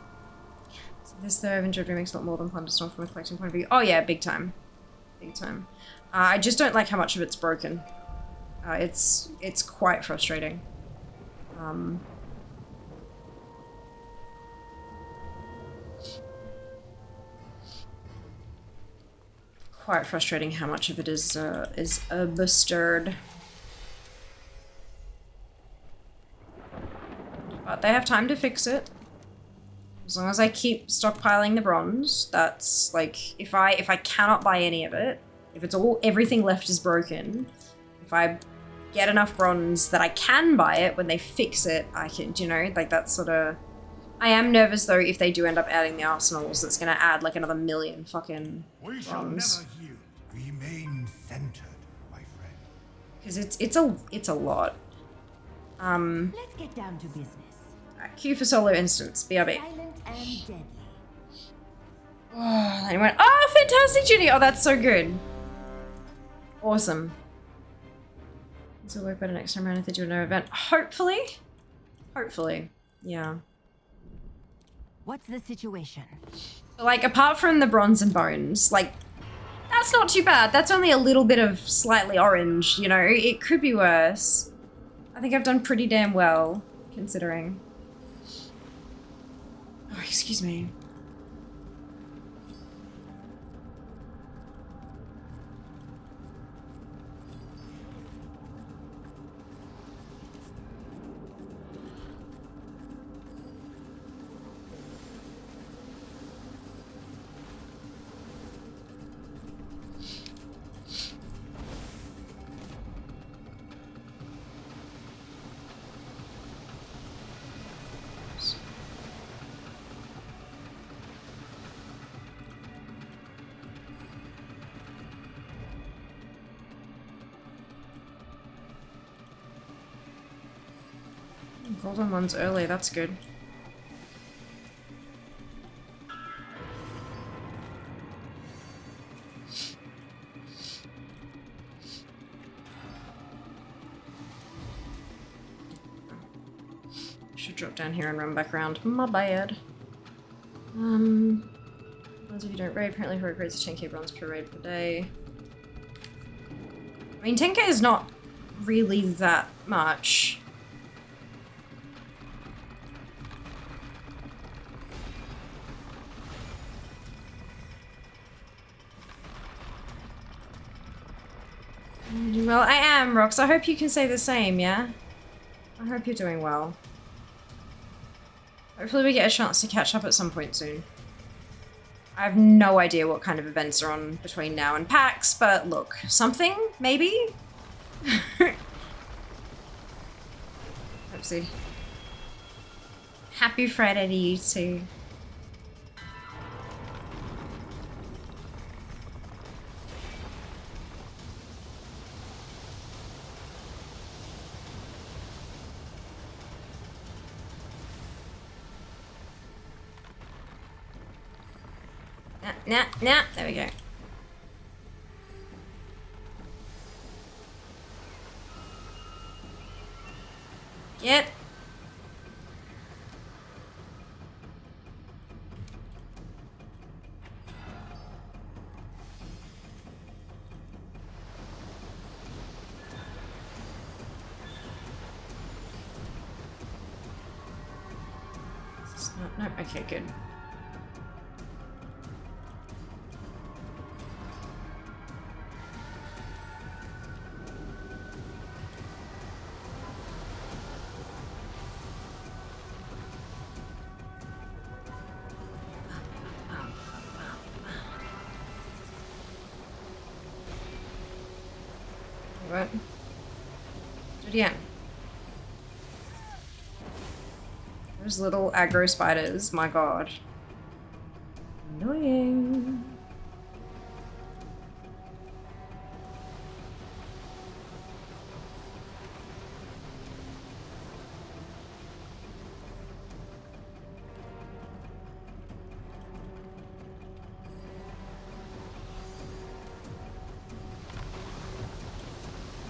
Speaker 1: So this though, I've enjoyed remakes a lot more than Plunderstorm from a collecting point of view. Oh yeah, big time. Big time. I just don't like how much of it's broken. It's quite frustrating. Quite frustrating how much of it is bestirred. But they have time to fix it. As long as I keep stockpiling the bronze, that's like, if I cannot buy any of it, if it's everything left is broken, if I get enough bronze that I can buy it when they fix it, I can, you know, like that's sort of. I am nervous though if they do end up adding the arsenals, that's gonna add like another 1,000,000 fucking
Speaker 5: We shall
Speaker 1: bronze.
Speaker 5: never yield. Remain centered, my friend.
Speaker 1: Because it's a lot.
Speaker 8: Let's get down to business.
Speaker 1: Q for solo instance, BRB.
Speaker 8: Silent and deadly.
Speaker 1: Oh, and he went, oh, fantastic, Judy! Oh, that's so good. Awesome. This will work better next time around if they do another event. Hopefully. Hopefully. Yeah.
Speaker 8: What's the situation?
Speaker 1: Like, apart from the bronze and bones, like, that's not too bad. That's only a little bit of slightly orange, you know? It could be worse. I think I've done pretty damn well, considering. Oh, excuse me. Golden one's early, that's good. drop down here and run back around. My bad. Those of you don't raid, apparently heroic raids are 10k bronze per raid per day. I mean, 10k is not really that much. Well, I am, Rox. I hope you can say the same, yeah? I hope you're doing well. Hopefully we get a chance to catch up at some point soon. I have no idea what kind of events are on between now and PAX, but look, something, maybe? Oopsie. Happy Friday to you too. Nah, there we go. Yep. No, okay, good. What? Do it again. Those little aggro spiders, my god. Annoying.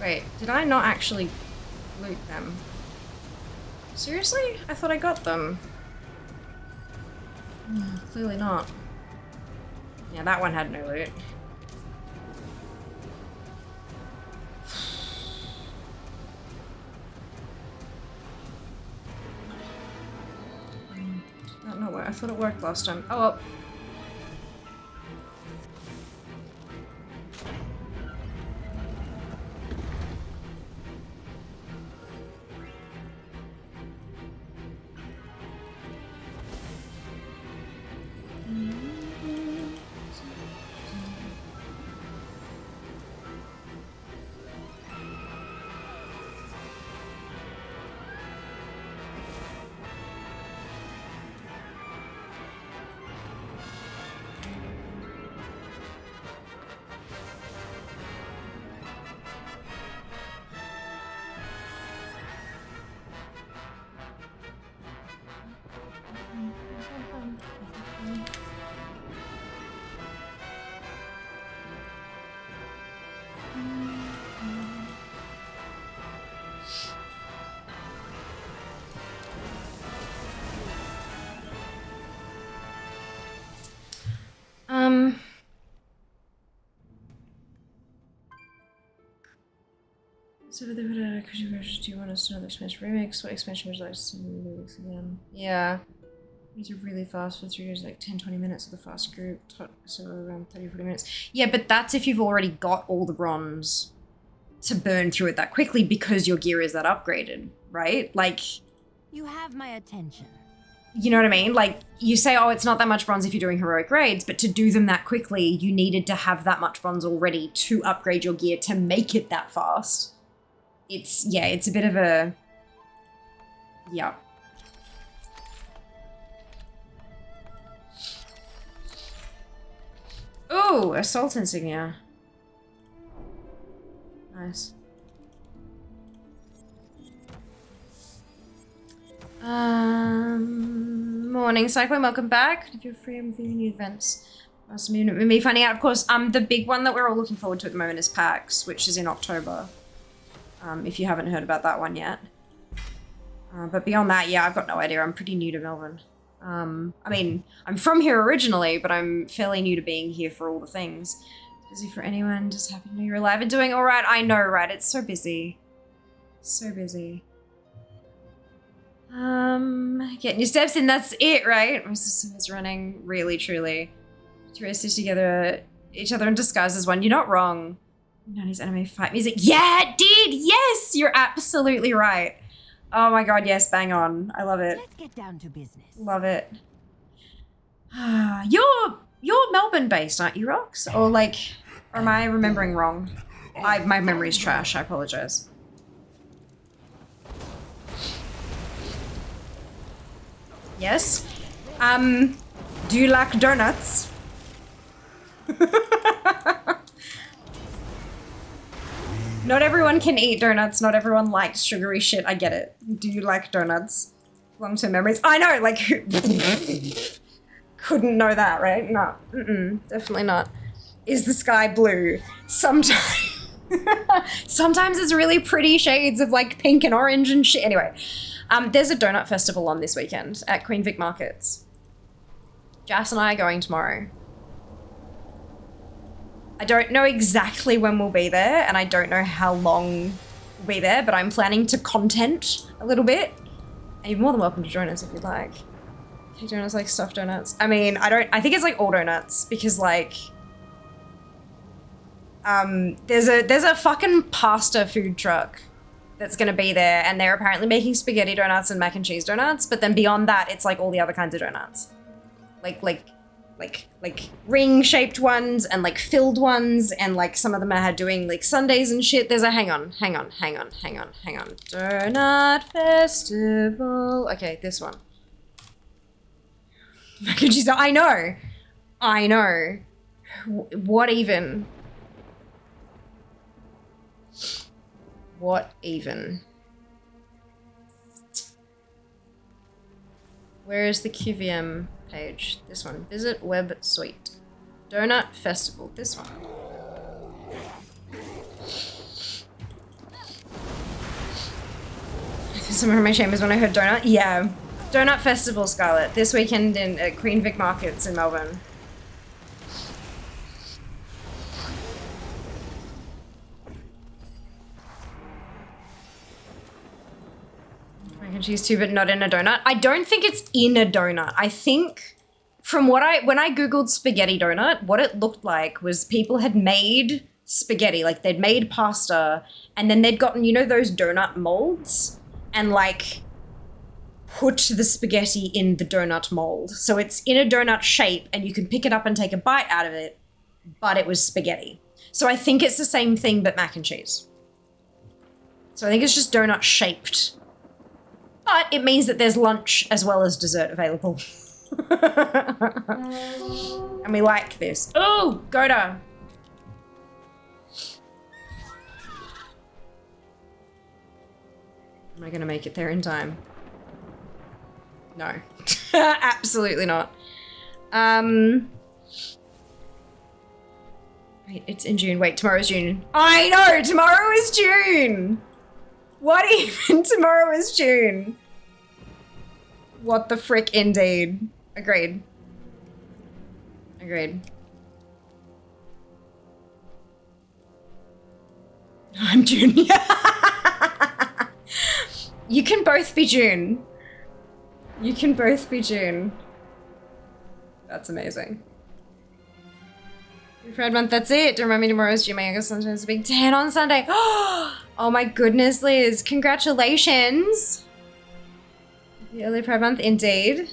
Speaker 1: Wait, did I not actually loot them? Seriously? I thought I got them. Clearly not. Yeah, that one had no loot. Did that not work? I thought it worked last time. Oh well. So could you do you want us to know the expansion remix? What expansion would you like to see remix again? Yeah. These are really fast for 3 days, like 10-20 minutes of the fast group, so around 30-40 minutes. Yeah, but that's if you've already got all the bronze to burn through it that quickly because your gear is that upgraded, right? Like,
Speaker 16: you have my attention.
Speaker 1: You know what I mean? Like, you say, oh, it's not that much bronze if you're doing heroic raids, but to do them that quickly, you needed to have that much bronze already to upgrade your gear to make it that fast. It's, yeah, it's a bit of a, yeah. Ooh, assault insignia. Nice. Morning, Cyclone, welcome back. If you're free, I'm viewing new events. Me finding out, of course, the big one that we're all looking forward to at the moment is PAX, which is in October. If you haven't heard about that one yet. But beyond that, yeah, I've got no idea. I'm pretty new to Melbourne. I mean, I'm from here originally, but I'm fairly new to being here for all the things. Busy for anyone, just happy to know you're alive and doing all right. I know, right? It's so busy. So busy. Getting your steps in, that's it, right? My system is running really, truly. Two races together, each other in disguise as one. You're not wrong. 90s anime fight music. Yeah, it did! Yes! You're absolutely right. Oh my god, yes, bang on. I love it.
Speaker 16: Let's get down to business.
Speaker 1: Love it. You're Melbourne based, aren't you, Rox? Or like, or am I remembering wrong? My memory's trash, I apologize. Yes? Do you like donuts? Not everyone can eat donuts. Not everyone likes sugary shit. I get it. Do you like donuts? Long-term memories. I know, like, couldn't know that, right? No, definitely not. Is the sky blue? Sometimes. Sometimes it's really pretty shades of like pink and orange and shit. Anyway, there's a donut festival on this weekend at Queen Vic Markets. Jas and I are going tomorrow. I don't know exactly when we'll be there, and I don't know how long we'll be there, but I'm planning to content a little bit. And you're more than welcome to join us if you'd like. Okay, donuts like stuffed donuts. I mean, I think it's like all donuts, because like, there's a fucking pasta food truck that's gonna be there, and they're apparently making spaghetti donuts and mac and cheese donuts, but then beyond that, it's like all the other kinds of donuts. Like ring-shaped ones and like filled ones, and like some of them are doing like sundaes and shit. There's a hang on. Donut festival. Okay, this one. Mac and cheese. I know. What even? Where is the QVM page? This one. Visit web suite. Donut festival. This one. Somewhere in my chambers when I heard donut. Yeah. Donut festival, Scarlett. This weekend at Queen Vic Markets in Melbourne. Mac and cheese too, but not in a donut. I don't think it's in a donut. I think from when I Googled spaghetti donut, what it looked like was people had made spaghetti, like they'd made pasta, and then they'd gotten, you know, those donut molds, and like put the spaghetti in the donut mold. So it's in a donut shape and you can pick it up and take a bite out of it, but it was spaghetti. So I think it's the same thing, but mac and cheese. So I think it's just donut shaped. But it means that there's lunch as well as dessert available. And we like this. Oh, Goda. Am I gonna make it there in time? No. Absolutely not. Wait, it's in June. Wait, tomorrow's June. I know! Tomorrow is June! What even? Tomorrow is June. What the frick, indeed. Agreed. I'm June. You can both be June. That's amazing. Pride month, that's it. Don't remind me tomorrow's June. My youngest son turns a big 10 on Sunday. Oh my goodness, Liz. Congratulations. The early Pride month, indeed.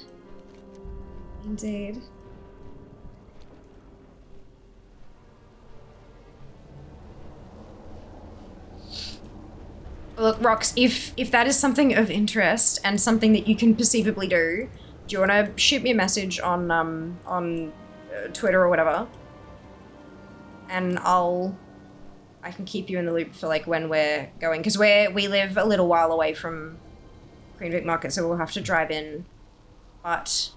Speaker 1: Look, Rox, if that is something of interest and something that you can perceivably do you want to shoot me a message on Twitter or whatever? And I can keep you in the loop for like when we're going, because we live a little while away from Queen Vic Market, so we'll have to drive in, but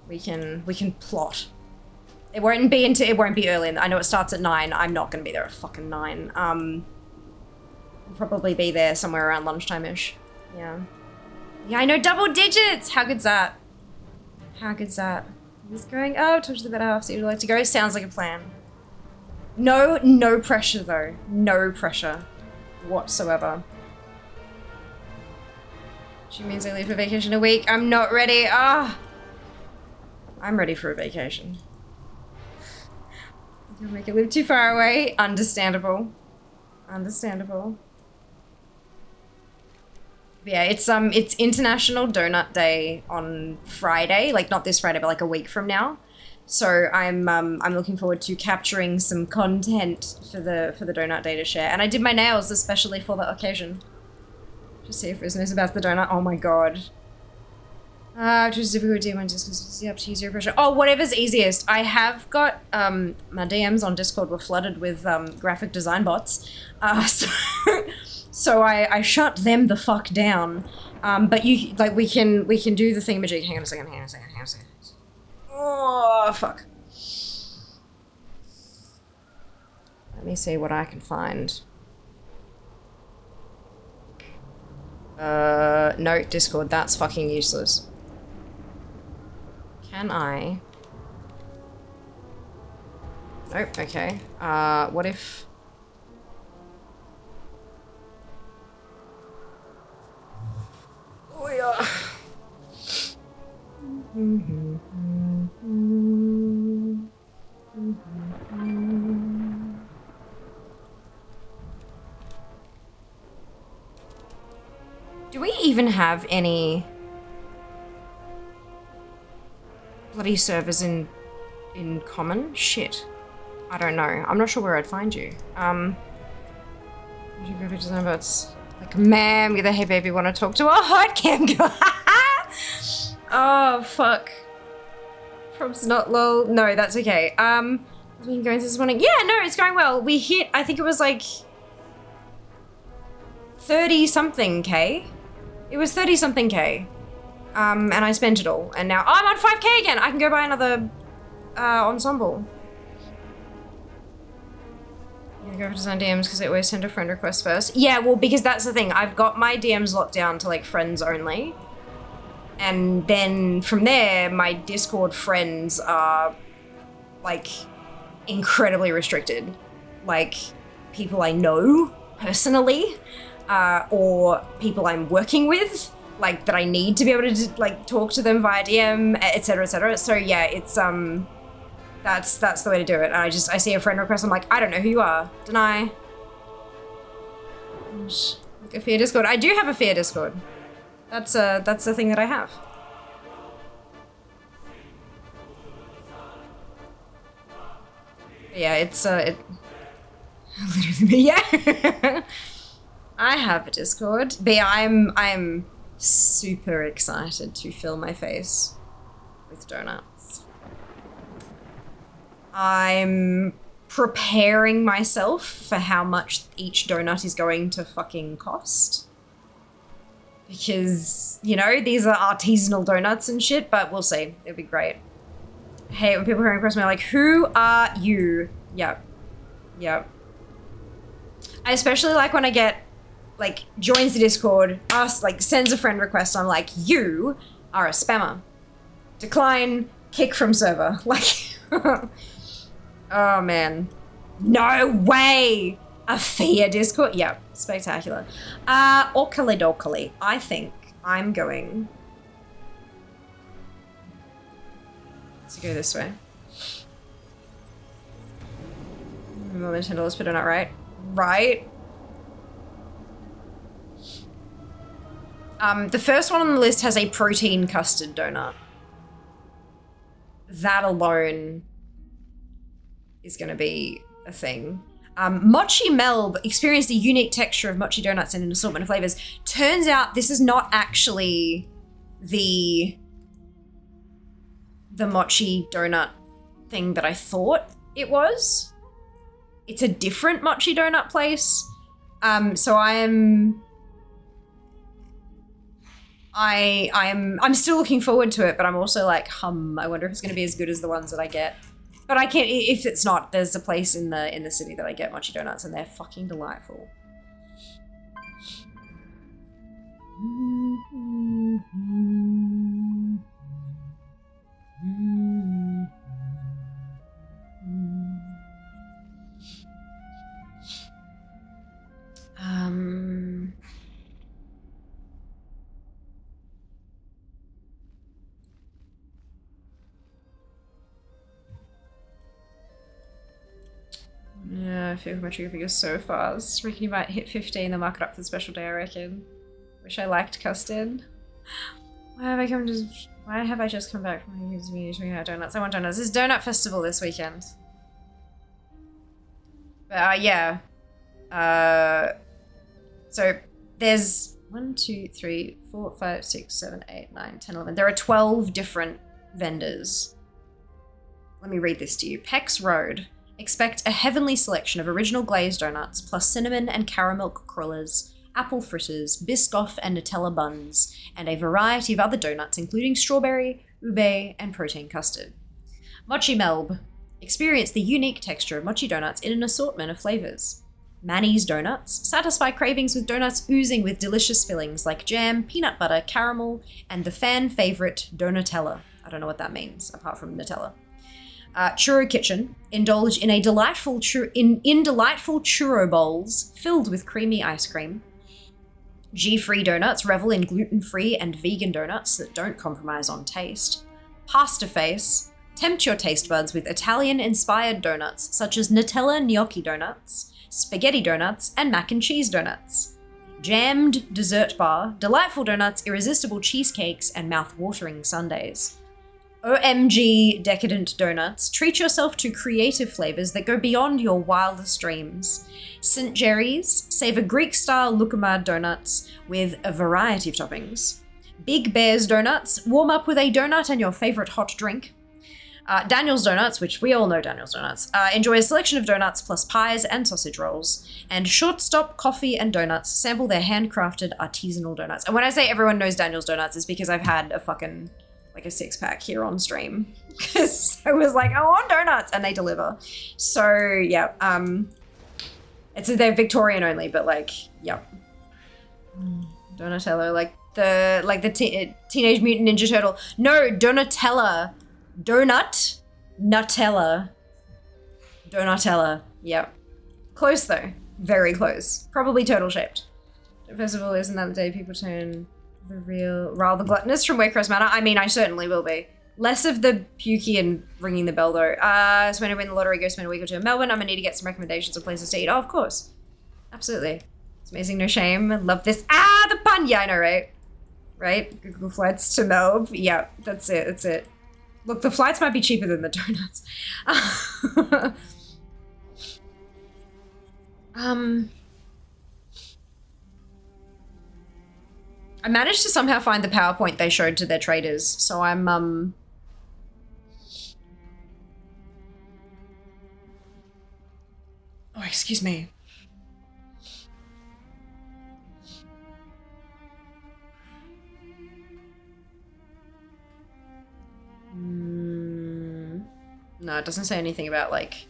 Speaker 1: we can plot. It won't be early. I know it starts at 9. I'm not gonna be there at fucking 9. We'll probably be there somewhere around lunchtime-ish. Yeah. Yeah, I know, double digits! How good's that? How good's that? He's going, oh, talk to the better half, so you'd like to go? Sounds like a plan. No pressure though. No pressure whatsoever. She means I leave for vacation a week. I'm not ready. I'm ready for a vacation. You'll make it live too far away. Understandable. Understandable. Yeah, it's International Donut Day on Friday. Like not this Friday, but like a week from now. So I'm looking forward to capturing some content for the Donut Day to share. And I did my nails especially for the occasion. Just see if Riz knows about the donut. Oh my god. Just difficult to do one just because it's up to you, zero pressure. Oh, whatever's easiest. I have got my DMs on Discord were flooded with graphic design bots. So I shut them the fuck down. But you like we can do the thingamajig. Hang on a second. Oh fuck. Let me see what I can find. No, Discord, that's fucking useless. Can I? Nope, okay. What if... Oh yeah. Do we even have any bloody servers in common? Shit. I don't know. I'm not sure where I'd find you. Graphic design bots. Like, ma'am, you're the hey baby wanna talk to a hot cam guy. Oh fuck. Props not lol. No, that's okay. We've been going this morning. Yeah, no, it's going well. We hit, I think it was like 30 something K. It was 30 something K. And I spent it all. And now I'm on 5K again. I can go buy another ensemble. Yeah, go for design DMs because I always send a friend request first. Yeah, well, because that's the thing. I've got my DMs locked down to like friends only. And then from there, my Discord friends are like incredibly restricted. Like people I know personally. Or people I'm working with, like that I need to be able to like talk to them via DM, etc., etc. So yeah, it's that's the way to do it. And I see a friend request, I'm like, I don't know who you are, deny. Like a fear Discord. I do have a fear Discord. That's the thing that I have. Yeah, it's literally me. Yeah. I have a Discord, but yeah, I'm super excited to fill my face with donuts. I'm preparing myself for how much each donut is going to fucking cost. Because, you know, these are artisanal donuts and shit, but we'll see. It'll be great. Hey, when people come across me, like, who are you? Yep. Yep. I especially like when I get like joins the Discord, like sends a friend request, I'm like, you are a spammer. Decline, kick from server. Like, oh man. No way! A fear Discord? Yep, spectacular. Orkally, I think I'm going to go this way. More than $10 per donut, right? Right? The first one on the list has a protein custard donut. That alone is going to be a thing. Mochi Melb experienced the unique texture of mochi donuts and an assortment of flavors. Turns out this is not actually the mochi donut thing that I thought it was. It's a different mochi donut place. So I'm still looking forward to it, but I'm also like, I wonder if it's going to be as good as the ones that I get. But I can't, if it's not, there's a place in the city that I get mochi donuts and they're fucking delightful. Yeah, I feel my trigger figure so fast. Reckon you might hit 15, then mark it up for the special day, I reckon. Wish I liked custard. Why have I just come back from me talking about donuts? I want donuts. There's Donut Festival this weekend. But yeah. So there's 1, 2, 3, 4, 5, 6, 7, 8, 9, 10, 11. There are 12 different vendors. Let me read this to you. Peck's Road. Expect a heavenly selection of original glazed donuts, plus cinnamon and caramel crullers, apple fritters, Biscoff and Nutella buns, and a variety of other donuts, including strawberry, ube, and protein custard. Mochi Melb. Experience the unique texture of mochi donuts in an assortment of flavors. Manny's Donuts. Satisfy cravings with donuts oozing with delicious fillings like jam, peanut butter, caramel, and the fan favorite Donatella. I don't know what that means, apart from Nutella. Churro Kitchen. Indulge in a delightful delightful churro bowls filled with creamy ice cream. G-Free Donuts. Revel in gluten-free and vegan donuts that don't compromise on taste. Pasta Face. Tempt your taste buds with Italian-inspired donuts such as Nutella gnocchi donuts, spaghetti donuts, and mac and cheese donuts. Jammed Dessert Bar. Delightful donuts, irresistible cheesecakes, and mouth-watering sundaes. OMG Decadent Donuts. Treat yourself to creative flavors that go beyond your wildest dreams. St. Jerry's. Savor Greek-style Lucamad donuts with a variety of toppings. Big Bear's Donuts. Warm up with a donut and your favorite hot drink. Daniel's Donuts, which we all know Daniel's Donuts. Enjoy a selection of donuts plus pies and sausage rolls. And Shortstop Coffee and Donuts. Sample their handcrafted artisanal donuts. And when I say everyone knows Daniel's Donuts, it's because I've had a fucking, like a 6-pack here on stream. Because I was like, I want donuts, and they deliver. So, yeah. They're Victorian only, but like, yep. Donatello, like the Teenage Mutant Ninja Turtle. No, Donatella. Donut, Nutella. Donatella. Yep. Close though. Very close. Probably turtle-shaped. The festival isn't that the day people turn the real rather gluttonous from Warcraft Manor? I mean, I certainly will be. Less of the pukey and ringing the bell though. So when I win the lottery, go spend a week or two in Melbourne. I'm gonna need to get some recommendations of places to eat. Oh, of course. Absolutely. It's amazing, no shame. Love this. Ah, the pun! Yeah, I know, right? Right? Google flights to Melb. Yeah, that's it. That's it. Look, the flights might be cheaper than the donuts. I managed to somehow find the PowerPoint they showed to their traders, so I'm, Oh, excuse me. No, it doesn't say anything about, like...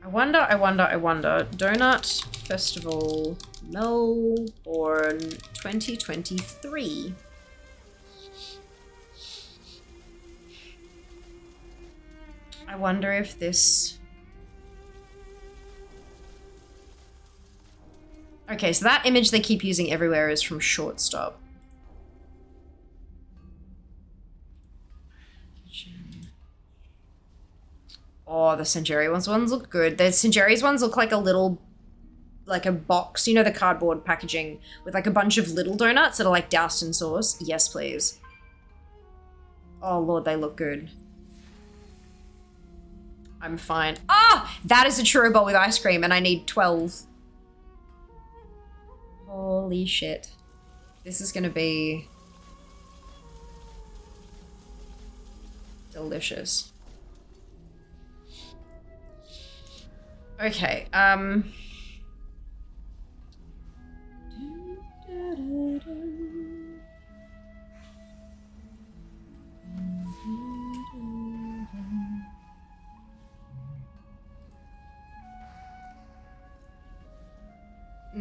Speaker 1: I wonder. Donut Festival Melbourne 2023. I wonder if this... Okay, so that image they keep using everywhere is from Shortstop. Oh, the St. Jerry ones look good. The St. Jerry's ones look like a little, like a box, you know, the cardboard packaging with like a bunch of little donuts that are like doused in sauce. Yes, please. Oh, Lord, they look good. I'm fine. Ah, that is a churro bowl with ice cream and I need 12. Holy shit. This is gonna be delicious. Okay,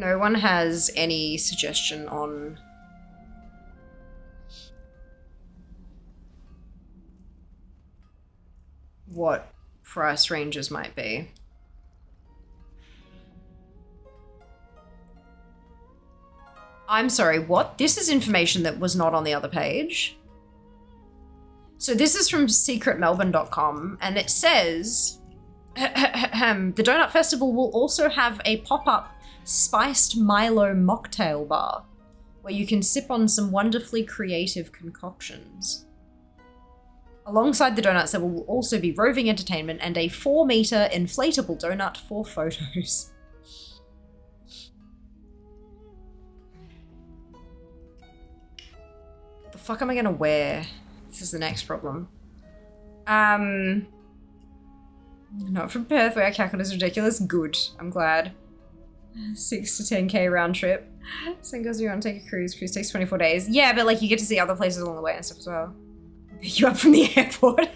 Speaker 1: no one has any suggestion on what price ranges might be. I'm sorry, what? This is information that was not on the other page. So this is from secretmelbourne.com, and it says, the Donut Festival will also have a pop-up spiced Milo mocktail bar, where you can sip on some wonderfully creative concoctions. Alongside the donuts, there will also be roving entertainment and a 4-meter inflatable donut for photos. What the fuck am I gonna wear? This is the next problem. Not from Perth, where I cackled is ridiculous. Good. I'm glad. 6 to 10k round trip. Same goes you want to take a cruise. Cruise takes 24 days. Yeah, but like you get to see other places along the way and stuff as well. Pick you up from the airport.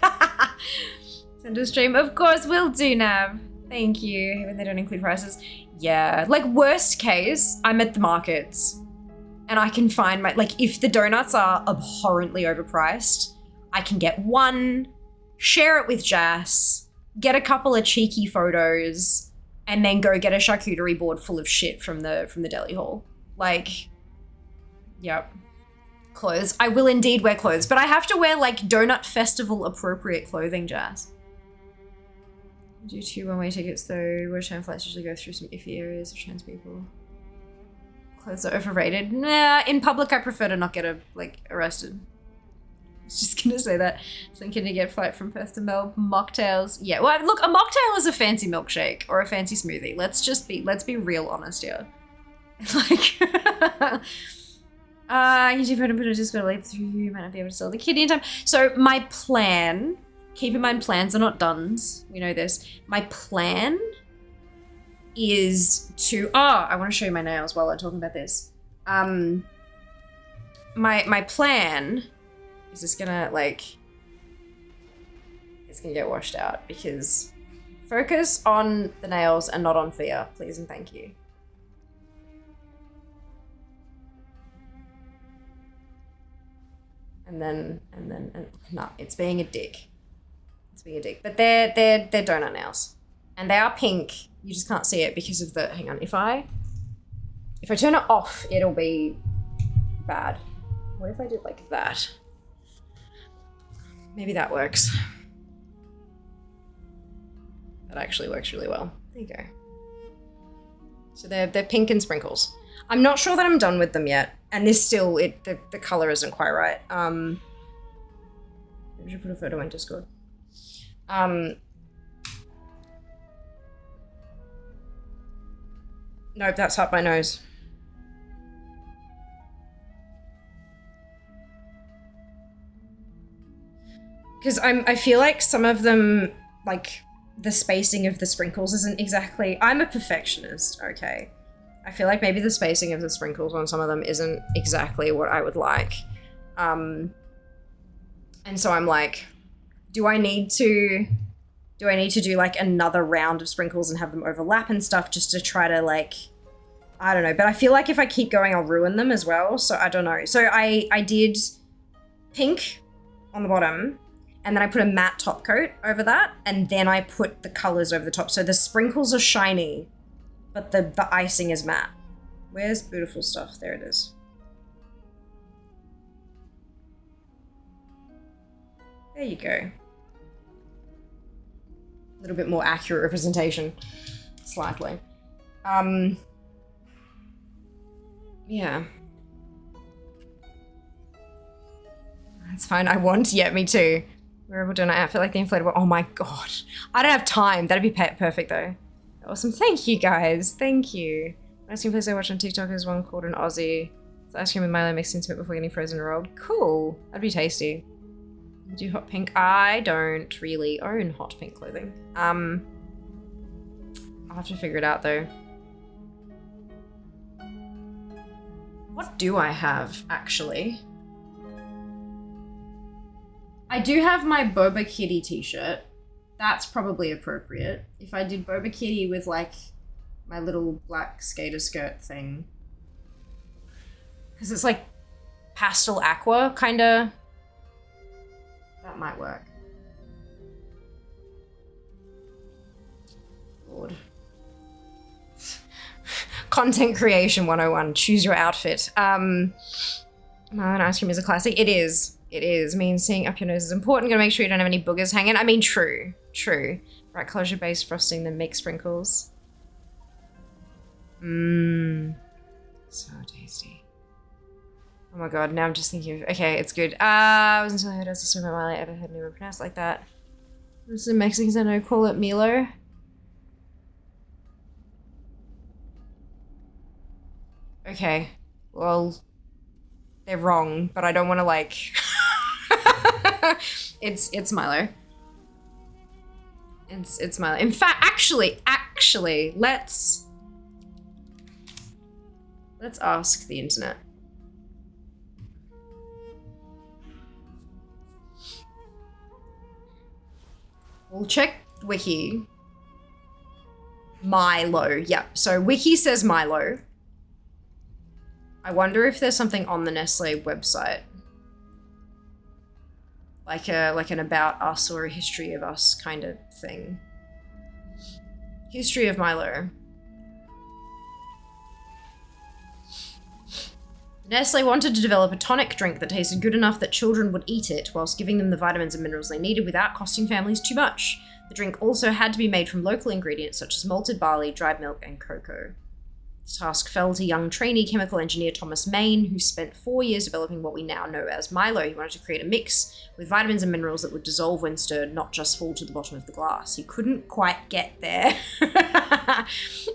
Speaker 1: Send a stream. Of course, will do, Nav. Thank you. Even they don't include prices. Yeah. Like worst case, I'm at the markets. And I can find my, like if the donuts are abhorrently overpriced, I can get one, share it with Jas, get a couple of cheeky photos, and then go get a charcuterie board full of shit from the deli hall. Like, yep. Clothes. I will indeed wear clothes, but I have to wear like donut festival appropriate clothing, Jas. Do 2 one-way tickets though. Return flights usually go through some iffy areas of trans people. Clothes are overrated. Nah, in public I prefer to not get arrested. I was just gonna say that. So can you get flight from Perth to Melbourne? Mocktails. Yeah, well look, a mocktail is a fancy milkshake or a fancy smoothie. Let's be real honest here. Like you do put a Discord link through, you might not be able to sell the kitty in time. So my plan, keep in mind plans are not dones. We know this. My plan is to, I want to show you my nails while I'm talking about this. My plan is just gonna it's gonna get washed out because focus on the nails and not on fear, please and thank you. And then, no, it's being a dick. It's being a dick. But they're donut nails. And they are pink. You just can't see it because of the, hang on, if I turn it off, it'll be bad. What if I did like that? Maybe that works. That actually works really well. There you go. So they're pink and sprinkles. I'm not sure that I'm done with them yet. And this still, the color isn't quite right. Maybe I should put a photo in Discord. Nope, that's up my nose. Because I feel like some of them, like the spacing of the sprinkles isn't exactly, I'm a perfectionist, okay. I feel like maybe the spacing of the sprinkles on some of them isn't exactly what I would like. And so I'm like, do I need to do like another round of sprinkles and have them overlap and stuff just to try to like, I don't know. But I feel like if I keep going, I'll ruin them as well. So I don't know. So I did pink on the bottom and then I put a matte top coat over that. And then I put the colors over the top. So the sprinkles are shiny, but the icing is matte. Where's beautiful stuff? There it is. There you go. A little bit more accurate representation, slightly. Yeah. That's fine, I want, yeah, me too. Wearable donut outfit like the inflatable, oh my god. I don't have time, that'd be perfect though. Awesome, thank you guys, thank you. Ice cream place I watch on TikTok is one called an Aussie. It's ice cream with Milo mixed into it before getting frozen and rolled. Cool, that'd be tasty. You do hot pink? I don't really own hot pink clothing. I'll have to figure it out though. What do I have, actually? I do have my Boba Kitty t-shirt. That's probably appropriate. If I did Boba Kitty with like my little black skater skirt thing. Because it's like pastel aqua, kinda. That might work. Lord. Content creation 101. Choose your outfit. An ice cream is a classic. It is. It is. Means seeing up your nose is important. Gotta make sure you don't have any boogers hanging. I mean, true. True. Right, closure base frosting, then make sprinkles. Mmm. So tasty. Oh my god, now I'm just thinking of, okay, it's good. I was until I heard us assume about Miley, I ever heard anyone pronounce like that. Most of the Mexicans I know call it Milo. Okay, well, they're wrong, but I don't want to like, it's Milo. It's Milo. In fact, actually, let's ask the internet. We'll check Wiki. Milo, yep. So Wiki says Milo. I wonder if there's something on the Nestle website. Like an about us or a history of us kind of thing. History of Milo. Nestle wanted to develop a tonic drink that tasted good enough that children would eat it whilst giving them the vitamins and minerals they needed without costing families too much. The drink also had to be made from local ingredients such as malted barley, dried milk, and cocoa. The task fell to young trainee chemical engineer Thomas Main, who spent 4 years developing what we now know as Milo. He wanted to create a mix with vitamins and minerals that would dissolve when stirred, not just fall to the bottom of the glass. He couldn't quite get there.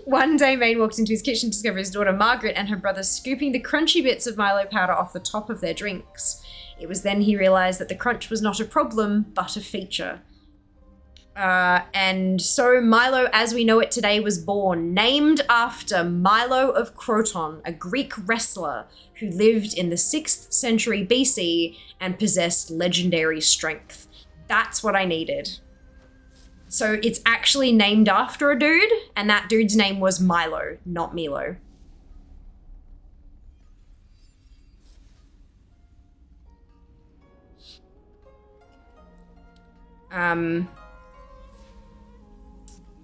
Speaker 1: One day, Main walked into his kitchen to discover his daughter Margaret and her brother scooping the crunchy bits of Milo powder off the top of their drinks. It was then he realized that the crunch was not a problem, but a feature. And so Milo, as we know it today, was born, named after Milo of Croton, a Greek wrestler who lived in the 6th century BC and possessed legendary strength. That's what I needed. So it's actually named after a dude, and that dude's name was Milo, not Milo.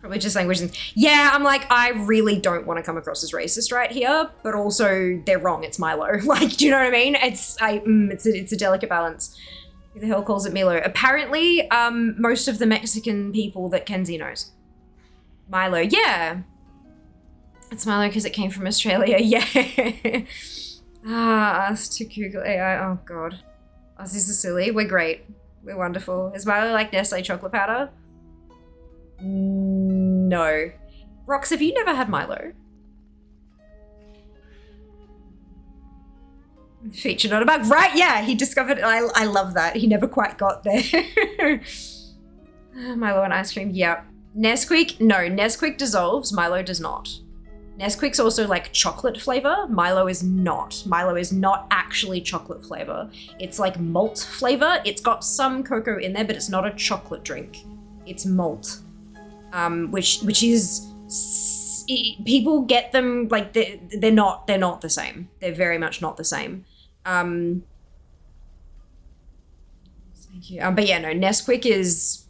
Speaker 1: Probably just language. Yeah, I'm like, I really don't want to come across as racist right here, but also they're wrong. It's Milo. Like, do you know what I mean? It's a delicate balance. Who the hell calls it Milo? Apparently, most of the Mexican people that Kenzie knows. Milo, yeah. It's Milo because it came from Australia. Yeah. Us to Google AI. Oh God. Aussies are silly. We're great. We're wonderful. Is Milo like Nestle chocolate powder? No. Rox, have you never had Milo? Feature not a bug. Right, yeah, he discovered it. I love that. He never quite got there. Milo and ice cream, yep. Nesquik, no, Nesquik dissolves, Milo does not. Nesquik's also like chocolate flavor. Milo is not. Milo is not actually chocolate flavor. It's like malt flavor. It's got some cocoa in there, but it's not a chocolate drink. It's malt. Which is, people get them, like, they're not the same. They're very much not the same. Thank you. But yeah, no, Nesquik is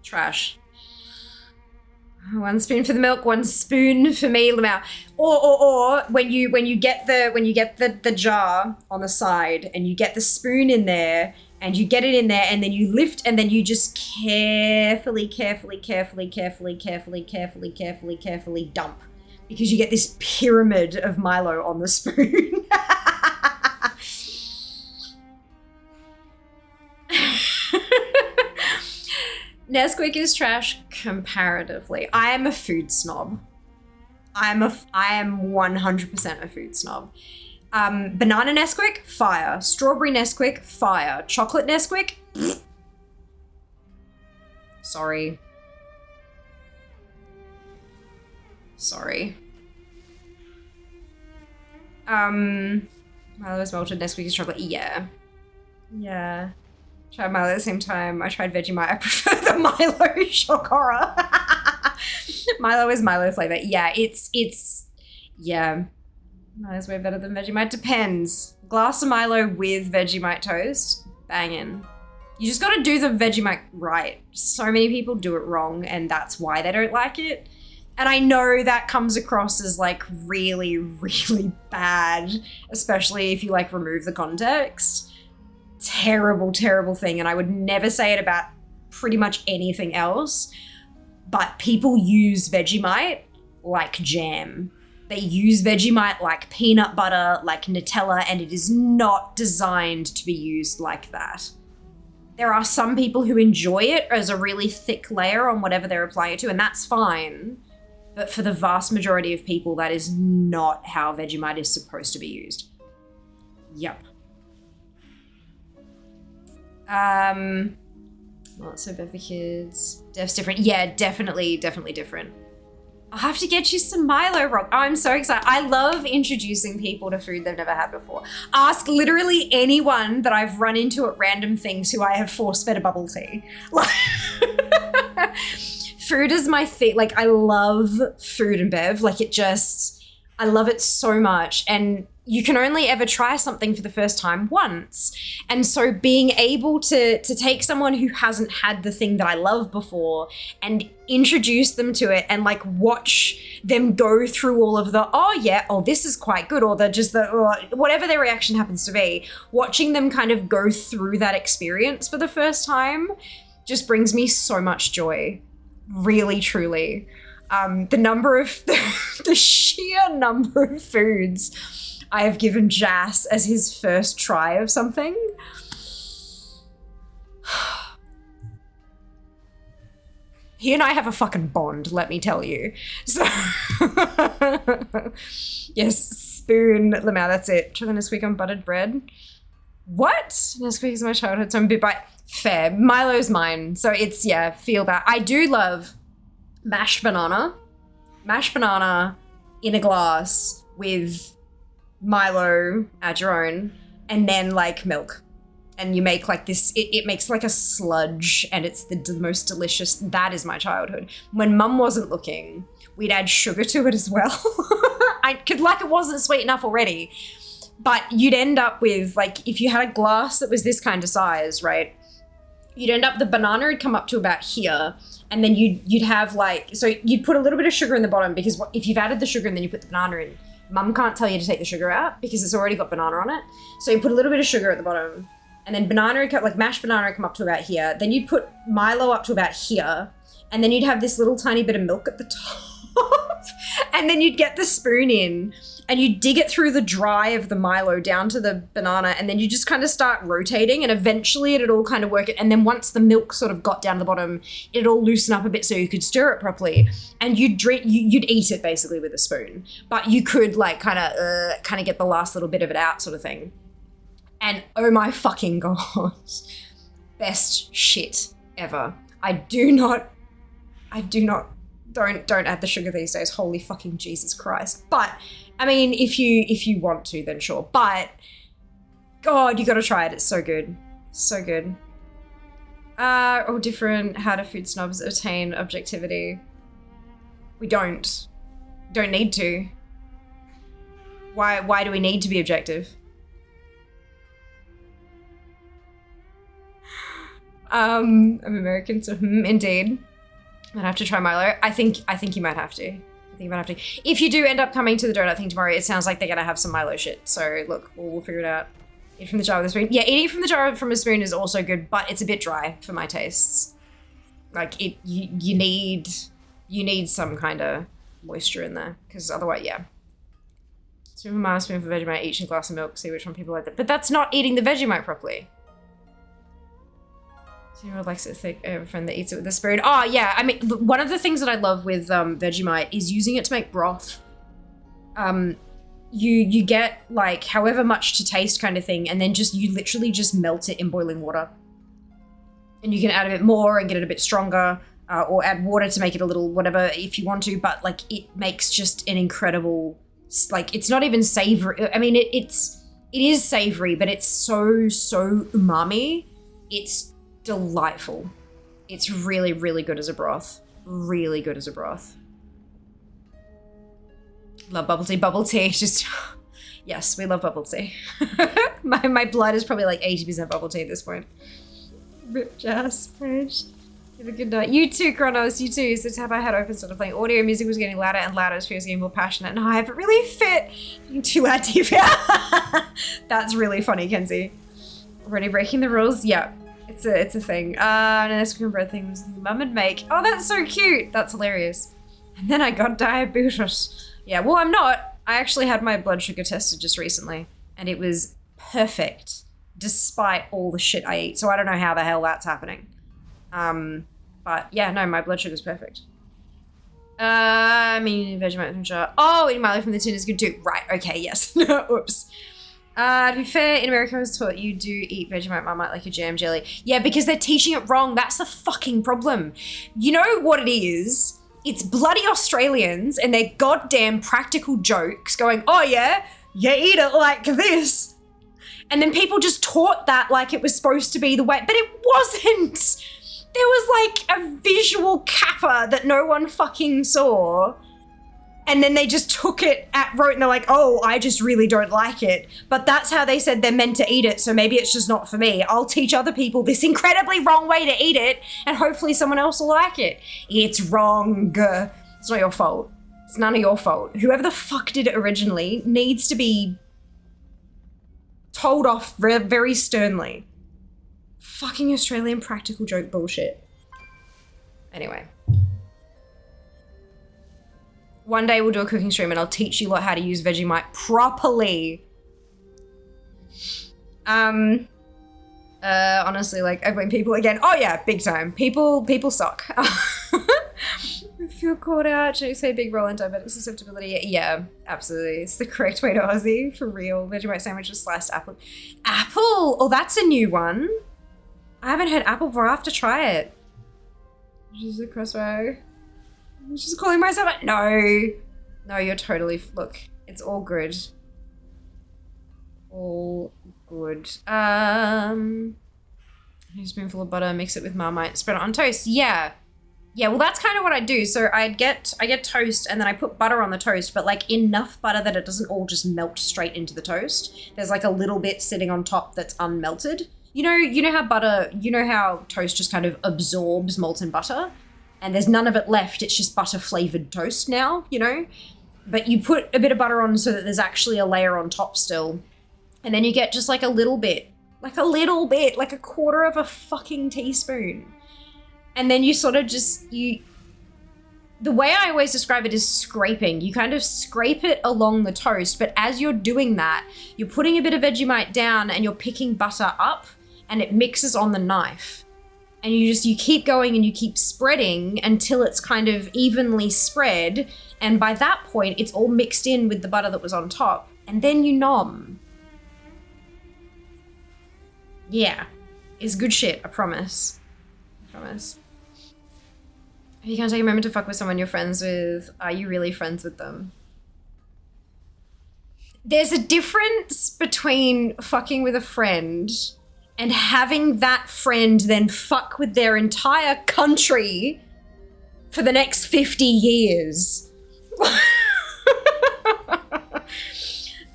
Speaker 1: trash. One spoon for the milk, one spoon for me, Lamau. Or when you get the jar on the side and you get the spoon in there and you get it in there and then you lift and then you just carefully dump, because you get this pyramid of Milo on the spoon. Nesquik is trash comparatively. I am a food snob. I am 100% a food snob. Banana Nesquik, fire. Strawberry Nesquik, fire. Chocolate Nesquik, sorry. Milo is melted, Nesquik is chocolate. Yeah. Tried Milo at the same time. I tried Vegemite. I prefer the Milo shock horror. Milo is Milo flavor. Yeah, yeah. Milo's way better than Vegemite. Depends. Glass of Milo with Vegemite toast, banging. You just gotta do the Vegemite right. So many people do it wrong, and that's why they don't like it. And I know that comes across as like really, really bad, especially if you like remove the context. Terrible, terrible thing. And I would never say it about pretty much anything else, but people use Vegemite like jam. They use Vegemite like peanut butter, like Nutella, and it is not designed to be used like that. There are some people who enjoy it as a really thick layer on whatever they're applying it to, and that's fine. But for the vast majority of people, that is not how Vegemite is supposed to be used. Yep. Well, so bad for kids. Def's different. Yeah, definitely different. I'll have to get you some Milo Rock. Oh, I'm so excited. I love introducing people to food they've never had before. Ask literally anyone that I've run into at random things who I have force-fed a bubble tea. Like, food is my thing. Like, I love food and bev. Like, I love it so much. And you can only ever try something for the first time once. And so being able to take someone who hasn't had the thing that I love before and introduce them to it and like watch them go through all of the, oh yeah, oh this is quite good, or whatever their reaction happens to be, watching them kind of go through that experience for the first time just brings me so much joy. Really, truly. The sheer number of foods I have given Jas as his first try of something. He and I have a fucking bond, let me tell you. So, yes, spoon, Lamau, that's it. Chocolate Nesquik on buttered bread. What? Nesquik is my childhood, so I'm a bit fair. Milo's mine, so it's, yeah, feel that. I do love mashed banana in a glass with Milo, add your own, and then like milk. And you make like this, it makes like a sludge, and it's the most delicious. That is my childhood. When mum wasn't looking, we'd add sugar to it as well. It wasn't sweet enough already. But you'd end up with, like, if you had a glass that was this kind of size, right? You'd end up, the banana would come up to about here, and then you'd have like, so you'd put a little bit of sugar in the bottom, because if you've added the sugar and then you put the banana in, mum can't tell you to take the sugar out because it's already got banana on it. So you put a little bit of sugar at the bottom, and then banana would come, like mashed banana would come up to about here. Then you'd put Milo up to about here, and then you'd have this little tiny bit of milk at the top. And then you'd get the spoon in, and you dig it through the dry of the Milo down to the banana, and then you just kind of start rotating, and eventually it'd all kind of work it. And then once the milk sort of got down to the bottom, it'd all loosen up a bit so you could stir it properly. And you'd eat it basically with a spoon, but you could like kind of get the last little bit of it out, sort of thing. And oh my fucking god, best shit ever. Don't add the sugar these days. Holy fucking Jesus Christ. But I mean, if you want to, then sure. But God, you gotta try it. It's so good. So good. Different. How do food snobs attain objectivity? We don't need to. Why do we need to be objective? I'm American, so indeed. I'd have to try Milo. I think you might have to. If you do end up coming to the donut thing tomorrow, it sounds like they're gonna have some Milo shit. So look, we'll figure it out. Eat from the jar with a spoon. Yeah, eating from the jar from a spoon is also good, but it's a bit dry for my tastes. Like you need some kind of moisture in there, because otherwise, yeah. Spoon for Milo, spoon for Vegemite, each in a glass of milk. See which one people like that. But that's not eating the Vegemite properly. Zero likes it thick. I have a friend that eats it with a spoon. Oh, yeah. I mean, one of the things that I love with Vegemite is using it to make broth. You get, like, however much to taste kind of thing, and then you literally just melt it in boiling water. And you can add a bit more and get it a bit stronger, or add water to make it a little whatever if you want to, but, like, it makes just an incredible, like, it's not even savory. I mean, it is savory, but it's so umami. It's delightful. It's really, really good as a broth. Really good as a broth. Love bubble tea. Bubble tea, just, yes, we love bubble tea. my blood is probably like 80% bubble tea at this point. Rip Jazz, Page. Have a good night. You too, Kronos, you too. So tab I had open, started playing audio. Music was getting louder and louder as fear was getting more passionate and high, but really fit. Too loud TV. That's really funny, Kenzie. Already breaking the rules? Yeah, it's a thing. And an ice cream bread thing was mum would make. Oh, that's so cute. That's hilarious. And then I got diabetes. Yeah, well, I'm not. I actually had my blood sugar tested just recently and it was perfect despite all the shit I eat. So I don't know how the hell that's happening. But yeah, no, my blood sugar's perfect. I mean, Vegemite from jar. Oh, eating Miley from the tin is good too. Right, okay, yes. Oops. To be fair, in America I was taught you do eat Vegemite Marmite like a jam jelly. Yeah, because they're teaching it wrong. That's the fucking problem. You know what it is? It's bloody Australians and their goddamn practical jokes going, oh yeah, you eat it like this. And then people just taught that like it was supposed to be the way, but it wasn't. There was like a visual kappa that no one fucking saw. And then they just took it at rote and they're like, oh, I just really don't like it. But that's how they said they're meant to eat it, so maybe it's just not for me. I'll teach other people this incredibly wrong way to eat it and hopefully someone else will like it. It's wrong. It's not your fault. It's none of your fault. Whoever the fuck did it originally needs to be told off very sternly. Fucking Australian practical joke bullshit. Anyway. One day we'll do a cooking stream and I'll teach you lot how to use Vegemite properly. Honestly, like, I blame people again. Oh yeah, big time. People suck. I feel called out. Should I say big role in diabetic susceptibility? Yeah, absolutely. It's the correct way to Aussie, for real. Vegemite sandwich with sliced apple. Apple! Oh, that's a new one. I haven't had apple before. I have to try it. Just a crossbow. I'm just calling myself a- No. No, you're totally- Look, it's all good. All good. A spoonful of butter, mix it with Marmite, spread it on toast. Yeah. Yeah, well that's kind of what I do. So I get toast and then I put butter on the toast, but like enough butter that it doesn't all just melt straight into the toast. There's like a little bit sitting on top that's unmelted. You know how toast just kind of absorbs molten butter? And there's none of it left, it's just butter flavored toast now, you know? But you put a bit of butter on so that there's actually a layer on top still. And then you get just like a little bit, like a quarter of a fucking teaspoon. And then you sort of just, the way I always describe it is scraping. You kind of scrape it along the toast, but as you're doing that, you're putting a bit of Vegemite down and you're picking butter up and it mixes on the knife. And you keep going and you keep spreading until it's kind of evenly spread. And by that point, it's all mixed in with the butter that was on top. And then you nom. Yeah, it's good shit, I promise. I promise. If you can't take a moment to fuck with someone you're friends with, are you really friends with them? There's a difference between fucking with a friend and having that friend then fuck with their entire country for the next 50 years.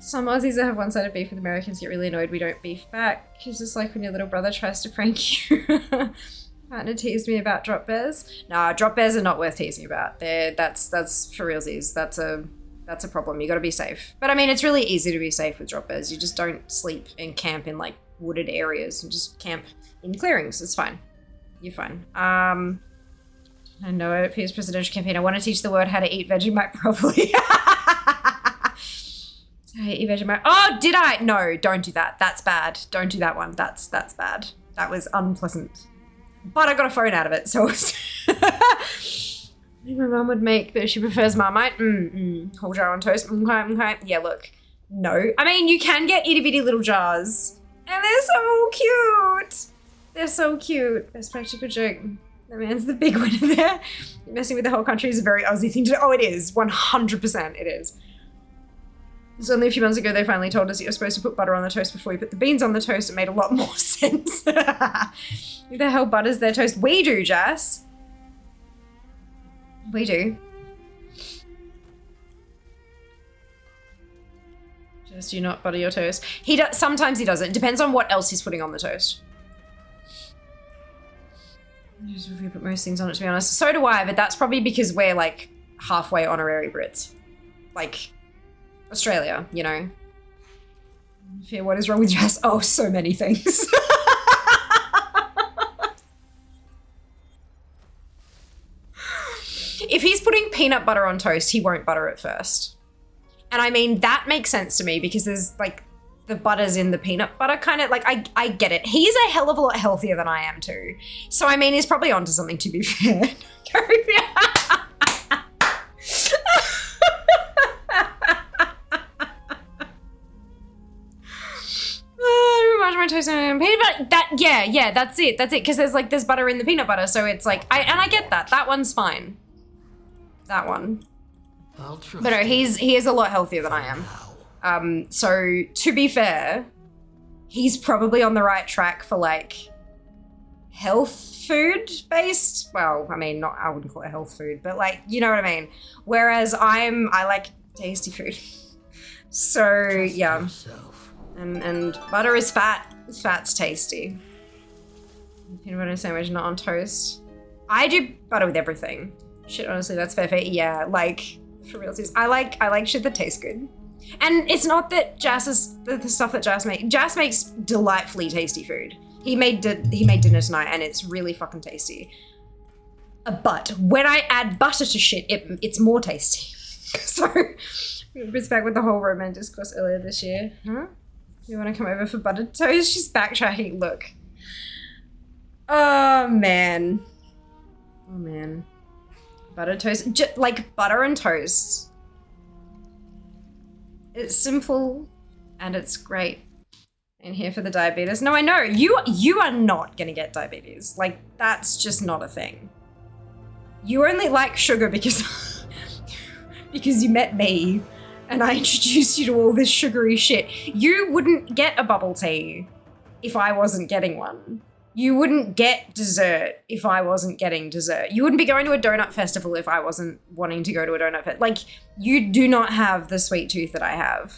Speaker 1: Some Aussies that have one-sided beef with Americans get really annoyed we don't beef back. It's just like when your little brother tries to prank you. Partner teased me about drop bears. Nah, drop bears are not worth teasing about. That's for realsies. That's a problem. You gotta be safe. But I mean, it's really easy to be safe with drop bears. You just don't sleep and camp in like wooded areas and just camp in clearings. It's fine. You're fine. I know it appears presidential campaign. I want to teach the world how to eat Vegemite properly. I eat Vegemite. Oh, did I? No, don't do that. That's bad. Don't do that one. That's bad. That was unpleasant. But I got a phone out of it, so my mum would make, but she prefers Marmite. Whole jar on toast. Okay. Yeah, look. No. I mean, you can get itty bitty little jars. And they're so cute. They're so cute. Best practical joke. That man's the big winner there. Messing with the whole country is a very Aussie thing to do. Oh, it is. 100% it is. So only a few months ago, they finally told us that you're supposed to put butter on the toast before you put the beans on the toast. It made a lot more sense. Who the hell butters their toast? We do, Jess. We do. Just do not butter your toast. He does, sometimes he does it. It depends on what else he's putting on the toast. Just if we put most things on it, to be honest. So do I, but that's probably because we're like halfway honorary Brits. Like Australia, you know. Fear, what is wrong with Jazz? Oh, so many things. If he's putting peanut butter on toast, he won't butter it first. And I mean, that makes sense to me because there's like the butter's in the peanut butter kind of, like, I get it. He's a hell of a lot healthier than I am too. So I mean, he's probably onto something, to be fair. My toast and peanut butter. Yeah, that's it. Because there's butter in the peanut butter, so it's like I get that. That one's fine. That one. But no, he is a lot healthier than I am. So to be fair, he's probably on the right track for like health food based. Well, I mean, I wouldn't call it health food, but like, you know what I mean. Whereas I like tasty food. So yeah. And butter is fat. Fat's tasty. Peanut butter sandwich, not on toast. I do butter with everything. Shit, honestly, that's fair. Yeah, like, for real, I like shit that tastes good. And it's not that Jas is the stuff that Jas makes. Jas makes delightfully tasty food. He made dinner tonight, and it's really fucking tasty. But when I add butter to shit, it's more tasty. So, it's back with the whole romance discourse earlier this year. Huh? You want to come over for buttered toast? She's backtracking. Look. Oh, man. Oh, man. Buttered toast. Like, butter and toast. It's simple and it's great. And here for the diabetes. No, I know. You are not going to get diabetes. Like, that's just not a thing. You only like sugar because, because you met me. And I introduced you to all this sugary shit. You wouldn't get a bubble tea if I wasn't getting one. You wouldn't get dessert if I wasn't getting dessert. You wouldn't be going to a donut festival if I wasn't wanting to go to a donut festival. Like, you do not have the sweet tooth that I have.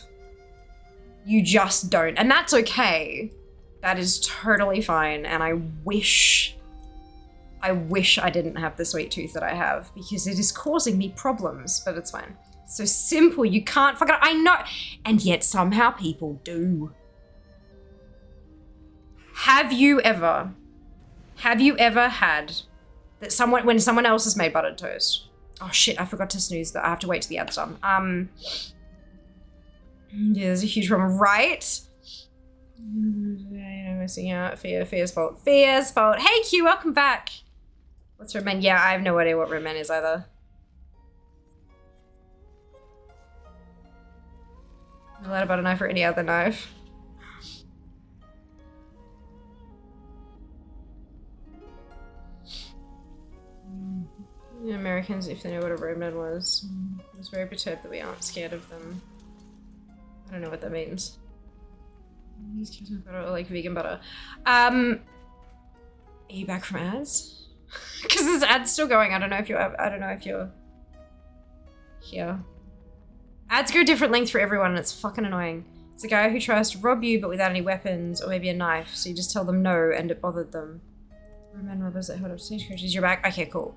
Speaker 1: You just don't. And that's okay. That is totally fine. And I wish I didn't have the sweet tooth that I have because it is causing me problems, but it's fine. So simple, you can't fuck it up. I know. And yet somehow people do. Have you ever had that when someone else has made buttered toast? Oh shit, I forgot to snooze that. I have to wait till the ad's done. Yeah, there's a huge problem, right? I'm missing out. Fear's fault. Fear's fault. Hey Q, welcome back. What's Redman? Yeah, I have no idea what Redman is either. I'm allowed a butter knife or any other knife. The Americans, if they know what a Roman was. I was very perturbed that we aren't scared of them. I don't know what that means. Butter or like vegan butter. Are you back from ads? Because this ad's still going. I don't know if you're here. Ads go different lengths for everyone and it's fucking annoying. It's a guy who tries to rob you but without any weapons or maybe a knife, so you just tell them no and it bothered them. Roman robbers that held up stagecoaches. You're back? Okay, cool.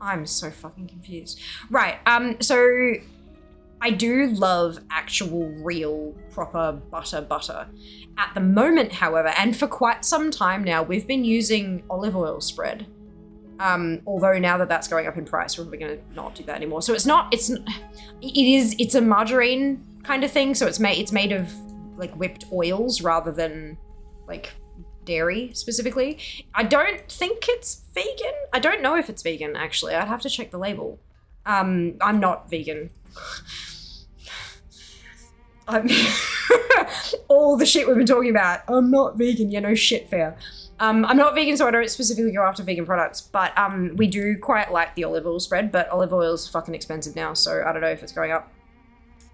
Speaker 1: I'm so fucking confused. Right, so I do love actual real proper butter. At the moment, however, and for quite some time now, we've been using olive oil spread. Although now that that's going up in price, we're probably gonna not do that anymore. So it's a margarine kind of thing. So it's made of like whipped oils rather than like dairy specifically. I don't think it's vegan. I don't know if it's vegan actually. I'd have to check the label. I'm not vegan. All the shit we've been talking about. I'm not vegan. Yeah, no shit, fair. I'm not vegan, so I don't specifically go after vegan products, but we do quite like the olive oil spread, but olive oil's fucking expensive now, so I don't know if it's going up.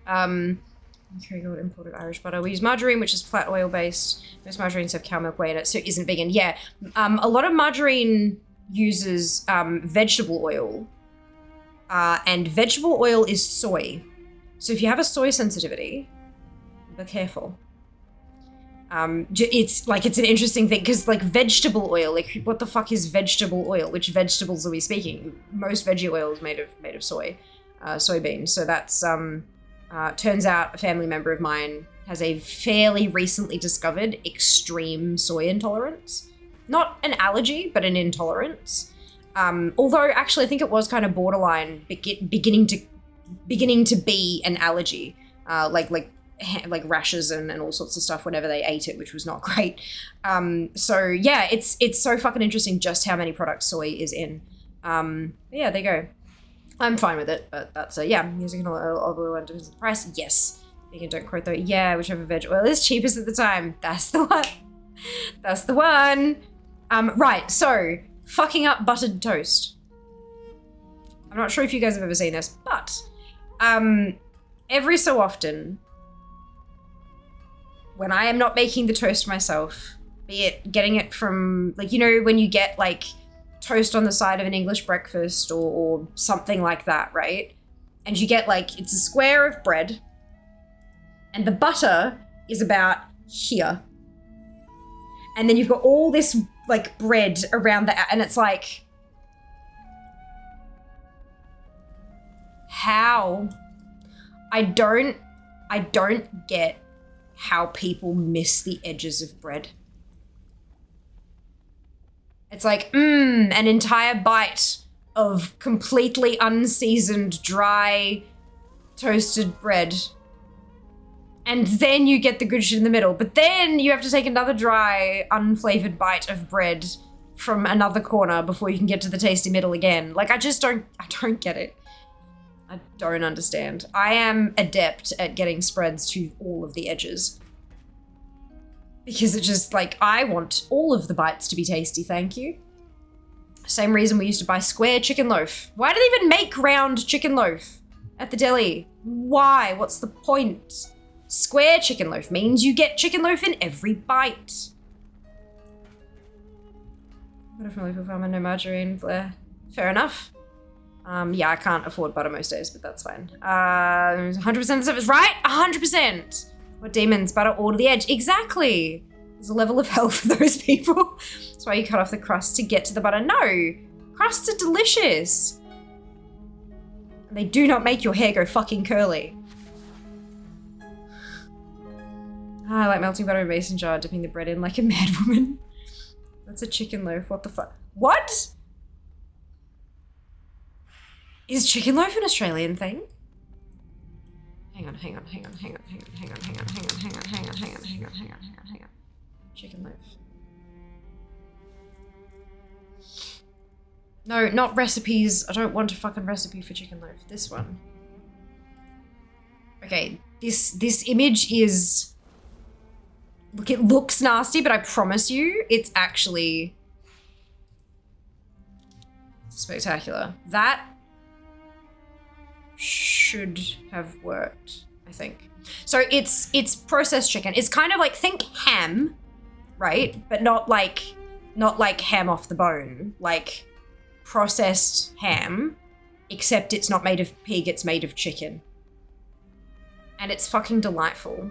Speaker 1: Kerrygold imported Irish butter. We use margarine, which is plant oil based. Most margarines have cow milk whey in it, so it isn't vegan. Yeah, a lot of margarine uses vegetable oil, and vegetable oil is soy. So if you have a soy sensitivity, be careful. It's an interesting thing because like vegetable oil, like what the fuck is vegetable oil? Which vegetables are we speaking? Most veggie oil is made of soy, soybeans. So that's turns out a family member of mine has a fairly recently discovered extreme soy intolerance. Not an allergy, but an intolerance. Although actually I think it was kind of borderline beginning to be an allergy, like rashes and all sorts of stuff whenever they ate it, which was not great. So yeah, it's so fucking interesting just how many products soy is in. Yeah, there you go. I'm fine with it, but that's yeah, using olive oil and the price, yes. You don't quote though. Yeah, whichever veg oil is cheapest at the time. That's the one. That's the one. Right, so fucking up buttered toast. I'm not sure if you guys have ever seen this, but every so often, when I am not making the toast myself, be it getting it from, like, you know, when you get like toast on the side of an English breakfast or something like that, right? And you get like, it's a square of bread and the butter is about here. And then you've got all this like bread around that, and it's like, how? I don't get how people miss the edges of bread. It's like, an entire bite of completely unseasoned, dry, toasted bread. And then you get the good shit in the middle. But then you have to take another dry, unflavored bite of bread from another corner before you can get to the tasty middle again. Like, I don't get it. I don't understand. I am adept at getting spreads to all of the edges. Because it's just like, I want all of the bites to be tasty, thank you. Same reason we used to buy square chicken loaf. Why do they even make round chicken loaf at the deli? Why? What's the point? Square chicken loaf means you get chicken loaf in every bite. Butter from local farmer, no margarine, Blair. Fair enough. Yeah, I can't afford butter most days, but that's fine. 100% of stuff is right? 100%. What demons? Butter all to the edge. Exactly. There's a level of hell for those people. That's why you cut off the crust to get to the butter. No, crusts are delicious. And they do not make your hair go fucking curly. I like melting butter in a mason jar, dipping the bread in like a mad woman. That's a chicken loaf. What the fuck? What? Is chicken loaf an Australian thing? Hang on. Chicken loaf. No, not recipes. I don't want a fucking recipe for chicken loaf. This one. Okay, this image is... Look, it looks nasty, but I promise you, it's actually spectacular. That should have worked, I think. So it's processed chicken. It's kind of like, think ham, right? But not like ham off the bone, like processed ham, except it's not made of pig, it's made of chicken. And it's fucking delightful.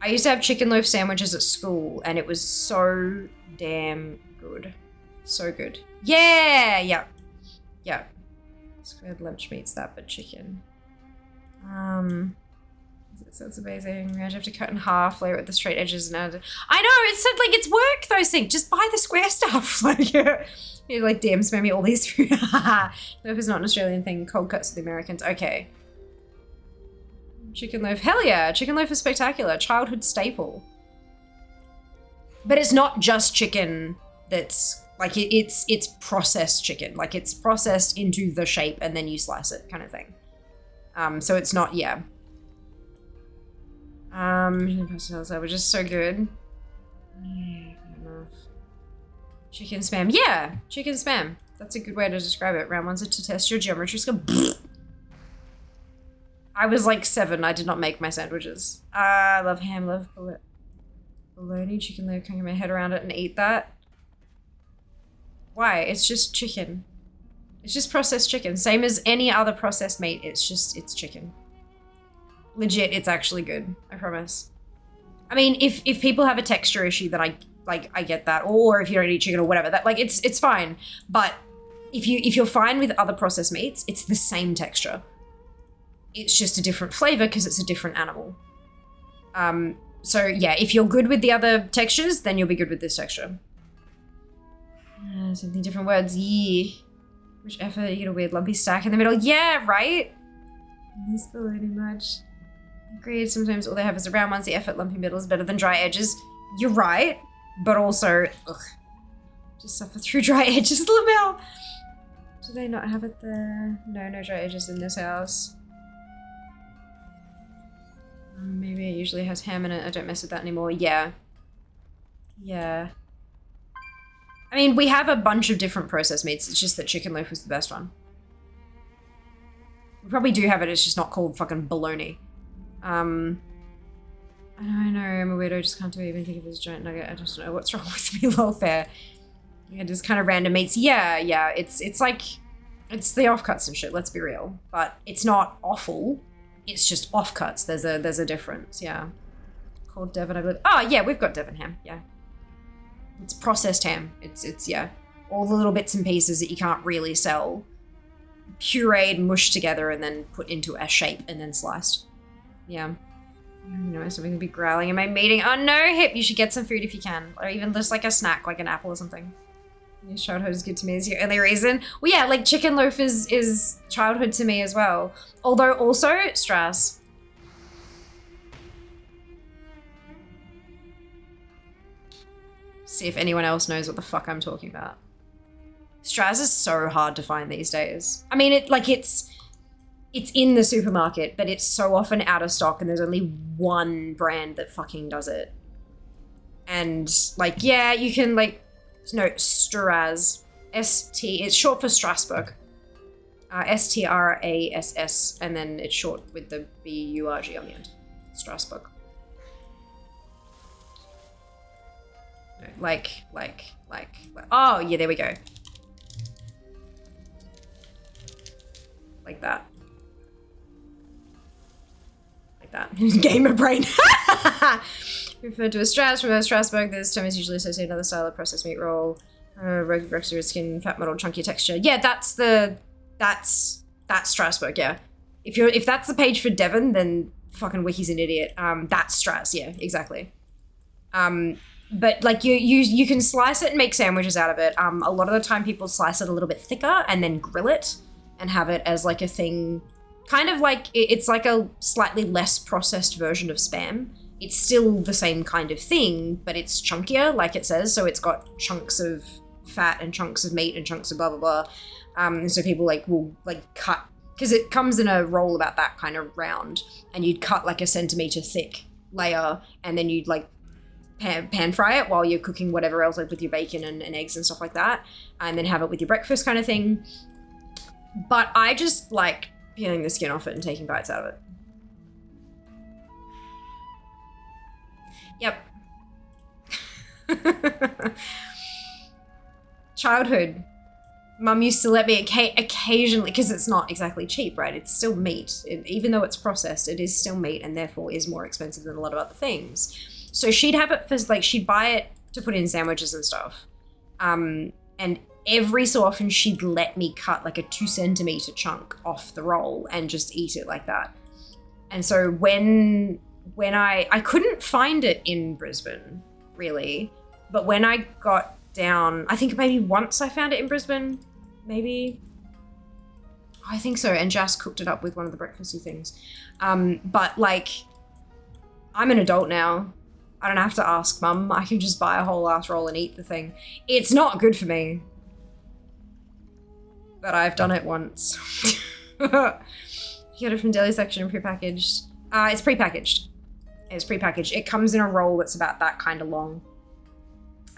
Speaker 1: I used to have chicken loaf sandwiches at school and it was so damn good. So good. Yeah. Squared lunch meat's that, but chicken. That's amazing. You have to cut in half, layer it with the straight edges and add it. I know, it's like, it's work, those things. Just buy the square stuff. Like, you're like, damn, spare me all these food. Loaf is not an Australian thing. Cold cuts to the Americans. Okay. Chicken loaf. Hell yeah. Chicken loaf is spectacular. Childhood staple. But it's not just chicken that's, like, it's processed chicken. Like, it's processed into the shape and then you slice it kind of thing. So it's not, yeah. That was just so good. Chicken spam. Yeah, chicken spam. That's a good way to describe it. Round ones are to test your geometry skill. I was like 7. I did not make my sandwiches. I love ham, love bologna, chicken leg. Can't get my head around it and eat that. Why? It's just chicken. It's just processed chicken. Same as any other processed meat. It's chicken. Legit, it's actually good. I promise. I mean, if people have a texture issue, then I get that. Or if you don't eat chicken or whatever, that like it's fine. But if you're fine with other processed meats, it's the same texture. It's just a different flavor because it's a different animal. So yeah, if you're good with the other textures, then you'll be good with this texture. Something different words. Yeah. Much effort, you get a weird lumpy stack in the middle. Yeah, right? This below too much. Agreed, sometimes all they have is the round ones. The effort lumpy middle is better than dry edges. You're right, but also, ugh. Just suffer through dry edges, Lamel. Do they not have it there? No dry edges in this house. Maybe it usually has ham in it. I don't mess with that anymore. Yeah. Yeah. I mean, we have a bunch of different processed meats. It's just that chicken loaf was the best one. We probably do have it. It's just not called fucking bologna. I know. I'm a weirdo. Just can't do it. Even think of it as a giant nugget. I just don't know what's wrong with me. Lol, fair. Yeah, just kind of random meats. Yeah. It's like, it's the offcuts and shit. Let's be real. But it's not awful. It's just offcuts. There's a difference. Yeah. Called Devon, I believe. Oh yeah, we've got Devon ham. Yeah. It's processed ham. It's yeah. All the little bits and pieces that you can't really sell. Pureed, mushed together, and then put into a shape and then sliced. Yeah. You know, something will be growling in my meeting. Oh no, Hip, you should get some food if you can. Or even just like a snack, like an apple or something. Your childhood is good to me is your only reason. Well yeah, like chicken loaf is childhood to me as well. Although also, Strass. See if anyone else knows what the fuck I'm talking about. Strass is so hard to find these days. I mean, it's in the supermarket, but it's so often out of stock and there's only one brand that fucking does it. And like, yeah, you can like, no, Strass. It's short for Strasbourg. S-T-R-A-S-S, and then it's short with the B-U-R-G on the end. Strasbourg. Like, oh yeah, there we go. Like that. Like that. Gamer brain. Referred to as Strasbourg, this term is usually associated with another style of processed meat roll. Regular skin, fat metal, chunky texture. Yeah, that's Strasbourg, yeah. If that's the page for Devon, then fucking Wiki's an idiot. That's Strass, yeah, exactly. But like you can slice it and make sandwiches out of it. A lot of the time people slice it a little bit thicker and then grill it and have it as like a thing, kind of like, it's like a slightly less processed version of Spam. It's still the same kind of thing, but it's chunkier, like it says. So it's got chunks of fat and chunks of meat and chunks of blah, blah, blah. And so people like will like cut, because it comes in a roll about that kind of round, and you'd cut like a centimeter thick layer, and then you'd like pan fry it while you're cooking whatever else, like with your bacon and eggs and stuff like that, and then have it with your breakfast kind of thing. But I just like peeling the skin off it and taking bites out of it. Yep. Childhood. Mum used to let me occasionally, because it's not exactly cheap, right? It's still meat. Even though it's processed, it is still meat and therefore is more expensive than a lot of other things. So she'd have it for, like, she'd buy it to put in sandwiches and stuff. And every so often she'd let me cut like a 2 centimeter chunk off the roll and just eat it like that. And so when I couldn't find it in Brisbane, really, but when I got down, I think maybe once I found it in Brisbane, maybe. I think so, and Jas cooked it up with one of the breakfasty things. But like, I'm an adult now. I don't have to ask Mum. I can just buy a whole ass roll and eat the thing. It's not good for me. But I've done it once. You get it from deli section, prepackaged. It's prepackaged. It's prepackaged. It comes in a roll that's about that kind of long.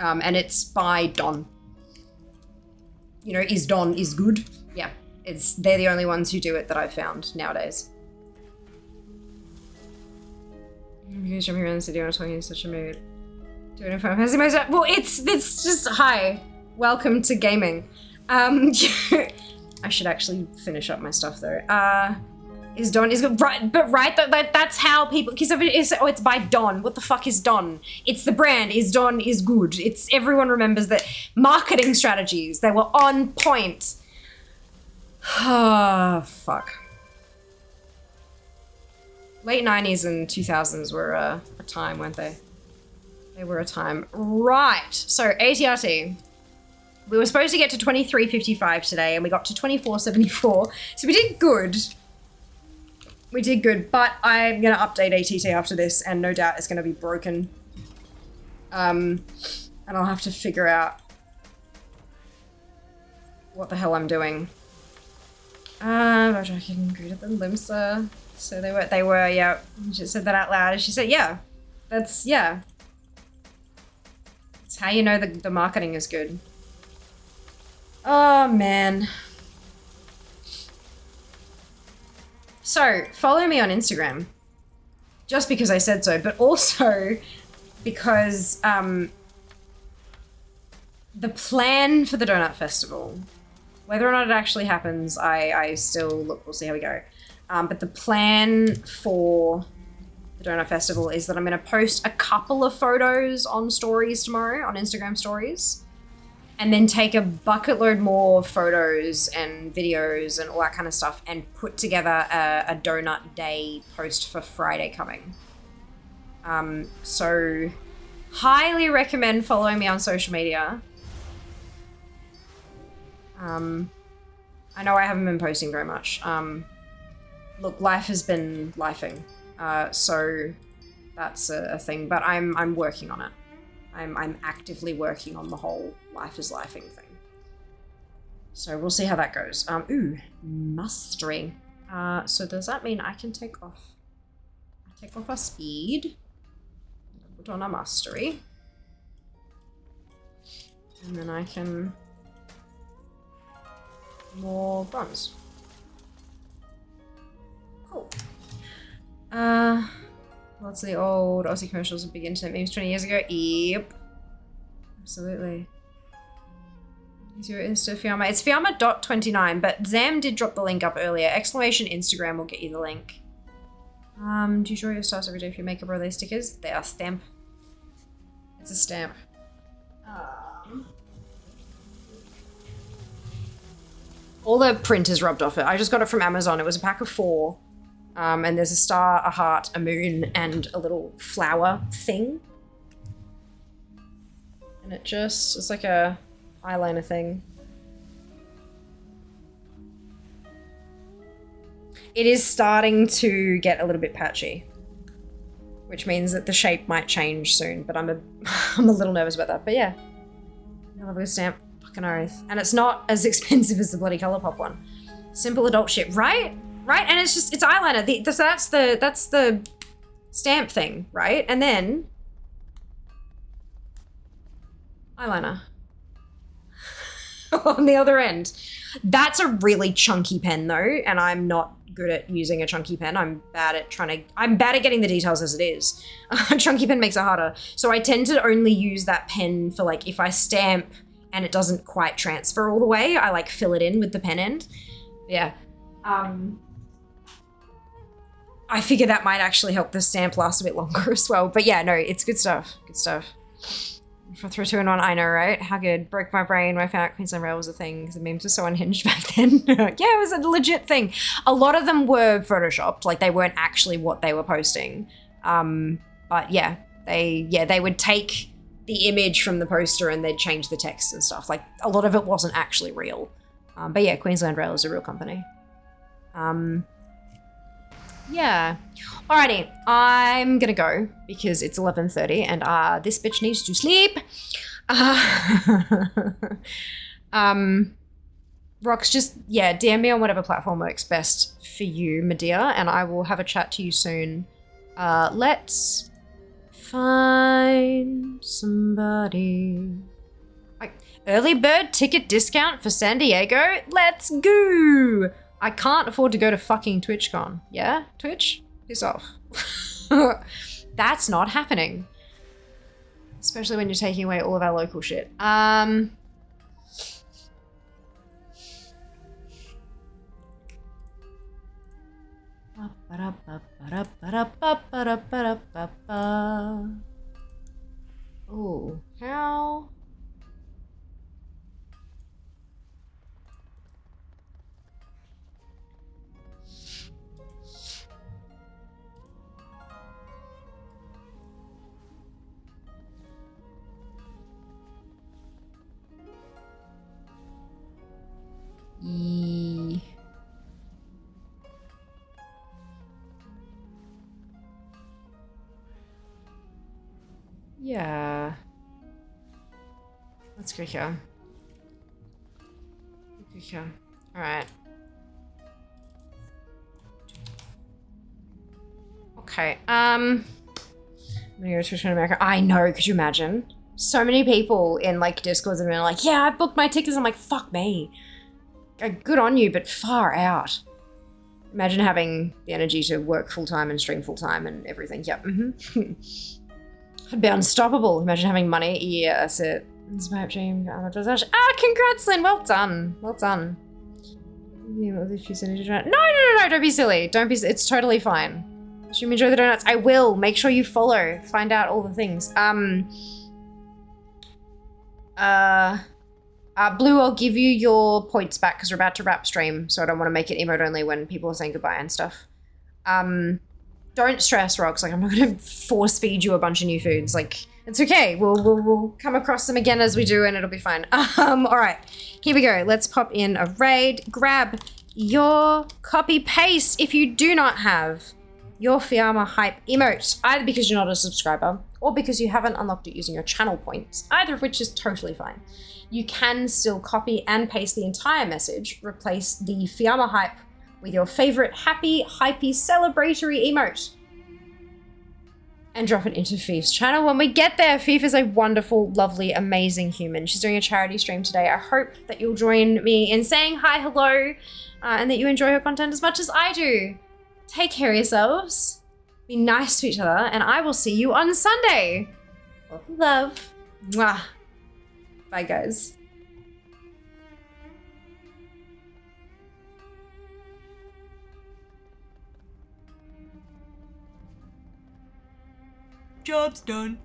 Speaker 1: And it's by Don. You know, Don is good. Yeah, they're the only ones who do it that I've found nowadays. You show me around the city. I'm talking in such a mood. Doing it for well, it's just hi. Welcome to gaming. I I should actually finish up my stuff though. Is Don is good, right? But that's how people. Because it's by Don. What the fuck is Don? It's the brand. Is Don is good. It's everyone remembers that marketing strategies. They were on point. Ah, fuck. Late 90s and 2000s were a time, weren't they? They were a time. Right. So ATRT. We were supposed to get to 2355 today, and we got to 2474. So we did good. We did good, but I'm gonna update ATT after this, and no doubt it's gonna be broken. And I'll have to figure out what the hell I'm doing. I can greeted them, Limsa. So they were, yeah. She said that out loud, and she said, yeah. That's how you know the marketing is good. Oh, man. So, follow me on Instagram. Just because I said so, but also because the plan for the Donut Festival, whether or not it actually happens, I still look, we'll see how we go. But the plan for the Donut Festival is that I'm gonna post a couple of photos on stories tomorrow, on Instagram stories, and then take a bucket load more photos and videos and all that kind of stuff and put together a donut day post for Friday coming. So highly recommend following me on social media. I know I haven't been posting very much. Look, life has been lifing. So that's a thing, but I'm working on it. I'm actively working on the whole life is lifing thing. So we'll see how that goes. Ooh, mastery. So does that mean I can take off? Take off our speed. Put on our mastery. And then I can more bronze. Cool. Lots of the old Aussie commercials and big internet memes 20 years ago. Yep. Absolutely. Is your Insta Fiamma? It's Fiamma.29, but Zam did drop the link up earlier. Exclamation Instagram will get you the link. Do you draw your stars every day for your makeup, or are they stickers? They are stamp. It's a stamp. All the print is rubbed off it. I just got it from Amazon. It was a pack of 4. And there's a star, a heart, a moon, and a little flower thing. And it's like a eyeliner thing. It is starting to get a little bit patchy, which means that the shape might change soon, but I'm a little nervous about that. But yeah, I love a stamp, fucking oath. And it's not as expensive as the bloody Colourpop one. Simple adult shit, right? Right, and it's eyeliner. That's the stamp thing, right? And then eyeliner on the other end. That's a really chunky pen though, and I'm not good at using a chunky pen. I'm bad at getting the details as it is. A chunky pen makes it harder. So I tend to only use that pen for like if I stamp and it doesn't quite transfer all the way, I like fill it in with the pen end. Yeah. I figure that might actually help the stamp last a bit longer as well. But yeah, no, it's good stuff. Good stuff. For 2-in-1, I know, right? How good. Broke my brain when I found out Queensland Rail was a thing because the memes were so unhinged back then. Yeah, it was a legit thing. A lot of them were photoshopped. Like, they weren't actually what they were posting. But yeah, they would take the image from the poster and they'd change the text and stuff. Like, a lot of it wasn't actually real. But yeah, Queensland Rail is a real company. Yeah. Alrighty, I'm gonna go because it's 11:30 and this bitch needs to sleep. Rox, just, yeah, DM me on whatever platform works best for you, my dear, and I will have a chat to you soon. Let's find somebody. Early bird ticket discount for San Diego? Let's go! I can't afford to go to fucking TwitchCon. Yeah? Twitch? Piss off. That's not happening. Especially when you're taking away all of our local shit. Oh, how? Yeah. Let's go here. Go here. Alright. Okay, I'm gonna go to America. I know, could you imagine? So many people in like Discords and been like, yeah, I've booked my tickets. I'm like, fuck me. Good on you, but far out. Imagine having the energy to work full-time and stream full-time and everything. Yep. I'd be unstoppable. Imagine having money. Yeah, that's it. It's my dream. Congrats, Lynn. Well done. Well done. No, don't be silly. Don't be. It's totally fine. Should we enjoy the donuts? I will. Make sure you follow. Find out all the things. Blue, I'll give you your points back because we're about to wrap stream, so I don't want to make it emote only when people are saying goodbye and stuff. Don't stress, Rox. Like, I'm not going to force feed you a bunch of new foods. Like, it's okay. We'll come across them again as we do, and it'll be fine. All right, here we go. Let's pop in a raid. Grab your copy paste if you do not have your Fiamma hype emote, either because you're not a subscriber or because you haven't unlocked it using your channel points, either of which is totally fine. You can still copy and paste the entire message, replace the Fiamma hype with your favorite happy, hypey, celebratory emote, and drop it into Fief's channel when we get there. Fief is a wonderful, lovely, amazing human. She's doing a charity stream today. I hope that you'll join me in saying hi, hello, and that you enjoy her content as much as I do. Take care of yourselves, be nice to each other, and I will see you on Sunday. Love. Mwah. Bye, guys.
Speaker 18: Job's done.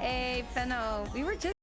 Speaker 19: Hey, Fenno, we were just